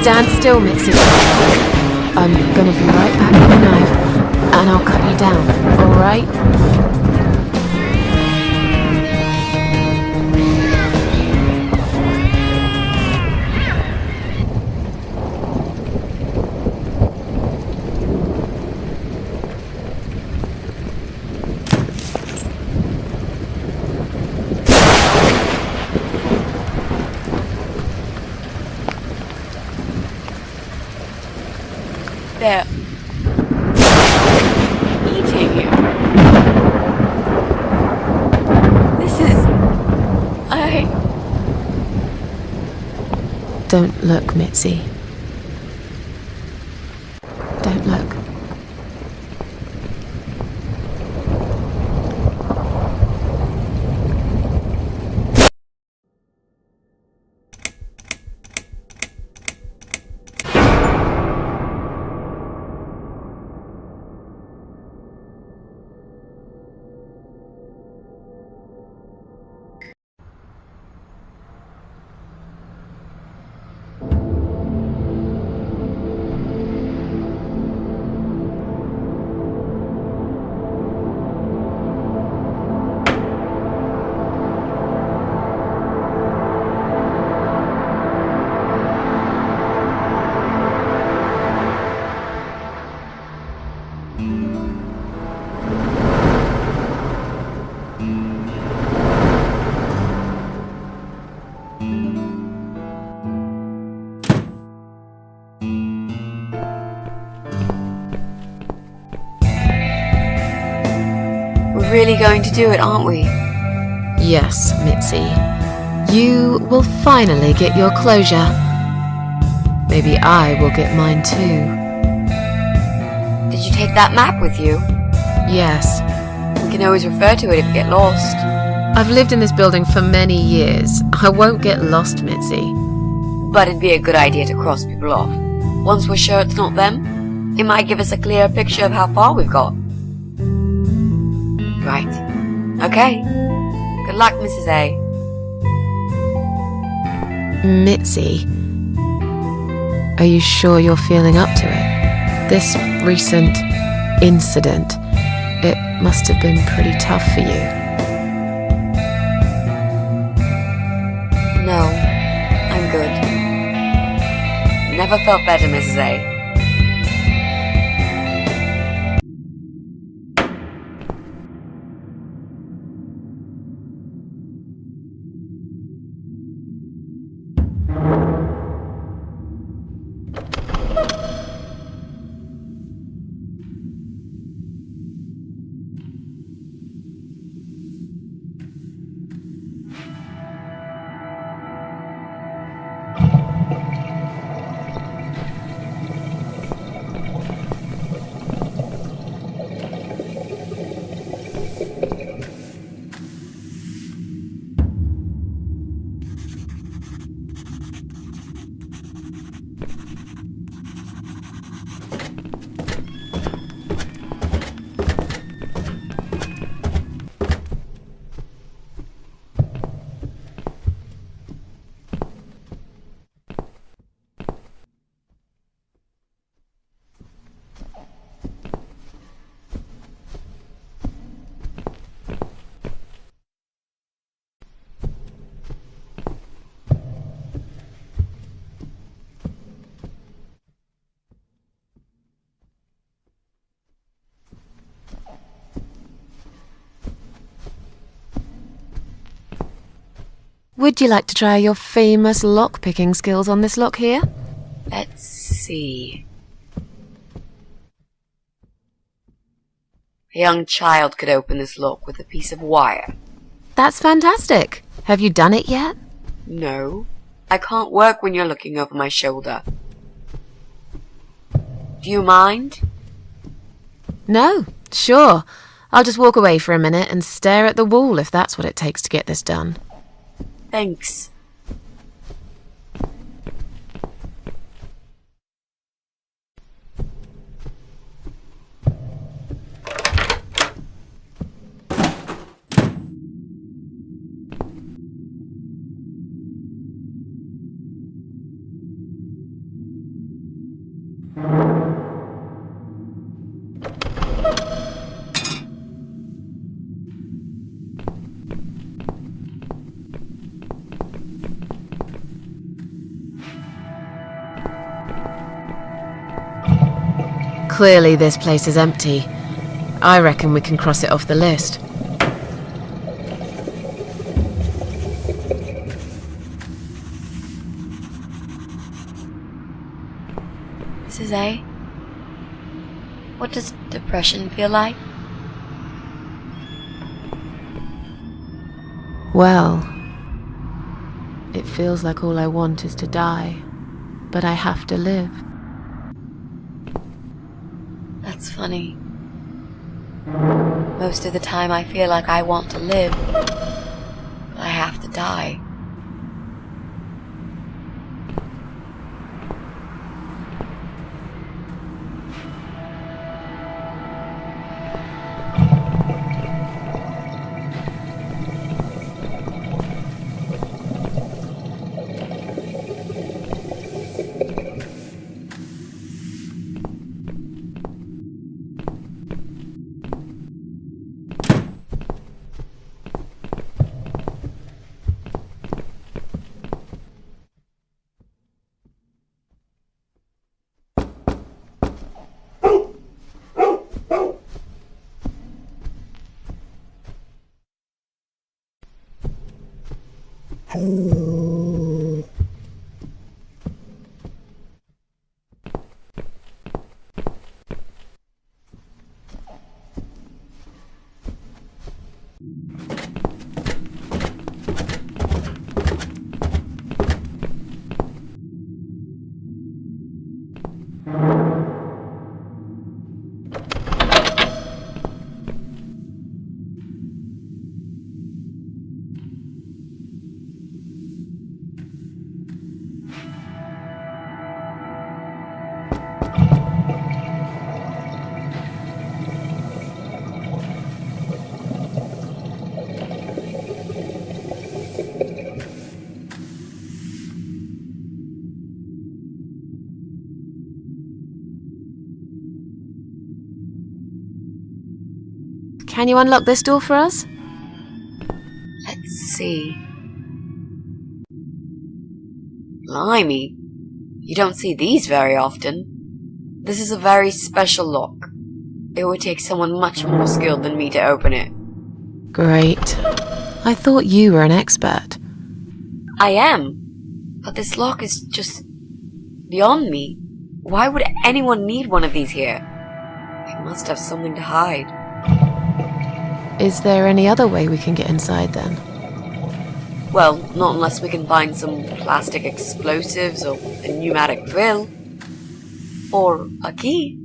Stand still, Mitzi. I'm gonna be right back with a knife, and I'll cut you down, alright? They're eating you. This is... Don't look, Mitzi. Don't look. We're really going to do it, aren't we? Yes, Mitzi. You will finally get your closure. maybe I will get mine too. Did you take that map with you? Yes. We can always refer to it if you get lost. I've lived in this building for many years. I won't get lost, Mitzi. But it'd be a good idea to cross people off. Once we're sure it's not them, it might give us a clearer picture of how far we've got. Right. Okay. Good luck, Mrs. A. Mitzi, are you sure you're feeling up to it? This recent incident, it must have been pretty tough for you. No, I'm good. Never felt better, Mrs. A. Would you like to try your famous lock-picking skills on this lock here? Let's see. A young child could open this lock with a piece of wire. That's fantastic. Have you done it yet? No. I can't work when you're looking over my shoulder. Do you mind? No, sure. I'll just walk away for a minute and stare at the wall if that's what it takes to get this done. Thanks. Clearly this place is empty. I reckon we can cross it off the list. Mrs. A, what does depression feel like? Well, it feels like all I want is to die, but I have to live. That's funny. Most of the time I feel like I want to live, but I have to die. Can you unlock this door for us? Let's see. Blimey. You don't see these very often. This is a very special lock. It would take someone much more skilled than me to open it. Great. I thought you were an expert. I am. But this lock is just beyond me. Why would anyone need one of these here? They must have something to hide. Is there any other way we can get inside then? Well, not unless we can find some plastic explosives or a pneumatic drill. Or a key.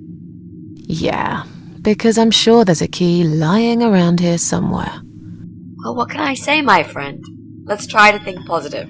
Yeah, because I'm sure there's a key lying around here somewhere. Well, what can I say, my friend? Let's try to think positive.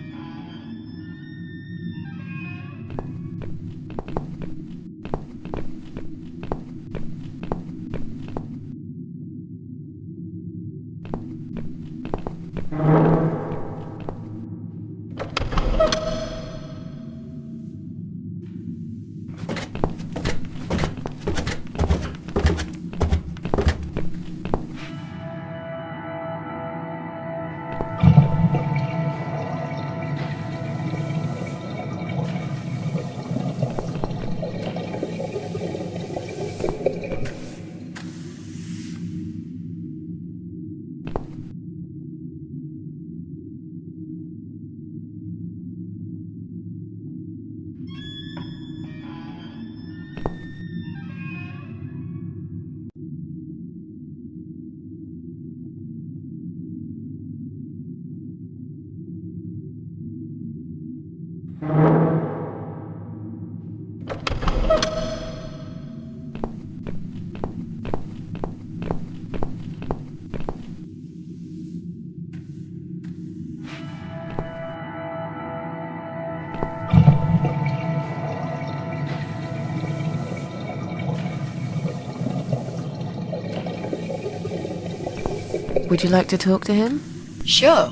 Would you like to talk to him? Sure.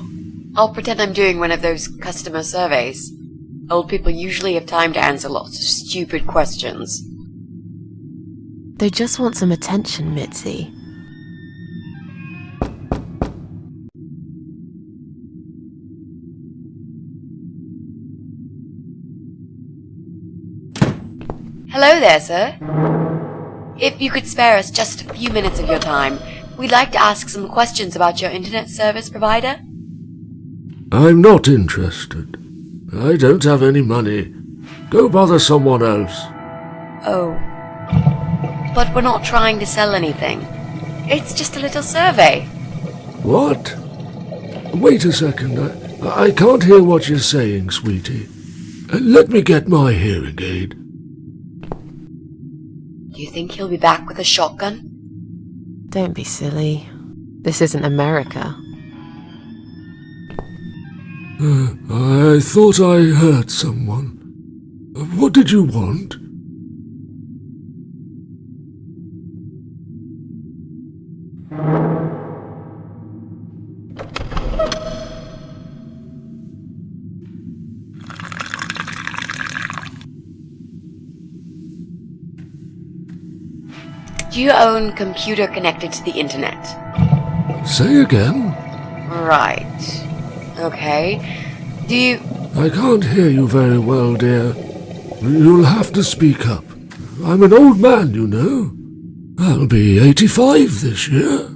I'll pretend I'm doing one of those customer surveys. Old people usually have time to answer lots of stupid questions. They just want some attention, Mitzi. Hello there, sir. If you could spare us just a few minutes of your time, we'd like to ask some questions about your internet service provider. I'm not interested. I don't have any money. Go bother someone else. Oh. But we're not trying to sell anything. It's just a little survey. What? Wait a second. I can't hear what you're saying, sweetie. Let me get my hearing aid. Do you think he'll be back with a shotgun? Don't be silly. This isn't America. I thought I heard someone. What did you want? Do you own computer connected to the internet? Say again? Right. Okay. Do you... I can't hear you very well, dear. You'll have to speak up. I'm an old man, you know. I'll be 85 this year.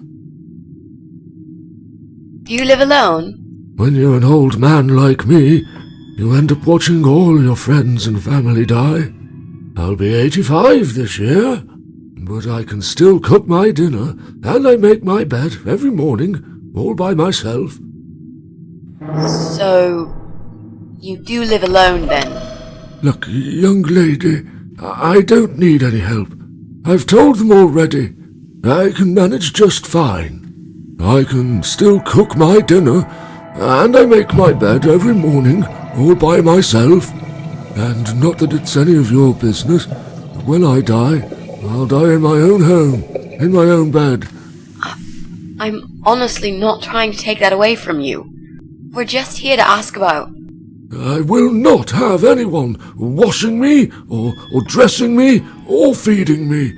Do you live alone? When you're an old man like me, you end up watching all your friends and family die. I'll be 85 this year, but I can still cook my dinner, and I make my bed every morning, all by myself. So... you do live alone, then? Look, young lady, I don't need any help. I've told them already. I can manage just fine. I can still cook my dinner, and I make my bed every morning, all by myself. And not that it's any of your business, but when I die, I'll die in my own home, in my own bed. I'm honestly not trying to take that away from you. We're just here to ask about... I will not have anyone washing me, or dressing me, or feeding me.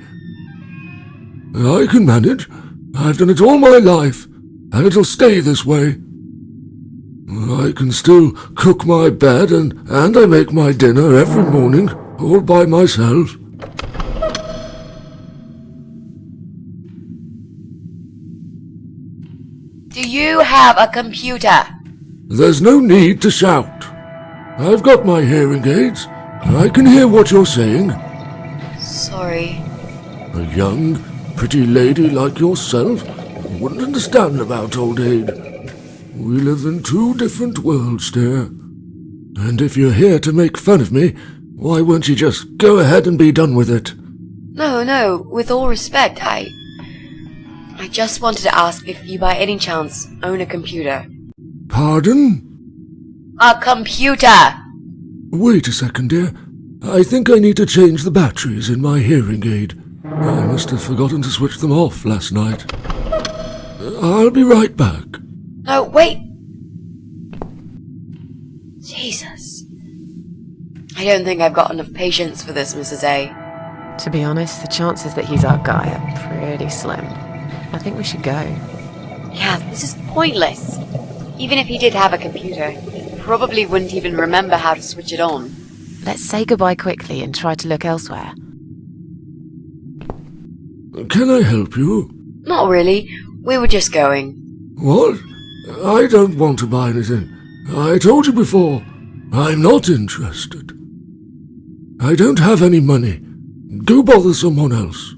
I can manage. I've done it all my life, and it'll stay this way. I can still cook my bed and I make my dinner every morning, all by myself. Do you have a computer? There's no need to shout. I've got my hearing aids. I can hear what you're saying. Sorry. A young, pretty lady like yourself wouldn't understand about old age. We live in two different worlds, dear. And if you're here to make fun of me, why won't you just go ahead and be done with it? No, with all respect, I just wanted to ask if you by any chance own a computer. Pardon? A computer! Wait a second, dear. I think I need to change the batteries in my hearing aid. I must have forgotten to switch them off last night. I'll be right back. No, wait! Jesus. I don't think I've got enough patience for this, Mrs. A. To be honest, the chances that he's our guy are pretty slim. I think we should go. Yeah, this is pointless. Even if he did have a computer, he probably wouldn't even remember how to switch it on. Let's say goodbye quickly and try to look elsewhere. Can I help you? Not really. We were just going. What? I don't want to buy anything. I told you before. I'm not interested. I don't have any money. Go bother someone else.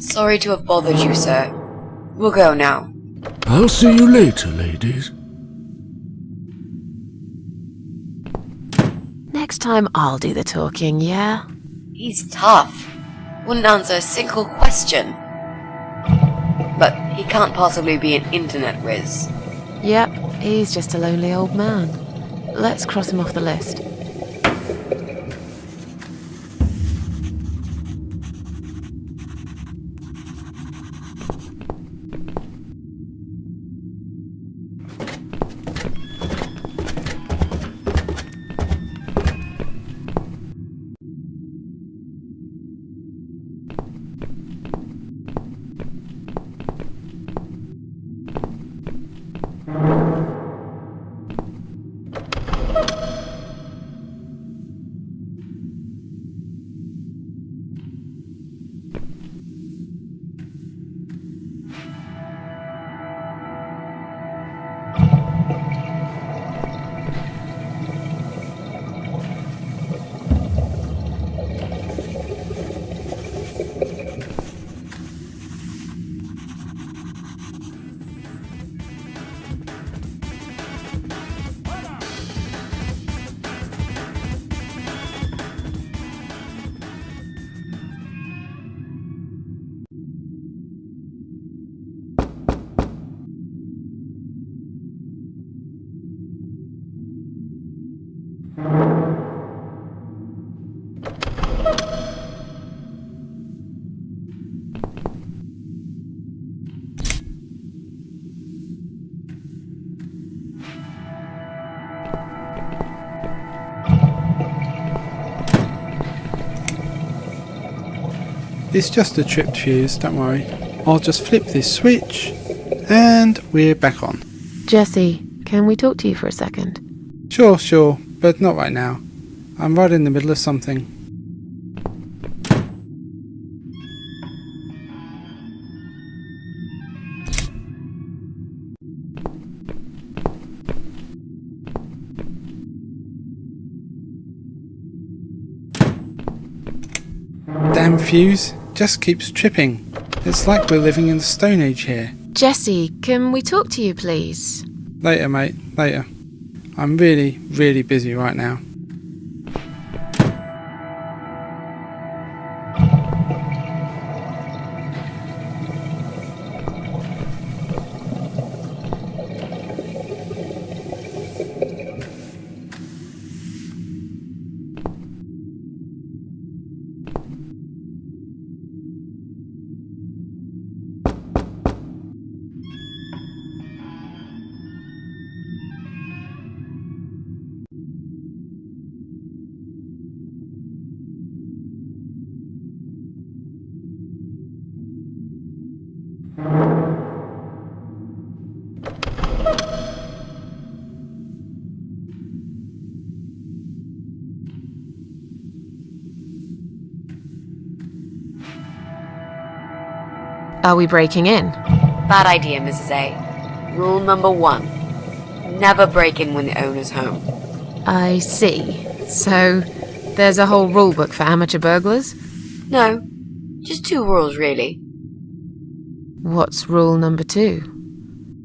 Sorry to have bothered you, sir. We'll go now. I'll see you later, ladies. Next time I'll do the talking, yeah? He's tough. Wouldn't answer a single question. But he can't possibly be an internet whiz. Yep, he's just a lonely old man. Let's cross him off the list. It's just a tripped fuse, don't worry. I'll just flip this switch, and we're back on. Jesse, can we talk to you for a second? Sure, but not right now. I'm right in the middle of something. Damn fuse, just keeps tripping. It's like we're living in the Stone Age here. Jesse, can we talk to you, please? Later, mate, later. I'm really, really busy right now. Are we breaking in? Bad idea, Mrs. A. Rule number 1. Never break in when the owner's home. I see. So, there's a whole rule book for amateur burglars? No, just 2 rules really. What's rule number 2?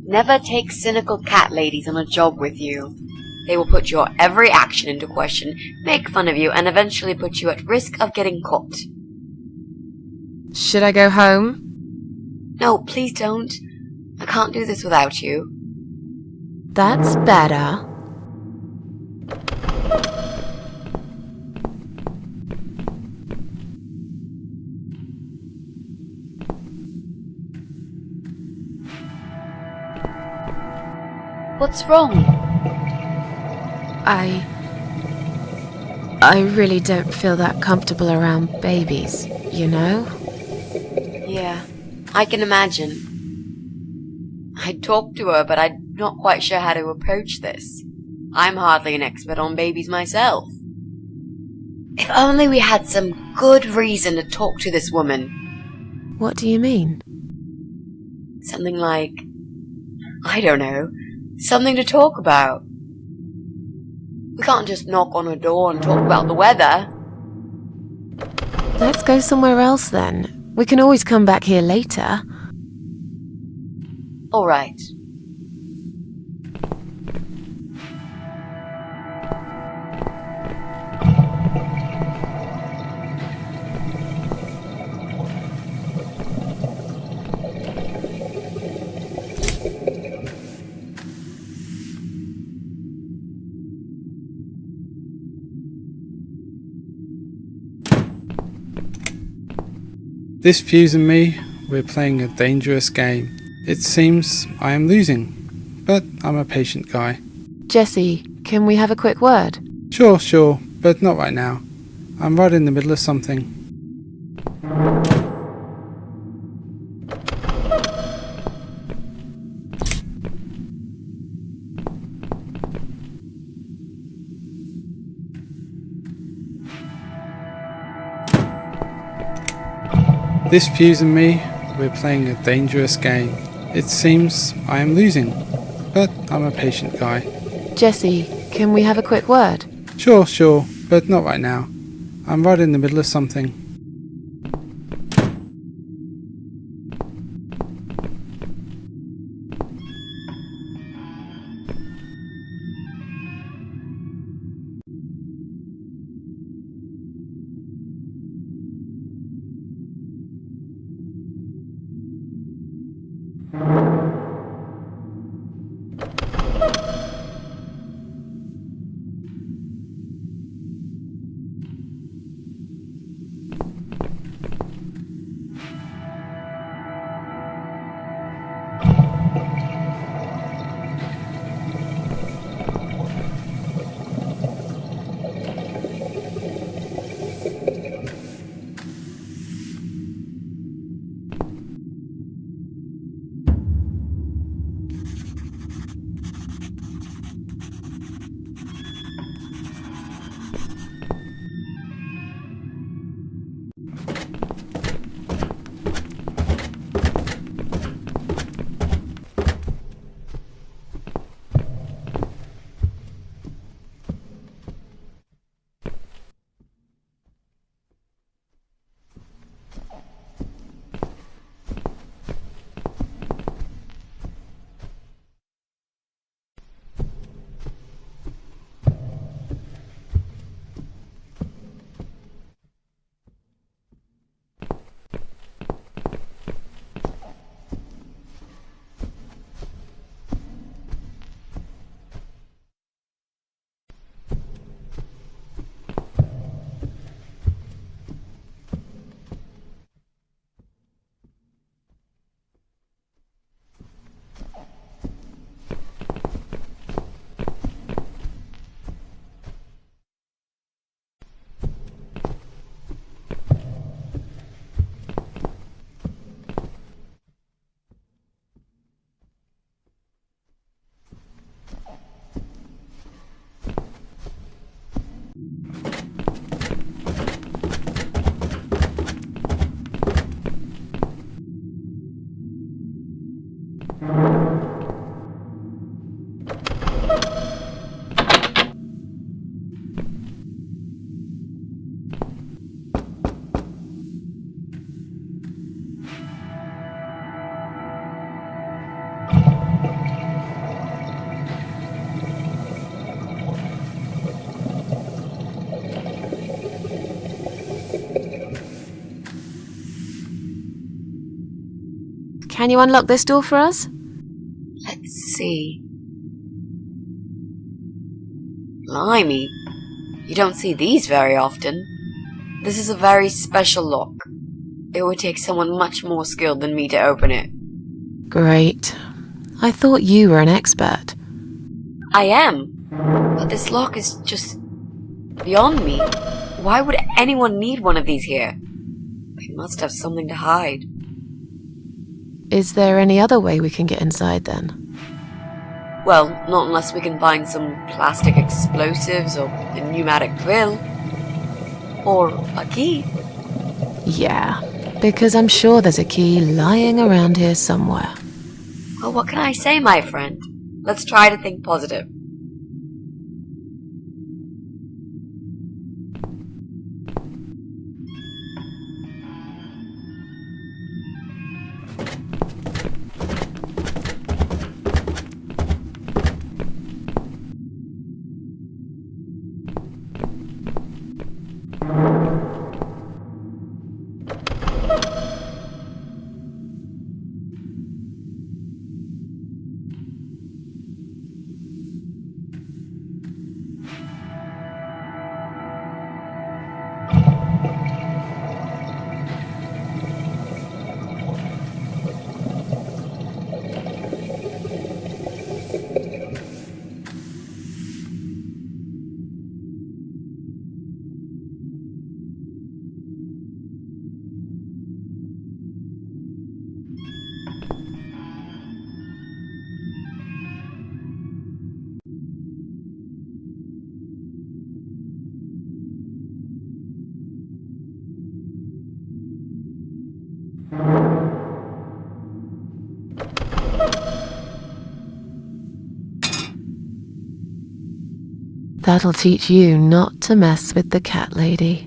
Never take cynical cat ladies on a job with you. They will put your every action into question, make fun of you, and eventually put you at risk of getting caught. Should I go home? No, please don't. I can't do this without you. That's better. What's wrong? I really don't feel that comfortable around babies, you know? Yeah, I can imagine. I'd talk to her, but I'm not quite sure how to approach this. I'm hardly an expert on babies myself. If only we had some good reason to talk to this woman. What do you mean? Something like, I don't know, something to talk about. We can't just knock on her door and talk about the weather. Let's go somewhere else then. We can always come back here later. All right. This Fuse and me, we're playing a dangerous game. It seems I am losing, but I'm a patient guy. Jesse, can we have a quick word? Sure, but not right now. I'm right in the middle of something. This Fuse and me, we're playing a dangerous game. It seems I am losing, but I'm a patient guy. Jesse, can we have a quick word? Sure, but not right now. I'm right in the middle of something. Can you unlock this door for us? Let's see. Blimey, you don't see these very often. This is a very special lock. It would take someone much more skilled than me to open it. Great. I thought you were an expert. I am, but this lock is just beyond me. Why would anyone need one of these here? They must have something to hide. Is there any other way we can get inside then? Well, not unless we can find some plastic explosives or a pneumatic drill. Or a key. Yeah, because I'm sure there's a key lying around here somewhere. Well, what can I say, my friend? Let's try to think positive. That'll teach you not to mess with the cat lady.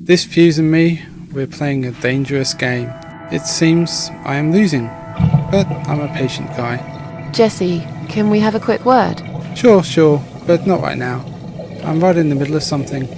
This Fuse and me, we're playing a dangerous game. It seems I am losing, but I'm a patient guy. Jesse, can we have a quick word? Sure, but not right now. I'm right in the middle of something.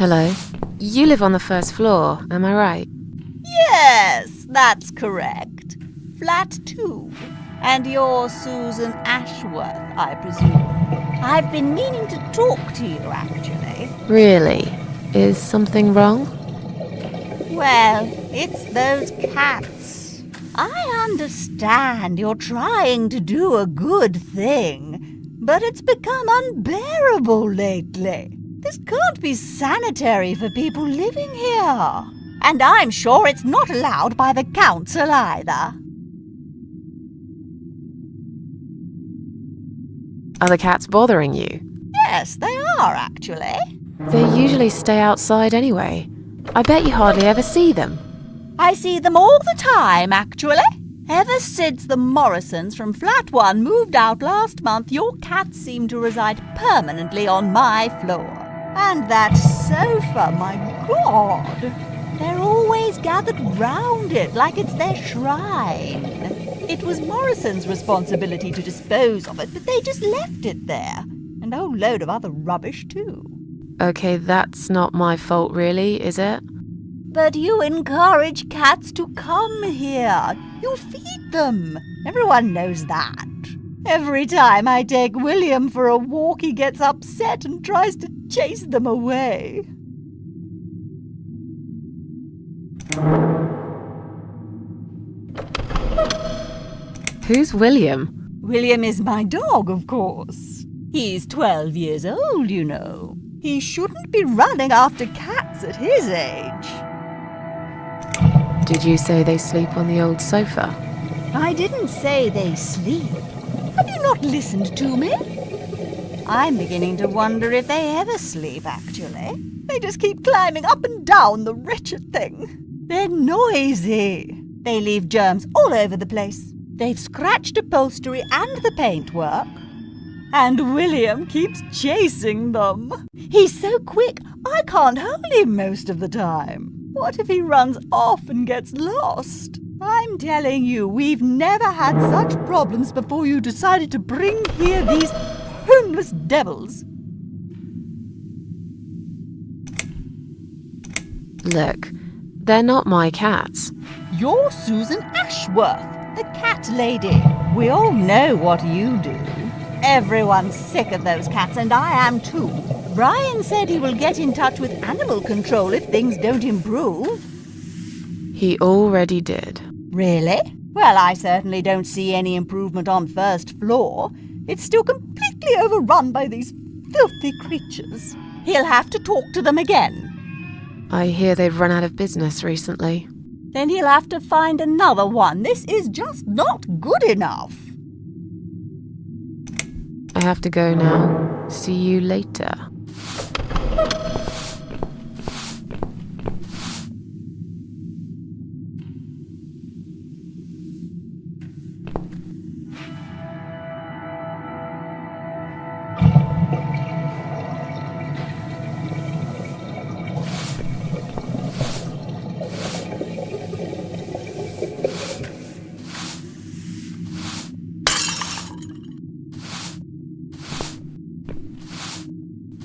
Hello. You live on the first floor, am I right? Yes, that's correct. Flat 2. And you're Susan Ashworth, I presume. I've been meaning to talk to you, actually. Really? Is something wrong? Well, it's those cats. I understand you're trying to do a good thing, but it's become unbearable lately. This can't be sanitary for people living here. And I'm sure it's not allowed by the council either. Are the cats bothering you? Yes, they are, actually. They usually stay outside anyway. I bet you hardly ever see them. I see them all the time, actually. Ever since the Morrisons from Flat 1 moved out last month, your cats seem to reside permanently on my floor. And that sofa, my God! They're always gathered round it like it's their shrine. It was Morrison's responsibility to dispose of it, but they just left it there. And a whole load of other rubbish, too. Okay, that's not my fault really, is it? But you encourage cats to come here. You feed them. Everyone knows that. Every time I take William for a walk, he gets upset and tries to chase them away. Who's William? William is my dog, of course. He's 12 years old, you know. He shouldn't be running after cats at his age. Did you say they sleep on the old sofa? I didn't say they sleep. Have you not listened to me? I'm beginning to wonder if they ever sleep, actually. They just keep climbing up and down the wretched thing. They're noisy. They leave germs all over the place. They've scratched upholstery and the paintwork. And William keeps chasing them. He's so quick, I can't hold him most of the time. What if he runs off and gets lost? I'm telling you, we've never had such problems before you decided to bring here these homeless devils. Look, they're not my cats. You're Susan Ashworth, the cat lady. We all know what you do. Everyone's sick of those cats, and I am too. Brian said he will get in touch with animal control if things don't improve. He already did. Really? Well, I certainly don't see any improvement on first floor. It's still completely overrun by these filthy creatures. He'll have to talk to them again. I hear they've run out of business recently. Then he'll have to find another one. This is just not good enough. I have to go now. See you later.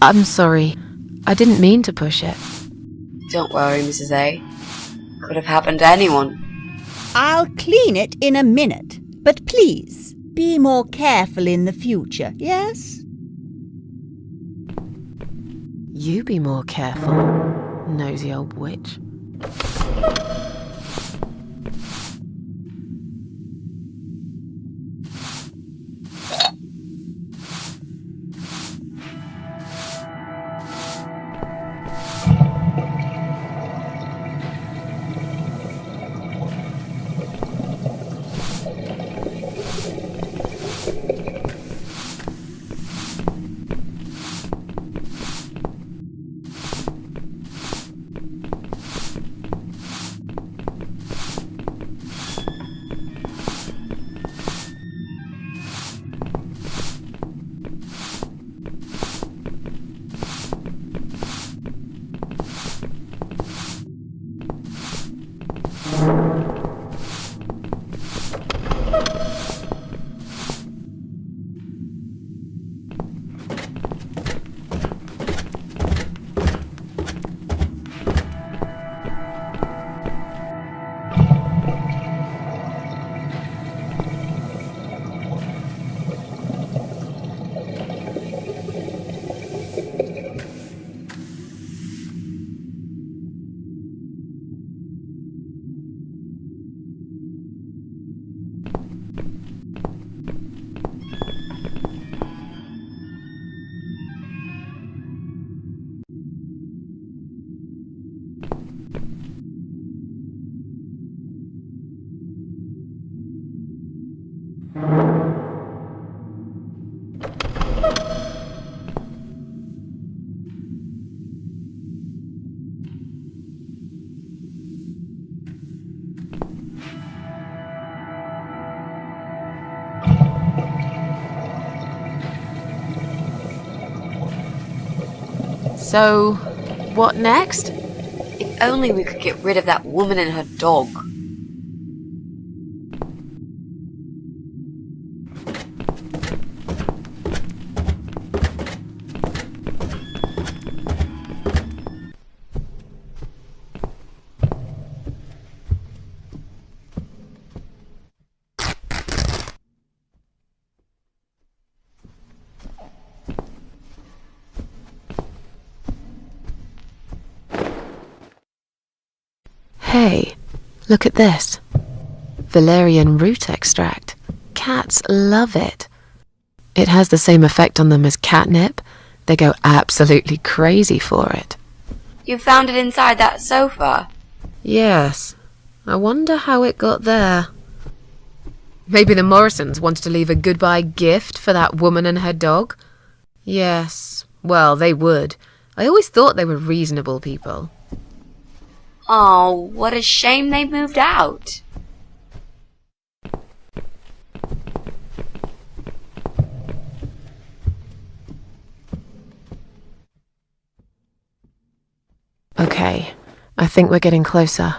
I'm sorry. I didn't mean to push it. Don't worry, Mrs. A. Could have happened to anyone. I'll clean it in a minute, but please, be more careful in the future, yes? You be more careful, nosy old witch. So, what next? If only we could get rid of that woman and her dog. Hey, look at this. Valerian root extract. Cats love it. It has the same effect on them as catnip. They go absolutely crazy for it. You found it inside that sofa? Yes. I wonder how it got there. Maybe the Morrisons wanted to leave a goodbye gift for that woman and her dog? Yes. Well, they would. I always thought they were reasonable people. Oh, what a shame they moved out. Okay, I think we're getting closer.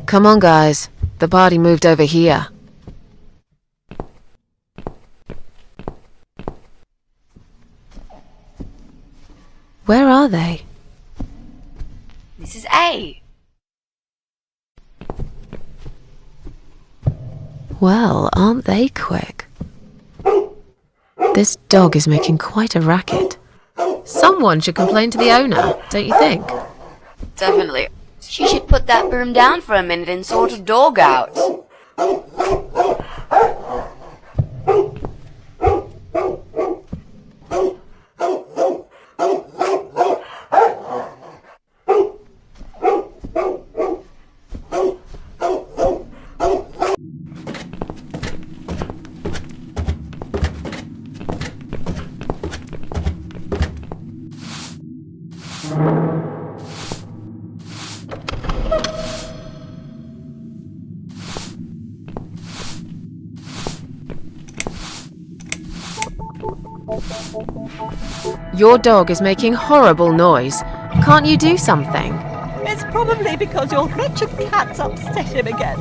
Come on, guys. The party moved over here. Where are they? Mrs. A. Well, aren't they quick? This dog is making quite a racket. Someone should complain to the owner, don't you think? Definitely. She should put that broom down for a minute and sort a dog out. Your dog is making horrible noise. Can't you do something? It's probably because your wretched cat's upset him again.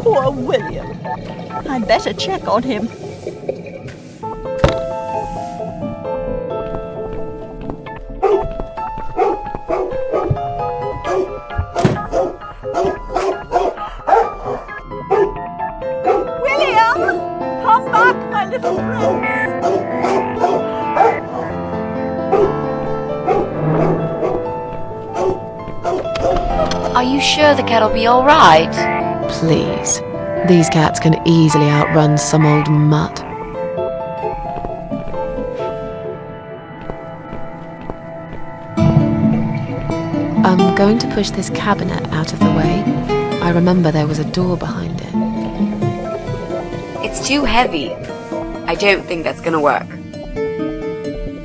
Poor William. I'd better check on him. William! Come back, my little prince! Are you sure the cat'll be alright? Please. These cats can easily outrun some old mutt. I'm going to push this cabinet out of the way. I remember there was a door behind it. It's too heavy. I don't think that's gonna work.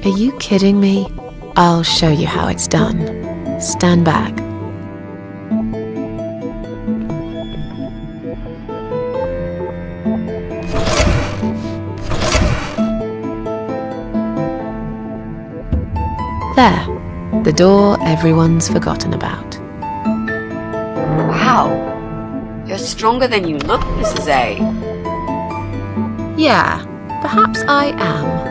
Are you kidding me? I'll show you how it's done. Stand back. There. The door everyone's forgotten about. Wow. You're stronger than you look, Mrs. A. Yeah, perhaps I am.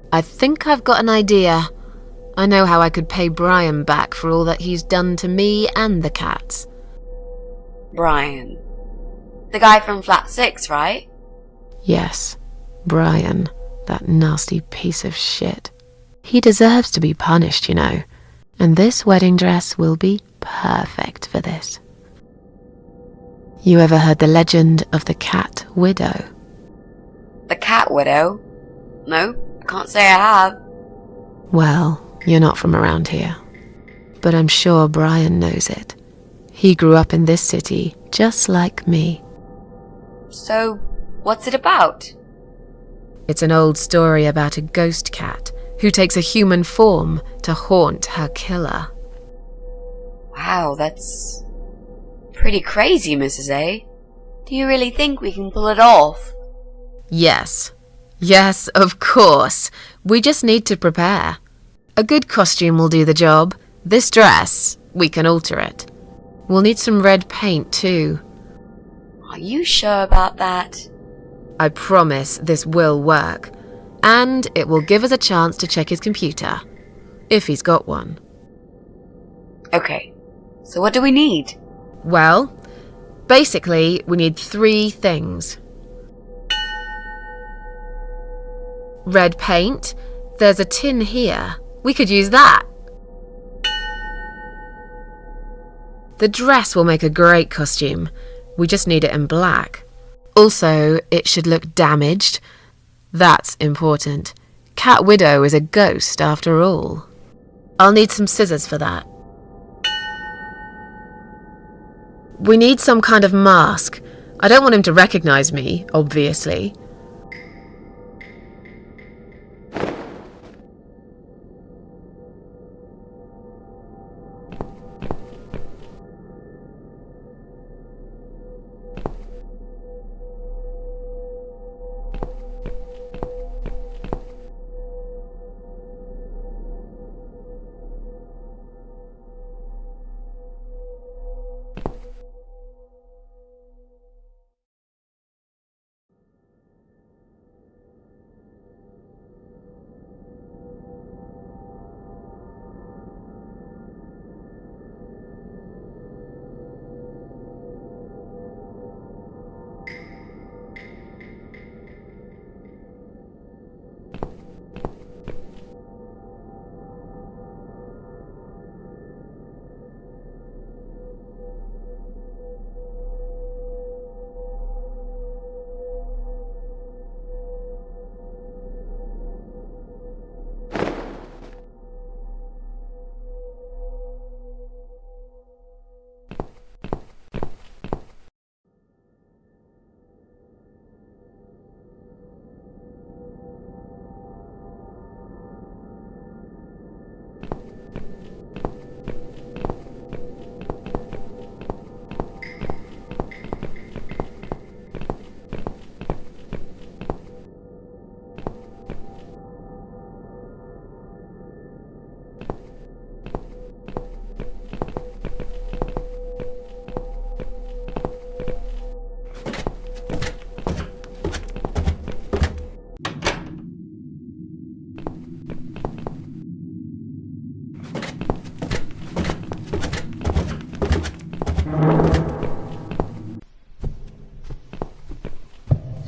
I think I've got an idea. I know how I could pay Brian back for all that he's done to me and the cats. Brian. The guy from Flat 6, right? Yes, Brian, that nasty piece of shit. He deserves to be punished, you know, and this wedding dress will be perfect for this. You ever heard the legend of the cat widow? The cat widow? No, I can't say I have. Well, you're not from around here, but I'm sure Brian knows it. He grew up in this city, just like me. So, what's it about? It's an old story about a ghost cat who takes a human form to haunt her killer. Wow, that's pretty crazy, Mrs. A. Do you really think we can pull it off? Yes. Yes, of course. We just need to prepare. A good costume will do the job. This dress, we can alter it. We'll need some red paint too. Are you sure about that? I promise this will work. And it will give us a chance to check his computer. If he's got one. Okay, so what do we need? Well, basically, we need 3 things. Red paint. There's a tin here. We could use that. The dress will make a great costume. We just need it in black. Also, it should look damaged. That's important. Cat Widow is a ghost after all. I'll need some scissors for that. We need some kind of mask. I don't want him to recognize me, obviously.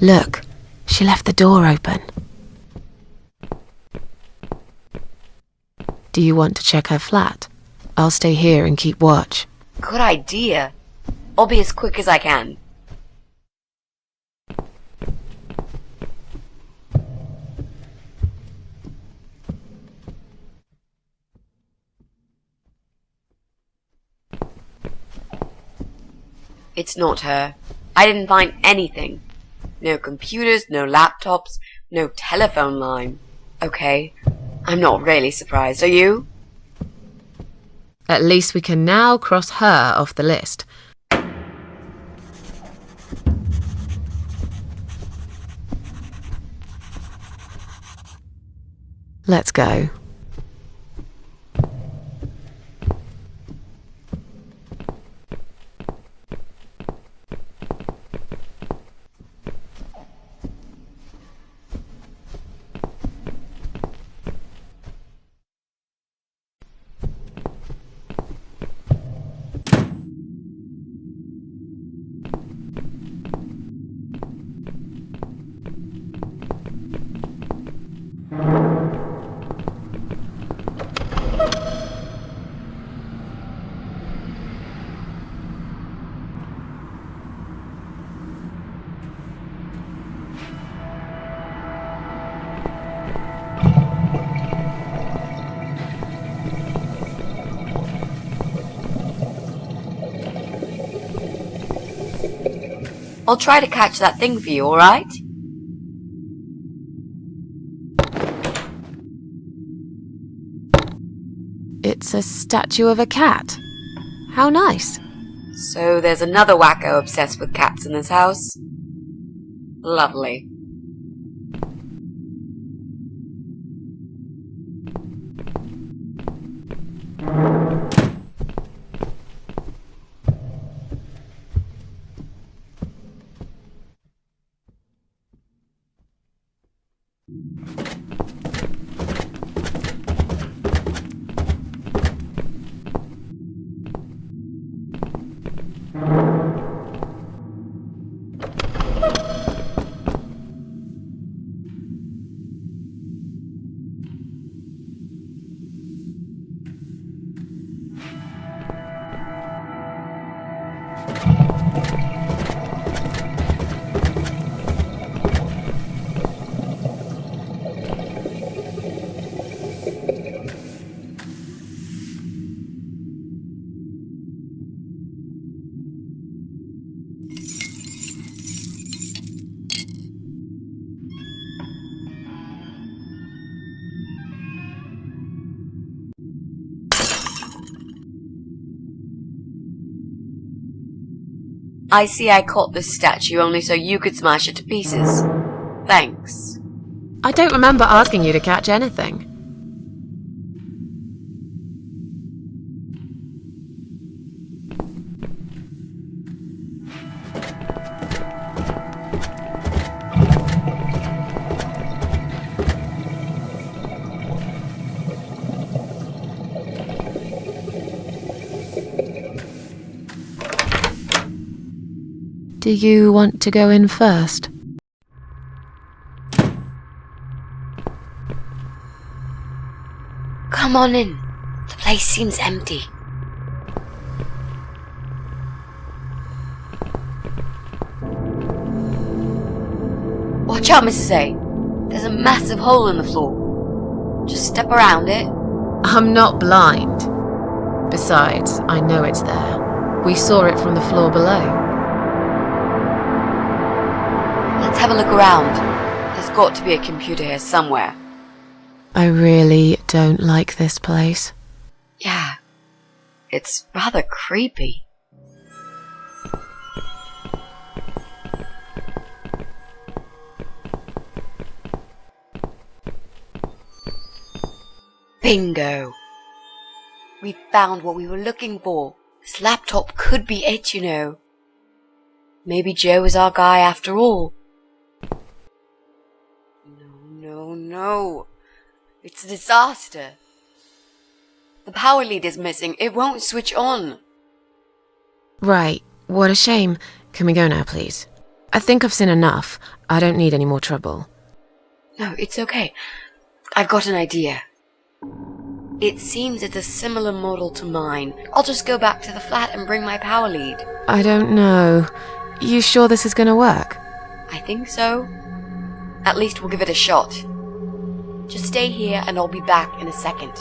Look, she left the door open. Do you want to check her flat? I'll stay here and keep watch. Good idea. I'll be as quick as I can. It's not her. I didn't find anything. No computers, no laptops, no telephone line. Okay, I'm not really surprised, are you? At least we can now cross her off the list. Let's go. I'll try to catch that thing for you, alright? It's a statue of a cat. How nice. So there's another wacko obsessed with cats in this house. Lovely. I see I caught this statue only so you could smash it to pieces. Thanks. I don't remember asking you to catch anything. Do you want to go in first? Come on in. The place seems empty. Watch out, Mrs. A. There's a massive hole in the floor. Just step around it. I'm not blind. Besides, I know it's there. We saw it from the floor below. Let's have a look around. There's got to be a computer here somewhere. I really don't like this place. Yeah, it's rather creepy. Bingo! We found what we were looking for. This laptop could be it, you know. Maybe Joe is our guy after all. No. It's a disaster. The power lead is missing. It won't switch on. Right. What a shame. Can we go now, please? I think I've seen enough. I don't need any more trouble. No, it's okay. I've got an idea. It seems it's a similar model to mine. I'll just go back to the flat and bring my power lead. I don't know. You sure this is gonna work? I think so. At least we'll give it a shot. Just stay here and I'll be back in a second.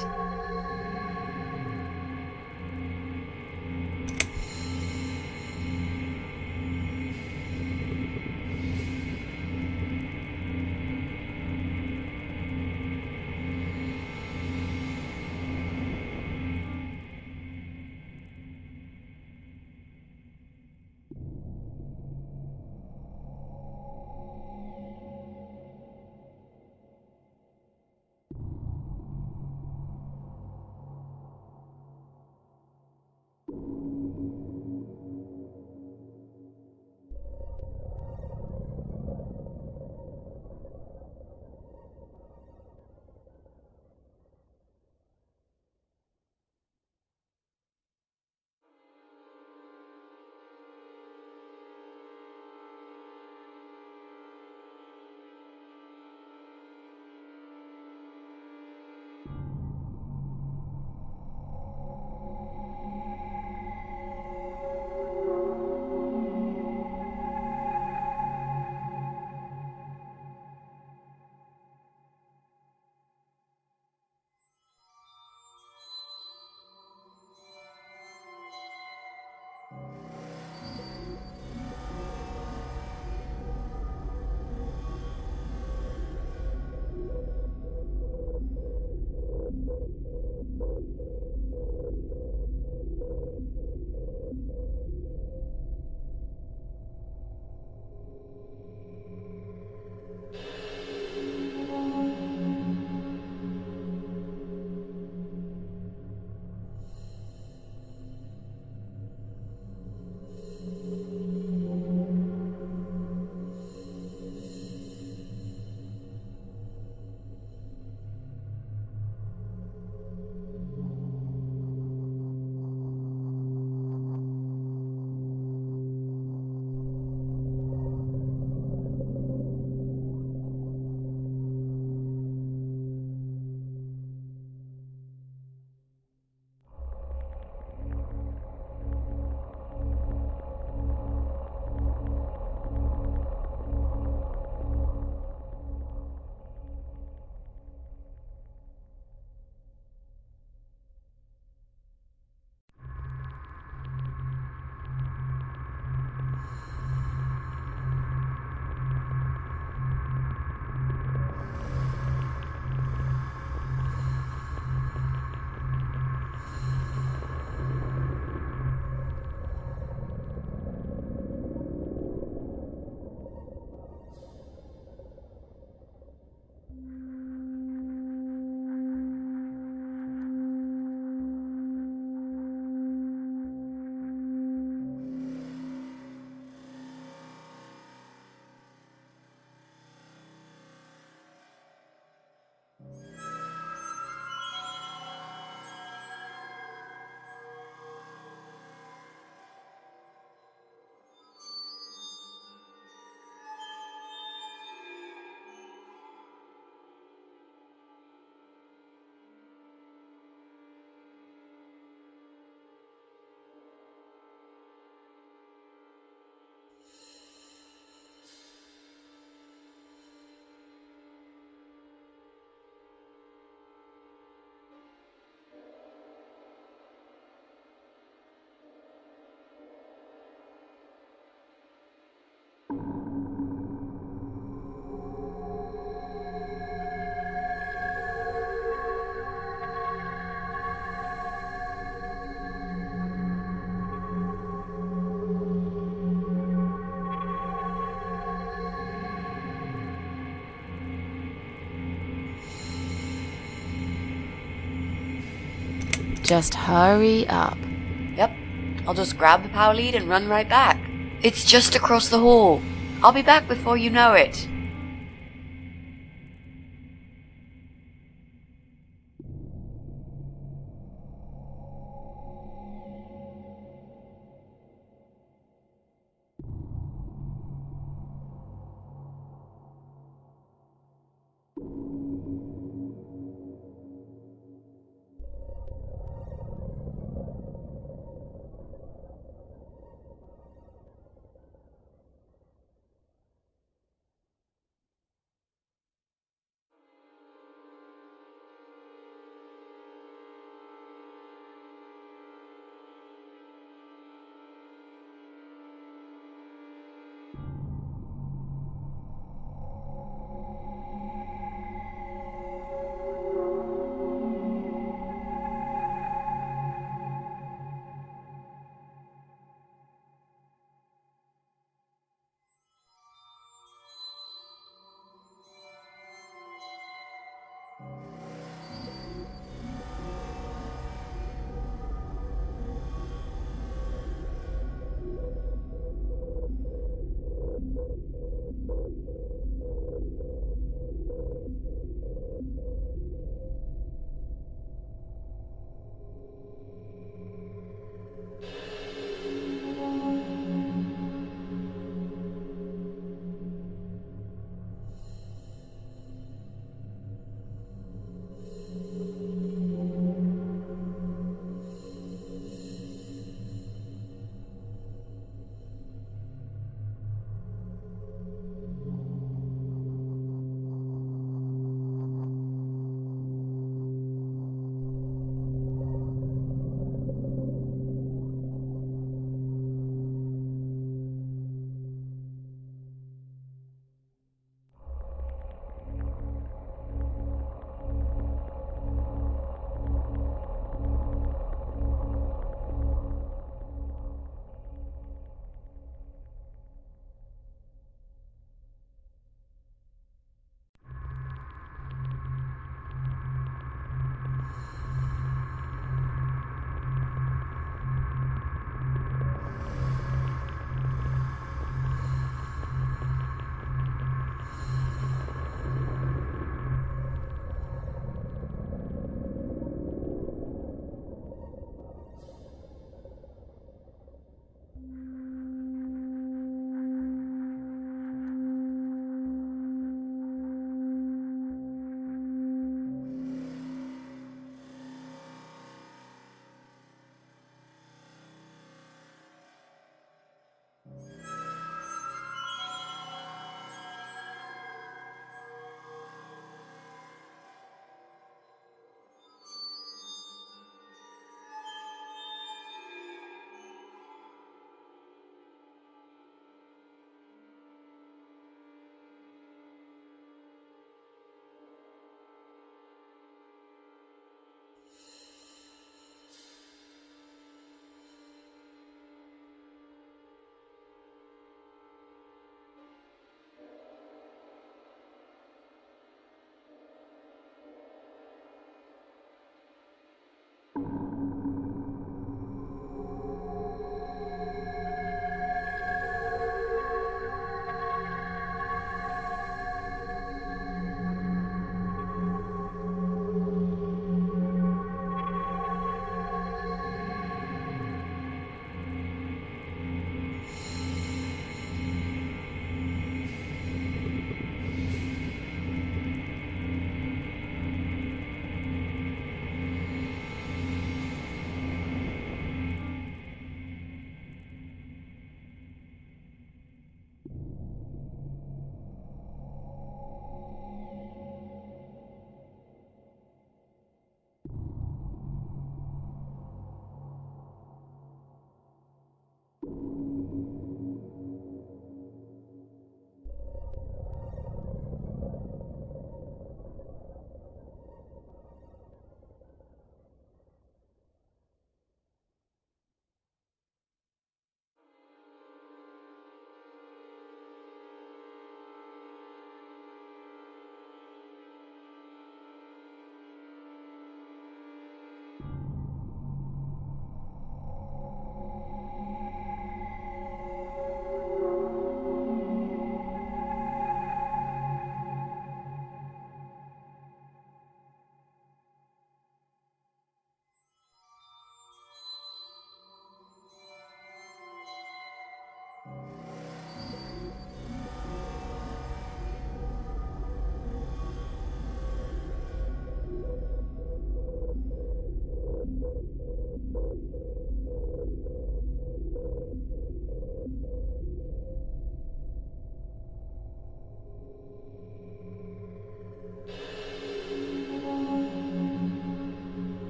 Just hurry up. Yep, I'll just grab the power lead and run right back. It's just across the hall. I'll be back before you know it.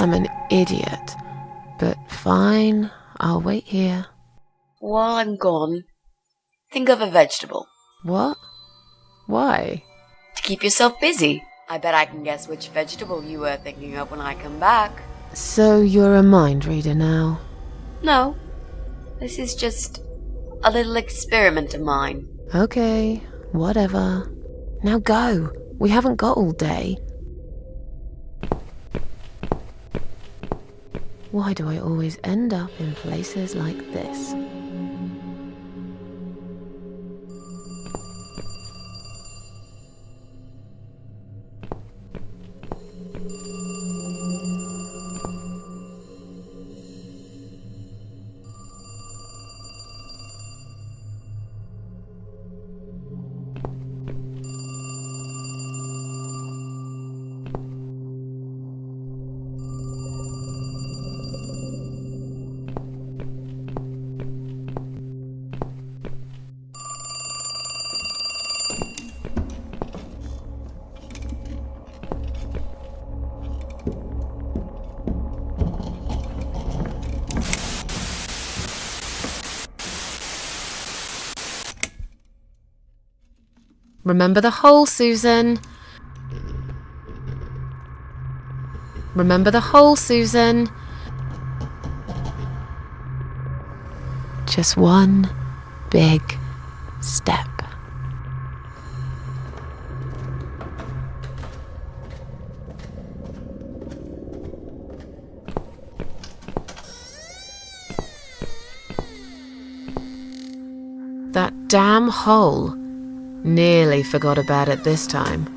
I'm an idiot. But fine, I'll wait here. While I'm gone, think of a vegetable. What? Why? To keep yourself busy. I bet I can guess which vegetable you were thinking of when I come back. So you're a mind reader now? No, this is just a little experiment of mine. Okay, whatever. Now go. We haven't got all day. Why do I always end up in places like this? Remember the hole, Susan. Remember the hole, Susan. Just one big step. That damn hole. Nearly forgot about it this time.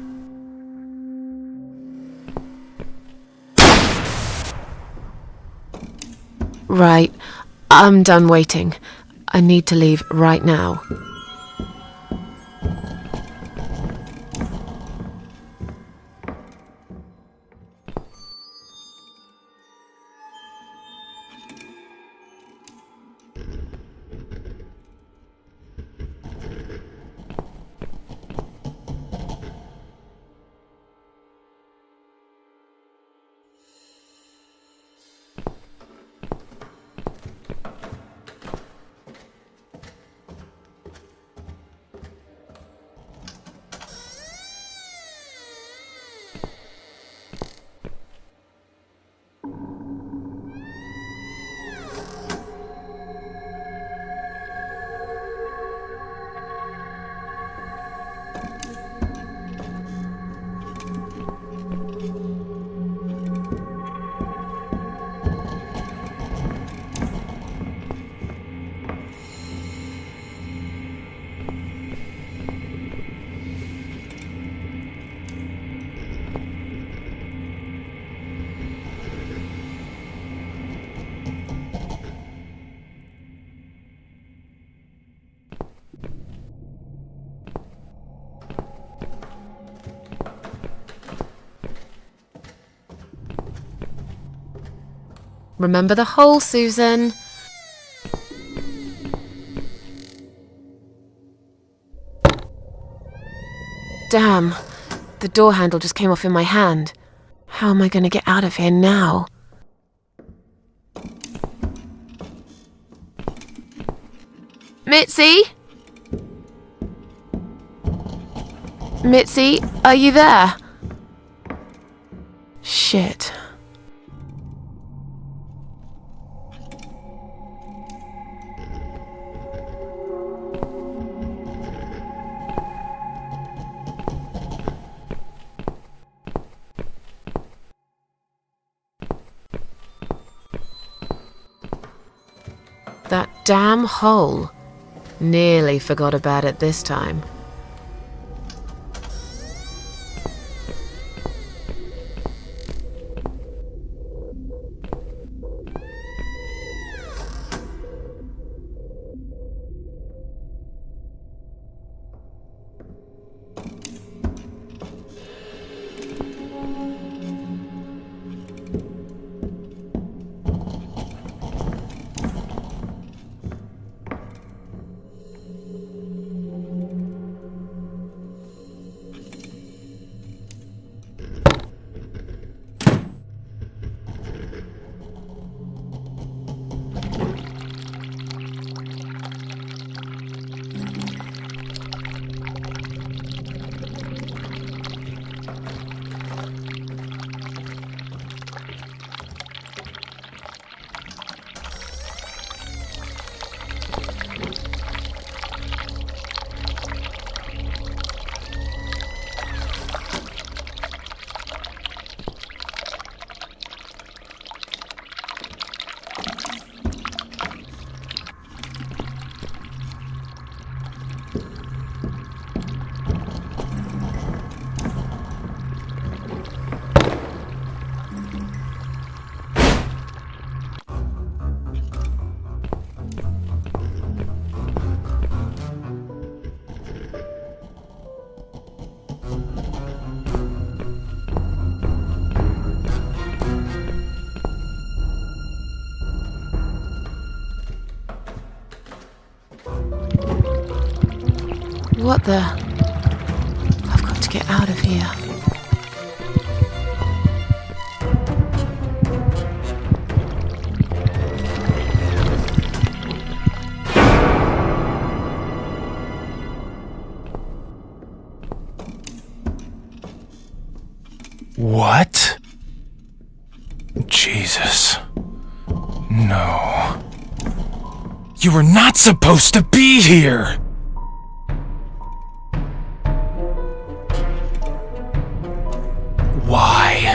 Right, I'm done waiting. I need to leave right now. Remember the hole, Susan. Damn, the door handle just came off in my hand. How am I going to get out of here now? Mitzi? Mitzi, are you there? Shit. That damn hole. Nearly forgot about it this time. What the? I've got to get out of here. What? Jesus. No. You were not supposed to be here! Why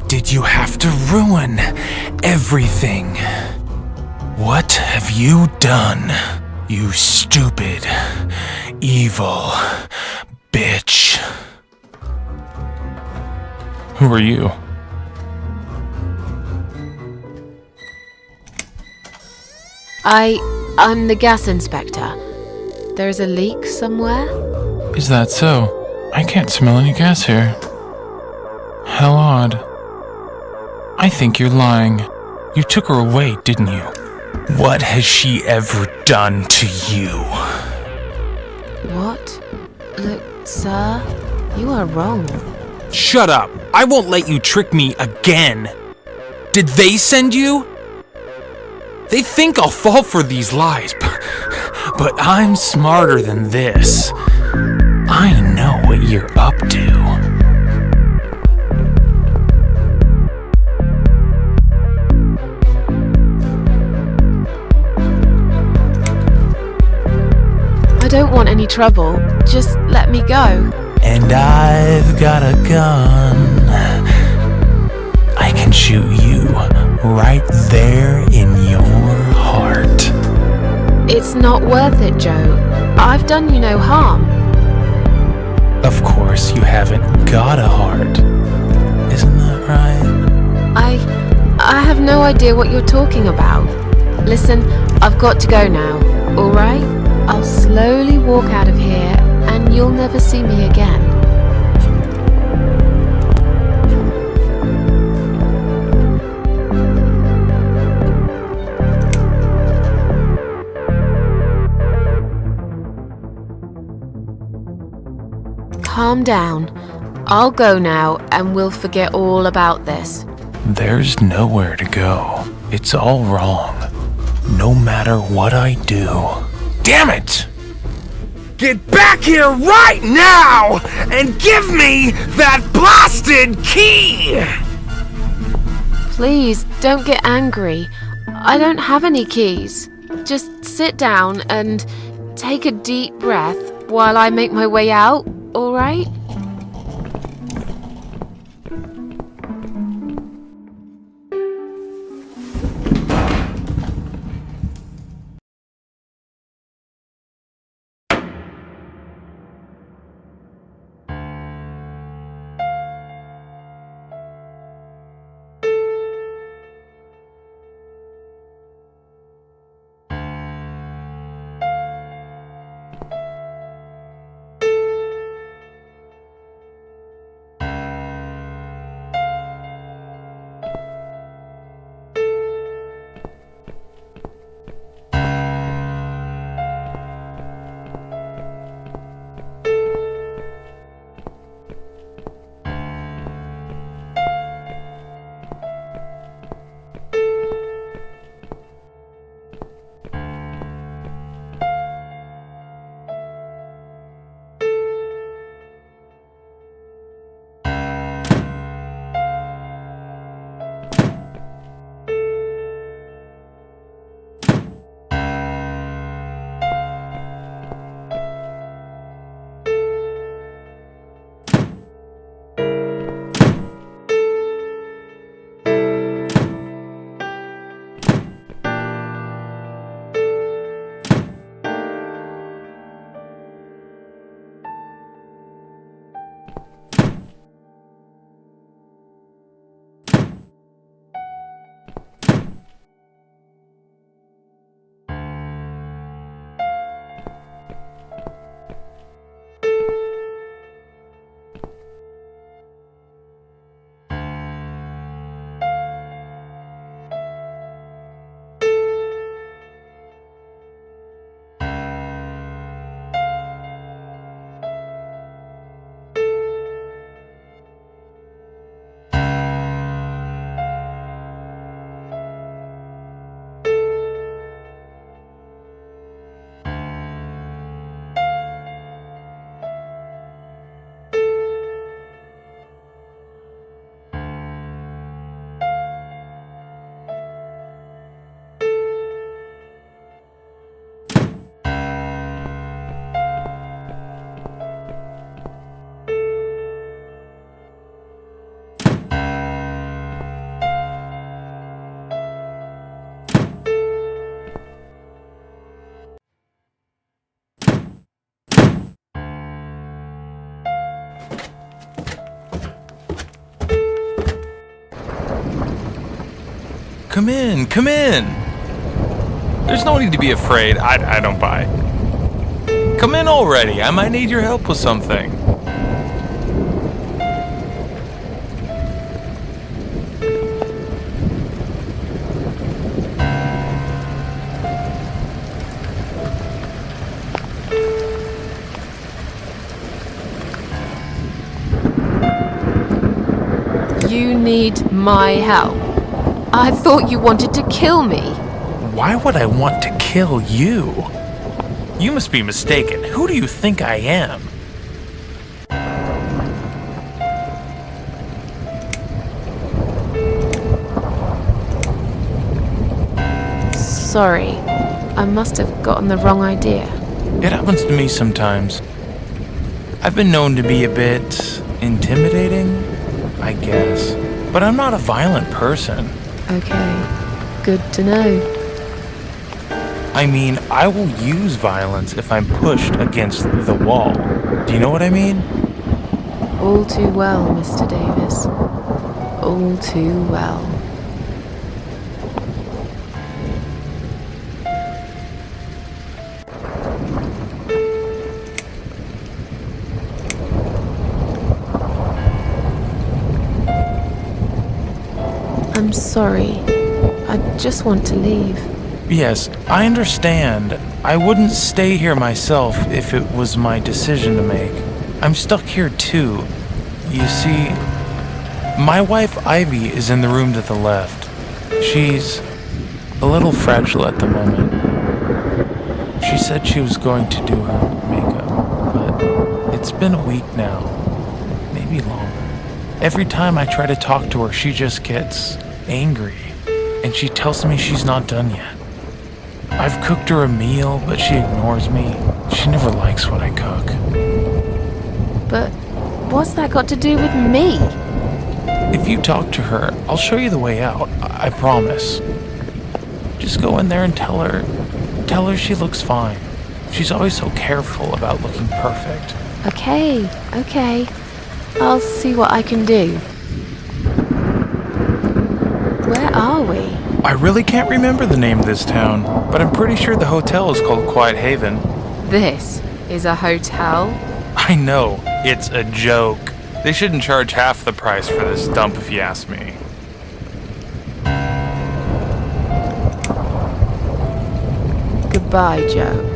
did you have to ruin everything? What have you done, you stupid, evil bitch? Who are you? I'm the gas inspector. There's a leak somewhere? Is that so? I can't smell any gas here. How odd. I think you're lying. You took her away, didn't you? What has she ever done to you? What? Look, sir, you are wrong. Shut up! I won't let you trick me again! Did they send you? They think I'll fall for these lies, but I'm smarter than this. I know what you're up to. I don't want any trouble. Just let me go. And I've got a gun. I can shoot you right there in your heart. It's not worth it, Joe. I've done you no harm. Of course you haven't got a heart. Isn't that right? I have no idea what you're talking about. Listen, I've got to go now, alright? I'll slowly walk out of here and you'll never see me again. Calm down. I'll go now and we'll forget all about this. There's nowhere to go. It's all wrong. No matter what I do. Damn it! Get back here right now and give me that blasted key! Please, don't get angry. I don't have any keys. Just sit down and take a deep breath while I make my way out, alright? come in, come in. There's no need to be afraid. I don't buy. Come in already. I might need your help with something. You need my help. I thought you wanted to kill me. Why would I want to kill you? You must be mistaken. Who do you think I am? Sorry, I must have gotten the wrong idea. It happens to me sometimes. I've been known to be a bit intimidating, I guess. But I'm not a violent person. Okay, good to know. I mean, I will use violence if I'm pushed against the wall. Do you know what I mean? All too well, Mr. Davis. All too well. I'm sorry. I just want to leave. Yes, I understand. I wouldn't stay here myself if it was my decision to make. I'm stuck here too. You see, my wife Ivy is in the room to the left. She's a little fragile at the moment. She said she was going to do her makeup, but it's been a week now, maybe longer. Every time I try to talk to her, she just gets angry, and she tells me she's not done yet. I've cooked her a meal, but she ignores me. She never likes what I cook. But what's that got to do with me? If you talk to her, I'll show you the way out. I promise. Just go in there and tell her she looks fine. She's always so careful about looking perfect. Okay. I'll see what I can do. Where are we? I really can't remember the name of this town, but I'm pretty sure the hotel is called Quiet Haven. This is a hotel? I know, it's a joke. They shouldn't charge half the price for this dump if you ask me. Goodbye, Joe.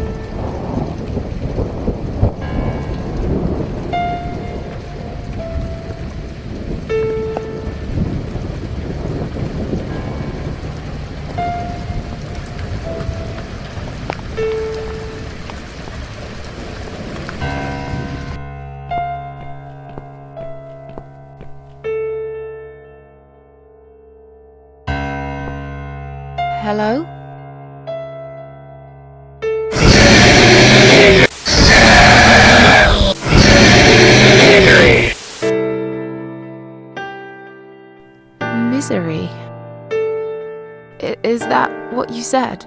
Hello? Misery. Is that what you said?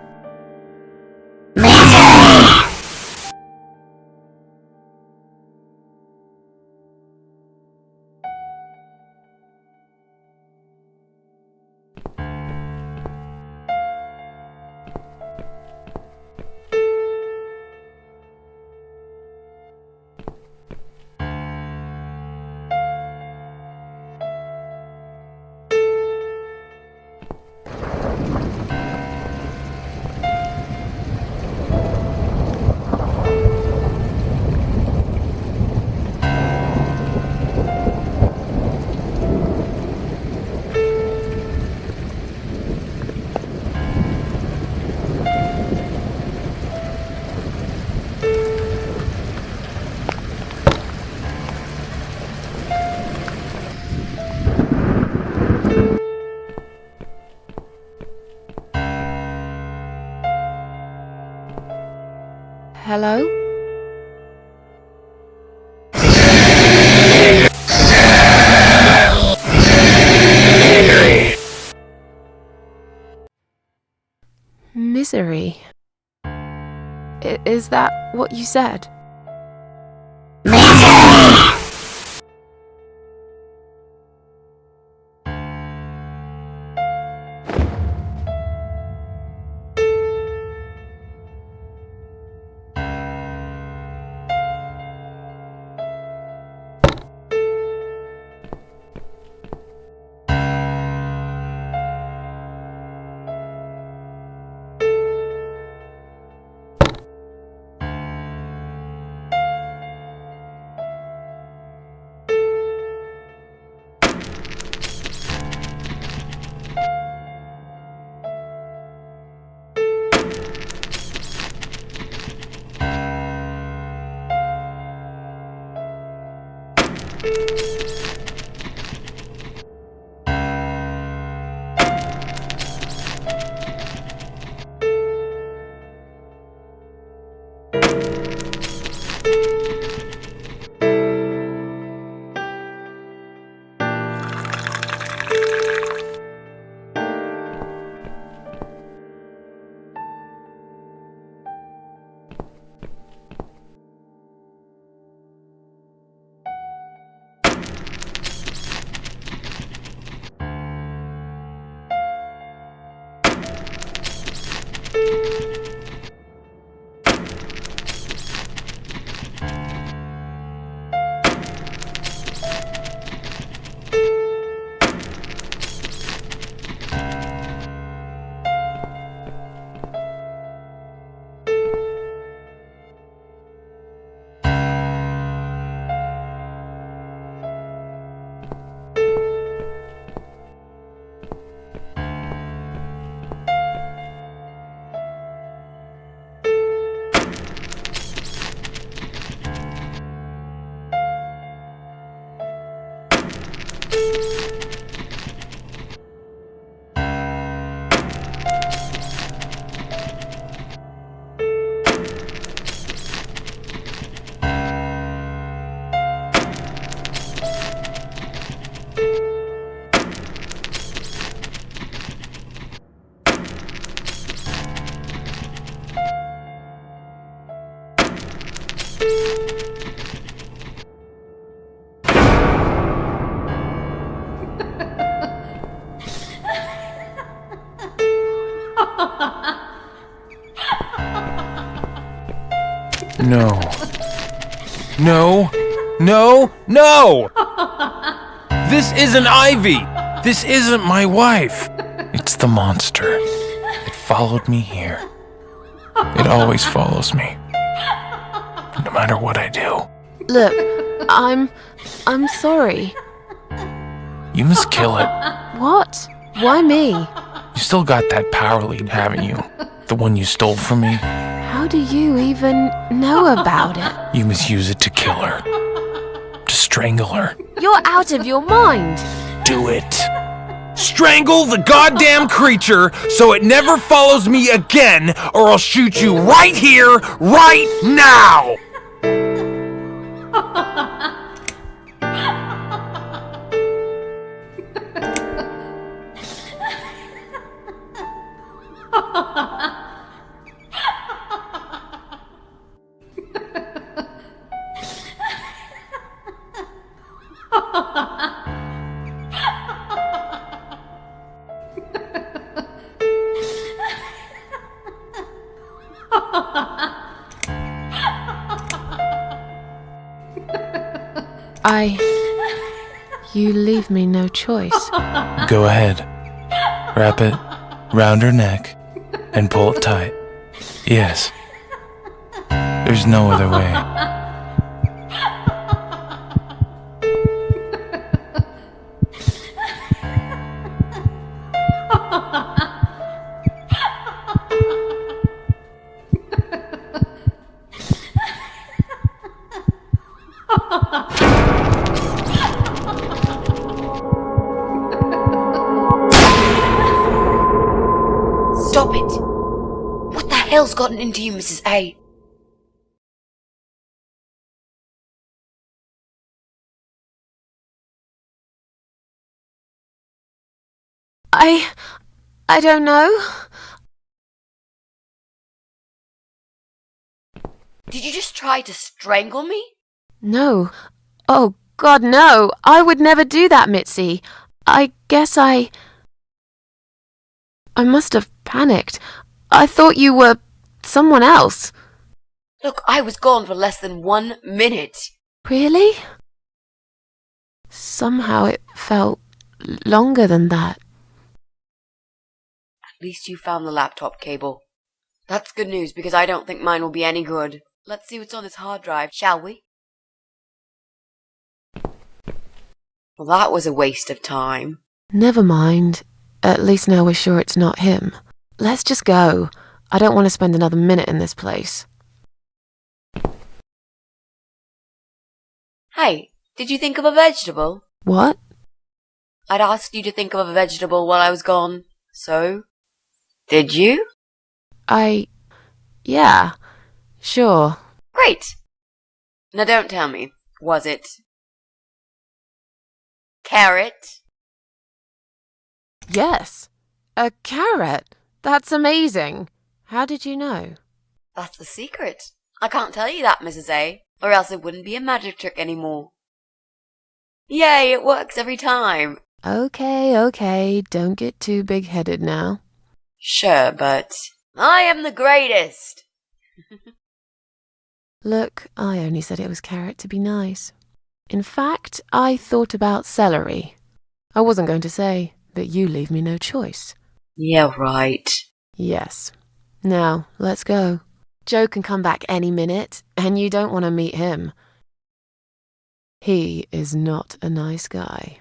Hello? Misery. Is that what you said? No. No. No. No! This isn't Ivy! This isn't my wife! It's the monster. It followed me here. It always follows me. No matter what I do. Look, I'm sorry. You must kill it. What? Why me? You still got that power lead, haven't you? The one you stole from me? How do you even know about it? You must use it to kill her. To strangle her. You're out of your mind. Do it. Strangle the goddamn creature so it never follows me again, or I'll shoot you right here, right now! You leave me no choice. Go ahead. Wrap it round her neck and pull it tight. Yes. There's no other way. Stop it! What the hell's gotten into you, Mrs. A? I don't know. Did you just try to strangle me? No. Oh, God, no. I would never do that, Mitzi. I guess I must have panicked. I thought you were someone else. Look, I was gone for less than 1 minute. Really? Somehow it felt longer than that. At least you found the laptop cable. That's good news, because I don't think mine will be any good. Let's see what's on this hard drive, shall we? Well, that was a waste of time. Never mind. At least now we're sure it's not him. Let's just go. I don't want to spend another minute in this place. Hey, did you think of a vegetable? What? I'd asked you to think of a vegetable while I was gone. So? Did you? Yeah. Sure. Great! Now don't tell me. Was it carrot? Yes. A carrot. That's amazing. How did you know? That's the secret. I can't tell you that, Mrs. A, or else it wouldn't be a magic trick anymore. Yay, it works every time. Okay. Don't get too big-headed now. Sure, but I am the greatest. Look, I only said it was carrot to be nice. In fact, I thought about celery. I wasn't going to say, but you leave me no choice. Yeah, right. Yes. Now, let's go. Joe can come back any minute, and you don't want to meet him. He is not a nice guy.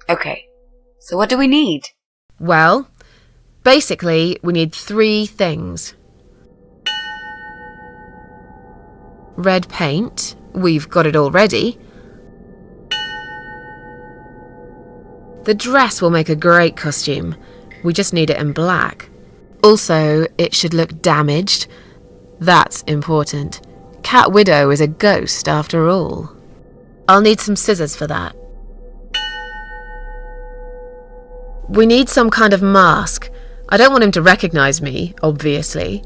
Okay, so what do we need? Well, basically, we need 3 things. Red paint. We've got it already. The dress will make a great costume. We just need it in black. Also, it should look damaged. That's important. Cat Widow is a ghost after all. I'll need some scissors for that. We need some kind of mask. I don't want him to recognize me, obviously.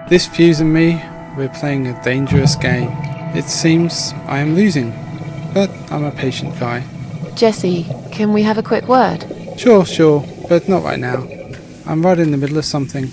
This fuse and me, we're playing a dangerous game. It seems I am losing, but I'm a patient guy. Jesse, can we have a quick word? Sure, but not right now. I'm right in the middle of something.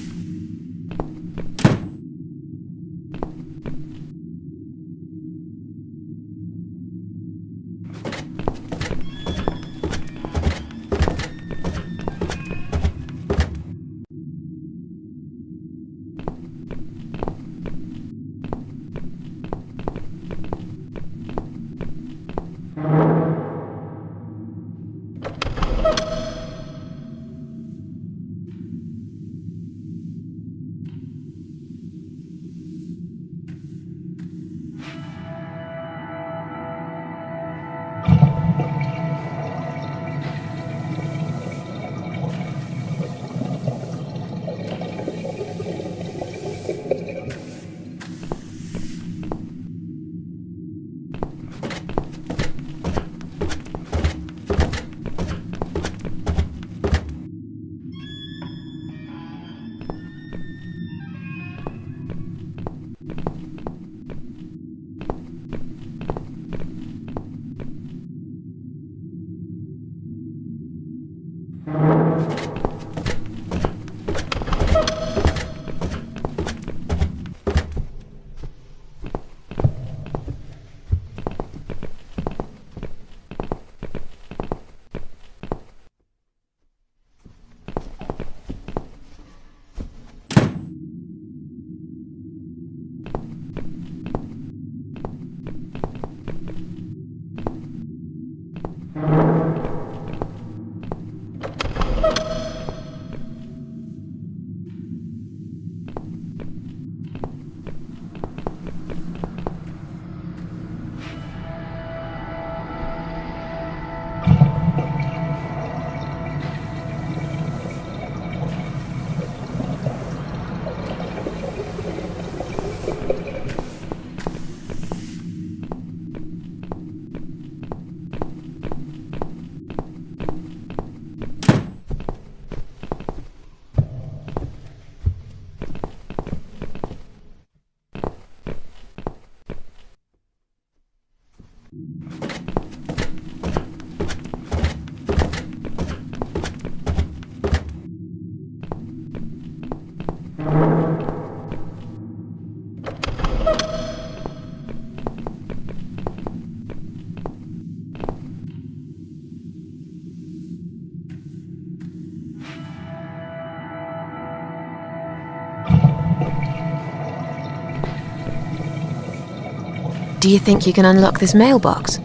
Do you think you can unlock this mailbox?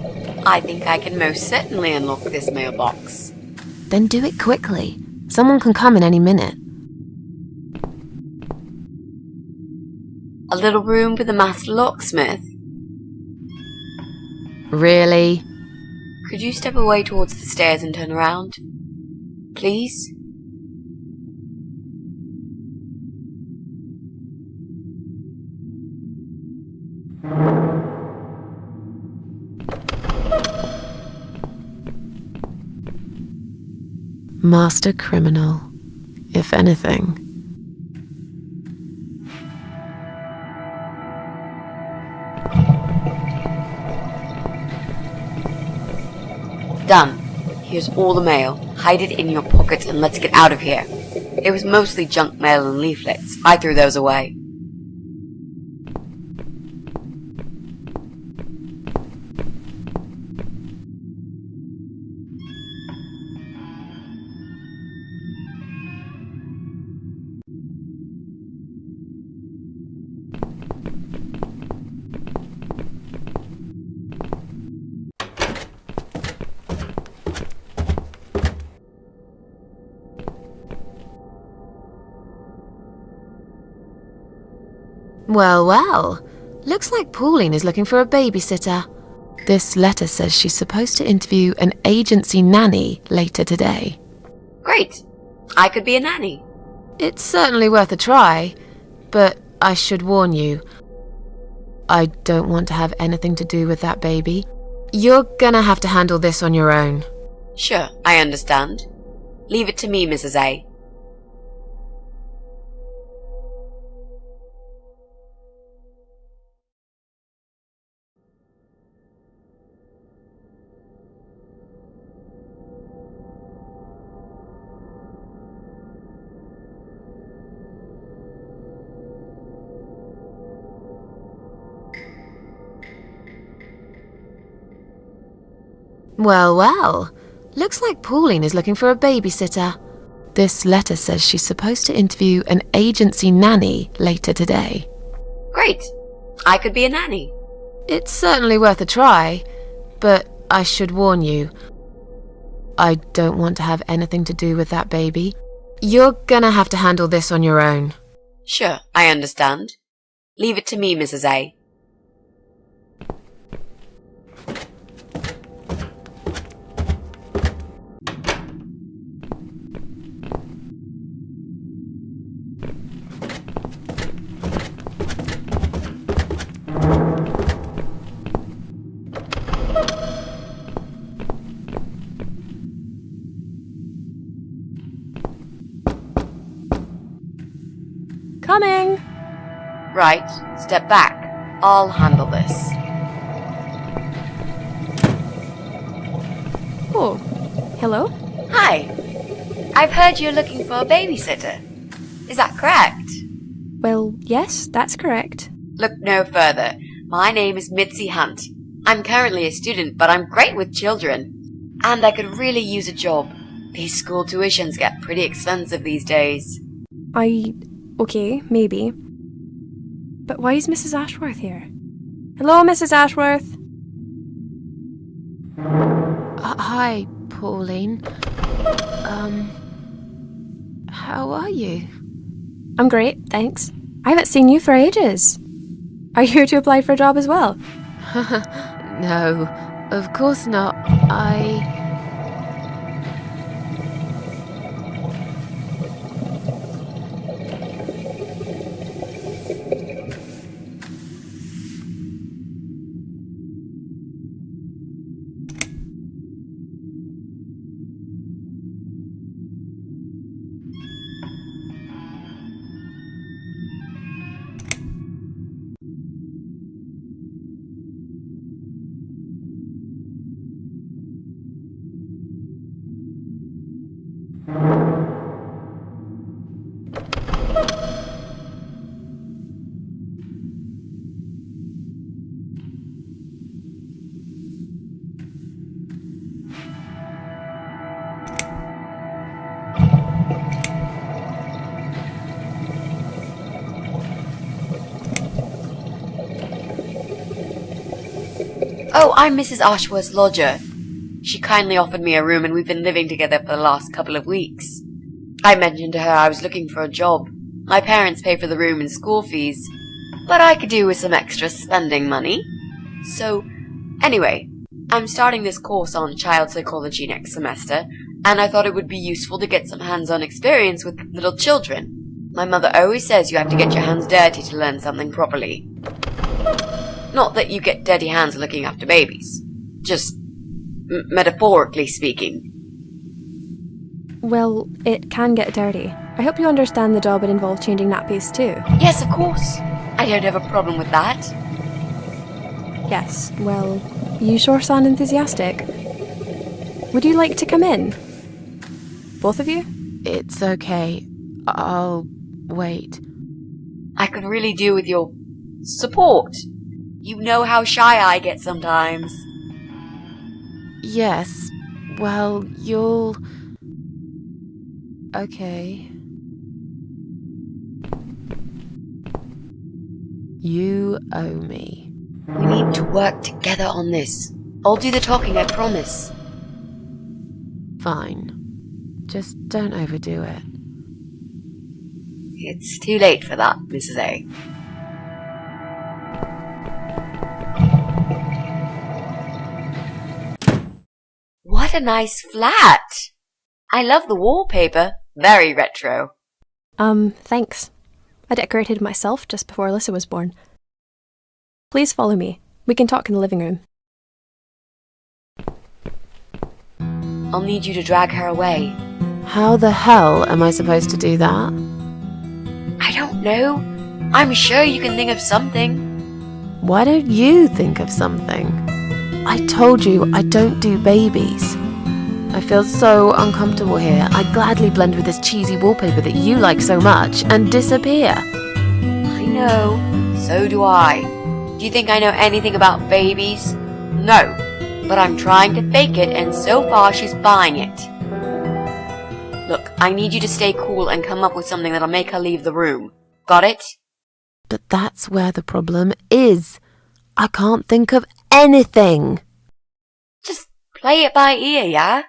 I think I can most certainly unlock this mailbox. Then do it quickly. Someone can come in any minute. A little room with a master locksmith. Really? Could you step away towards the stairs and turn around? Please? Master criminal, if anything. Done. Here's all the mail. Hide it in your pockets and let's get out of here. It was mostly junk mail and leaflets. I threw those away. Well, well. Looks like Pauline is looking for a babysitter. This letter says she's supposed to interview an agency nanny later today. Great. I could be a nanny. It's certainly worth a try, but I should warn you. I don't want to have anything to do with that baby. You're gonna have to handle this on your own. Sure, I understand. Leave it to me, Mrs. A. Well, well. Looks like Pauline is looking for a babysitter. This letter says she's supposed to interview an agency nanny later today. Great. I could be a nanny. It's certainly worth a try, but I should warn you. I don't want to have anything to do with that baby. You're gonna have to handle this on your own. Sure, I understand. Leave it to me, Mrs. A. Coming! Right, step back. I'll handle this. Oh, hello? Hi. I've heard you're looking for a babysitter. Is that correct? Well, yes, that's correct. Look no further. My name is Mitzi Hunt. I'm currently a student, but I'm great with children. And I could really use a job. These school tuitions get pretty expensive these days. Okay, maybe. But why is Mrs. Ashworth here? Hello, Mrs. Ashworth? Hi, Pauline. How are you? I'm great, thanks. I haven't seen you for ages. Are you here to apply for a job as well? No, of course not. Oh, I'm Mrs. Ashworth's lodger. She kindly offered me a room and we've been living together for the last couple of weeks. I mentioned to her I was looking for a job. My parents pay for the room and school fees, but I could do with some extra spending money. So, anyway, I'm starting this course on child psychology next semester, and I thought it would be useful to get some hands-on experience with little children. My mother always says you have to get your hands dirty to learn something properly. Not that you get dirty hands looking after babies. Just metaphorically speaking. Well, it can get dirty. I hope you understand the job would involve changing nappies too. Yes, of course. I don't have a problem with that. Yes, well, you sure sound enthusiastic. Would you like to come in? Both of you? It's okay. I'll wait. I could really do with your support. You know how shy I get sometimes. Yes. Well, you'll... Okay. You owe me. We need to work together on this. I'll do the talking, I promise. Fine. Just don't overdo it. It's too late for that, Mrs. A. What a nice flat! I love the wallpaper. Very retro. Thanks. I decorated myself just before Alyssa was born. Please follow me. We can talk in the living room. I'll need you to drag her away. How the hell am I supposed to do that? I don't know. I'm sure you can think of something. Why don't you think of something? I told you I don't do babies. I feel so uncomfortable here. I'd gladly blend with this cheesy wallpaper that you like so much and disappear. I know. So do I. Do you think I know anything about babies? No. But I'm trying to fake it, and so far she's buying it. Look, I need you to stay cool and come up with something that'll make her leave the room. Got it? But that's where the problem is. I can't think of anything. Just play it by ear, yeah?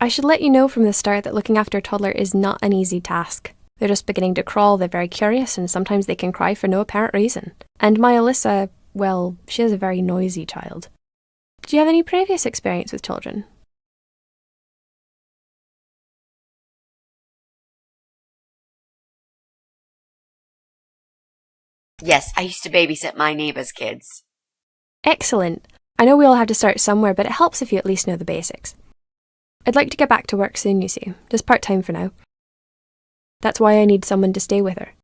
I should let you know from the start that looking after a toddler is not an easy task. They're just beginning to crawl, they're very curious, and sometimes they can cry for no apparent reason. And my Alyssa, well, she is a very noisy child. Did you have any previous experience with children? Yes, I used to babysit my neighbour's kids. Excellent. I know we all have to start somewhere, but it helps if you at least know the basics. I'd like to get back to work soon, you see, just part-time for now. That's why I need someone to stay with her.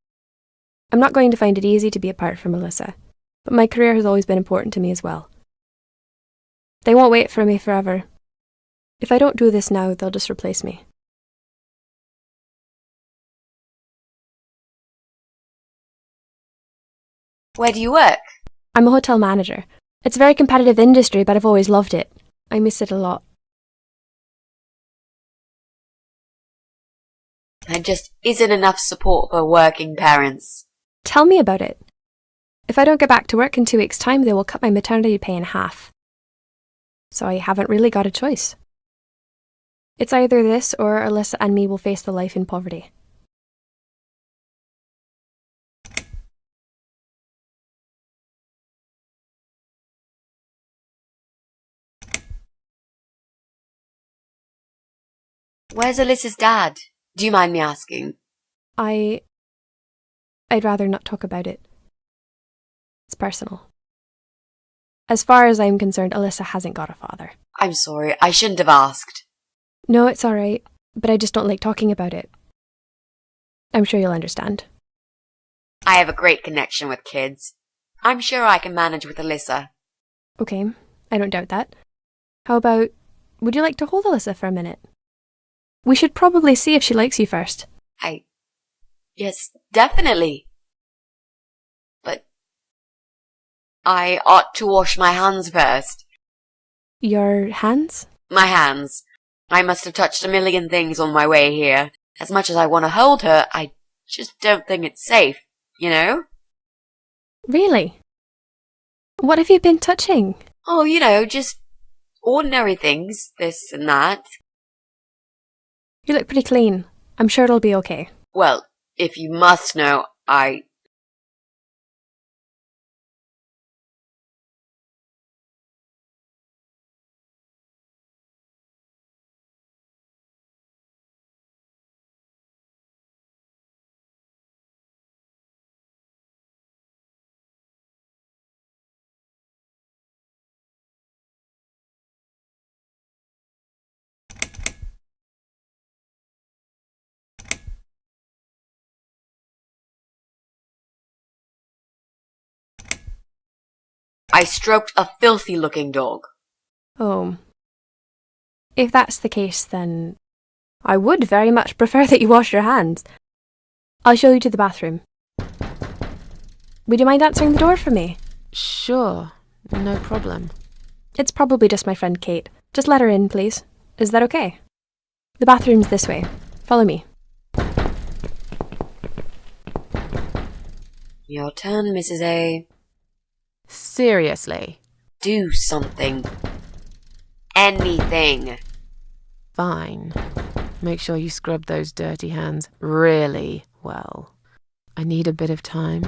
I'm not going to find it easy to be apart from Alyssa, but my career has always been important to me as well. They won't wait for me forever. If I don't do this now, they'll just replace me. Where do you work? I'm a hotel manager. It's a very competitive industry, but I've always loved it. I miss it a lot. There just isn't enough support for working parents. Tell me about it. If I don't get back to work in 2 weeks' time, they will cut my maternity pay in half. So I haven't really got a choice. It's either this or Alyssa and me will face the life in poverty. Where's Alyssa's dad? Do you mind me asking? I'd rather not talk about it. It's personal. As far as I'm concerned, Alyssa hasn't got a father. I'm sorry, I shouldn't have asked. No, it's alright, but I just don't like talking about it. I'm sure you'll understand. I have a great connection with kids. I'm sure I can manage with Alyssa. Okay, I don't doubt that. How about, would you like to hold Alyssa for a minute? We should probably see if she likes you first. Yes, definitely. But I ought to wash my hands first. Your hands? My hands. I must have touched a million things on my way here. As much as I want to hold her, I just don't think it's safe, you know? Really? What have you been touching? Oh, you know, just ordinary things, this and that. You look pretty clean. I'm sure it'll be okay. Well, if you must know, I stroked a filthy-looking dog. Oh. If that's the case, then I would very much prefer that you wash your hands. I'll show you to the bathroom. Would you mind answering the door for me? Sure, no problem. It's probably just my friend Kate. Just let her in, please. Is that okay? The bathroom's this way. Follow me. Your turn, Mrs. A. Seriously? Do something. Anything. Fine. Make sure you scrub those dirty hands really well. I need a bit of time.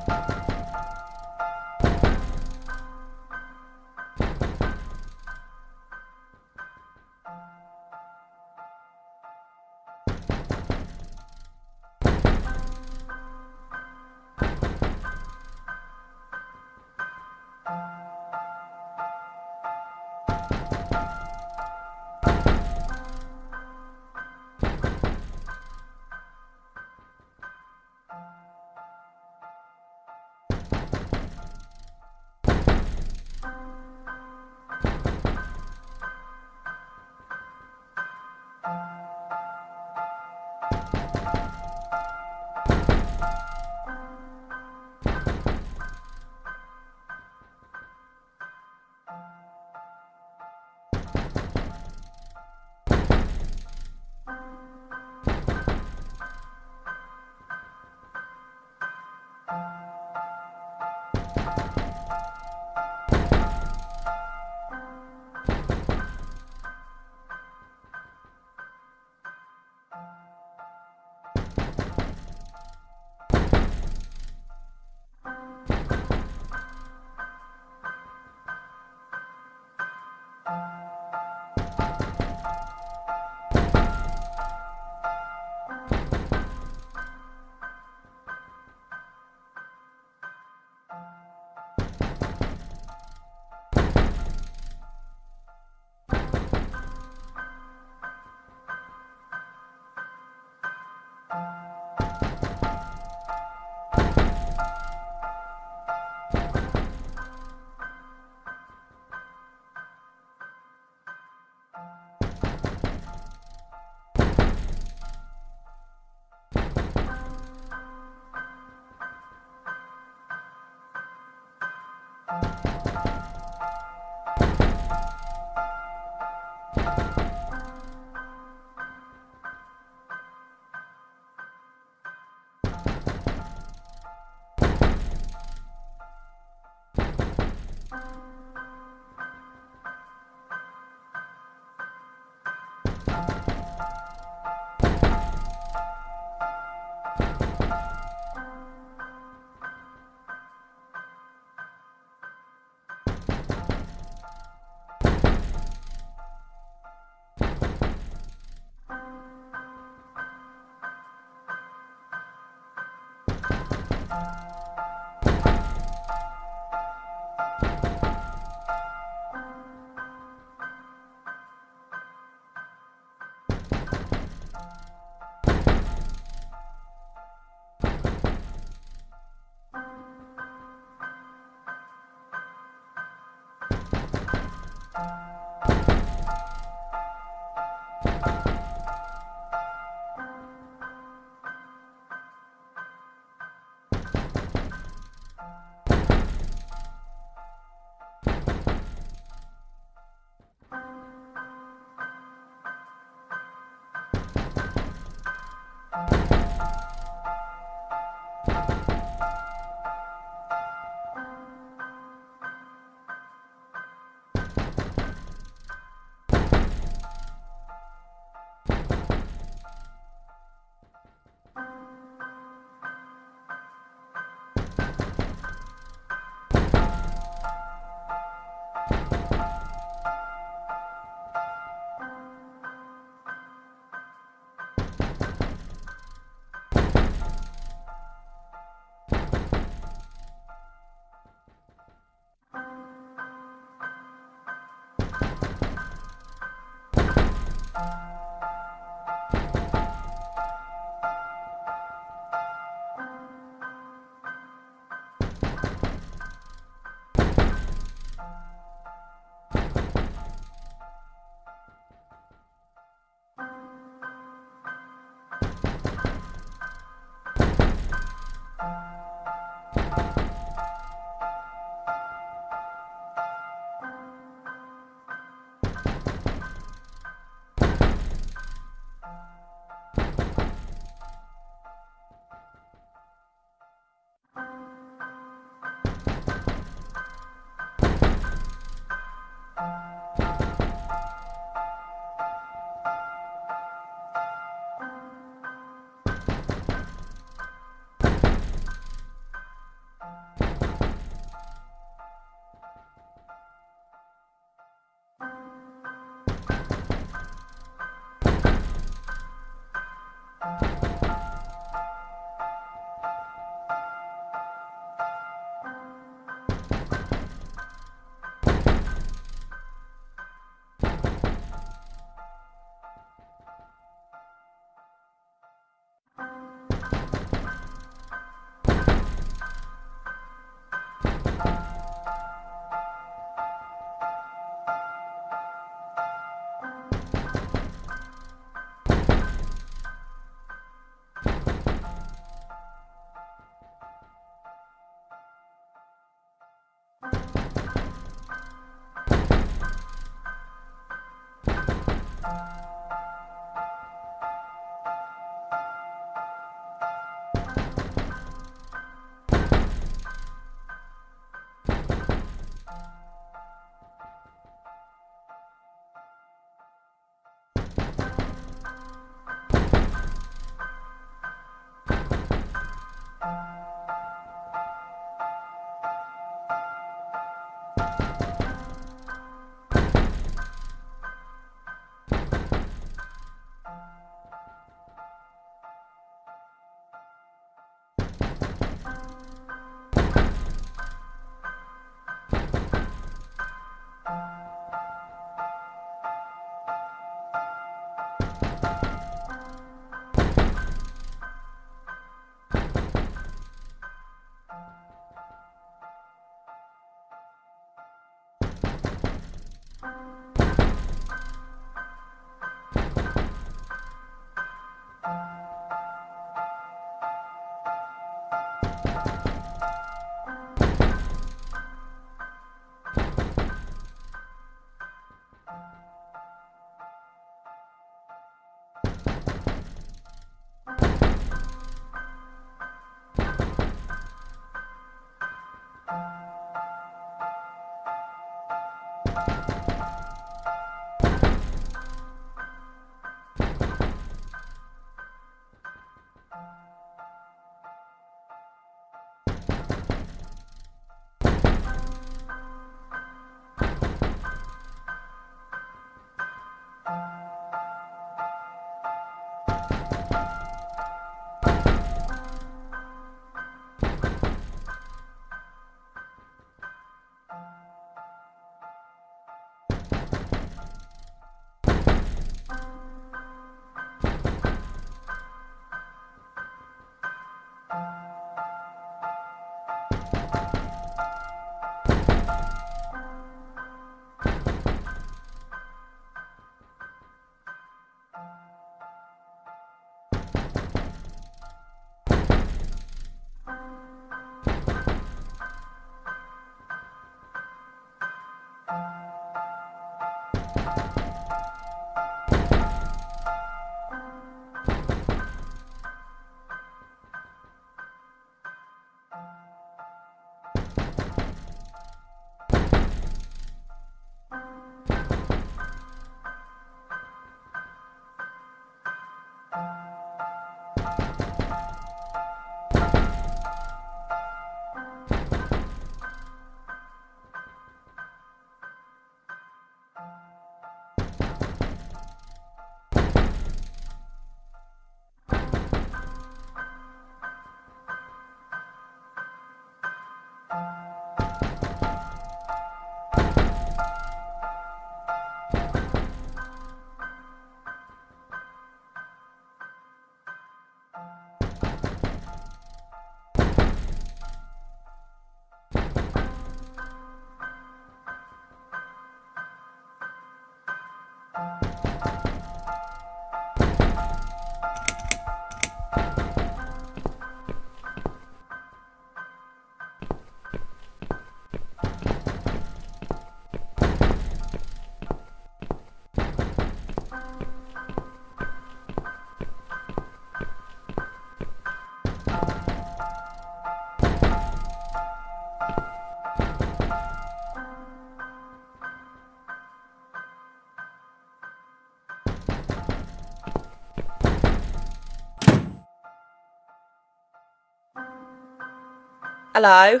Hello?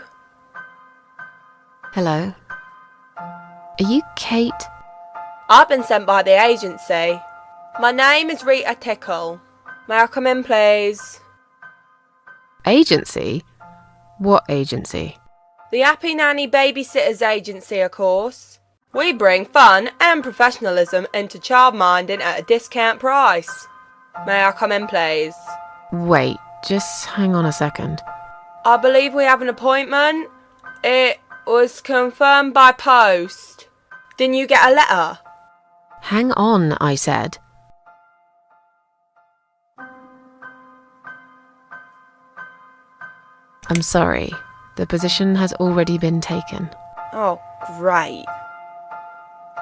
Hello? Are you Kate? I've been sent by the agency. My name is Rita Tickle. May I come in, please? Agency? What agency? The Happy Nanny Babysitters Agency, of course. We bring fun and professionalism into childminding at a discount price. May I come in, please? Wait, just hang on a second. I believe we have an appointment. It was confirmed by post. Didn't you get a letter? Hang on, I said. I'm sorry. The position has already been taken. Oh, great.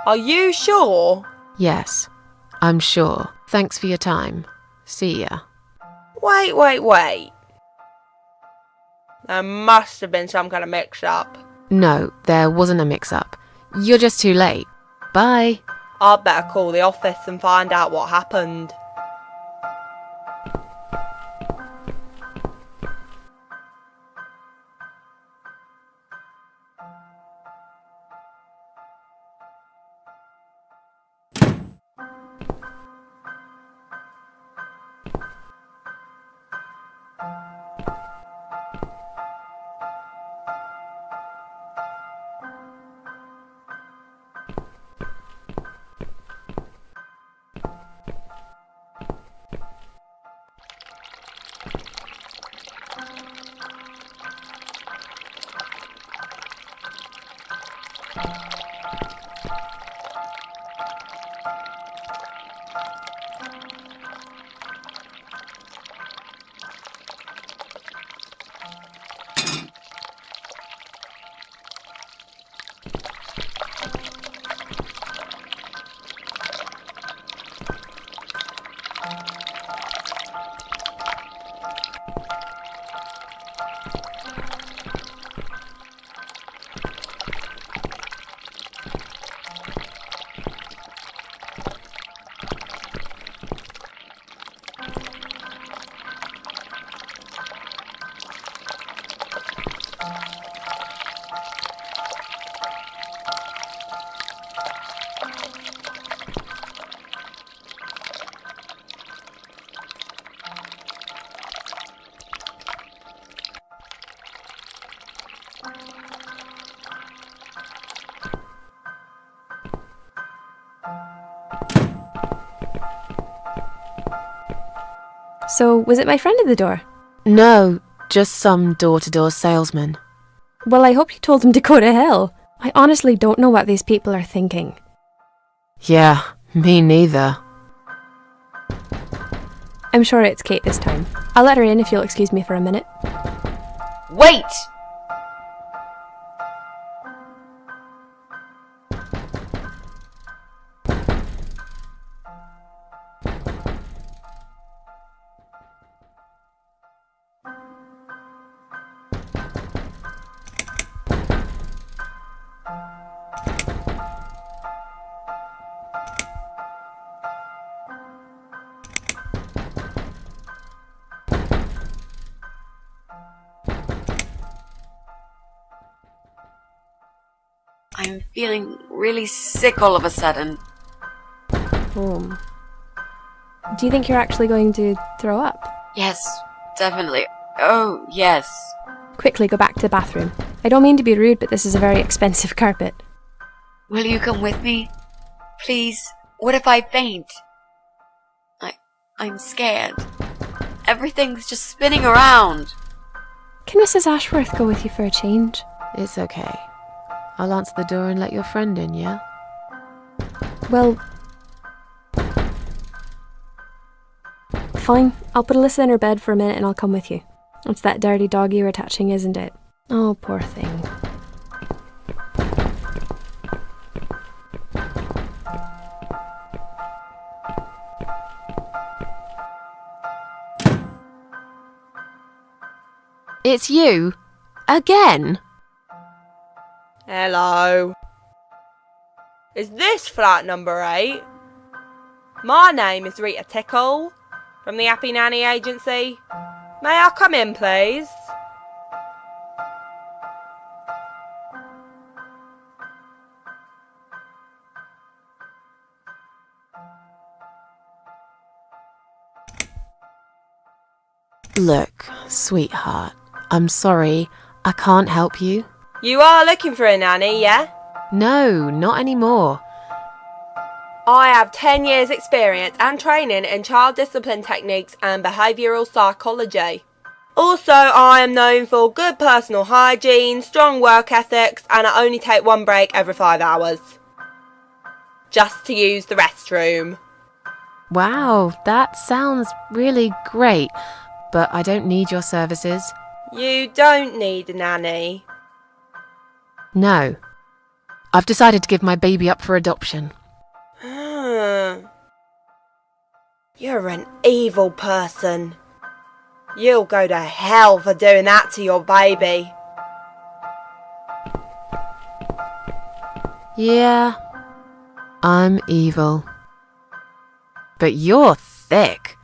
Are you sure? Yes, I'm sure. Thanks for your time. See ya. Wait. There must have been some kind of mix-up. No, there wasn't a mix-up. You're just too late. Bye. I'd better call the office and find out what happened. So, was it my friend at the door? No, just some door-to-door salesman. Well, I hope you told him to go to hell. I honestly don't know what these people are thinking. Yeah, me neither. I'm sure it's Kate this time. I'll let her in if you'll excuse me for a minute. Wait! I'm feeling really sick all of a sudden. Do you think you're actually going to throw up? Yes, definitely. Oh, yes. Quickly go back to the bathroom. I don't mean to be rude, but this is a very expensive carpet. Will you come with me? Please? What if I faint? I'm scared. Everything's just spinning around. Can Mrs. Ashworth go with you for a change? It's okay. I'll answer the door and let your friend in, yeah? Well... Fine. I'll put Alyssa in her bed for a minute and I'll come with you. It's that dirty dog you were touching, isn't it? Oh, poor thing. It's you? Again? Hello. Is this flat number 8? My name is Rita Tickle, from the Happy Nanny Agency. May I come in, please? Look, sweetheart, I'm sorry, I can't help you. You are looking for a nanny, yeah? No, not anymore. I have 10 years experience and training in child discipline techniques and behavioural psychology. Also, I am known for good personal hygiene, strong work ethics, and I only take one break every 5 hours. Just to use the restroom. Wow, that sounds really great, but I don't need your services. You don't need a nanny. No. I've decided to give my baby up for adoption. You're an evil person. You'll go to hell for doing that to your baby. Yeah, I'm evil. But you're thick.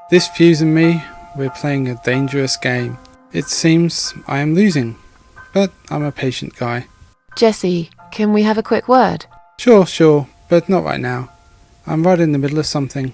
This fuse and me, we're playing a dangerous game. It seems I am losing, but I'm a patient guy. Jesse, can we have a quick word? Sure, but not right now. I'm right in the middle of something.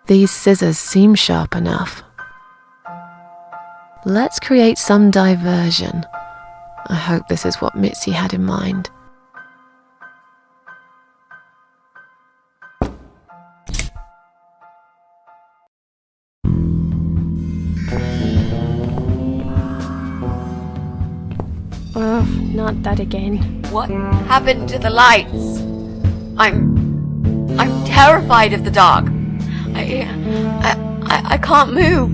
These scissors seem sharp enough. Let's create some diversion. I hope this is what Mitzi had in mind. Oh, not that again. What happened to the lights? I'm terrified of the dark. I can't move.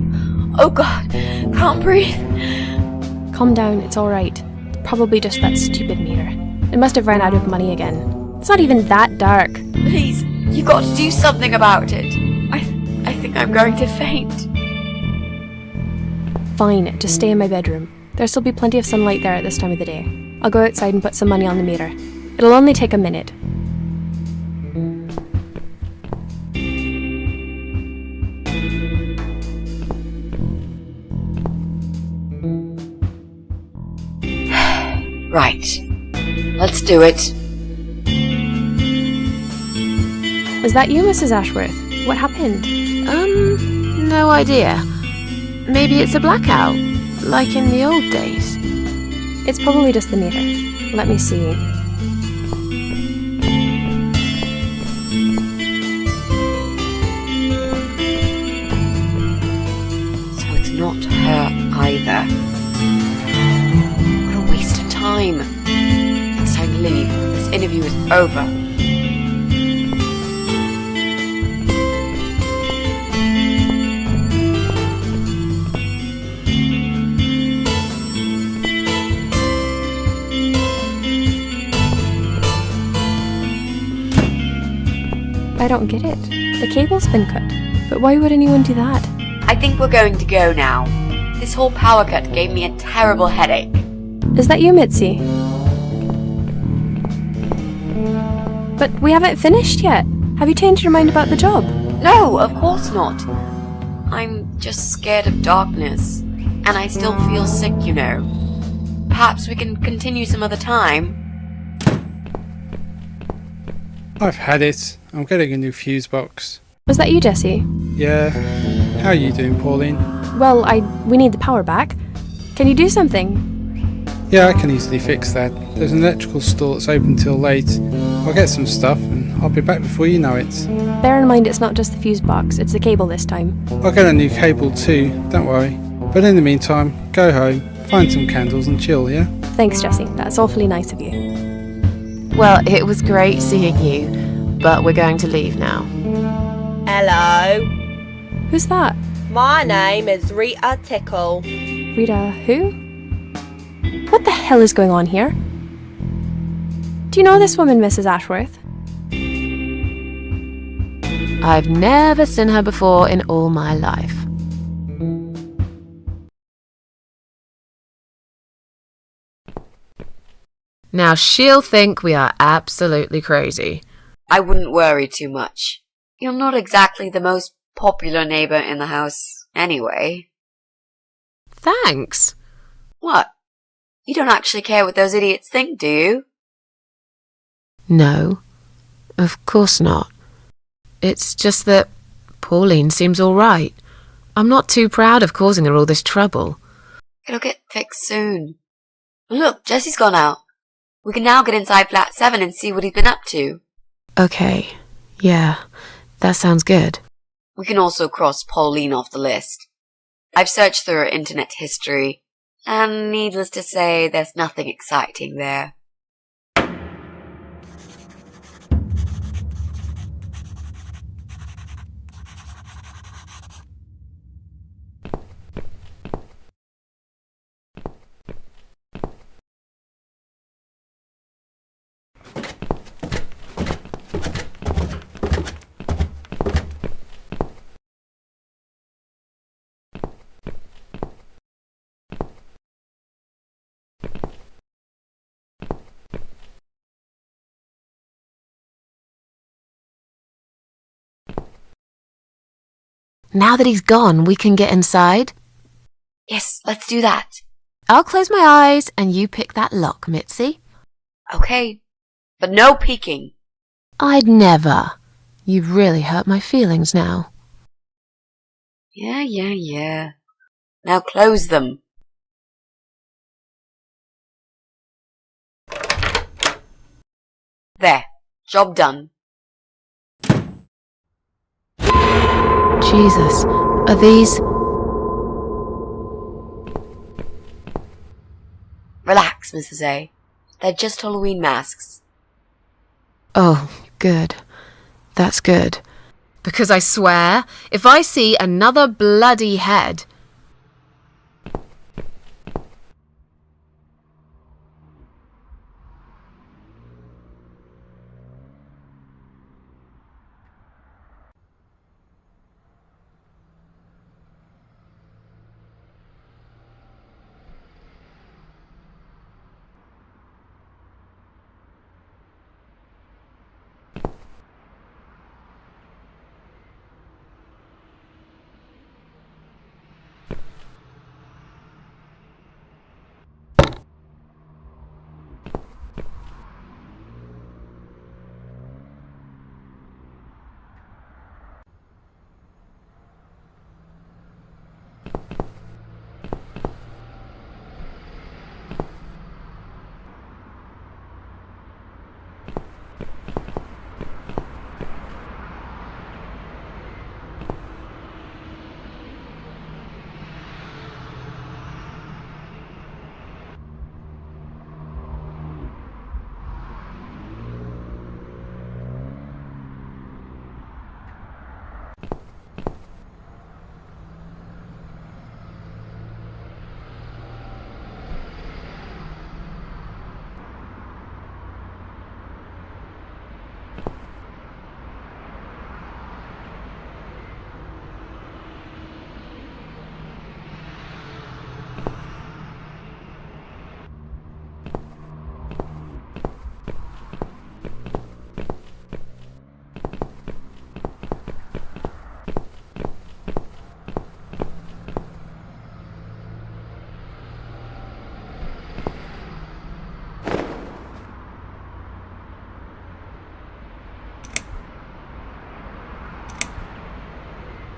Oh God, can't breathe. Calm down, it's alright. Probably just that stupid mirror. It must have run out of money again. It's not even that dark. Please, you got to do something about it. I think I'm going to faint. Fine, just stay in my bedroom. There'll still be plenty of sunlight there at this time of the day. I'll go outside and put some money on the meter. It'll only take a minute. Right. Let's do it. Is that you, Mrs. Ashworth? What happened? No idea. Maybe it's a blackout, like in the old days. It's probably just the meter. Let me see. So it's not her either. What a waste of time. It's time to leave. This interview is over. I don't get it. The cable's been cut. But why would anyone do that? I think we're going to go now. This whole power cut gave me a terrible headache. Is that you, Mitzi? But we haven't finished yet. Have you changed your mind about the job? No, of course not. I'm just scared of darkness. And I still feel sick, you know. Perhaps we can continue some other time. I've had it. I'm getting a new fuse box. Was that you, Jesse? Yeah. How are you doing, Pauline? Well, we need the power back. Can you do something? Yeah, I can easily fix that. There's an electrical store that's open till late. I'll get some stuff and I'll be back before you know it. Bear in mind it's not just the fuse box, it's the cable this time. I'll get a new cable too, don't worry. But in the meantime, go home, find some candles and chill, yeah? Thanks, Jesse. That's awfully nice of you. Well, it was great seeing you, but we're going to leave now. Hello. Who's that? My name is Rita Tickle. Rita who? What the hell is going on here? Do you know this woman, Mrs. Ashworth? I've never seen her before in all my life. Now she'll think we are absolutely crazy. I wouldn't worry too much. You're not exactly the most popular neighbor in the house, anyway. Thanks. What? You don't actually care what those idiots think, do you? No, of course not. It's just that Pauline seems all right. I'm not too proud of causing her all this trouble. It'll get fixed soon. Look, Jesse's gone out. We can now get inside flat 7 and see what he's been up to. Okay, yeah, that sounds good. We can also cross Pauline off the list. I've searched through her internet history, and needless to say, there's nothing exciting there. now that he's gone, we can get inside? Yes, let's do that. I'll close my eyes and you pick that lock, Mitzi. Okay, but no peeking. I'd never. You've really hurt my feelings now. Yeah. Now close them. There, job done. Jesus, are these... Relax, Mrs. A. They're just Halloween masks. Oh, good. That's good. Because I swear, if I see another bloody head...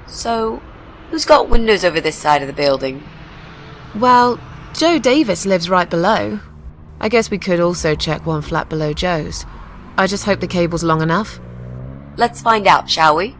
So, who's got windows over this side of the building? Well, Joe Davis lives right below. I guess we could also check one flat below Joe's. I just hope the cable's long enough. Let's find out, shall we?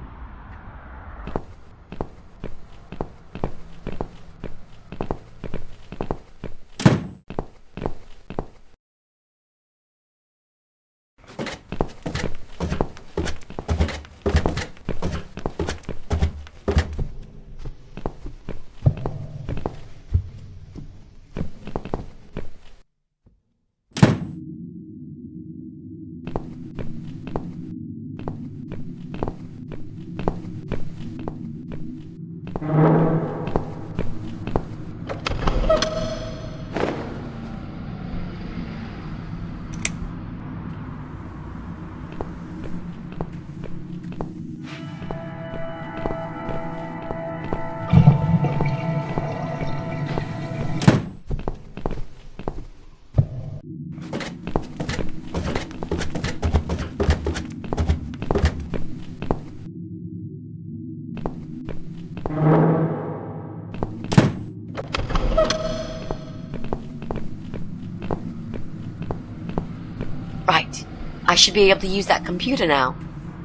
Right. I should be able to use that computer now.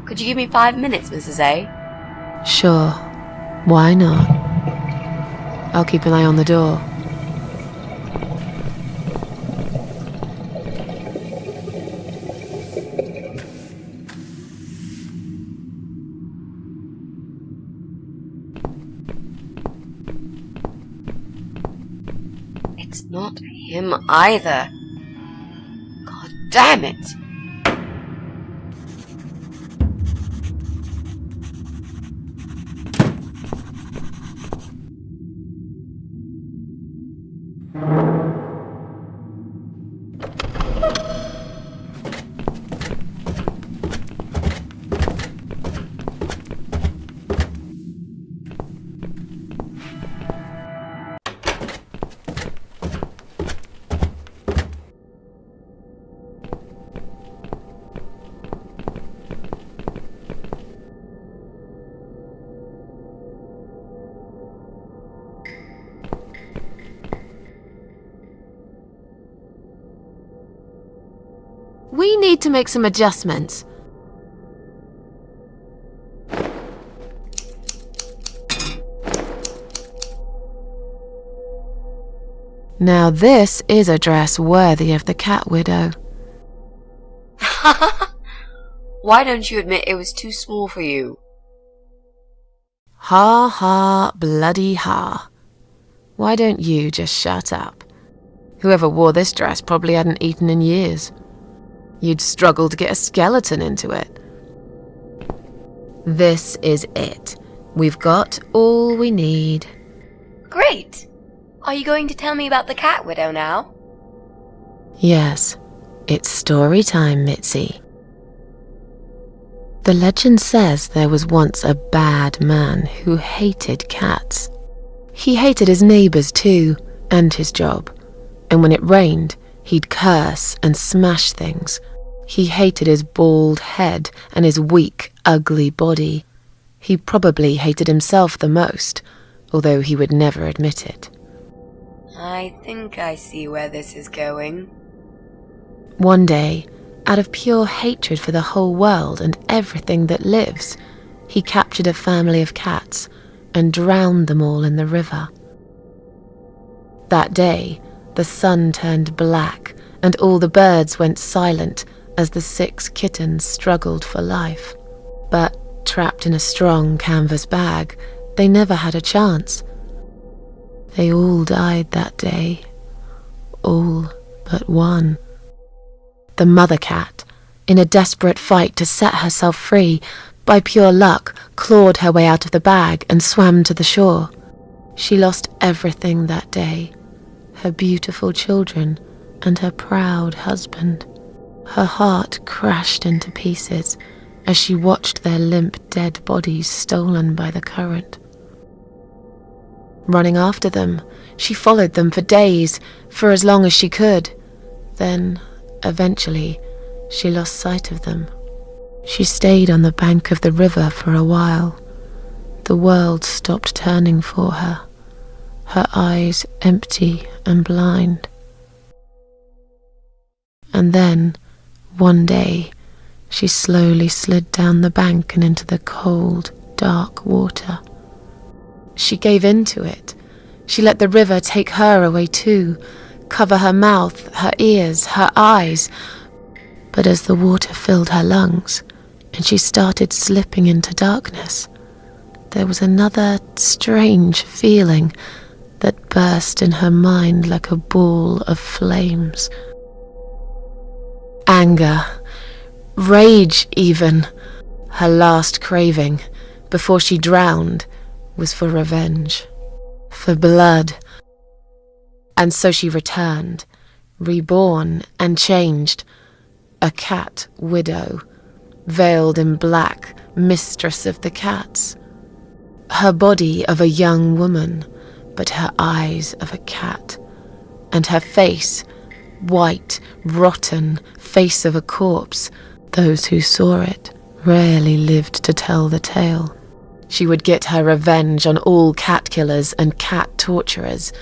Could you give me 5 minutes, Mrs. A? Sure. Why not? I'll keep an eye on the door. It's not him either. God damn it! We need to make some adjustments. Now this is a dress worthy of the cat widow. Why don't you admit it was too small for you? Ha ha, bloody ha. Why don't you just shut up? Whoever wore this dress probably hadn't eaten in years. You'd struggle to get a skeleton into it. This is it. We've got all we need. Great! Are you going to tell me about the cat widow now? Yes, it's story time, Mitzi. The legend says there was once a bad man who hated cats. He hated his neighbours too, and his job. And when it rained, he'd curse and smash things. He hated his bald head and his weak, ugly body. He probably hated himself the most, although he would never admit it. I think I see where this is going. One day, out of pure hatred for the whole world and everything that lives, he captured a family of cats and drowned them all in the river. That day, the sun turned black and all the birds went silent as the 6 kittens struggled for life. But trapped in a strong canvas bag, they never had a chance. They all died that day. All but one. The mother cat, in a desperate fight to set herself free, by pure luck clawed her way out of the bag and swam to the shore. She lost everything that day, her beautiful children and her proud husband. Her heart crashed into pieces as she watched their limp dead bodies stolen by the current. Running after them, she followed them for days, for as long as she could. Then, eventually, she lost sight of them. She stayed on the bank of the river for a while. The world stopped turning for her, her eyes empty and blind. And then, one day, she slowly slid down the bank and into the cold, dark water. She gave in to it. She let the river take her away too, cover her mouth, her ears, her eyes. But as the water filled her lungs, and she started slipping into darkness, there was another strange feeling that burst in her mind like a ball of flames. Anger, rage even. Her last craving, before she drowned, was for revenge, for blood. And so she returned, reborn and changed, a cat widow, veiled in black, mistress of the cats. Her body of a young woman, but her eyes of a cat, and her face, white, rotten, face of a corpse. Those who saw it rarely lived to tell the tale. She would get her revenge on all cat killers and cat torturers.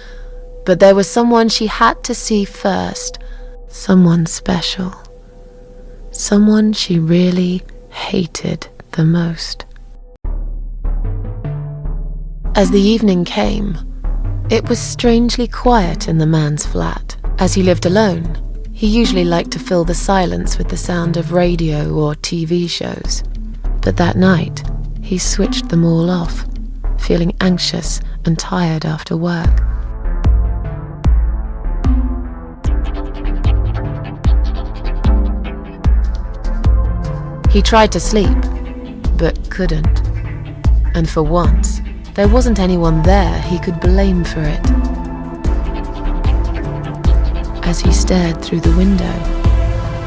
But there was someone she had to see first, someone special, someone she really hated the most. As the evening came, it was strangely quiet in the man's flat. As he lived alone, he usually liked to fill the silence with the sound of radio or TV shows. But that night, he switched them all off, feeling anxious and tired after work. He tried to sleep, but couldn't. And for once, there wasn't anyone there he could blame for it. As he stared through the window,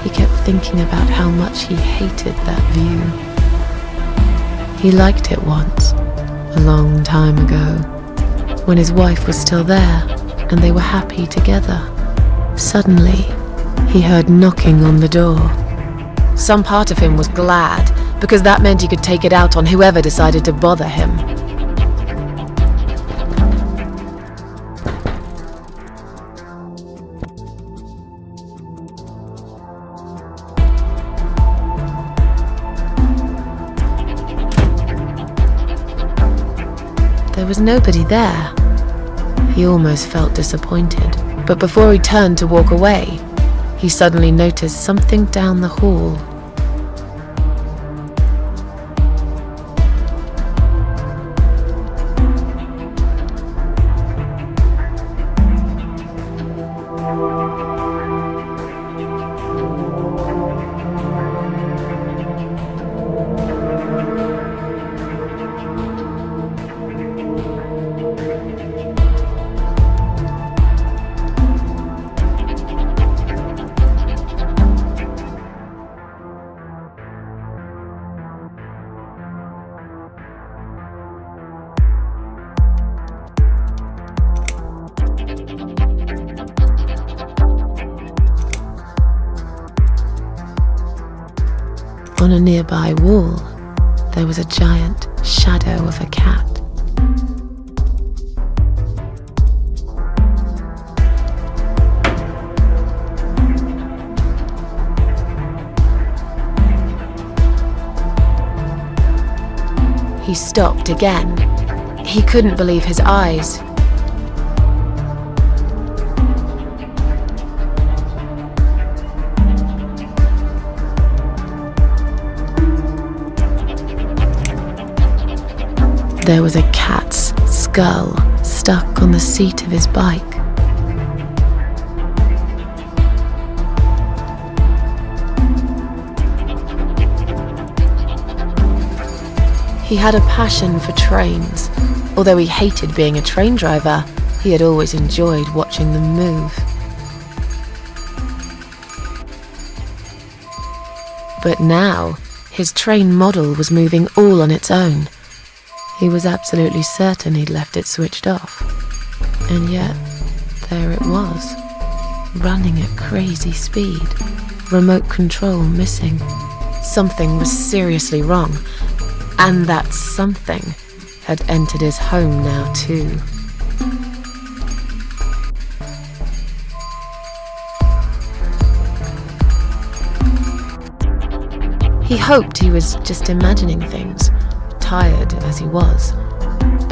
he kept thinking about how much he hated that view. He liked it once, a long time ago, when his wife was still there and they were happy together. Suddenly, he heard knocking on the door. Some part of him was glad, because that meant he could take it out on whoever decided to bother him. there was nobody there. He almost felt disappointed, but before he turned to walk away, he suddenly noticed something down the hall. On a nearby wall, there was a giant shadow of a cat. He stopped again. He couldn't believe his eyes. There was a cat's skull stuck on the seat of his bike. He had a passion for trains. Although he hated being a train driver, he had always enjoyed watching them move. But now, his train model was moving all on its own. He was absolutely certain he'd left it switched off. And yet, there it was, running at crazy speed, remote control missing. Something was seriously wrong, and that something had entered his home now too. He hoped he was just imagining things, tired as he was,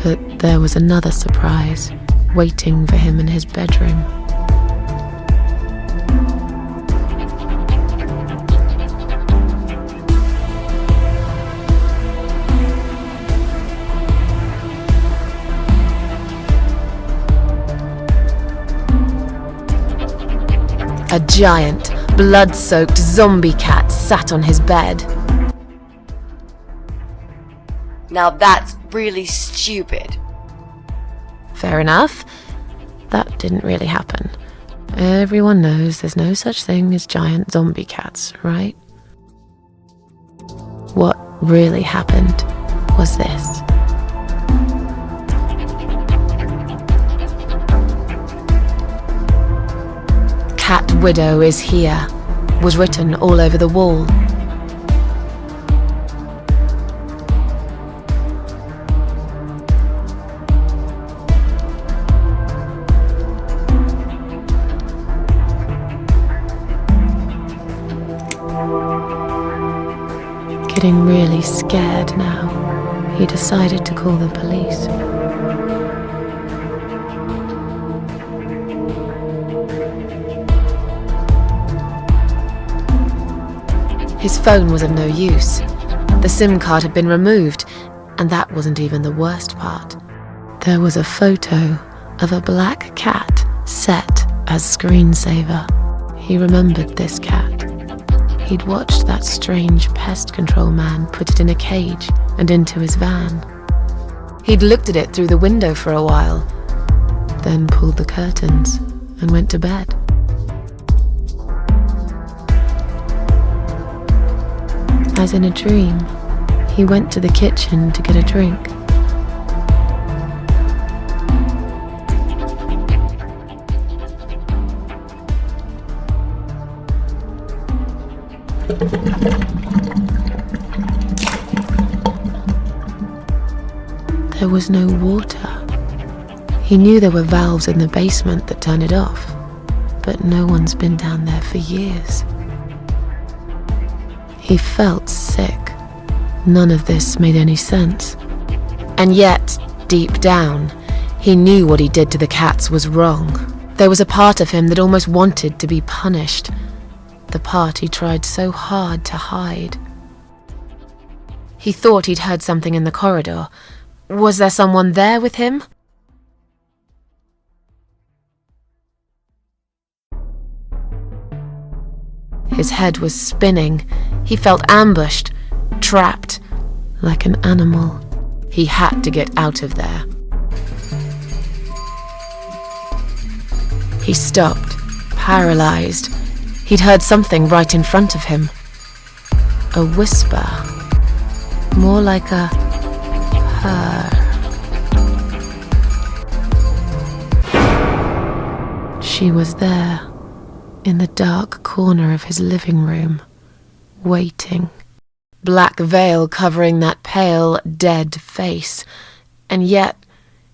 but there was another surprise waiting for him in his bedroom. A giant, blood-soaked zombie cat sat on his bed. Now that's really stupid. Fair enough. That didn't really happen. Everyone knows there's no such thing as giant zombie cats, right? What really happened was this. Cat Widow is here, was written all over the wall. Getting really scared now, he decided to call the police. His phone was of no use. The SIM card had been removed, and that wasn't even the worst part. There was a photo of a black cat set as screensaver. He remembered this cat. He'd watched that strange pest control man put it in a cage and into his van. He'd looked at it through the window for a while, then pulled the curtains and went to bed. As in a dream, he went to the kitchen to get a drink. There was no water. He knew there were valves in the basement that turned it off, but no one's been down there for years. He felt sick. None of this made any sense. And yet, deep down, he knew what he did to the cats was wrong. There was a part of him that almost wanted to be punished. The part he tried so hard to hide. He thought he'd heard something in the corridor. Was there someone there with him? His head was spinning. He felt ambushed, trapped, like an animal. He had to get out of there. He stopped, paralyzed. He'd heard something right in front of him. A whisper. More like a purr. She was there, in the dark corner of his living room, waiting. Black veil covering that pale, dead face, and yet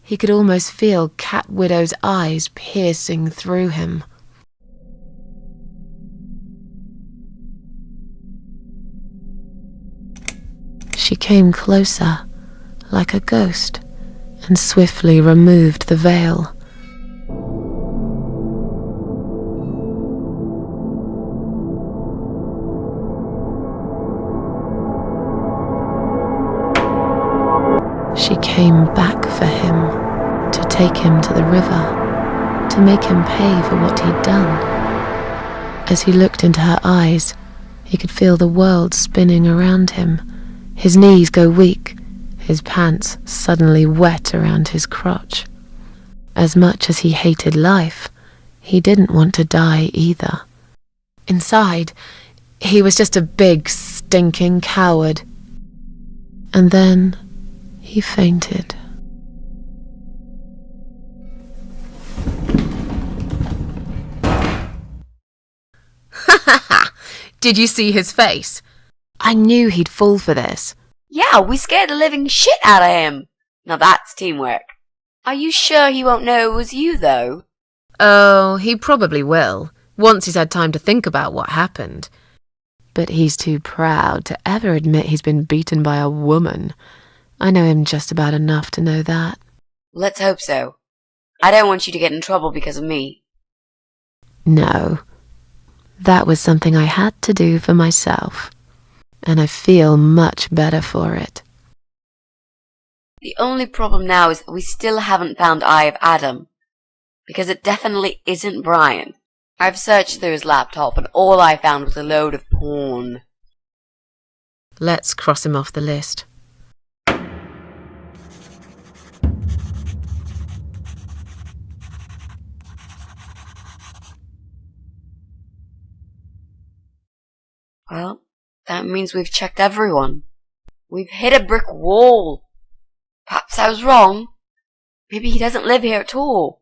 he could almost feel Cat Widow's eyes piercing through him. She came closer, like a ghost, and swiftly removed the veil. She came back for him, to take him to the river, to make him pay for what he'd done. As he looked into her eyes, he could feel the world spinning around him, his knees go weak, his pants suddenly wet around his crotch. As much as he hated life, he didn't want to die either. Inside, he was just a big, stinking coward. And then he fainted. Ha ha ha! Did you see his face? I knew he'd fall for this. Yeah, we scared the living shit out of him. Now that's teamwork. Are you sure he won't know it was you, though? Oh, he probably will, once he's had time to think about what happened. But he's too proud to ever admit he's been beaten by a woman. I know him just about enough to know that. Let's hope so. I don't want you to get in trouble because of me. No. That was something I had to do for myself. And I feel much better for it. The only problem now is that we still haven't found Eye of Adam. Because it definitely isn't Brian. I've searched through his laptop and all I found was a load of porn. Let's cross him off the list. Well, that means we've checked everyone. We've hit a brick wall. Perhaps I was wrong. Maybe he doesn't live here at all.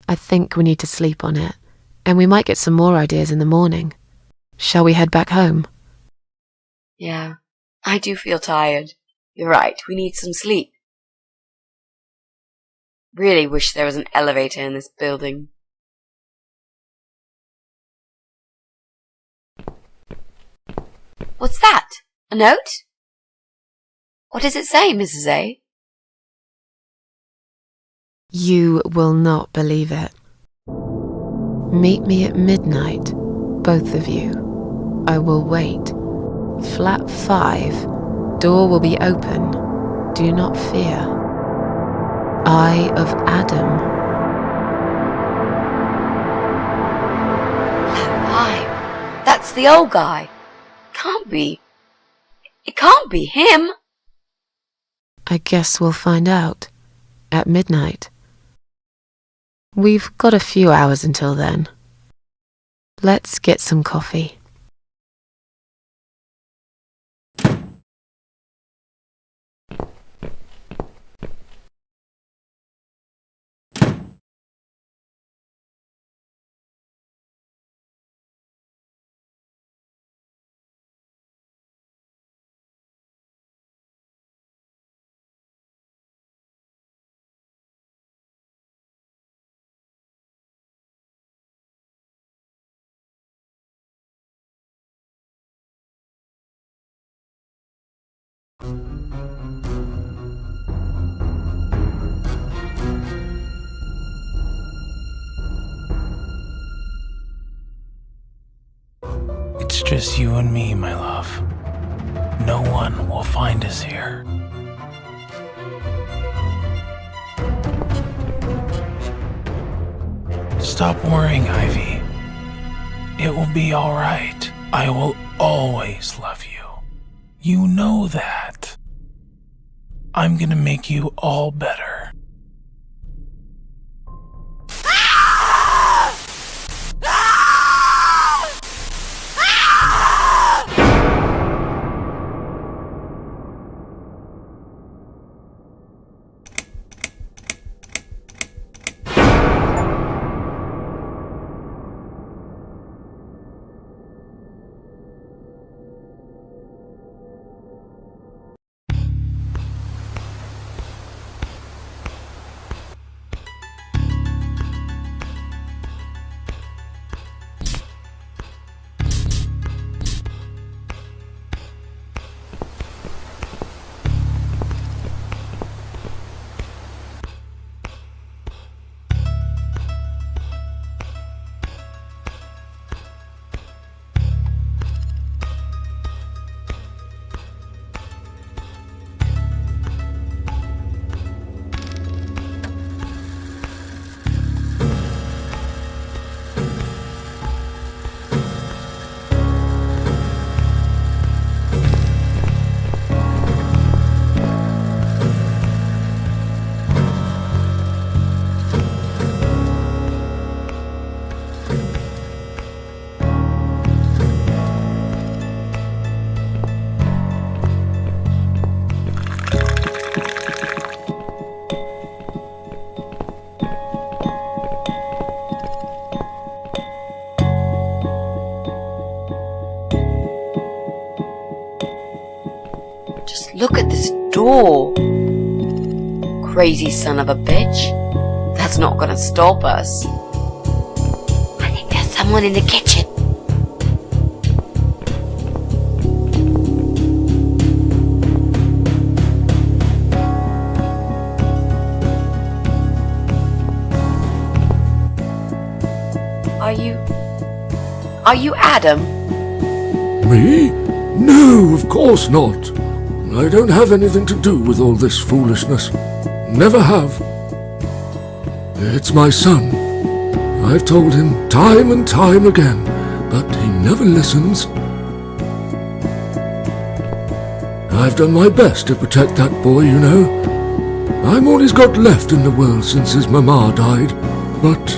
I think we need to sleep on it, and we might get some more ideas in the morning. Shall we head back home? Yeah, I do feel tired. You're right, we need some sleep. Really wish there was an elevator in this building. What's that? A note? What does it say, Mrs. A? You will not believe it. Meet me at midnight, both of you. I will wait. Flat 5. Door will be open. Do not fear. Eye of Adam. Flat 5. That's the old guy. Can't be. It can't be him. I guess we'll find out. At midnight. We've got a few hours until then. Let's get some coffee. It's just you and me, my love. No one will find us here. Stop worrying, Ivy. It will be alright. I will always love you. You know that. I'm gonna make you all better. Just look at this door. Crazy son of a bitch. That's not gonna stop us. I think there's someone in the kitchen. Are you Adam? Me? No, of course not. I don't have anything to do with all this foolishness. Never have. It's my son. I've told him time and time again, but he never listens. I've done my best to protect that boy, you know. I'm all he's got left in the world since his mama died, but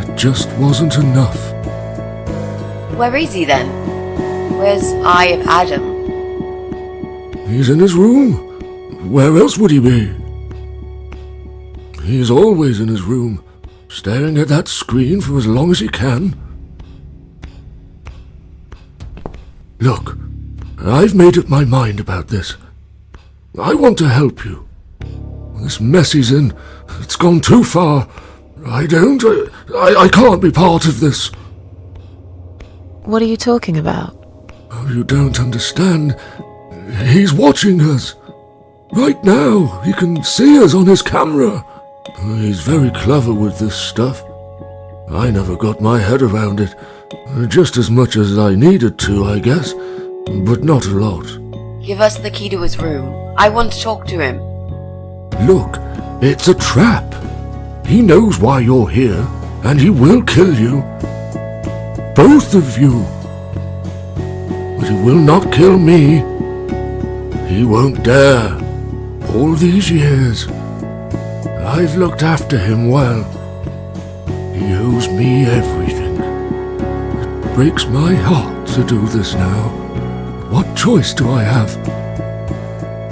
it just wasn't enough. Where is he then? Where's Eye of Adam? He's in his room. Where else would he be? He's always in his room, staring at that screen for as long as he can. Look, I've made up my mind about this. I want to help you. This mess he's in, it's gone too far. I can't be part of this. What are you talking about? Oh, you don't understand. He's watching us. Right now, he can see us on his camera. He's very clever with this stuff. I never got my head around it. Just as much as I needed to, I guess. But not a lot. Give us the key to his room. I want to talk to him. Look, it's a trap. He knows why you're here, and he will kill you. Both of you. But he will not kill me. He won't dare. All these years, I've looked after him well. He owes me everything. It breaks my heart to do this now. What choice do I have?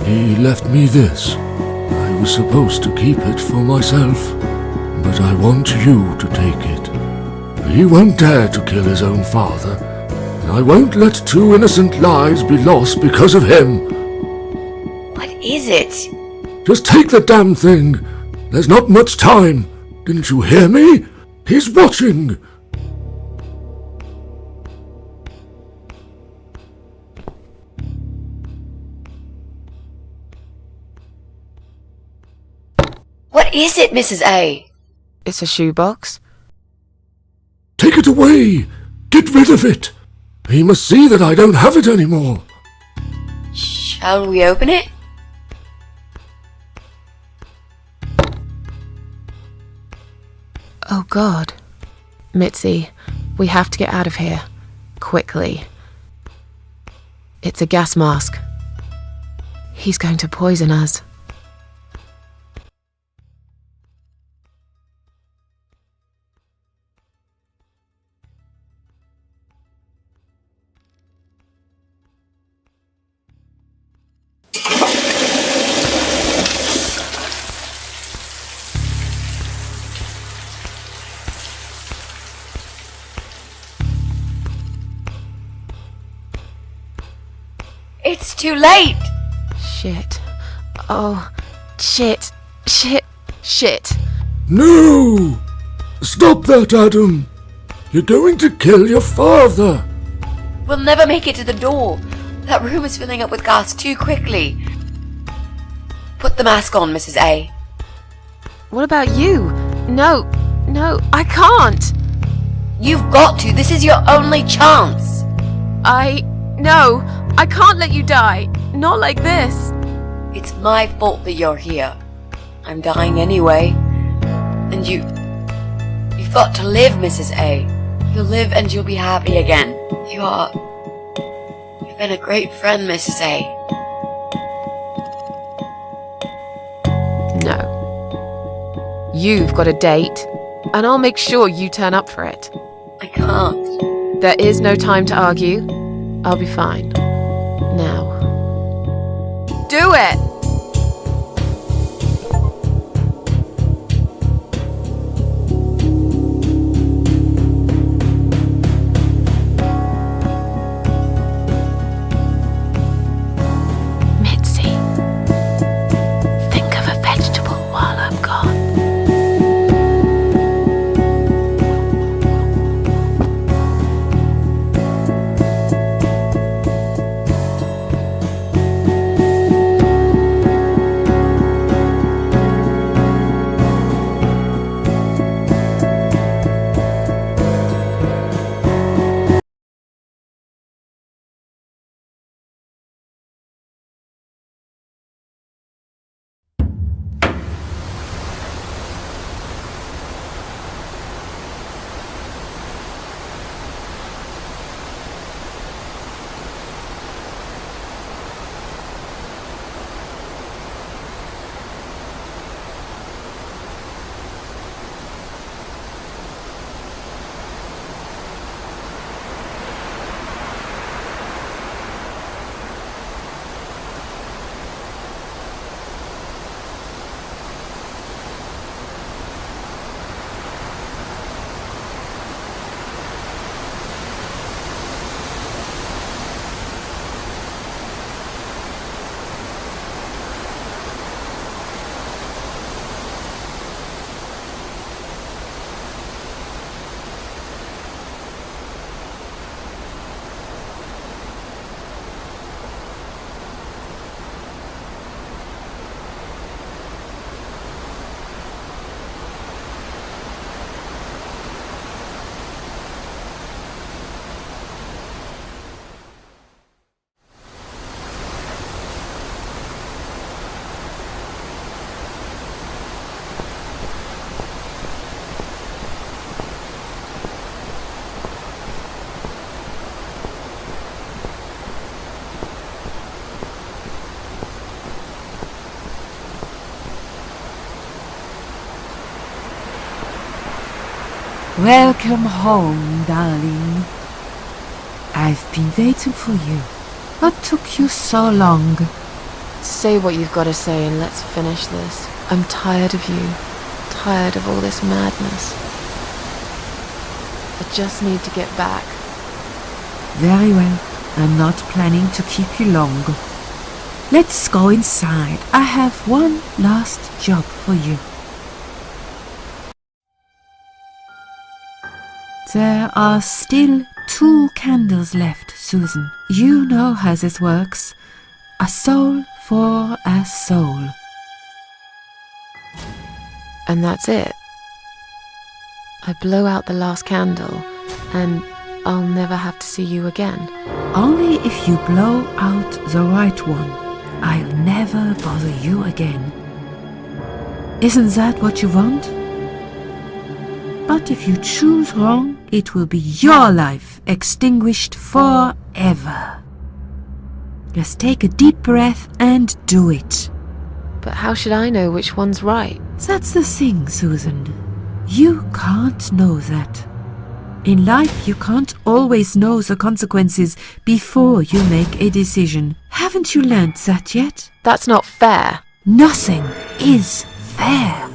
He left me this. I was supposed to keep it for myself, but I want you to take it. He won't dare to kill his own father, and I won't let 2 innocent lives be lost because of him. What is it? Just take the damn thing. There's not much time. Didn't you hear me? He's watching. What is it, Mrs. A? It's a shoebox. Take it away. Get rid of it. He must see that I don't have it anymore. Shall we open it? Oh God. Mitzi, we have to get out of here. Quickly. It's a gas mask. He's going to poison us. It's too late! Shit. Oh, shit. Shit. Shit. No! Stop that, Adam! You're going to kill your father! We'll never make it to the door. That room is filling up with gas too quickly. Put the mask on, Mrs. A. What about you? No, I can't. You've got to. This is your only chance. No, I can't let you die. Not like this. It's my fault that you're here. I'm dying anyway. And you've got to live, Mrs. A. You'll live and you'll be happy again. You've been a great friend, Mrs. A. No. You've got a date, and I'll make sure you turn up for it. I can't. There is no time to argue. I'll be fine. Now. Do it! Mitzi, think of a vegetable while I'm gone. Welcome home, darling. I've been waiting for you. What took you so long? Say what you've got to say and let's finish this. I'm tired of you. Tired of all this madness. I just need to get back. Very well. I'm not planning to keep you long. Let's go inside. I have one last job for you. There are still 2 candles left, Susan. You know how this works. A soul for a soul. And that's it. I blow out the last candle, and I'll never have to see you again? Only if you blow out the right one. I'll never bother you again. Isn't that what you want? But if you choose wrong, it will be your life extinguished forever. Just take a deep breath and do it. But how should I know which one's right? That's the thing, Susan. You can't know that. In life, you can't always know the consequences before you make a decision. Haven't you learned that yet? That's not fair. Nothing is fair.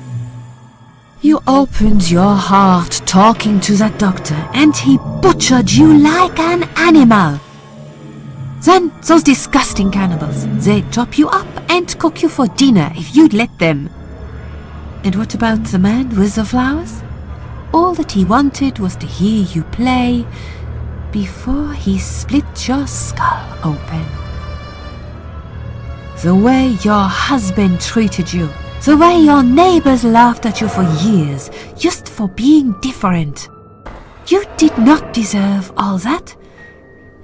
You opened your heart talking to that doctor, and he butchered you like an animal. Then those disgusting cannibals, they'd chop you up and cook you for dinner if you'd let them. And what about the man with the flowers? All that he wanted was to hear you play before he split your skull open. The way your husband treated you, the way your neighbors laughed at you for years, just for being different. You did not deserve all that,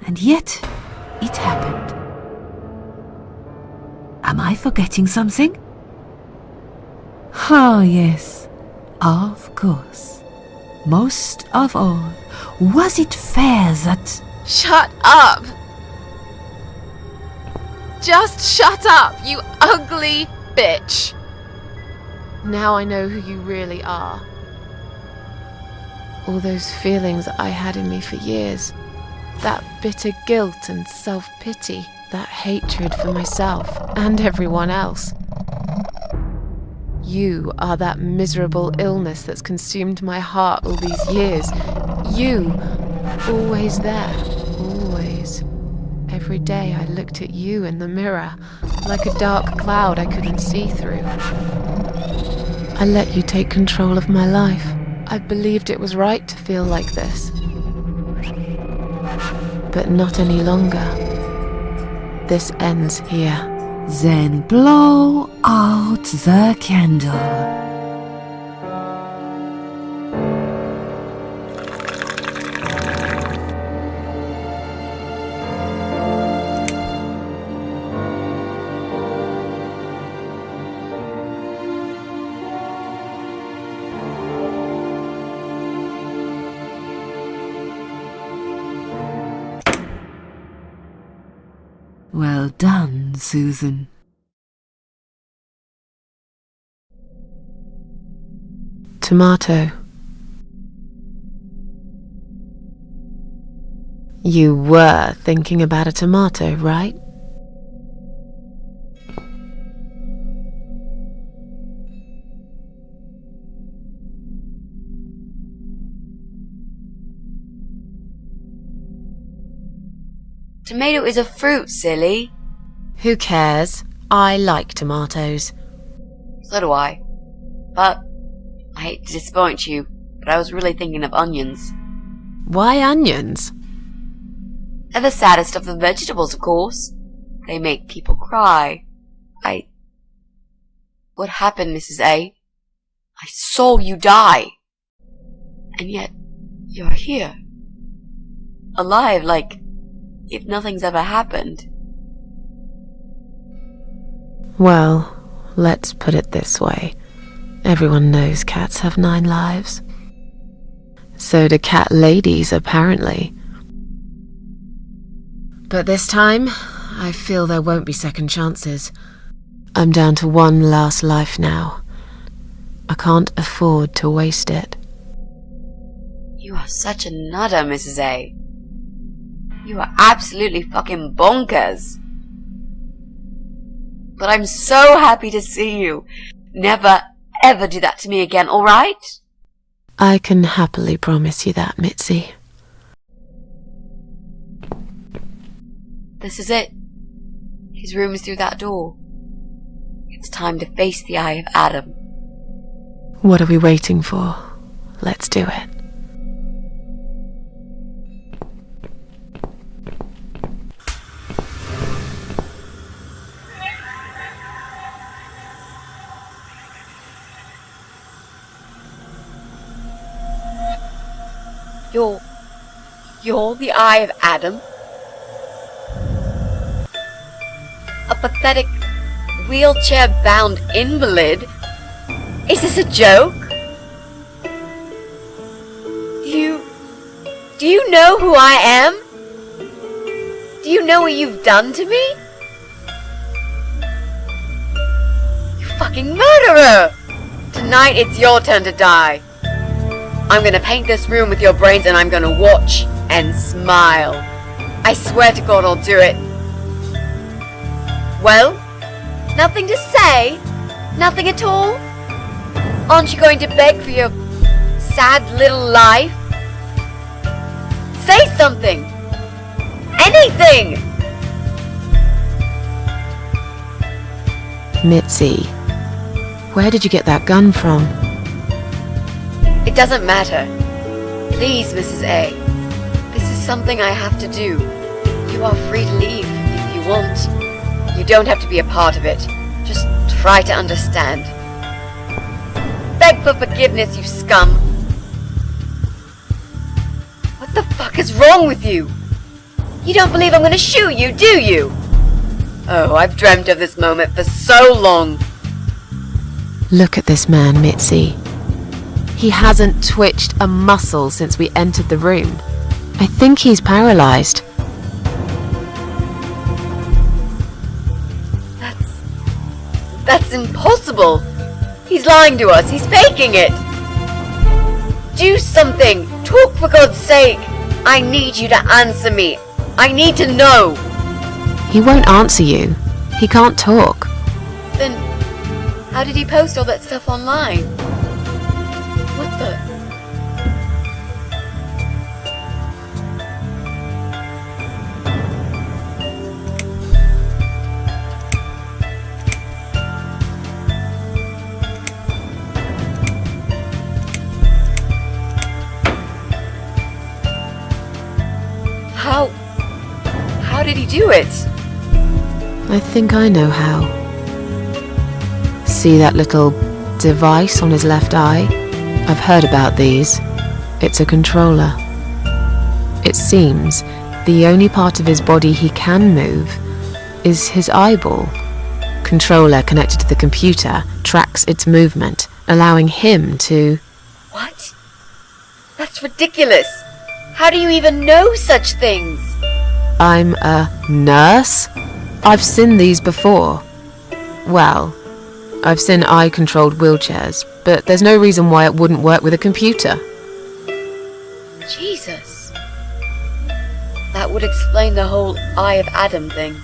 and yet it happened. Am I forgetting something? Oh, yes, of course. Most of all, was it fair that... Shut up! Just shut up, you ugly bitch! Now I know who you really are. All those feelings I had in me for years. That bitter guilt and self-pity. That hatred for myself and everyone else. You are that miserable illness that's consumed my heart all these years. You, always there, always. Every day I looked at you in the mirror, like a dark cloud I couldn't see through. I let you take control of my life. I believed it was right to feel like this. But not any longer. This ends here. Then blow out the candle. Well done, Susan. Tomato. You were thinking about a tomato, right? Tomato is a fruit, silly. Who cares? I like tomatoes. So do I. But I hate to disappoint you, but I was really thinking of onions. Why onions? They're the saddest of the vegetables, of course. They make people cry. What happened, Mrs. A? I saw you die. And yet, you're here. Alive, like if nothing's ever happened. Well, let's put it this way. Everyone knows cats have 9 lives. So do cat ladies, apparently. But this time, I feel there won't be second chances. I'm down to 1 last life now. I can't afford to waste it. You are such a nutter, Mrs. A. You are absolutely fucking bonkers. But I'm so happy to see you. Never, ever do that to me again, alright? I can happily promise you that, Mitzi. This is it. His room is through that door. It's time to face the eye of Adam. What are we waiting for? Let's do it. You're the Eye of Adam? A pathetic, wheelchair-bound invalid? Is this a joke? Do you know who I am? Do you know what you've done to me? You fucking murderer! Tonight it's your turn to die. I'm gonna paint this room with your brains and I'm gonna watch and smile. I swear to God I'll do it. Well, nothing to say? Nothing at all? Aren't you going to beg for your sad little life? Say something! Anything! Mitzi, where did you get that gun from? It doesn't matter. Please, Mrs. A. This is something I have to do. You are free to leave if you want. You don't have to be a part of it. Just try to understand. Beg for forgiveness, you scum! What the fuck is wrong with you? You don't believe I'm gonna shoot you, do you? Oh, I've dreamt of this moment for so long. Look at this man, Mitzi. He hasn't twitched a muscle since we entered the room. I think he's paralyzed. That's impossible. He's lying to us. He's faking it. Do something. Talk for God's sake. I need you to answer me. I need to know. He won't answer you. He can't talk. Then, how did he post all that stuff online? What the? How did he do it? I think I know how. See that little device on his left eye? I've heard about these. It's a controller. It seems the only part of his body he can move is his eyeball. Controller connected to the computer tracks its movement, allowing him to... What? That's ridiculous. How do you even know such things? I'm a nurse? I've seen these before. Well, I've seen eye-controlled wheelchairs, but there's no reason why it wouldn't work with a computer. Jesus. That would explain the whole Eye of Adam thing.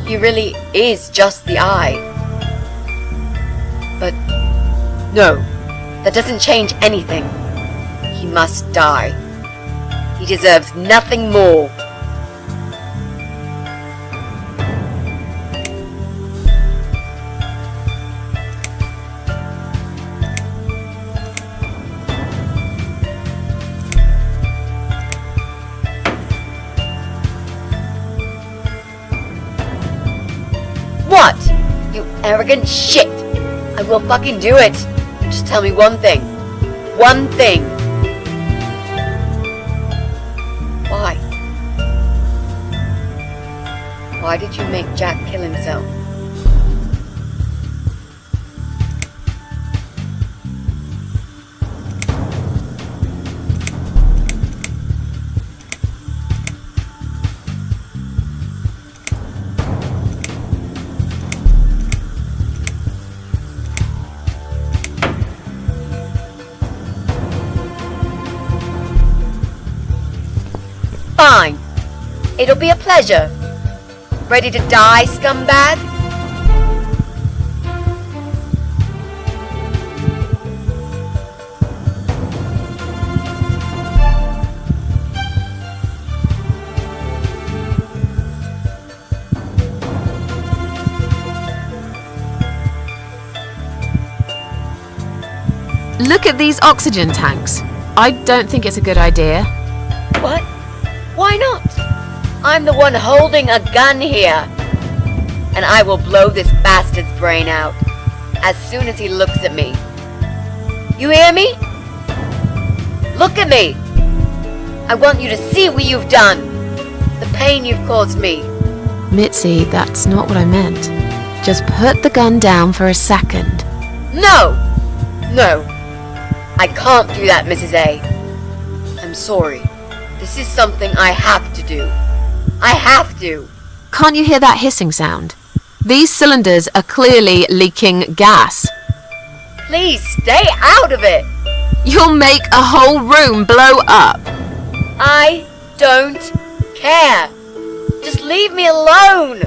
He really is just the eye. But no, that doesn't change anything. He must die. He deserves nothing more. What? You arrogant shit! I will fucking do it! Just tell me one thing. One thing! Why? Why did you make Jack kill himself? Fine. It'll be a pleasure. Ready to die, scumbag? Look at these oxygen tanks. I don't think it's a good idea. What? Why not? I'm the one holding a gun here. And I will blow this bastard's brain out as soon as he looks at me. You hear me? Look at me. I want you to see what you've done. The pain you've caused me. Mitzi, that's not what I meant. Just put the gun down for a second. No! No. I can't do that, Mrs. A. I'm sorry. This is something I have to do. I have to. Can't you hear that hissing sound? These cylinders are clearly leaking gas. Please stay out of it. You'll make a whole room blow up. I don't care. Just leave me alone.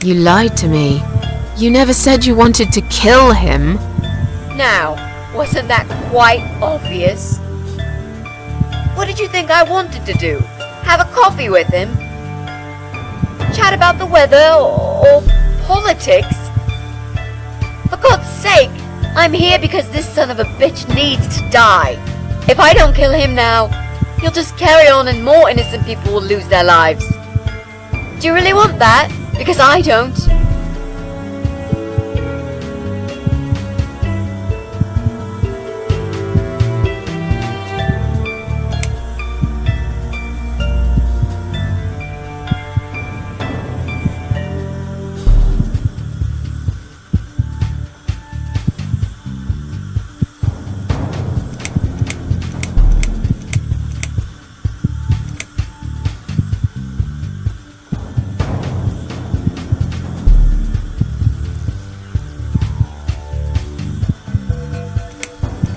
You lied to me. You never said you wanted to kill him. Now, wasn't that quite obvious? What did you think I wanted to do? Have a coffee with him? Chat about the weather or politics? For God's sake, I'm here because this son of a bitch needs to die. If I don't kill him now, he'll just carry on and more innocent people will lose their lives. Do you really want that? Because I don't.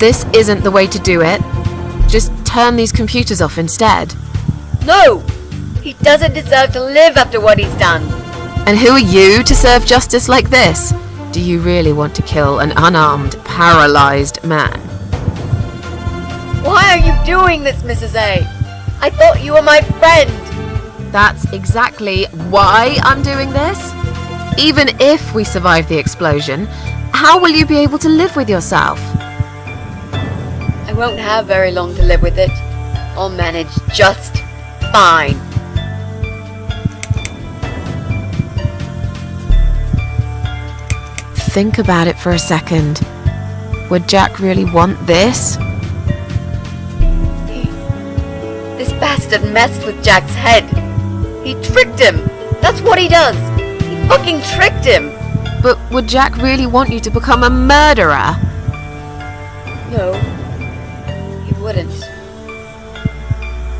This isn't the way to do it. Just turn these computers off instead. No! He doesn't deserve to live after what he's done. And who are you to serve justice like this? Do you really want to kill an unarmed, paralyzed man? Why are you doing this, Mrs. A? I thought you were my friend. That's exactly why I'm doing this. Even if we survive the explosion, how will you be able to live with yourself? I won't have very long to live with it. I'll manage just fine. Think about it for a second. Would Jack really want this? This bastard messed with Jack's head. He tricked him. That's what he does. He fucking tricked him. But would Jack really want you to become a murderer? No. He wouldn't.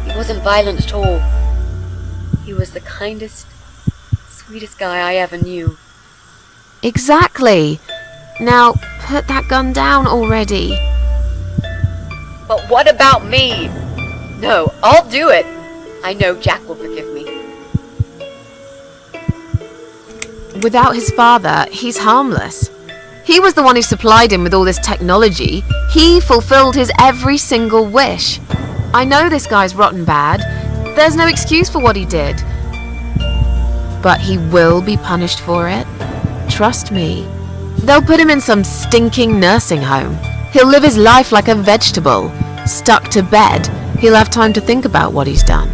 He wasn't violent at all. He was the kindest, sweetest guy I ever knew. Exactly. Now, put that gun down already. But what about me? No, I'll do it. I know Jack will forgive me. Without his father, he's harmless. He was the one who supplied him with all this technology. He fulfilled his every single wish. I know this guy's rotten bad. There's no excuse for what he did. But he will be punished for it. Trust me. They'll put him in some stinking nursing home. He'll live his life like a vegetable. Stuck to bed. He'll have time to think about what he's done.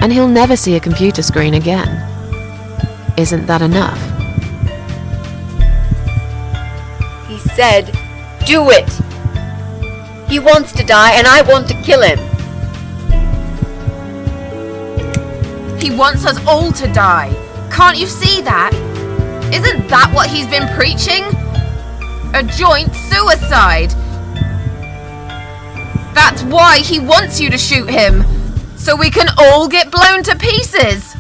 And he'll never see a computer screen again. Isn't that enough? He said, do it! He wants to die and I want to kill him. He wants us all to die. Can't you see that? Isn't that what he's been preaching? A joint suicide. That's why he wants you to shoot him. So we can all get blown to pieces.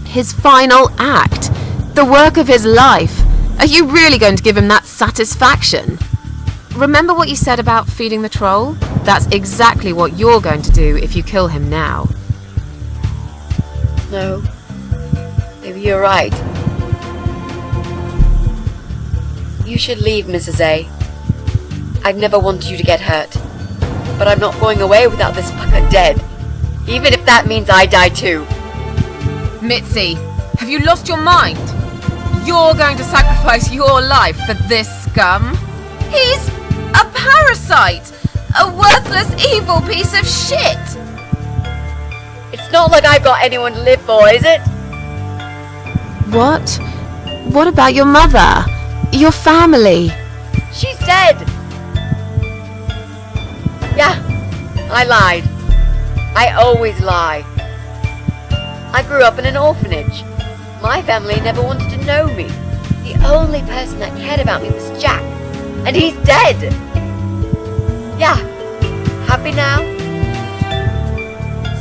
His final act. The work of his life. Are you really going to give him that satisfaction? Remember what you said about feeding the troll? That's exactly what you're going to do if you kill him now. No. Maybe you're right. You should leave, Mrs. A. I'd never want you to get hurt. But I'm not going away without this fucker dead. Even if that means I die too. Mitzi, have you lost your mind? You're going to sacrifice your life for this scum? He's a parasite! A worthless, evil piece of shit! It's not like I've got anyone to live for, is it? What? What about your mother? Your family? She's dead! Yeah, I lied. I always lie. I grew up in an orphanage. My family never wanted to know me. The only person that cared about me was Jack. And he's dead! Yeah, happy now?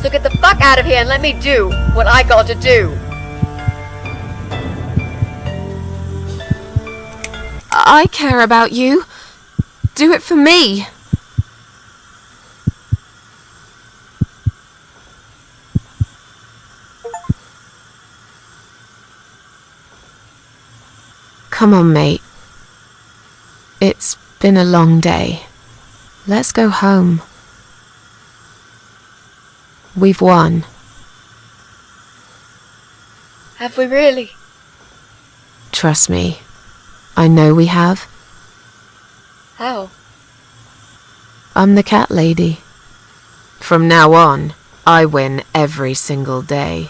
So get the fuck out of here and let me do what I got to do. I care about you. Do it for me. Come on, mate. It's been a long day. Let's go home. We've won. Have we really? Trust me. I know we have. How? I'm the cat lady. From now on, I win every single day.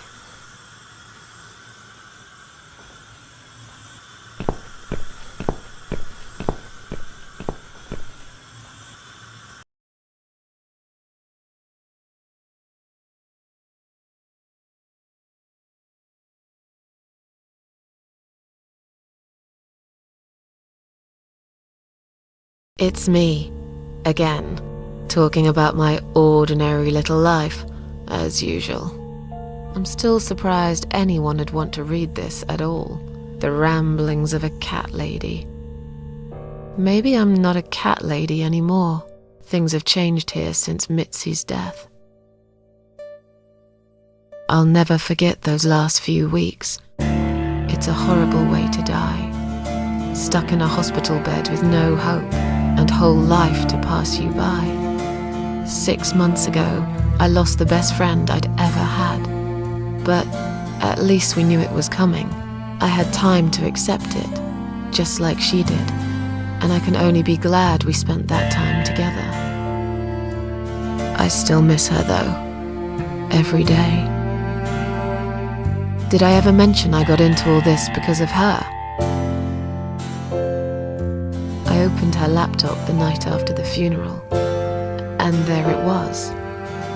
It's me, again, talking about my ordinary little life, as usual. I'm still surprised anyone would want to read this at all. The ramblings of a cat lady. Maybe I'm not a cat lady anymore. Things have changed here since Mitzi's death. I'll never forget those last few weeks. It's a horrible way to die. Stuck in a hospital bed with no hope, and whole life to pass you by. 6 months ago, I lost the best friend I'd ever had. But at least we knew it was coming. I had time to accept it, just like she did. And I can only be glad we spent that time together. I still miss her though, every day. Did I ever mention I got into all this because of her? I opened her laptop the night after the funeral, and there it was.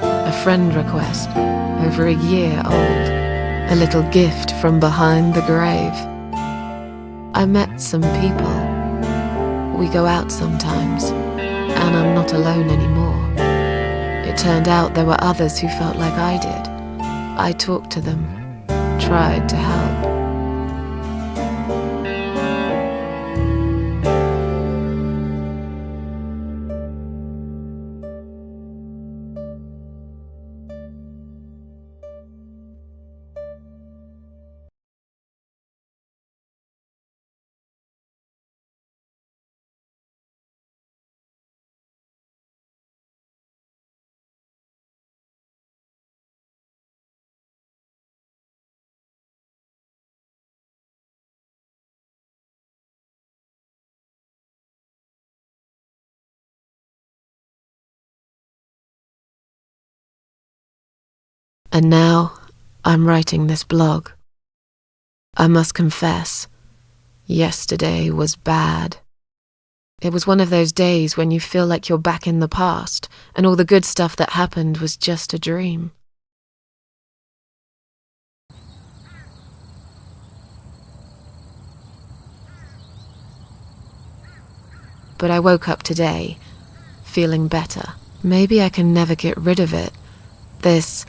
A friend request, over a year old. A little gift from behind the grave. I met some people. We go out sometimes, and I'm not alone anymore. It turned out there were others who felt like I did. I talked to them, tried to help. And now, I'm writing this blog. I must confess, yesterday was bad. It was one of those days when you feel like you're back in the past, and all the good stuff that happened was just a dream. But I woke up today, feeling better. Maybe I can never get rid of it. This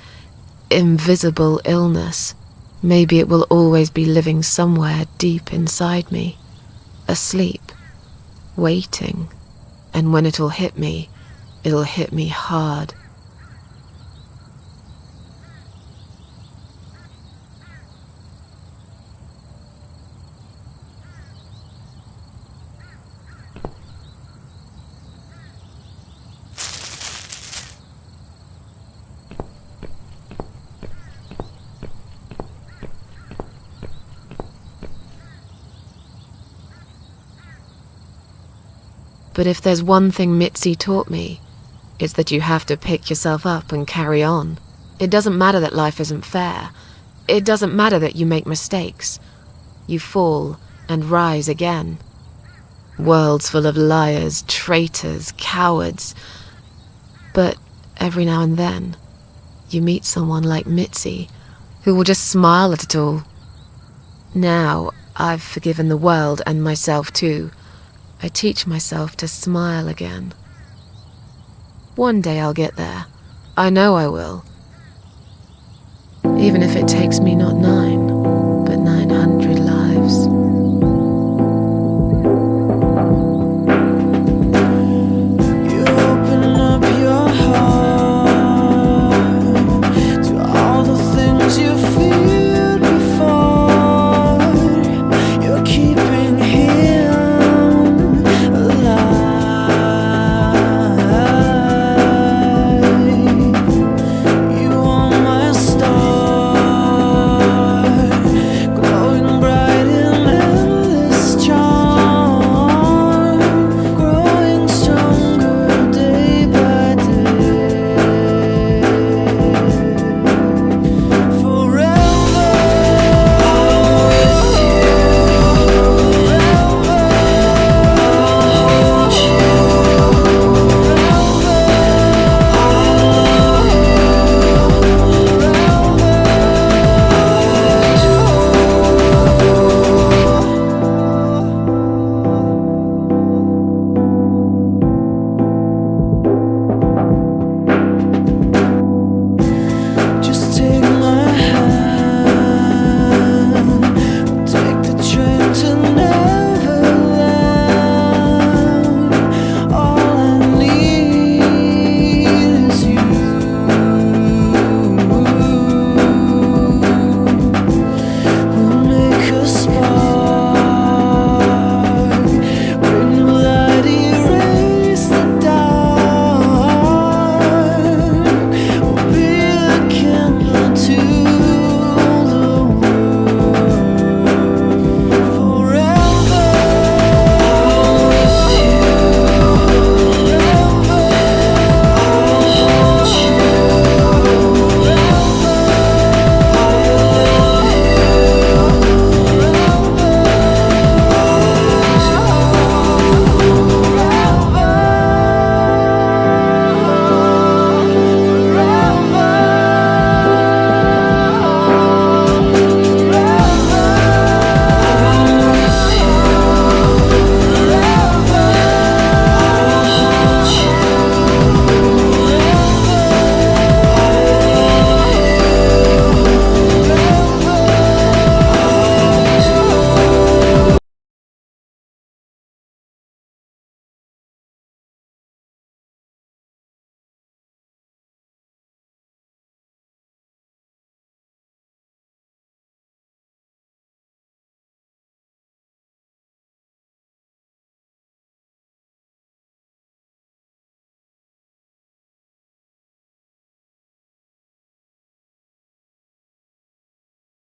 invisible illness. Maybe it will always be living somewhere deep inside me, asleep, waiting, and when it'll hit me hard. But if there's one thing Mitzi taught me, it's that you have to pick yourself up and carry on. It doesn't matter that life isn't fair. It doesn't matter that you make mistakes. You fall and rise again. Worlds full of liars, traitors, cowards. But every now and then, you meet someone like Mitzi, who will just smile at it all. Now, I've forgiven the world and myself too. I teach myself to smile again. One day I'll get there. I know I will. Even if it takes me not 9.